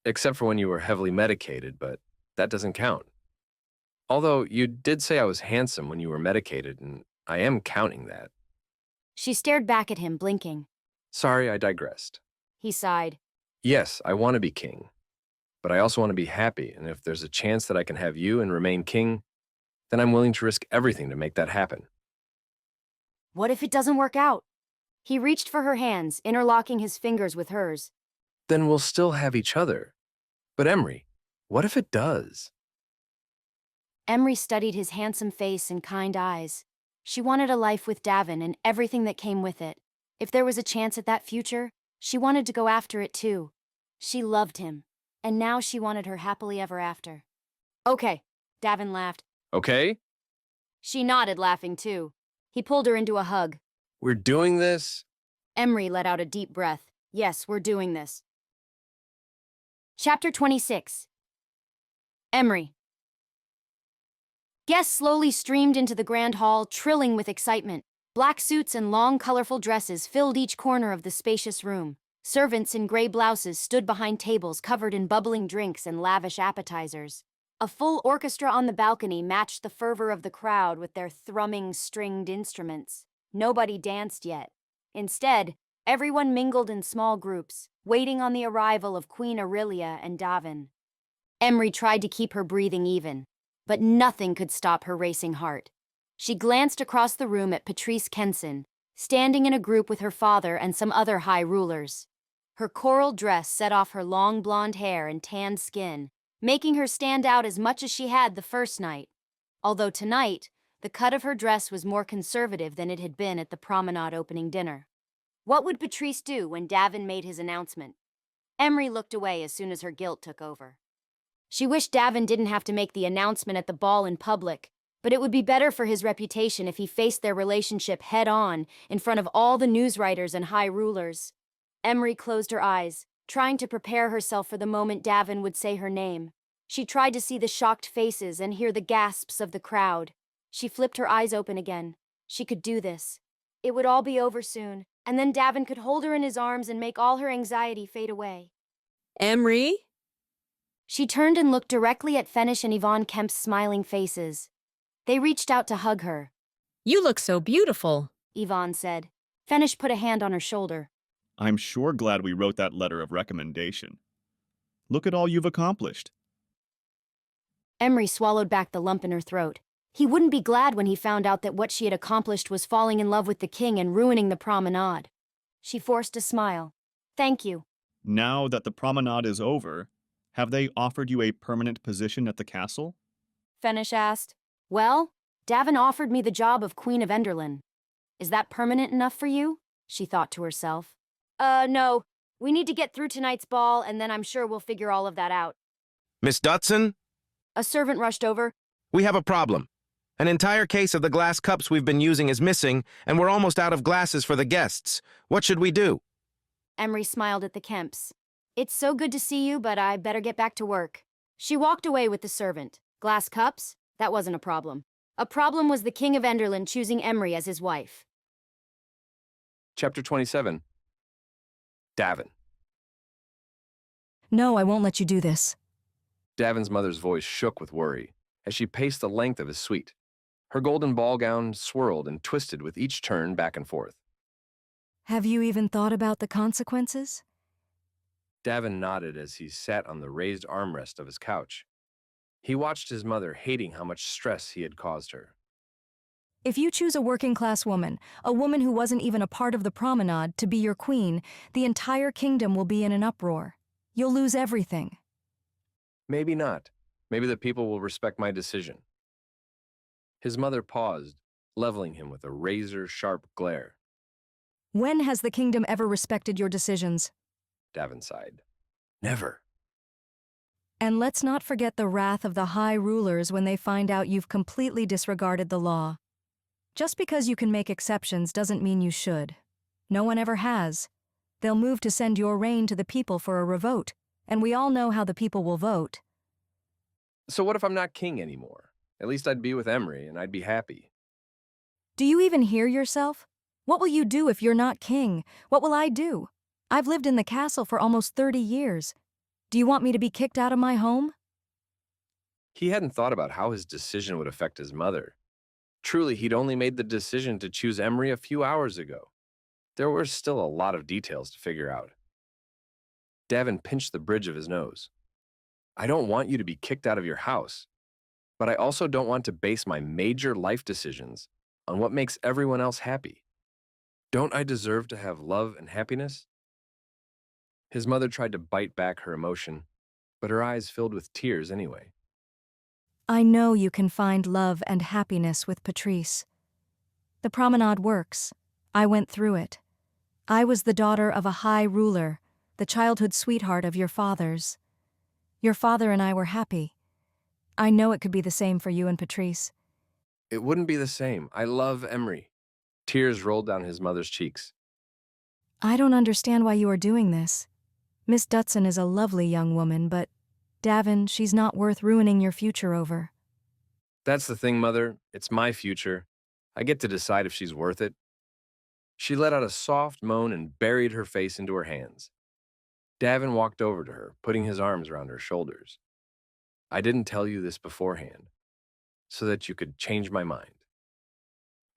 Except for when you were heavily medicated, but that doesn't count. Although you did say I was handsome when you were medicated, and I am counting that. She stared back at him, blinking. Sorry, I digressed. He sighed. Yes, I want to be king. But I also want to be happy, and if there's a chance that I can have you and remain king, then I'm willing to risk everything to make that happen. What if it doesn't work out? He reached for her hands, interlocking his fingers with hers. Then we'll still have each other. But Emree, what if it does? Emree studied his handsome face and kind eyes. She wanted a life with Davin and everything that came with it. If there was a chance at that future, she wanted to go after it too. She loved him, and now she wanted her happily ever after. Okay, Davin laughed. Okay? She nodded, laughing too. He pulled her into a hug. We're doing this? Emree let out a deep breath. Yes, we're doing this. Chapter 26. Emree. Guests slowly streamed into the grand hall, trilling with excitement. Black suits and long, colorful dresses filled each corner of the spacious room. Servants in gray blouses stood behind tables covered in bubbling drinks and lavish appetizers. A full orchestra on the balcony matched the fervor of the crowd with their thrumming stringed instruments. Nobody danced yet. Instead, everyone mingled in small groups, waiting on the arrival of Queen Aurelia and Davin. Emree tried to keep her breathing even, but nothing could stop her racing heart. She glanced across the room at Patrice Kenson, standing in a group with her father and some other high rulers. Her coral dress set off her long blonde hair and tanned skin, making her stand out as much as she had the first night. Although tonight, the cut of her dress was more conservative than it had been at the promenade opening dinner. What would Patrice do when Davin made his announcement? Emree looked away as soon as her guilt took over. She wished Davin didn't have to make the announcement at the ball in public, but it would be better for his reputation if he faced their relationship head-on in front of all the newswriters and high rulers. Emree closed her eyes, trying to prepare herself for the moment Davin would say her name. She tried to see the shocked faces and hear the gasps of the crowd. She flipped her eyes open again. She could do this. It would all be over soon, and then Davin could hold her in his arms and make all her anxiety fade away. Emree? She turned and looked directly at Fenish and Yvonne Kemp's smiling faces. They reached out to hug her. You look so beautiful, Yvonne said. Fenish put a hand on her shoulder. I'm sure glad we wrote that letter of recommendation. Look at all you've accomplished. Emree swallowed back the lump in her throat. He wouldn't be glad when he found out that what she had accomplished was falling in love with the king and ruining the promenade. She forced a smile. Thank you. Now that the promenade is over, have they offered you a permanent position at the castle? Fenish asked. Well, Davin offered me the job of Queen of Enderlin. Is that permanent enough for you? She thought to herself. No. We need to get through tonight's ball, and then I'm sure we'll figure all of that out. Miss Dutson? A servant rushed over. We have a problem. An entire case of the glass cups we've been using is missing, and we're almost out of glasses for the guests. What should we do? Emree smiled at the Kemps. It's so good to see you, but I better get back to work. She walked away with the servant. Glass cups? That wasn't a problem. A problem was the King of Enderlin choosing Emree as his wife. Chapter 27. Davin. No, I won't let you do this. Davin's mother's voice shook with worry as she paced the length of his suite. Her golden ball gown swirled and twisted with each turn back and forth. Have you even thought about the consequences? Davin nodded as he sat on the raised armrest of his couch. He watched his mother, hating how much stress he had caused her. If you choose a working-class woman, a woman who wasn't even a part of the promenade, to be your queen, the entire kingdom will be in an uproar. You'll lose everything. Maybe not. Maybe the people will respect my decision. His mother paused, leveling him with a razor-sharp glare. When has the kingdom ever respected your decisions? Davin sighed. Never. And let's not forget the wrath of the high rulers when they find out you've completely disregarded the law. Just because you can make exceptions doesn't mean you should. No one ever has. They'll move to send your reign to the people for a revote, and we all know how the people will vote. So what if I'm not king anymore? At least I'd be with Emree, and I'd be happy. Do you even hear yourself? What will you do if you're not king? What will I do? I've lived in the castle for almost 30 years. Do you want me to be kicked out of my home? He hadn't thought about how his decision would affect his mother. Truly, he'd only made the decision to choose Emree a few hours ago. There were still a lot of details to figure out. Davin pinched the bridge of his nose. I don't want you to be kicked out of your house, but I also don't want to base my major life decisions on what makes everyone else happy. Don't I deserve to have love and happiness? His mother tried to bite back her emotion, but her eyes filled with tears anyway. I know you can find love and happiness with Patrice. The promenade works. I went through it. I was the daughter of a high ruler, the childhood sweetheart of your father's. Your father and I were happy. I know it could be the same for you and Patrice. It wouldn't be the same. I love Emree. Tears rolled down his mother's cheeks. I don't understand why you are doing this. Miss Dutson is a lovely young woman, but Davin, she's not worth ruining your future over. That's the thing, Mother. It's my future. I get to decide if she's worth it. She let out a soft moan and buried her face into her hands. Davin walked over to her, putting his arms around her shoulders. I didn't tell you this beforehand, so that you could change my mind.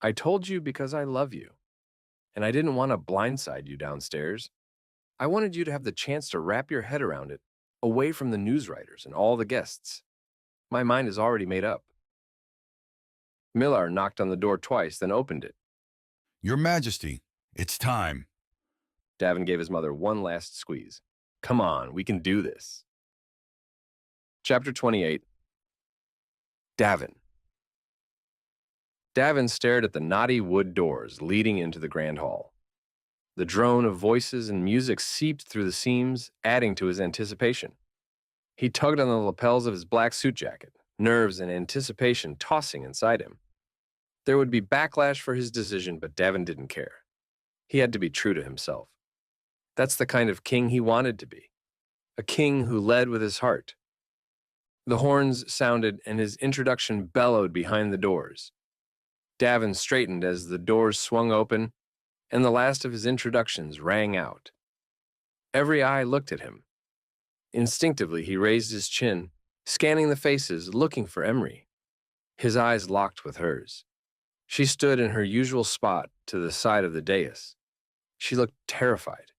I told you because I love you, and I didn't want to blindside you downstairs. I wanted you to have the chance to wrap your head around it, away from the news writers and all the guests. My mind is already made up. Millar knocked on the door twice, then opened it. Your Majesty, it's time. Davin gave his mother one last squeeze. Come on, we can do this. Chapter 28. Davin. Davin stared at the knotty wood doors leading into the grand hall. The drone of voices and music seeped through the seams, adding to his anticipation. He tugged on the lapels of his black suit jacket, nerves and anticipation tossing inside him. There would be backlash for his decision, but Davin didn't care. He had to be true to himself. That's the kind of king he wanted to be. A king who led with his heart. The horns sounded and his introduction bellowed behind the doors. Davin straightened as the doors swung open and the last of his introductions rang out. Every eye looked at him. Instinctively, he raised his chin, scanning the faces, looking for Emree. His eyes locked with hers. She stood in her usual spot to the side of the dais. She looked terrified.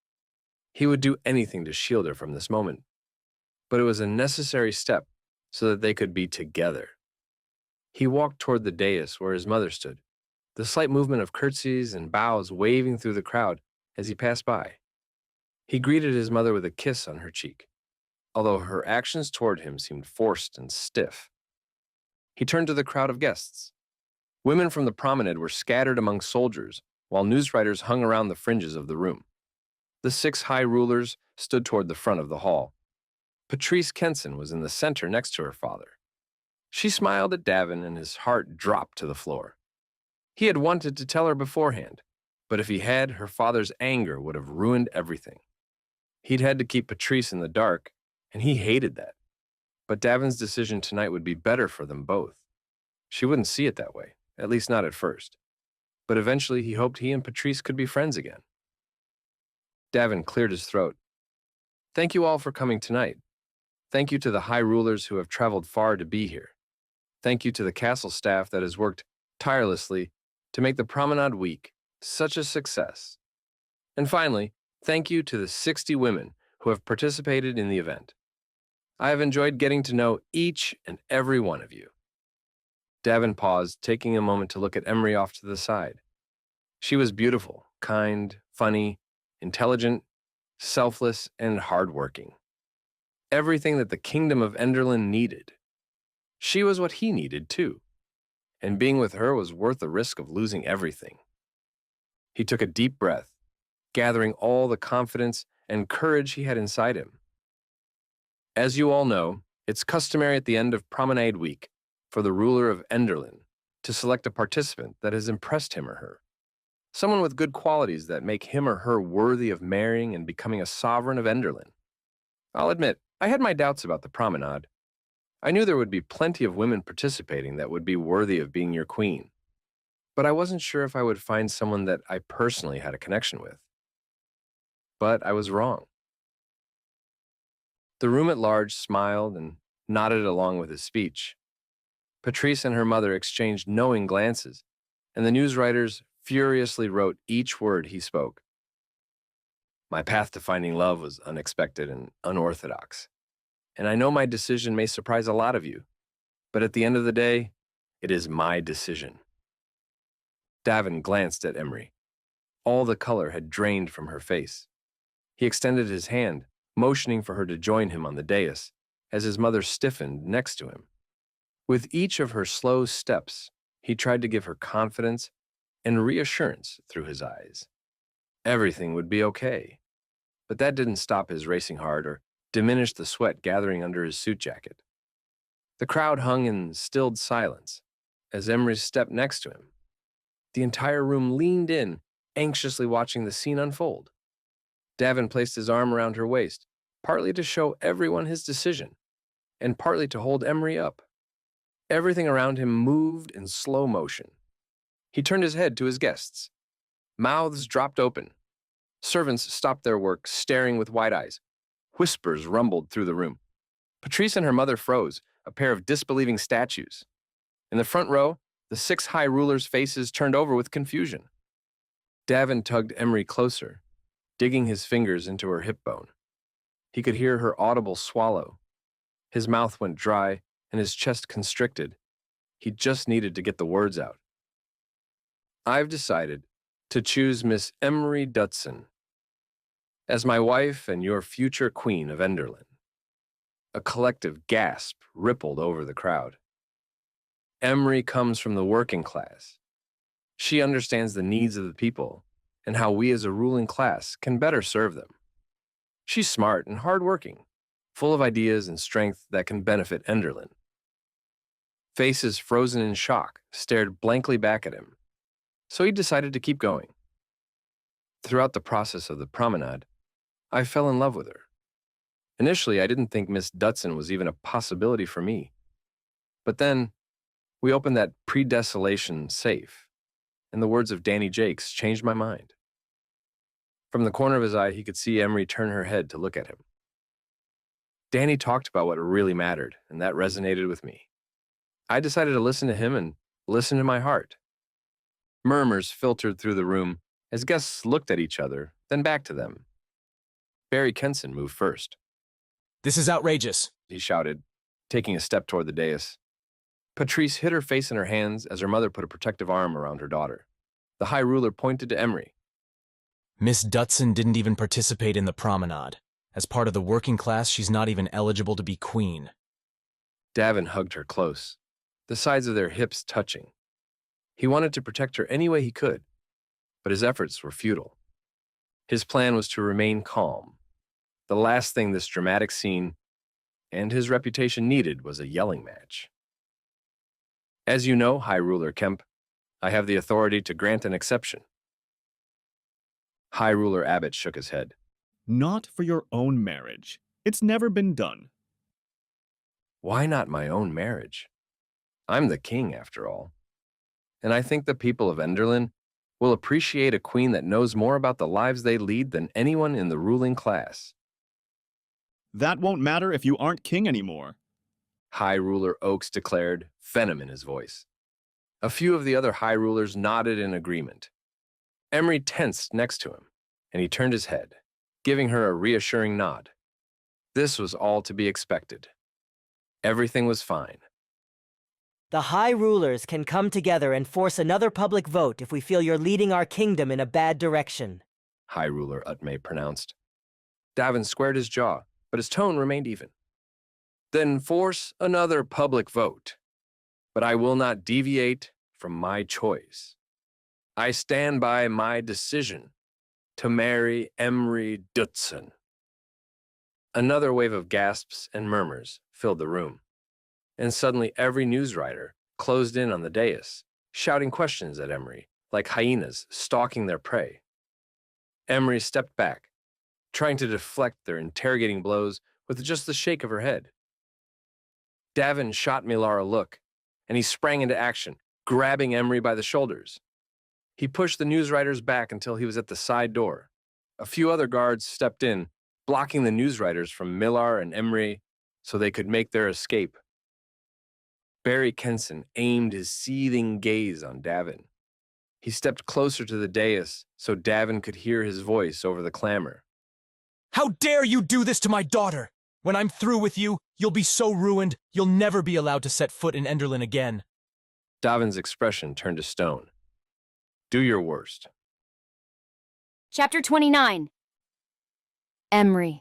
He would do anything to shield her from this moment, but it was a necessary step so that they could be together. He walked toward the dais where his mother stood, the slight movement of curtsies and bows waving through the crowd as he passed by. He greeted his mother with a kiss on her cheek, although her actions toward him seemed forced and stiff. He turned to the crowd of guests. Women from the promenade were scattered among soldiers, while newswriters hung around the fringes of the room. The 6 high rulers stood toward the front of the hall. Patrice Kenson was in the center next to her father. She smiled at Davin and his heart dropped to the floor. He had wanted to tell her beforehand, but if he had, her father's anger would have ruined everything. He'd had to keep Patrice in the dark, and he hated that. But Davin's decision tonight would be better for them both. She wouldn't see it that way, at least not at first. But eventually he hoped he and Patrice could be friends again. Davin cleared his throat. Thank you all for coming tonight. Thank you to the high rulers who have traveled far to be here. Thank you to the castle staff that has worked tirelessly to make the promenade week such a success. And finally, thank you to the 60 women who have participated in the event. I have enjoyed getting to know each and every one of you. Davin paused, taking a moment to look at Emree off to the side. She was beautiful, kind, funny, intelligent, selfless, and hardworking. Everything that the kingdom of Enderlin needed. She was what he needed, too. And being with her was worth the risk of losing everything. He took a deep breath, gathering all the confidence and courage he had inside him. As you all know, it's customary at the end of Promenade Week for the ruler of Enderlin to select a participant that has impressed him or her. Someone with good qualities that make him or her worthy of marrying and becoming a sovereign of Enderlin. I'll admit, I had my doubts about the promenade. I knew there would be plenty of women participating that would be worthy of being your queen. But I wasn't sure if I would find someone that I personally had a connection with. But I was wrong. The room at large smiled and nodded along with his speech. Patrice and her mother exchanged knowing glances, and the newswriters furiously wrote each word he spoke. My path to finding love was unexpected and unorthodox, and I know my decision may surprise a lot of you, but at the end of the day, it is my decision. Davin glanced at Emree. All the color had drained from her face. He extended his hand, motioning for her to join him on the dais, as his mother stiffened next to him. With each of her slow steps, he tried to give her confidence and reassurance through his eyes. Everything would be okay. But that didn't stop his racing heart or diminish the sweat gathering under his suit jacket. The crowd hung in stilled silence as Emree stepped next to him. The entire room leaned in, anxiously watching the scene unfold. Davin placed his arm around her waist, partly to show everyone his decision, and partly to hold Emree up. Everything around him moved in slow motion. He turned his head to his guests. Mouths dropped open. Servants stopped their work, staring with wide eyes. Whispers rumbled through the room. Patrice and her mother froze, a pair of disbelieving statues. In the front row, the 6 high rulers' faces turned over with confusion. Davin tugged Emree closer, digging his fingers into her hip bone. He could hear her audible swallow. His mouth went dry and his chest constricted. He just needed to get the words out. I've decided to choose Miss Emree Dutson as my wife and your future queen of Enderlin. A collective gasp rippled over the crowd. Emree comes from the working class. She understands the needs of the people and how we as a ruling class can better serve them. She's smart and hardworking, full of ideas and strength that can benefit Enderlin. Faces frozen in shock stared blankly back at him, so he decided to keep going. Throughout the process of the promenade, I fell in love with her. Initially, I didn't think Miss Dutson was even a possibility for me. But then, we opened that pre-desolation safe, and the words of Danny Jakes changed my mind. From the corner of his eye, he could see Emree turn her head to look at him. Danny talked about what really mattered, and that resonated with me. I decided to listen to him and listen to my heart. Murmurs filtered through the room as guests looked at each other, then back to them. Barry Kenson moved first. This is outrageous, he shouted, taking a step toward the dais. Patrice hid her face in her hands as her mother put a protective arm around her daughter. The High Ruler pointed to Emree. Miss Dutson didn't even participate in the promenade. As part of the working class, she's not even eligible to be queen. Davin hugged her close, the sides of their hips touching. He wanted to protect her any way he could, but his efforts were futile. His plan was to remain calm. The last thing this dramatic scene and his reputation needed was a yelling match. As you know, High Ruler Kemp, I have the authority to grant an exception. High Ruler Abbott shook his head. Not for your own marriage. It's never been done. Why not my own marriage? I'm the king, after all. And I think the people of Enderlin will appreciate a queen that knows more about the lives they lead than anyone in the ruling class. That won't matter if you aren't king anymore, High Ruler Oakes declared, venom in his voice. A few of the other High Rulers nodded in agreement. Emree tensed next to him, and he turned his head, giving her a reassuring nod. This was all to be expected. Everything was fine. The High Rulers can come together and force another public vote if we feel you're leading our kingdom in a bad direction, High Ruler Utme pronounced. Davin squared his jaw, but his tone remained even. Then force another public vote. But I will not deviate from my choice. I stand by my decision to marry Emree Dutson. Another wave of gasps and murmurs filled the room, and suddenly every newswriter closed in on the dais, shouting questions at Emree, like hyenas stalking their prey. Emree stepped back, trying to deflect their interrogating blows with just the shake of her head. Davin shot Millar a look, and he sprang into action, grabbing Emree by the shoulders. He pushed the newswriters back until he was at the side door. A few other guards stepped in, blocking the newswriters from Millar and Emree so they could make their escape. Barry Kenson aimed his seething gaze on Davin. He stepped closer to the dais so Davin could hear his voice over the clamor. How dare you do this to my daughter? When I'm through with you, you'll be so ruined, you'll never be allowed to set foot in Enderlin again. Davin's expression turned to stone. Do your worst. Chapter 29. Emree.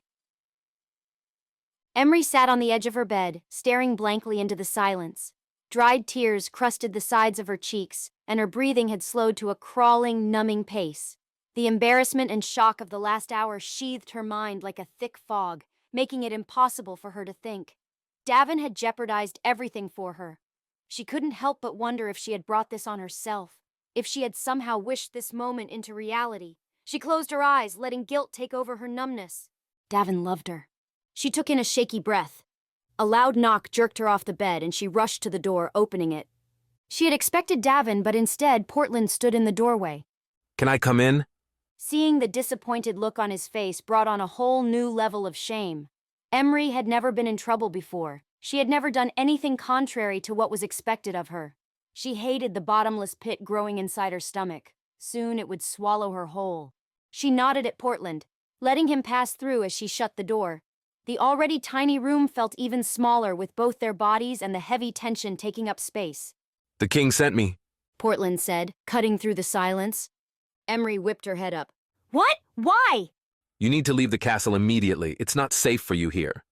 Emree sat on the edge of her bed, staring blankly into the silence. Dried tears crusted the sides of her cheeks, and her breathing had slowed to a crawling, numbing pace. The embarrassment and shock of the last hour sheathed her mind like a thick fog, making it impossible for her to think. Davin had jeopardized everything for her. She couldn't help but wonder if she had brought this on herself, if she had somehow wished this moment into reality. She closed her eyes, letting guilt take over her numbness. Davin loved her. She took in a shaky breath. A loud knock jerked her off the bed, and she rushed to the door, opening it. She had expected Davin, but instead Portland stood in the doorway. Can I come in? Seeing the disappointed look on his face brought on a whole new level of shame. Emree had never been in trouble before. She had never done anything contrary to what was expected of her. She hated the bottomless pit growing inside her stomach. Soon it would swallow her whole. She nodded at Portland, letting him pass through as she shut the door. The already tiny room felt even smaller with both their bodies and the heavy tension taking up space. The king sent me. Portland said, cutting through the silence. Emree whipped her head up. What? Why? You need to leave the castle immediately. It's not safe for you here.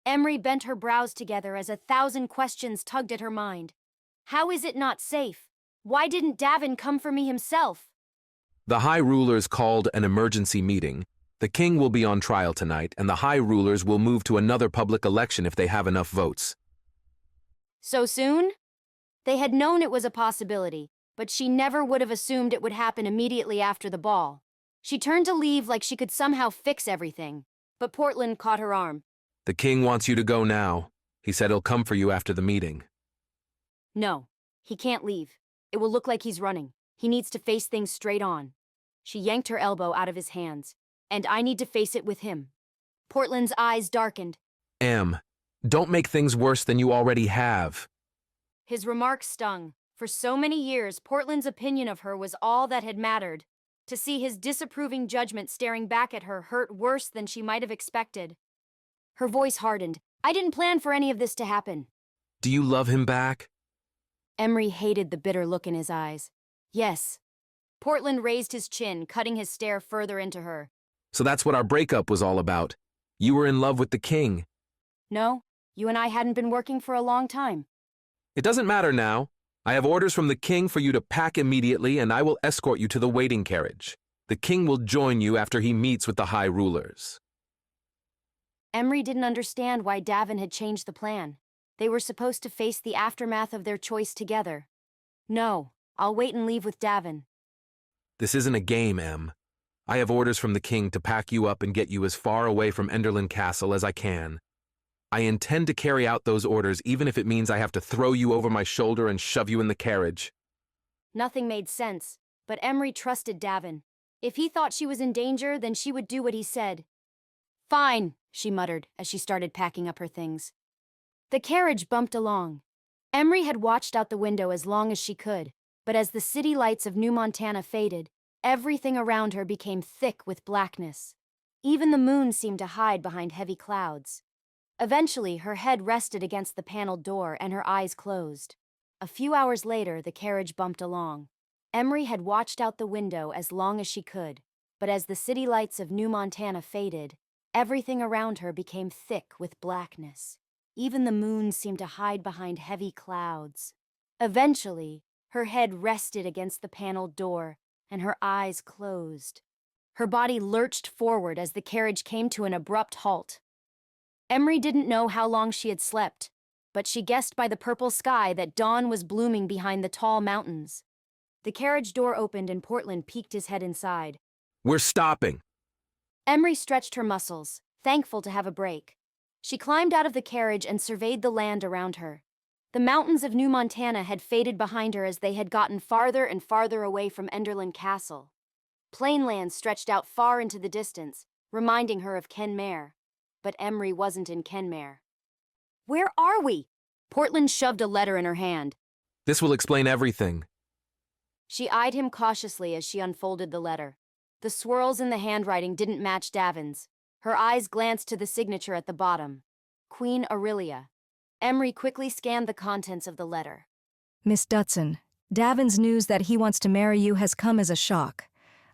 Emree bent her brows together as 1,000 questions tugged at her mind. How is it not safe? Why didn't Davin come for me himself? The High Rulers called an emergency meeting. The king will be on trial tonight, and the High Rulers will move to another public election if they have enough votes. So soon? They had known it was a possibility, but she never would have assumed it would happen immediately after the ball. She turned to leave like she could somehow fix everything, but Portland caught her arm. The king wants you to go now. He said he'll come for you after the meeting. No, he can't leave. It will look like he's running. He needs to face things straight on. She yanked her elbow out of his hands. And I need to face it with him. Portland's eyes darkened. Em, don't make things worse than you already have. His remark stung. For so many years, Portland's opinion of her was all that had mattered. To see his disapproving judgment staring back at her hurt worse than she might have expected. Her voice hardened. I didn't plan for any of this to happen. Do you love him back? Emree hated the bitter look in his eyes. Yes. Portland raised his chin, cutting his stare further into her. So that's what our breakup was all about. You were in love with the king. No, you and I hadn't been working for a long time. It doesn't matter now. I have orders from the king for you to pack immediately, and I will escort you to the waiting carriage. The king will join you after he meets with the High Rulers. Emree didn't understand why Davin had changed the plan. They were supposed to face the aftermath of their choice together. No, I'll wait and leave with Davin. This isn't a game, Em. I have orders from the king to pack you up and get you as far away from Enderlin Castle as I can. I intend to carry out those orders even if it means I have to throw you over my shoulder and shove you in the carriage. Nothing made sense, but Emree trusted Davin. If he thought she was in danger, then she would do what he said. Fine, she muttered as she started packing up her things. The carriage bumped along. Emree had watched out the window as long as she could, but as the city lights of New Montana faded, everything around her became thick with blackness. Even the moon seemed to hide behind heavy clouds. Eventually, her head rested against the paneled door and her eyes closed. A few hours later, the carriage bumped along. Emree had watched out the window as long as she could, but as the city lights of New Montana faded, everything around her became thick with blackness. Even the moon seemed to hide behind heavy clouds. Eventually, her head rested against the paneled door, and her eyes closed. Her body lurched forward as the carriage came to an abrupt halt. Emree didn't know how long she had slept, but she guessed by the purple sky that dawn was blooming behind the tall mountains. The carriage door opened and Portland peeked his head inside. We're stopping. Emree stretched her muscles, thankful to have a break. She climbed out of the carriage and surveyed the land around her. The mountains of New Montana had faded behind her as they had gotten farther and farther away from Enderlin Castle. Plainland stretched out far into the distance, reminding her of Kenmare. But Emree wasn't in Kenmare. Where are we? Portland shoved a letter in her hand. This will explain everything. She eyed him cautiously as she unfolded the letter. The swirls in the handwriting didn't match Davin's. Her eyes glanced to the signature at the bottom. Queen Aurelia. Emree quickly scanned the contents of the letter. Miss Dutson, Davin's news that he wants to marry you has come as a shock.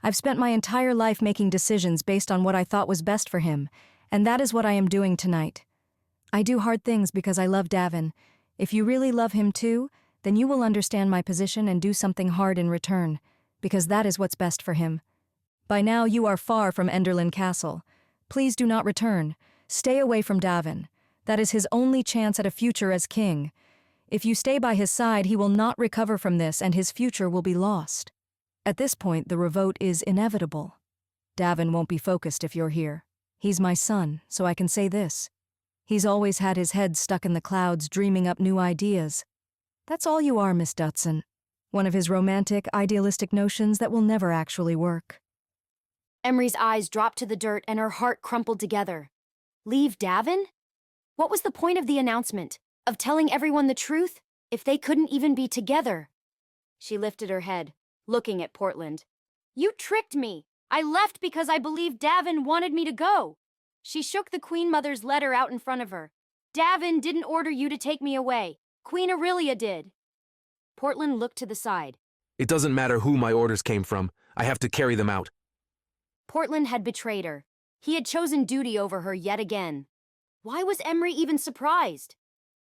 I've spent my entire life making decisions based on what I thought was best for him, and that is what I am doing tonight. I do hard things because I love Davin. If you really love him too, then you will understand my position and do something hard in return, because that is what's best for him. By now you are far from Enderlin Castle. Please do not return. Stay away from Davin. That is his only chance at a future as king. If you stay by his side, he will not recover from this and his future will be lost. At this point, the revolt is inevitable. Davin won't be focused if you're here. He's my son, so I can say this. He's always had his head stuck in the clouds, dreaming up new ideas. That's all you are, Miss Dutson. One of his romantic, idealistic notions that will never actually work. Emree's eyes dropped to the dirt and her heart crumpled together. Leave Davin? What was the point of the announcement? Of telling everyone the truth? If they couldn't even be together? She lifted her head, looking at Portland. You tricked me! I left because I believed Davin wanted me to go. She shook the Queen Mother's letter out in front of her. Davin didn't order you to take me away. Queen Aurelia did. Portland looked to the side. It doesn't matter who my orders came from. I have to carry them out. Portland had betrayed her. He had chosen duty over her yet again. Why was Emree even surprised?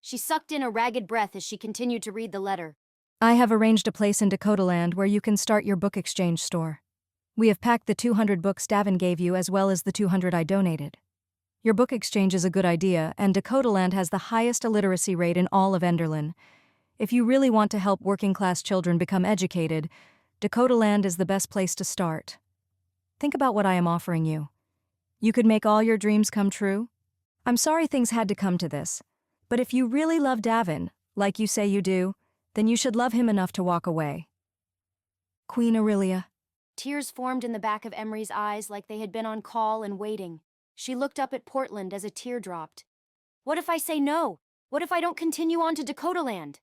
She sucked in a ragged breath as she continued to read the letter. I have arranged a place in Dakota Land where you can start your book exchange store. We have packed the 200 books Davin gave you as well as the 200 I donated. Your book exchange is a good idea, and Dakota Land has the highest illiteracy rate in all of Enderlin. If you really want to help working-class children become educated, Dakota Land is the best place to start. Think about what I am offering you. You could make all your dreams come true. I'm sorry things had to come to this, but if you really love Davin, like you say you do, then you should love him enough to walk away. Queen Aurelia. Tears formed in the back of Emree's eyes like they had been on call and waiting. She looked up at Portland as a tear dropped. What if I say no? What if I don't continue on to Dakota Land?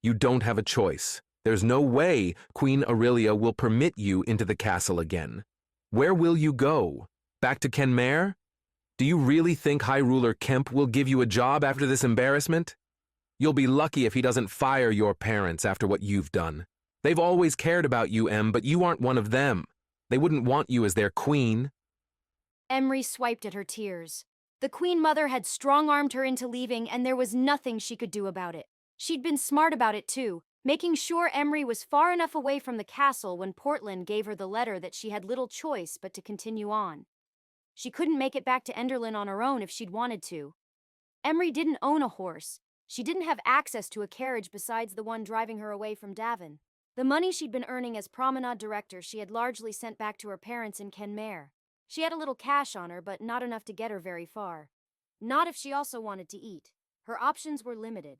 You don't have a choice. There's no way Queen Aurelia will permit you into the castle again. Where will you go? Back to Kenmare? Do you really think High Ruler Kemp will give you a job after this embarrassment? You'll be lucky if he doesn't fire your parents after what you've done. They've always cared about you, Em, but you aren't one of them. They wouldn't want you as their queen. Emree swiped at her tears. The Queen Mother had strong-armed her into leaving, and there was nothing she could do about it. She'd been smart about it, too, making sure Emree was far enough away from the castle when Portland gave her the letter that she had little choice but to continue on. She couldn't make it back to Enderlin on her own if she'd wanted to. Emree didn't own a horse. She didn't have access to a carriage besides the one driving her away from Davin. The money she'd been earning as promenade director she had largely sent back to her parents in Kenmare. She had a little cash on her, but not enough to get her very far. Not if she also wanted to eat. Her options were limited.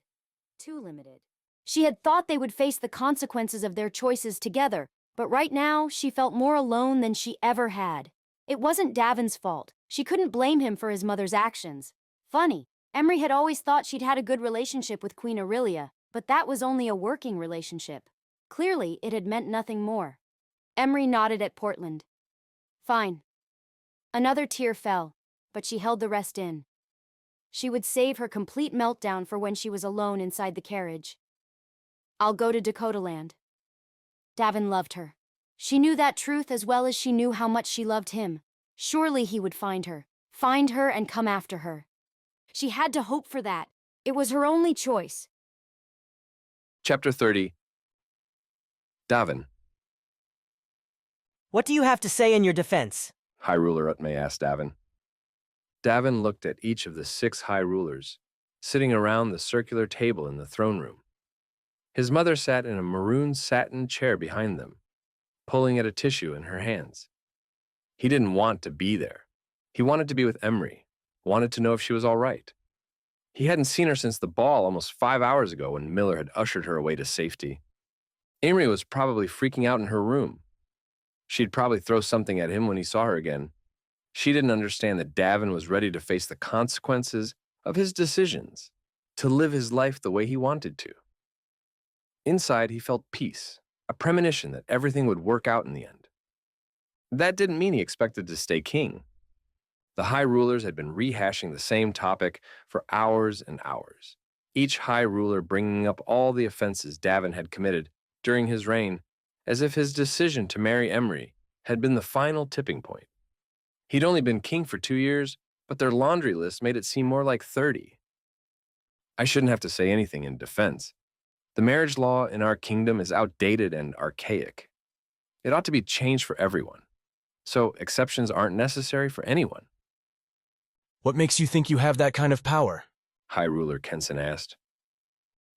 Too limited. She had thought they would face the consequences of their choices together, but right now she felt more alone than she ever had. It wasn't Davin's fault. She couldn't blame him for his mother's actions. Funny, Emree had always thought she'd had a good relationship with Queen Aurelia, but that was only a working relationship. Clearly, it had meant nothing more. Emree nodded at Portland. Fine. Another tear fell, but she held the rest in. She would save her complete meltdown for when she was alone inside the carriage. I'll go to Dakota Land. Davin loved her. She knew that truth as well as she knew how much she loved him. Surely he would find her and come after her. She had to hope for that. It was her only choice. Chapter 30. Davin. What do you have to say in your defense? High Ruler Utme asked Davin. Davin looked at each of the 6 high rulers, sitting around the circular table in the throne room. His mother sat in a maroon satin chair behind them, pulling at a tissue in her hands. He didn't want to be there. He wanted to be with Emree, wanted to know if she was all right. He hadn't seen her since the ball almost 5 hours ago when Millar had ushered her away to safety. Emree was probably freaking out in her room. She'd probably throw something at him when he saw her again. She didn't understand that Davin was ready to face the consequences of his decisions, to live his life the way he wanted to. Inside, he felt peace, a premonition that everything would work out in the end. That didn't mean he expected to stay king. The high rulers had been rehashing the same topic for hours and hours, each high ruler bringing up all the offenses Davin had committed during his reign, as if his decision to marry Emree had been the final tipping point. He'd only been king for 2 years, but their laundry list made it seem more like 30. I shouldn't have to say anything in defense. The marriage law in our kingdom is outdated and archaic. It ought to be changed for everyone, so exceptions aren't necessary for anyone. What makes you think you have that kind of power? High Ruler Kenson asked.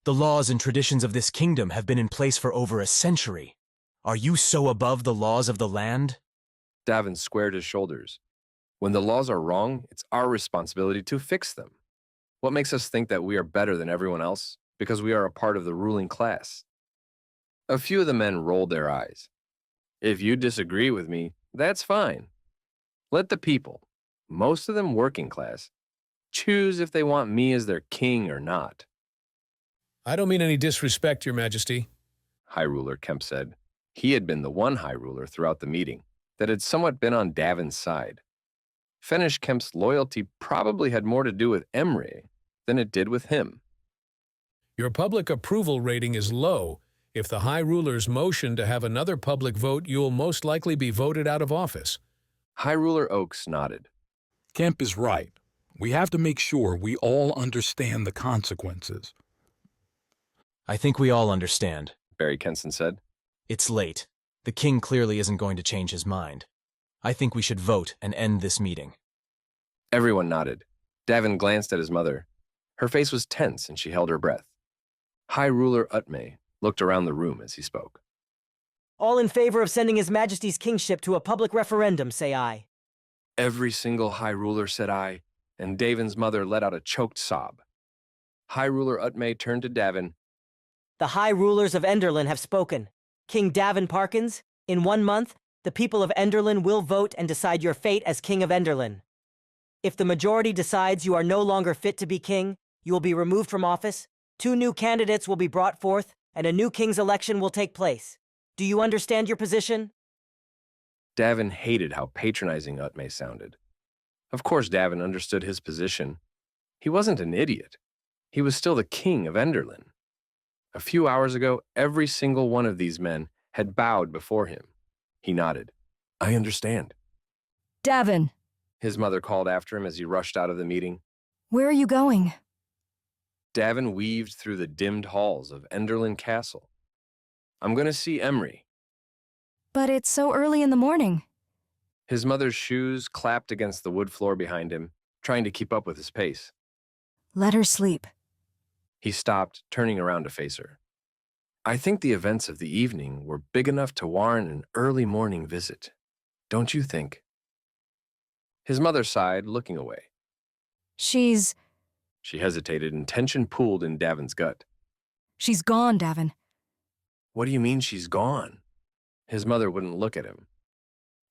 The laws and traditions of this kingdom have been in place for over a century. Are you so above the laws of the land? Davin squared his shoulders. When the laws are wrong, it's our responsibility to fix them. What makes us think that we are better than everyone else because we are a part of the ruling class? A few of the men rolled their eyes. If you disagree with me, that's fine. Let the people, most of them working class, choose if they want me as their king or not. I don't mean any disrespect, Your Majesty, High Ruler Kemp said. He had been the one high ruler throughout the meeting that had somewhat been on Davin's side. Fenish Kemp's loyalty probably had more to do with Emree than it did with him. Your public approval rating is low. If the High Ruler's motion to have another public vote, you'll most likely be voted out of office. High Ruler Oaks nodded. Kemp is right. We have to make sure we all understand the consequences. I think we all understand, Barry Kenson said. It's late. The king clearly isn't going to change his mind. I think we should vote and end this meeting. Everyone nodded. Davin glanced at his mother. Her face was tense and she held her breath. High Ruler Utme looked around the room as he spoke. All in favor of sending His Majesty's kingship to a public referendum, say aye. Every single High Ruler said aye, and Davin's mother let out a choked sob. High Ruler Utme turned to Davin. The High Rulers of Enderlin have spoken. King Davin Parkins, in 1 month, the people of Enderlin will vote and decide your fate as King of Enderlin. If the majority decides you are no longer fit to be king, you will be removed from office, 2 new candidates will be brought forth, and a new king's election will take place. Do you understand your position? Davin hated how patronizing Utme sounded. Of course Davin understood his position. He wasn't an idiot. He was still the king of Enderlin. A few hours ago, every single one of these men had bowed before him. He nodded. I understand. Davin, His mother called after him as he rushed out of the meeting. where are you going? Davin weaved through the dimmed halls of Enderlin Castle. I'm going to see Emree. But it's so early in the morning. His mother's shoes clapped against the wood floor behind him, trying to keep up with his pace. Let her sleep. He stopped, turning around to face her. I think the events of the evening were big enough to warrant an early morning visit. Don't you think? His mother sighed, looking away. She's She hesitated, and tension pooled in Davin's gut. gone, Davin. What do you mean she's gone? His mother wouldn't look at him.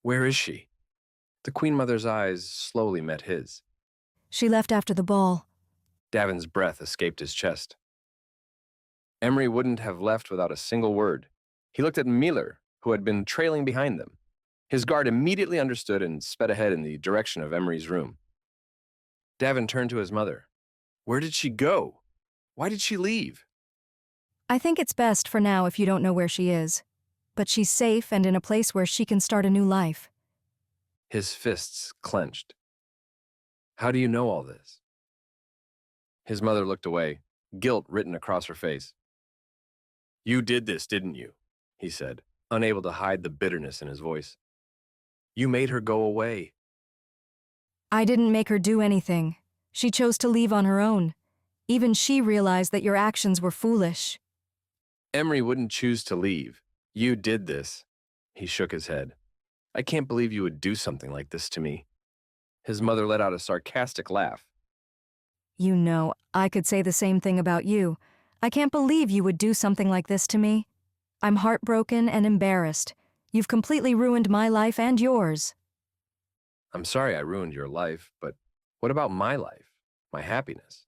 Where is she? The Queen Mother's eyes slowly met his. She left after the ball. Davin's breath escaped his chest. Emree wouldn't have left without a single word. He looked at Millar, who had been trailing behind them. His guard immediately understood and sped ahead in the direction of Emree's room. Davin turned to his mother. Where did she go? Why did she leave? I think it's best for now if you don't know where she is. But she's safe and in a place where she can start a new life. His fists clenched. How do you know all this? His mother looked away, guilt written across her face. You did this, didn't you? He said, unable to hide the bitterness in his voice. You made her go away. I didn't make her do anything. She chose to leave on her own. Even she realized that your actions were foolish. Emree wouldn't choose to leave. You did this. He shook his head. I can't believe you would do something like this to me. His mother let out a sarcastic laugh. You know, I could say the same thing about you. I can't believe you would do something like this to me. I'm heartbroken and embarrassed. You've completely ruined my life and yours. I'm sorry I ruined your life, but what about my life, my happiness?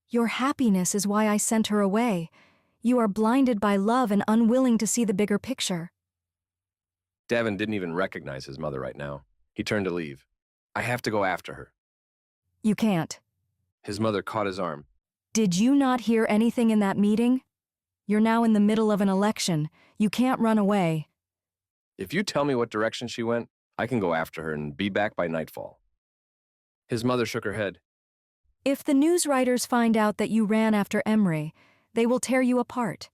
Your happiness is why I sent her away. You are blinded by love and unwilling to see the bigger picture. Davin didn't even recognize his mother right now. He turned to leave. I have to go after her. You can't. His mother caught his arm. Did you not hear anything in that meeting? You're now in the middle of an election. You can't run away. If you tell me what direction she went, I can go after her and be back by nightfall. His mother shook her head. If the news writers find out that you ran after Emree, they will tear you apart.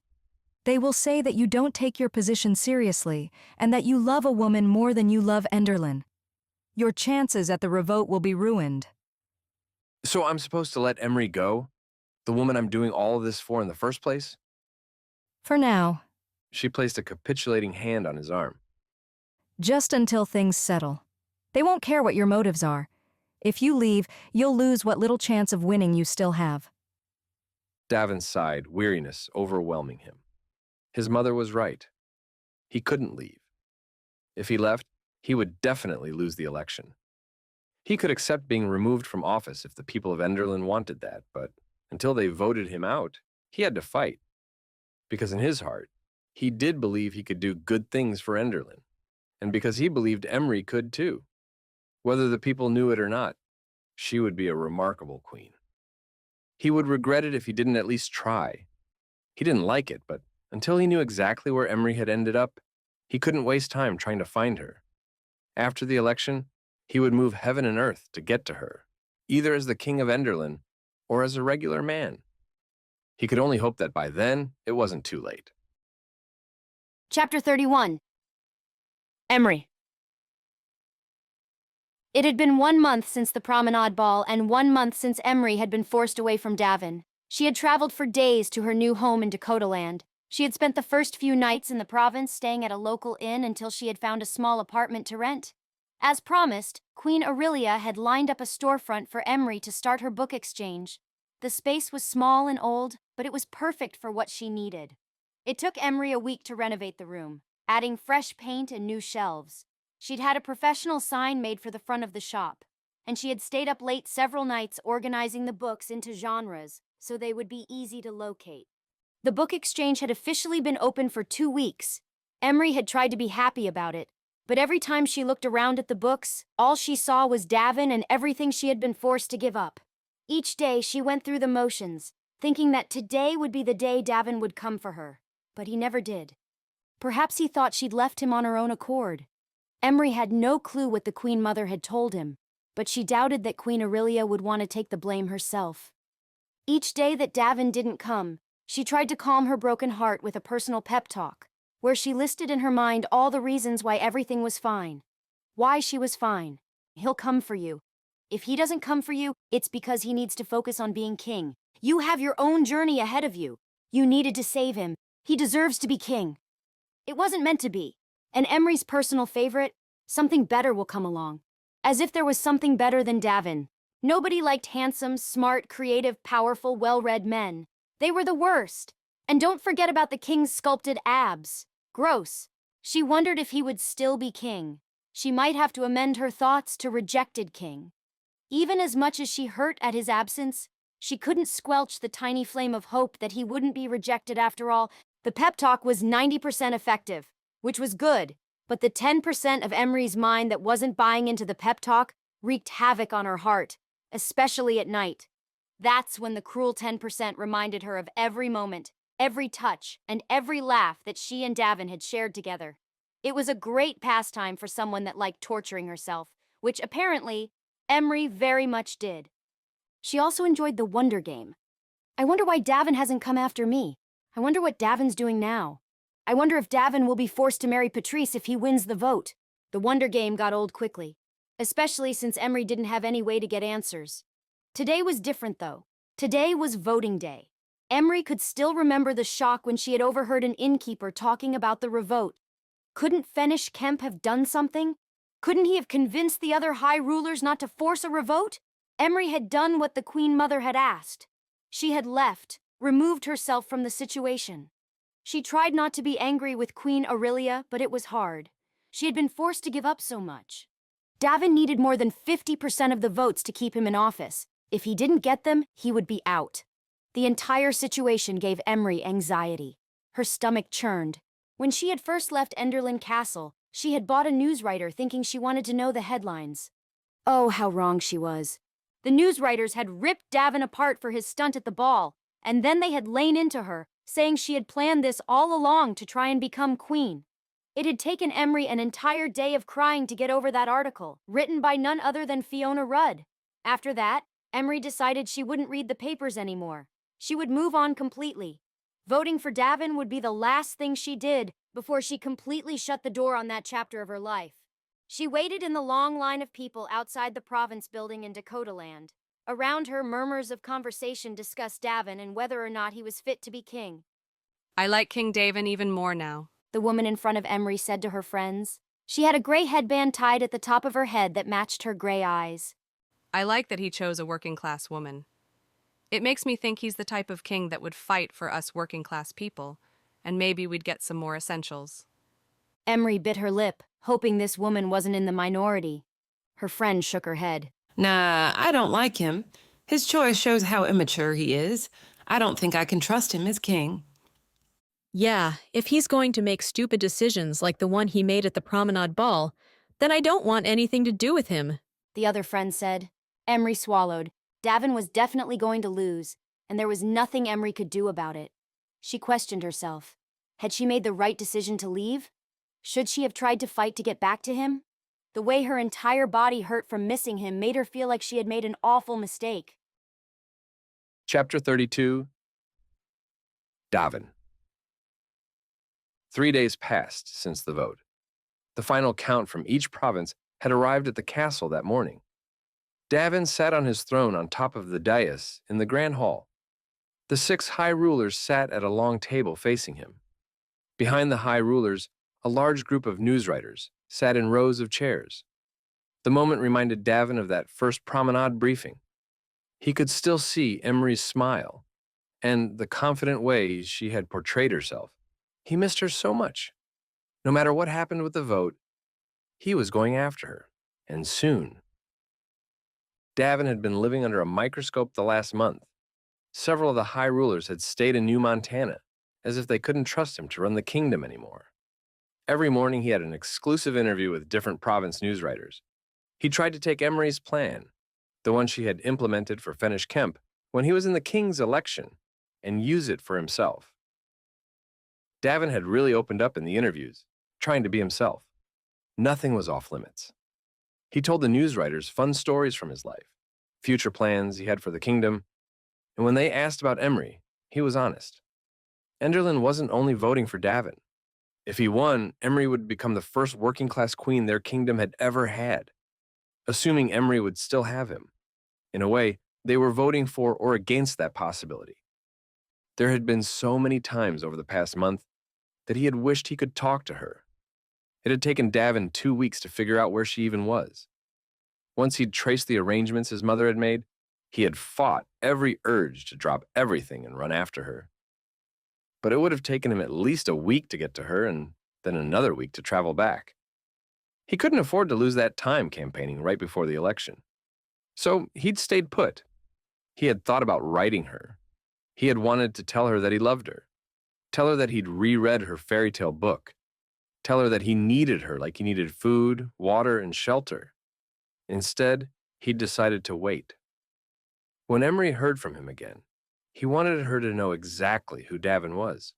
They will say that you don't take your position seriously and that you love a woman more than you love Enderlin. Your chances at the revote will be ruined. So I'm supposed to let Emree go? The woman I'm doing all of this for in the first place? For now. She placed a capitulating hand on his arm. Just until things settle. They won't care what your motives are. If you leave, you'll lose what little chance of winning you still have. Davin sighed, weariness overwhelming him. His mother was right. He couldn't leave. If he left, he would definitely lose the election. He could accept being removed from office if the people of Enderlin wanted that, but until they voted him out, he had to fight. Because in his heart, he did believe he could do good things for Enderlin, and because he believed Emree could too. Whether the people knew it or not, she would be a remarkable queen. He would regret it if he didn't at least try. He didn't like it, but until he knew exactly where Emree had ended up, he couldn't waste time trying to find her. After the election, he would move heaven and earth to get to her, either as the king of Enderlin or as a regular man. He could only hope that by then, it wasn't too late. Chapter 31. Emree. It had been 1 month since the promenade ball and 1 month since Emree had been forced away from Davin. She had traveled for days to her new home in Dakota Land. She had spent the first few nights in the province staying at a local inn until she had found a small apartment to rent. As promised, Queen Aurelia had lined up a storefront for Emree to start her book exchange. The space was small and old, but it was perfect for what she needed. It took Emree a week to renovate the room, adding fresh paint and new shelves. She'd had a professional sign made for the front of the shop, and she had stayed up late several nights organizing the books into genres so they would be easy to locate. The book exchange had officially been open for 2 weeks. Emree had tried to be happy about it, but every time she looked around at the books, all she saw was Davin and everything she had been forced to give up. Each day she went through the motions, thinking that today would be the day Davin would come for her, but he never did. Perhaps he thought she'd left him on her own accord. Emree had no clue what the Queen Mother had told him, but she doubted that Queen Aurelia would want to take the blame herself. Each day that Davin didn't come, she tried to calm her broken heart with a personal pep talk, where she listed in her mind all the reasons why everything was fine. Why she was fine. He'll come for you. If he doesn't come for you, it's because he needs to focus on being king. You have your own journey ahead of you. You needed to save him. He deserves to be king. It wasn't meant to be. And Emree's personal favorite, something better will come along. As if there was something better than Davin. Nobody liked handsome, smart, creative, powerful, well-read men. They were the worst. And don't forget about the king's sculpted abs. Gross. She wondered if he would still be king. She might have to amend her thoughts to rejected king. Even as much as she hurt at his absence, she couldn't squelch the tiny flame of hope that he wouldn't be rejected after all. The pep talk was 90% effective, which was good, but the 10% of Emree's mind that wasn't buying into the pep talk wreaked havoc on her heart, especially at night. That's when the cruel 10% reminded her of every moment, every touch, and every laugh that she and Davin had shared together. It was a great pastime for someone that liked torturing herself, which apparently Emree very much did. She also enjoyed the wonder game. I wonder why Davin hasn't come after me. I wonder what Davin's doing now. I wonder if Davin will be forced to marry Patrice if he wins the vote. The wonder game got old quickly, especially since Emree didn't have any way to get answers. Today was different, though. Today was voting day. Emree could still remember the shock when she had overheard an innkeeper talking about the revote. Couldn't Fenish Kemp have done something? Couldn't he have convinced the other high rulers not to force a revote? Emree had done what the Queen Mother had asked. She had left, removed herself from the situation. She tried not to be angry with Queen Aurelia, but it was hard. She had been forced to give up so much. Davin needed more than 50% of the votes to keep him in office. If he didn't get them, he would be out. The entire situation gave Emree anxiety. Her stomach churned. When she had first left Enderlin Castle, she had bought a newswriter thinking she wanted to know the headlines. Oh, how wrong she was. The newswriters had ripped Davin apart for his stunt at the ball, and then they had lain into her, saying she had planned this all along to try and become queen. It had taken Emree an entire day of crying to get over that article, written by none other than Fiona Rudd. After that, Emree decided she wouldn't read the papers anymore. She would move on completely. Voting for Davin would be the last thing she did before she completely shut the door on that chapter of her life. She waited in the long line of people outside the province building in Dakota Land. Around her, murmurs of conversation discussed Davin and whether or not he was fit to be king. I like King Davin even more now, The woman in front of Emree said to her friends. She had a gray headband tied at the top of her head that matched her gray eyes. I like that he chose a working-class woman. It makes me think he's the type of king that would fight for us working-class people, and maybe we'd get some more essentials. Emree bit her lip, hoping this woman wasn't in the minority. Her friend shook her head. Nah, I don't like him. His choice shows how immature he is. I don't think I can trust him as king. Yeah, if he's going to make stupid decisions like the one he made at the promenade ball, then I don't want anything to do with him. The other friend said. Emree swallowed. Davin was definitely going to lose, and there was nothing Emree could do about it. She questioned herself. Had she made the right decision to leave? Should she have tried to fight to get back to him? The way her entire body hurt from missing him made her feel like she had made an awful mistake. Chapter 32. Davin. 3 days passed since the vote. The final count from each province had arrived at the castle that morning. Davin sat on his throne on top of the dais in the grand hall. The 6 high rulers sat at a long table facing him. Behind the high rulers, a large group of newswriters sat in rows of chairs. The moment reminded Davin of that first promenade briefing. He could still see Emree's smile and the confident way she had portrayed herself. He missed her so much. No matter what happened with the vote, he was going after her, and soon. Davin had been living under a microscope the last month. Several of the high rulers had stayed in New Montana, as if they couldn't trust him to run the kingdom anymore. Every morning he had an exclusive interview with different province newswriters. He tried to take Emree's plan, the one she had implemented for Fenish Kemp when he was in the king's election, and use it for himself. Davin had really opened up in the interviews, trying to be himself. Nothing was off limits. He told the newswriters fun stories from his life, future plans he had for the kingdom, and when they asked about Emree, he was honest. Enderlin wasn't only voting for Davin. If he won, Emree would become the first working-class queen their kingdom had ever had, assuming Emree would still have him. In a way, they were voting for or against that possibility. There had been so many times over the past month that he had wished he could talk to her. It had taken Davin 2 weeks to figure out where she even was. Once he'd traced the arrangements his mother had made, he had fought every urge to drop everything and run after her. But it would have taken him at least a week to get to her and then another week to travel back. He couldn't afford to lose that time campaigning right before the election. So he'd stayed put. He had thought about writing her. He had wanted to tell her that he loved her. Tell her that he'd reread her fairy tale book. Tell her that he needed her like he needed food, water, and shelter. Instead, he'd decided to wait. When Emree heard from him again, he wanted her to know exactly who Davin was.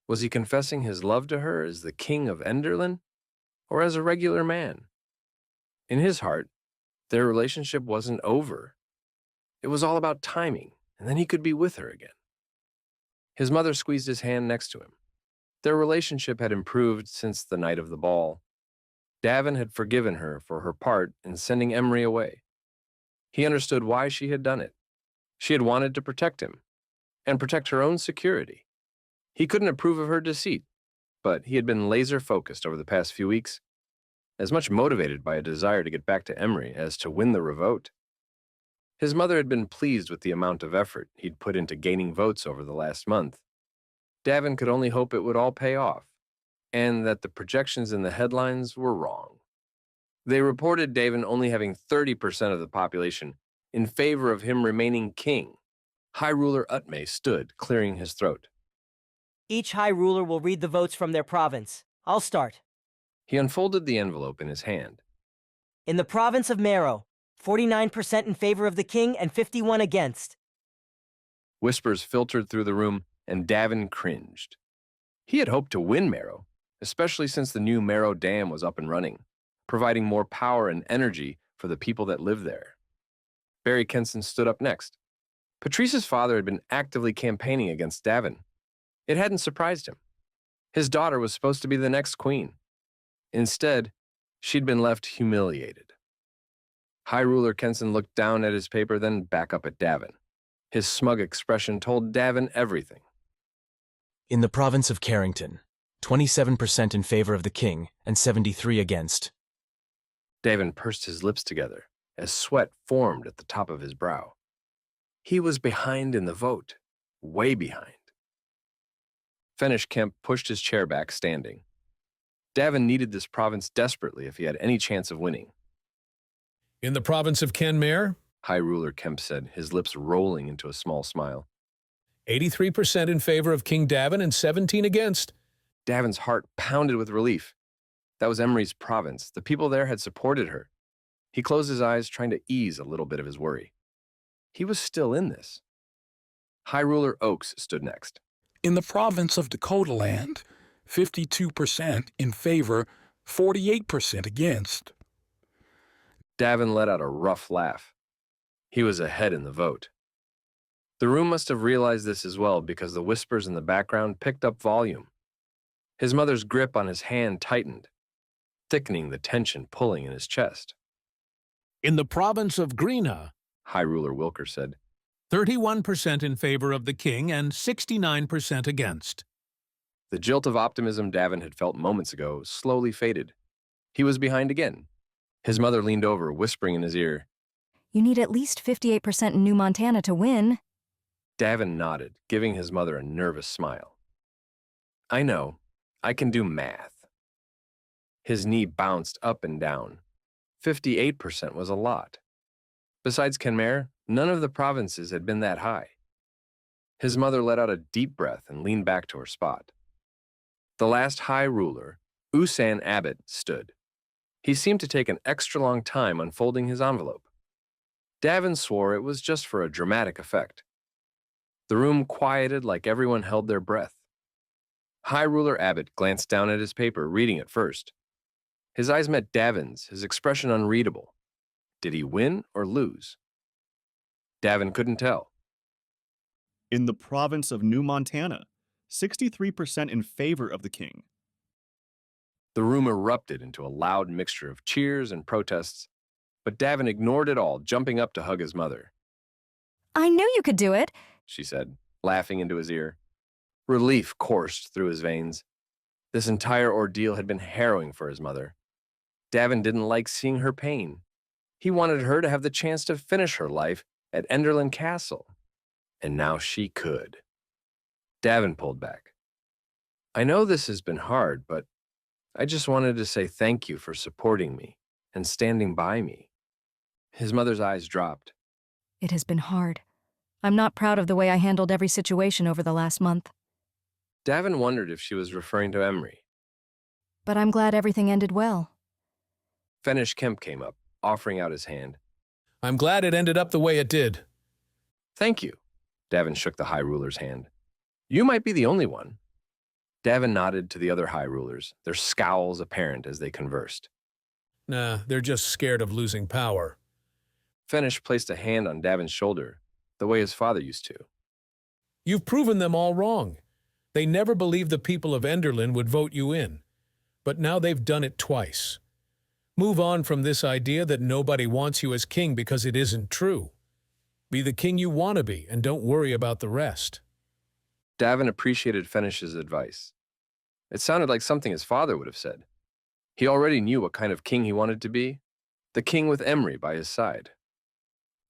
Was he confessing his love to her as the king of Enderlin, or as a regular man? In his heart, their relationship wasn't over. It was all about timing, and then he could be with her again. His mother squeezed his hand next to him. Their relationship had improved since the night of the ball. Davin had forgiven her for her part in sending Emree away. He understood why she had done it. She had wanted to protect him, and protect her own security. He couldn't approve of her deceit, but he had been laser-focused over the past few weeks, as much motivated by a desire to get back to Emree as to win the revote. His mother had been pleased with the amount of effort he'd put into gaining votes over the last month. Davin could only hope it would all pay off, and that the projections in the headlines were wrong. They reported Davin only having 30% of the population in favor of him remaining king, High Ruler Utme stood, clearing his throat. Each High Ruler will read the votes from their province. I'll start. He unfolded the envelope in his hand. In the province of Marrow, 49% in favor of the king and 51 against. Whispers filtered through the room, and Davin cringed. He had hoped to win Marrow, especially since the new Marrow Dam was up and running, providing more power and energy for the people that live there. Barry Kenson stood up next. Patrice's father had been actively campaigning against Davin. It hadn't surprised him. His daughter was supposed to be the next queen. Instead, she'd been left humiliated. High Ruler Kenson looked down at his paper, then back up at Davin. His smug expression told Davin everything. In the province of Carrington, 27% in favor of the king and 73 against. Davin pursed his lips together as sweat formed at the top of his brow. He was behind in the vote, way behind. Fenish Kemp pushed his chair back, standing. Davin needed this province desperately if he had any chance of winning. In the province of Kenmare, High Ruler Kemp said, his lips rolling into a small smile. 83% in favor of King Davin and 17 against. Davin's heart pounded with relief. That was Emree's province. The people there had supported her. He closed his eyes, trying to ease a little bit of his worry. He was still in this. High Ruler Oaks stood next. In the province of Dakota Land, 52% in favor, 48% against. Davin let out a rough laugh. He was ahead in the vote. The room must have realized this as well because the whispers in the background picked up volume. His mother's grip on his hand tightened, thickening the tension pulling in his chest. In the province of Greena, High Ruler Wilker said, 31% in favor of the king and 69% against. The jolt of optimism Davin had felt moments ago slowly faded. He was behind again. His mother leaned over, whispering in his ear. You need at least 58% in New Montana to win. Davin nodded, giving his mother a nervous smile. I know. I can do math. His knee bounced up and down. 58% was a lot. Besides Kenmare, none of the provinces had been that high. His mother let out a deep breath and leaned back to her spot. The last High Ruler, Usan Abbott, stood. He seemed to take an extra long time unfolding his envelope. Davin swore it was just for a dramatic effect. The room quieted like everyone held their breath. High Ruler Abbott glanced down at his paper, reading it first. His eyes met Davin's, his expression unreadable. Did he win or lose? Davin couldn't tell. In the province of New Montana, 63% in favor of the king. The room erupted into a loud mixture of cheers and protests, but Davin ignored it all, jumping up to hug his mother. I knew you could do it, she said, laughing into his ear. Relief coursed through his veins. This entire ordeal had been harrowing for his mother. Davin didn't like seeing her pain. He wanted her to have the chance to finish her life at Enderlin Castle. And now she could. Davin pulled back. I know this has been hard, but I just wanted to say thank you for supporting me and standing by me. His mother's eyes dropped. It has been hard. I'm not proud of the way I handled every situation over the last month. Davin wondered if she was referring to Emree. But I'm glad everything ended well. Fenish Kemp came up, offering out his hand. I'm glad it ended up the way it did. Thank you. Davin shook the High Ruler's hand. You might be the only one. Davin nodded to the other High Rulers, their scowls apparent as they conversed. Nah, they're just scared of losing power. Fenish placed a hand on Davin's shoulder, the way his father used to. You've proven them all wrong. They never believed the people of Enderlin would vote you in. But now they've done it twice. Move on from this idea that nobody wants you as king because it isn't true. Be the king you want to be and don't worry about the rest. Davin appreciated Fenish's advice. It sounded like something his father would have said. He already knew what kind of king he wanted to be, the king with Emree by his side.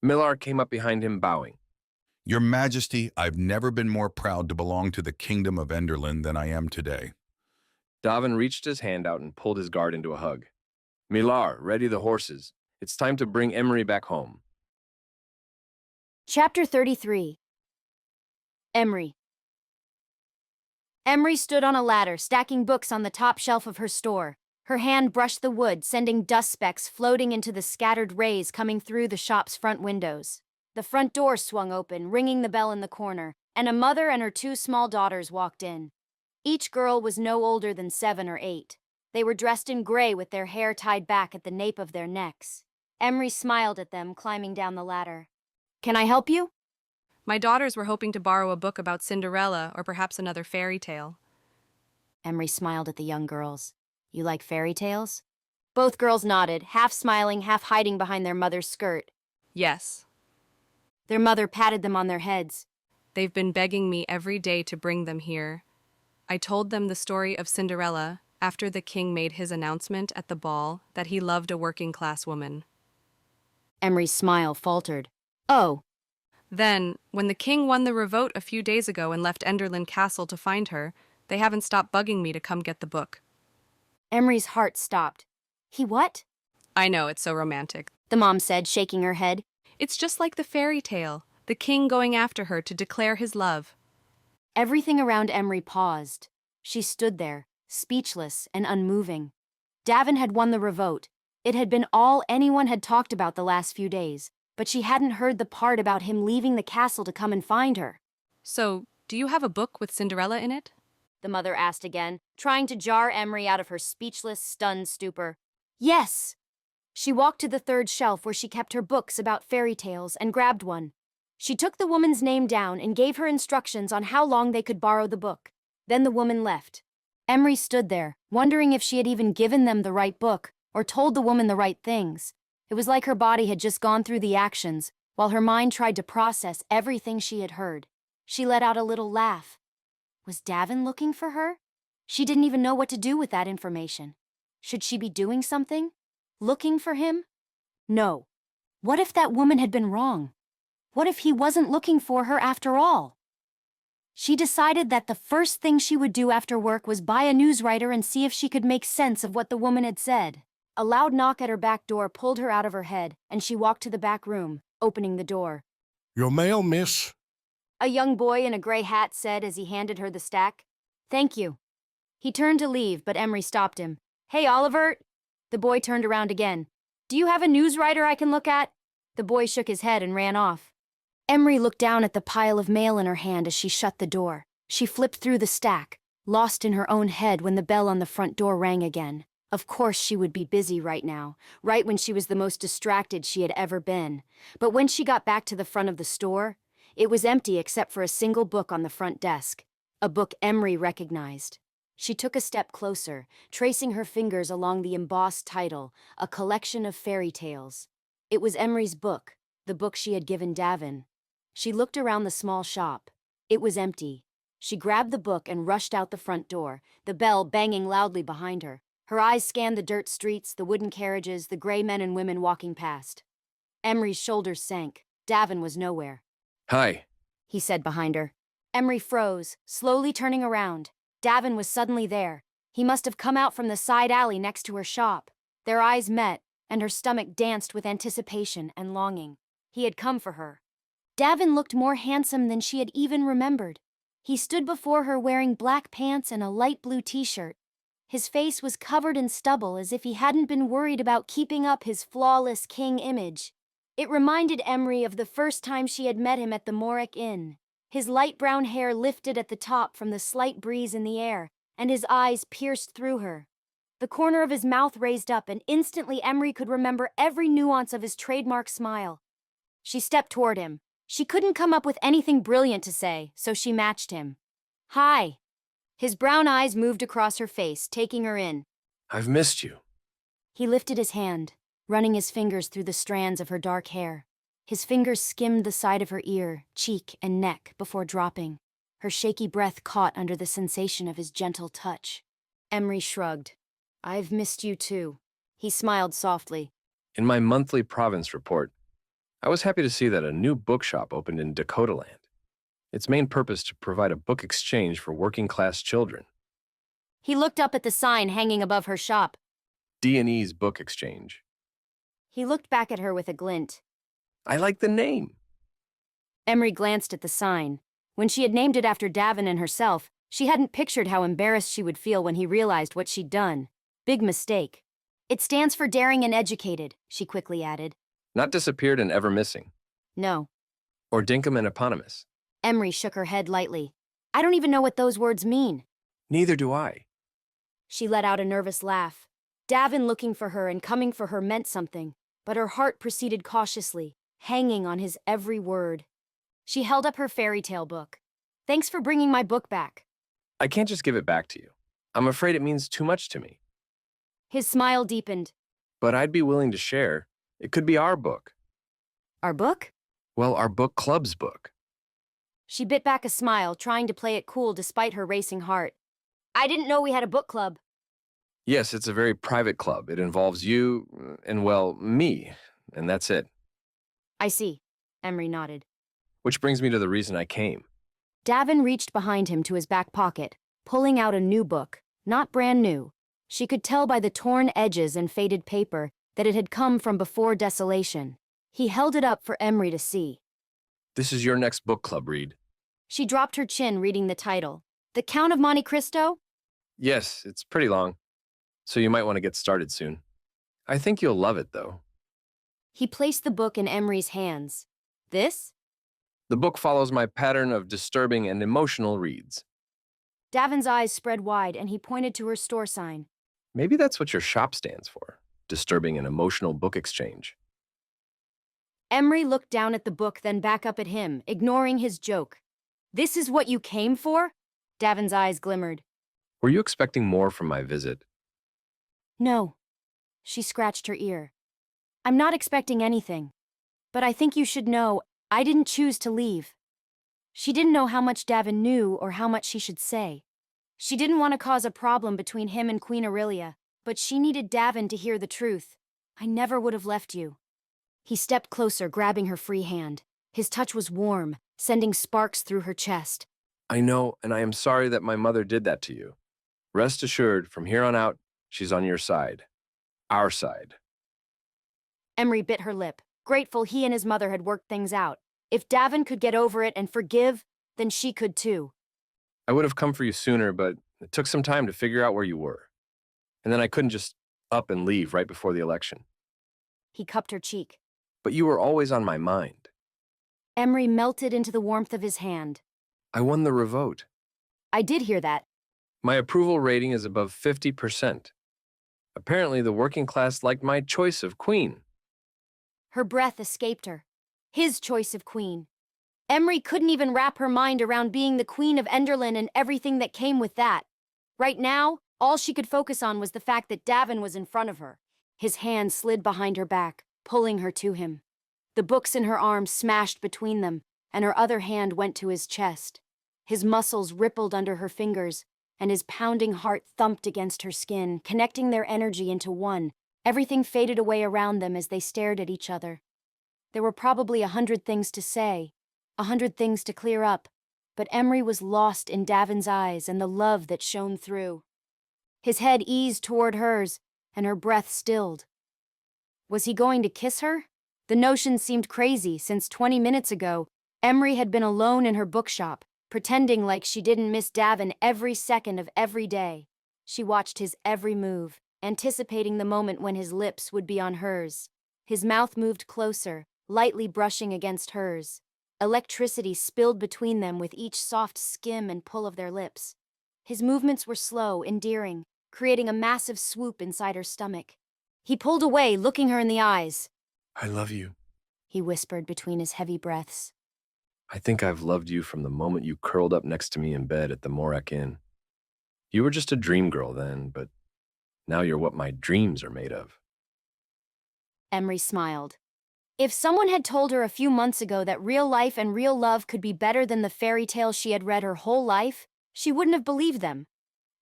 Millar came up behind him, bowing. Your Majesty, I've never been more proud to belong to the kingdom of Enderlin than I am today. Davin reached his hand out and pulled his guard into a hug. Millar, ready the horses. It's time to bring Emree back home. Chapter 33. Emree. Emree stood on a ladder, stacking books on the top shelf of her store. Her hand brushed the wood, sending dust specks floating into the scattered rays coming through the shop's front windows. The front door swung open, ringing the bell in the corner, and a mother and her 2 small daughters walked in. Each girl was no older than 7 or 8. They were dressed in gray with their hair tied back at the nape of their necks. Emree smiled at them, climbing down the ladder. "Can I help you?" My daughters were hoping to borrow a book about Cinderella or perhaps another fairy tale. Emree smiled at the young girls. "You like fairy tales?" Both girls nodded, half smiling, half hiding behind their mother's skirt. Yes. Their mother patted them on their heads. They've been begging me every day to bring them here. I told them the story of Cinderella after the king made his announcement at the ball that he loved a working-class woman. Emree's smile faltered. "Oh." Then, when the king won the revote a few days ago and left Enderlin Castle to find her, they haven't stopped bugging me to come get the book. Emree's heart stopped. "He what?" I know, it's so romantic, the mom said, shaking her head. It's just like the fairy tale, the king going after her to declare his love. Everything around Emree paused. She stood there, speechless and unmoving. Davin had won the revote. It had been all anyone had talked about the last few days, but she hadn't heard the part about him leaving the castle to come and find her. So, do you have a book with Cinderella in it? The mother asked again, trying to jar Emree out of her speechless, stunned stupor. Yes! She walked to the 3rd shelf where she kept her books about fairy tales and grabbed one. She took the woman's name down and gave her instructions on how long they could borrow the book. Then the woman left. Emree stood there, wondering if she had even given them the right book or told the woman the right things. It was like her body had just gone through the actions, while her mind tried to process everything she had heard. She let out a little laugh. Was Davin looking for her? She didn't even know what to do with that information. Should she be doing something? Looking for him? No. What if that woman had been wrong? What if he wasn't looking for her after all? She decided that the first thing she would do after work was buy a newswriter and see if she could make sense of what the woman had said. A loud knock at her back door pulled her out of her head, and she walked to the back room, opening the door. "Your mail, miss." A young boy in a gray hat said as he handed her the stack. "Thank you." He turned to leave, but Emree stopped him. "Hey, Oliver!" The boy turned around again. "Do you have a newswriter I can look at?" The boy shook his head and ran off. Emree looked down at the pile of mail in her hand as she shut the door. She flipped through the stack, lost in her own head when the bell on the front door rang again. Of course she would be busy right now, right when she was the most distracted she had ever been. But when she got back to the front of the store, it was empty except for a single book on the front desk, a book Emree recognized. She took a step closer, tracing her fingers along the embossed title, A Collection of Fairy Tales. It was Emree's book, the book she had given Davin. She looked around the small shop. It was empty. She grabbed the book and rushed out the front door, the bell banging loudly behind her. Her eyes scanned the dirt streets, the wooden carriages, the gray men and women walking past. Emree's shoulders sank. Davin was nowhere. "Hi," he said behind her. Emree froze, slowly turning around. Davin was suddenly there. He must have come out from the side alley next to her shop. Their eyes met, and her stomach danced with anticipation and longing. He had come for her. Davin looked more handsome than she had even remembered. He stood before her wearing black pants and a light blue t-shirt. His face was covered in stubble as if he hadn't been worried about keeping up his flawless king image. It reminded Emree of the first time she had met him at the Morek Inn. His light brown hair lifted at the top from the slight breeze in the air, and his eyes pierced through her. The corner of his mouth raised up, and instantly Emree could remember every nuance of his trademark smile. She stepped toward him. She couldn't come up with anything brilliant to say, so she matched him. "Hi." His brown eyes moved across her face, taking her in. "I've missed you." He lifted his hand, running his fingers through the strands of her dark hair. His fingers skimmed the side of her ear, cheek, and neck before dropping. Her shaky breath caught under the sensation of his gentle touch. Emree shrugged. "I've missed you too." He smiled softly. In my monthly province report, I was happy to see that a new bookshop opened in Dakota Land. Its main purpose to provide a book exchange for working-class children. He looked up at the sign hanging above her shop. D&E's Book Exchange. He looked back at her with a glint. I like the name. Emree glanced at the sign. When she had named it after Davin and herself, she hadn't pictured how embarrassed she would feel when he realized what she'd done. Big mistake. It stands for daring and educated, she quickly added. Not disappeared and ever missing. No. Or dinkum and eponymous. Emree shook her head lightly. I don't even know what those words mean. Neither do I. She let out a nervous laugh. Davin looking for her and coming for her meant something, but her heart proceeded cautiously, hanging on his every word. She held up her fairy tale book. Thanks for bringing my book back. I can't just give it back to you. I'm afraid it means too much to me. His smile deepened. But I'd be willing to share. It could be our book. Our book? Well, our book club's book. She bit back a smile, trying to play it cool despite her racing heart. I didn't know we had a book club. Yes, it's a very private club. It involves you and, well, me, and that's it. I see. Emree nodded. Which brings me to the reason I came. Davin reached behind him to his back pocket, pulling out a new book, not brand new. She could tell by the torn edges and faded paper that it had come from before Desolation. He held it up for Emree to see. This is your next book club, Reed. She dropped her chin reading the title. The Count of Monte Cristo? Yes, it's pretty long, so you might want to get started soon. I think you'll love it, though. He placed the book in Emree's hands. This? The book follows my pattern of disturbing and emotional reads. Davin's eyes spread wide, and he pointed to her store sign. Maybe that's what your shop stands for. Disturbing and emotional book exchange. Emree looked down at the book, then back up at him, ignoring his joke. This is what you came for? Davin's eyes glimmered. Were you expecting more from my visit? No. She scratched her ear. I'm not expecting anything. But I think you should know, I didn't choose to leave. She didn't know how much Davin knew or how much she should say. She didn't want to cause a problem between him and Queen Aurelia, but she needed Davin to hear the truth. I never would have left you. He stepped closer, grabbing her free hand. His touch was warm, sending sparks through her chest. I know, and I am sorry that my mother did that to you. Rest assured, from here on out, she's on your side. Our side. Emree bit her lip, grateful he and his mother had worked things out. If Davin could get over it and forgive, then she could too. I would have come for you sooner, but it took some time to figure out where you were. And then I couldn't just up and leave right before the election. He cupped her cheek. But you were always on my mind. Emree melted into the warmth of his hand. I won the revote. I did hear that. My approval rating is above 50%. Apparently, the working class liked my choice of queen. Her breath escaped her. His choice of queen. Emree couldn't even wrap her mind around being the queen of Enderlin and everything that came with that. Right now, all she could focus on was the fact that Davin was in front of her. His hand slid behind her back, pulling her to him. The books in her arms smashed between them, and her other hand went to his chest. His muscles rippled under her fingers, and his pounding heart thumped against her skin, connecting their energy into one. Everything faded away around them as they stared at each other. There were probably 100 things to say, 100 things to clear up, but Emree was lost in Davin's eyes and the love that shone through. His head eased toward hers, and her breath stilled. Was he going to kiss her? The notion seemed crazy, since 20 minutes ago, Emree had been alone in her bookshop, pretending like she didn't miss Davin every second of every day. She watched his every move, anticipating the moment when his lips would be on hers. His mouth moved closer, lightly brushing against hers. Electricity spilled between them with each soft skim and pull of their lips. His movements were slow, endearing, creating a massive swoop inside her stomach. He pulled away, looking her in the eyes. I love you, he whispered between his heavy breaths. I think I've loved you from the moment you curled up next to me in bed at the Morak Inn. You were just a dream girl then, but now you're what my dreams are made of. Emree smiled. If someone had told her a few months ago that real life and real love could be better than the fairy tales she had read her whole life, she wouldn't have believed them.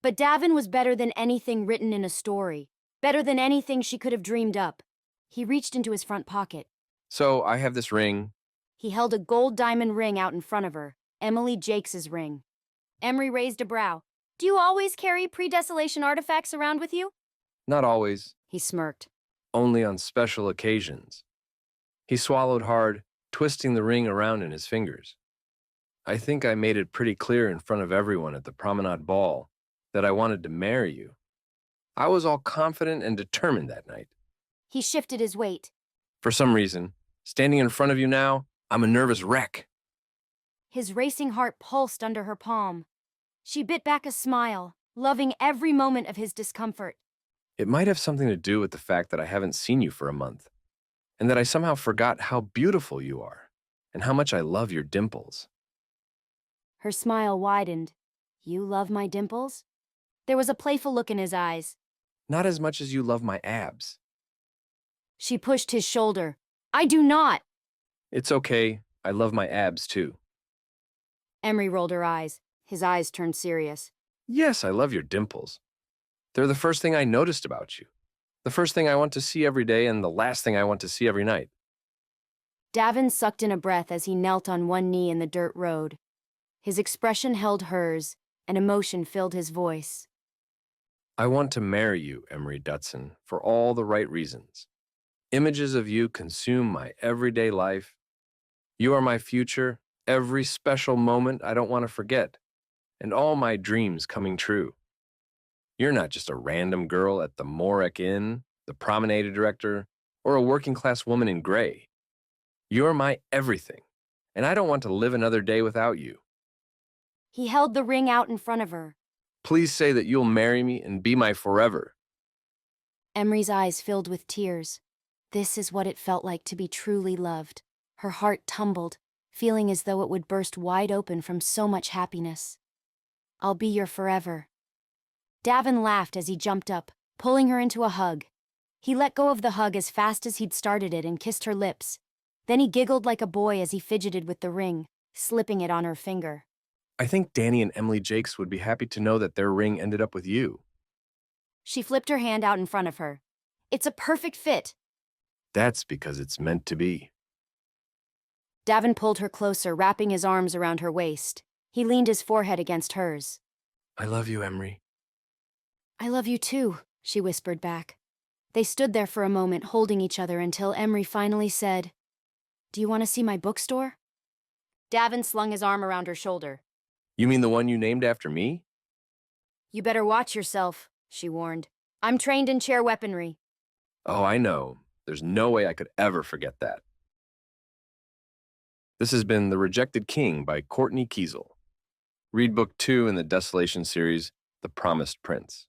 But Davin was better than anything written in a story, better than anything she could have dreamed up. He reached into his front pocket. So I have this ring. He held a gold diamond ring out in front of her, Emily Jakes's ring. Emree raised a brow. Do you always carry pre-desolation artifacts around with you? Not always. He smirked. Only on special occasions. He swallowed hard, twisting the ring around in his fingers. I think I made it pretty clear in front of everyone at the promenade ball that I wanted to marry you. I was all confident and determined that night. He shifted his weight. For some reason, standing in front of you now, I'm a nervous wreck. His racing heart pulsed under her palm. She bit back a smile, loving every moment of his discomfort. It might have something to do with the fact that I haven't seen you for a month, and that I somehow forgot how beautiful you are, and how much I love your dimples. Her smile widened. You love my dimples? There was a playful look in his eyes. Not as much as you love my abs. She pushed his shoulder. I do not! It's okay, I love my abs too. Emree rolled her eyes. His eyes turned serious. Yes, I love your dimples. They're the first thing I noticed about you. The first thing I want to see every day and the last thing I want to see every night. Davin sucked in a breath as he knelt on one knee in the dirt road. His expression held hers, and emotion filled his voice. I want to marry you, Emree Dutson, for all the right reasons. Images of you consume my everyday life. You are my future, every special moment I don't want to forget, and all my dreams coming true. You're not just a random girl at the Morek Inn, the promenade director, or a working-class woman in gray. You're my everything, and I don't want to live another day without you. He held the ring out in front of her. Please say that you'll marry me and be my forever. Emree's eyes filled with tears. This is what it felt like to be truly loved. Her heart tumbled, feeling as though it would burst wide open from so much happiness. I'll be your forever. Davin laughed as he jumped up, pulling her into a hug. He let go of the hug as fast as he'd started it and kissed her lips. Then he giggled like a boy as he fidgeted with the ring, slipping it on her finger. I think Danny and Emily Jakes would be happy to know that their ring ended up with you. She flipped her hand out in front of her. It's a perfect fit. That's because it's meant to be. Davin pulled her closer, wrapping his arms around her waist. He leaned his forehead against hers. I love you, Emree. I love you too, she whispered back. They stood there for a moment, holding each other until Emree finally said, Do you want to see my bookstore? Davin slung his arm around her shoulder. You mean the one you named after me? You better watch yourself, she warned. I'm trained in chair weaponry. Oh, I know. There's no way I could ever forget that. This has been The Rejected King by Kortney Keisel. Read Book 2 in the Desolation series, The Promised Prince.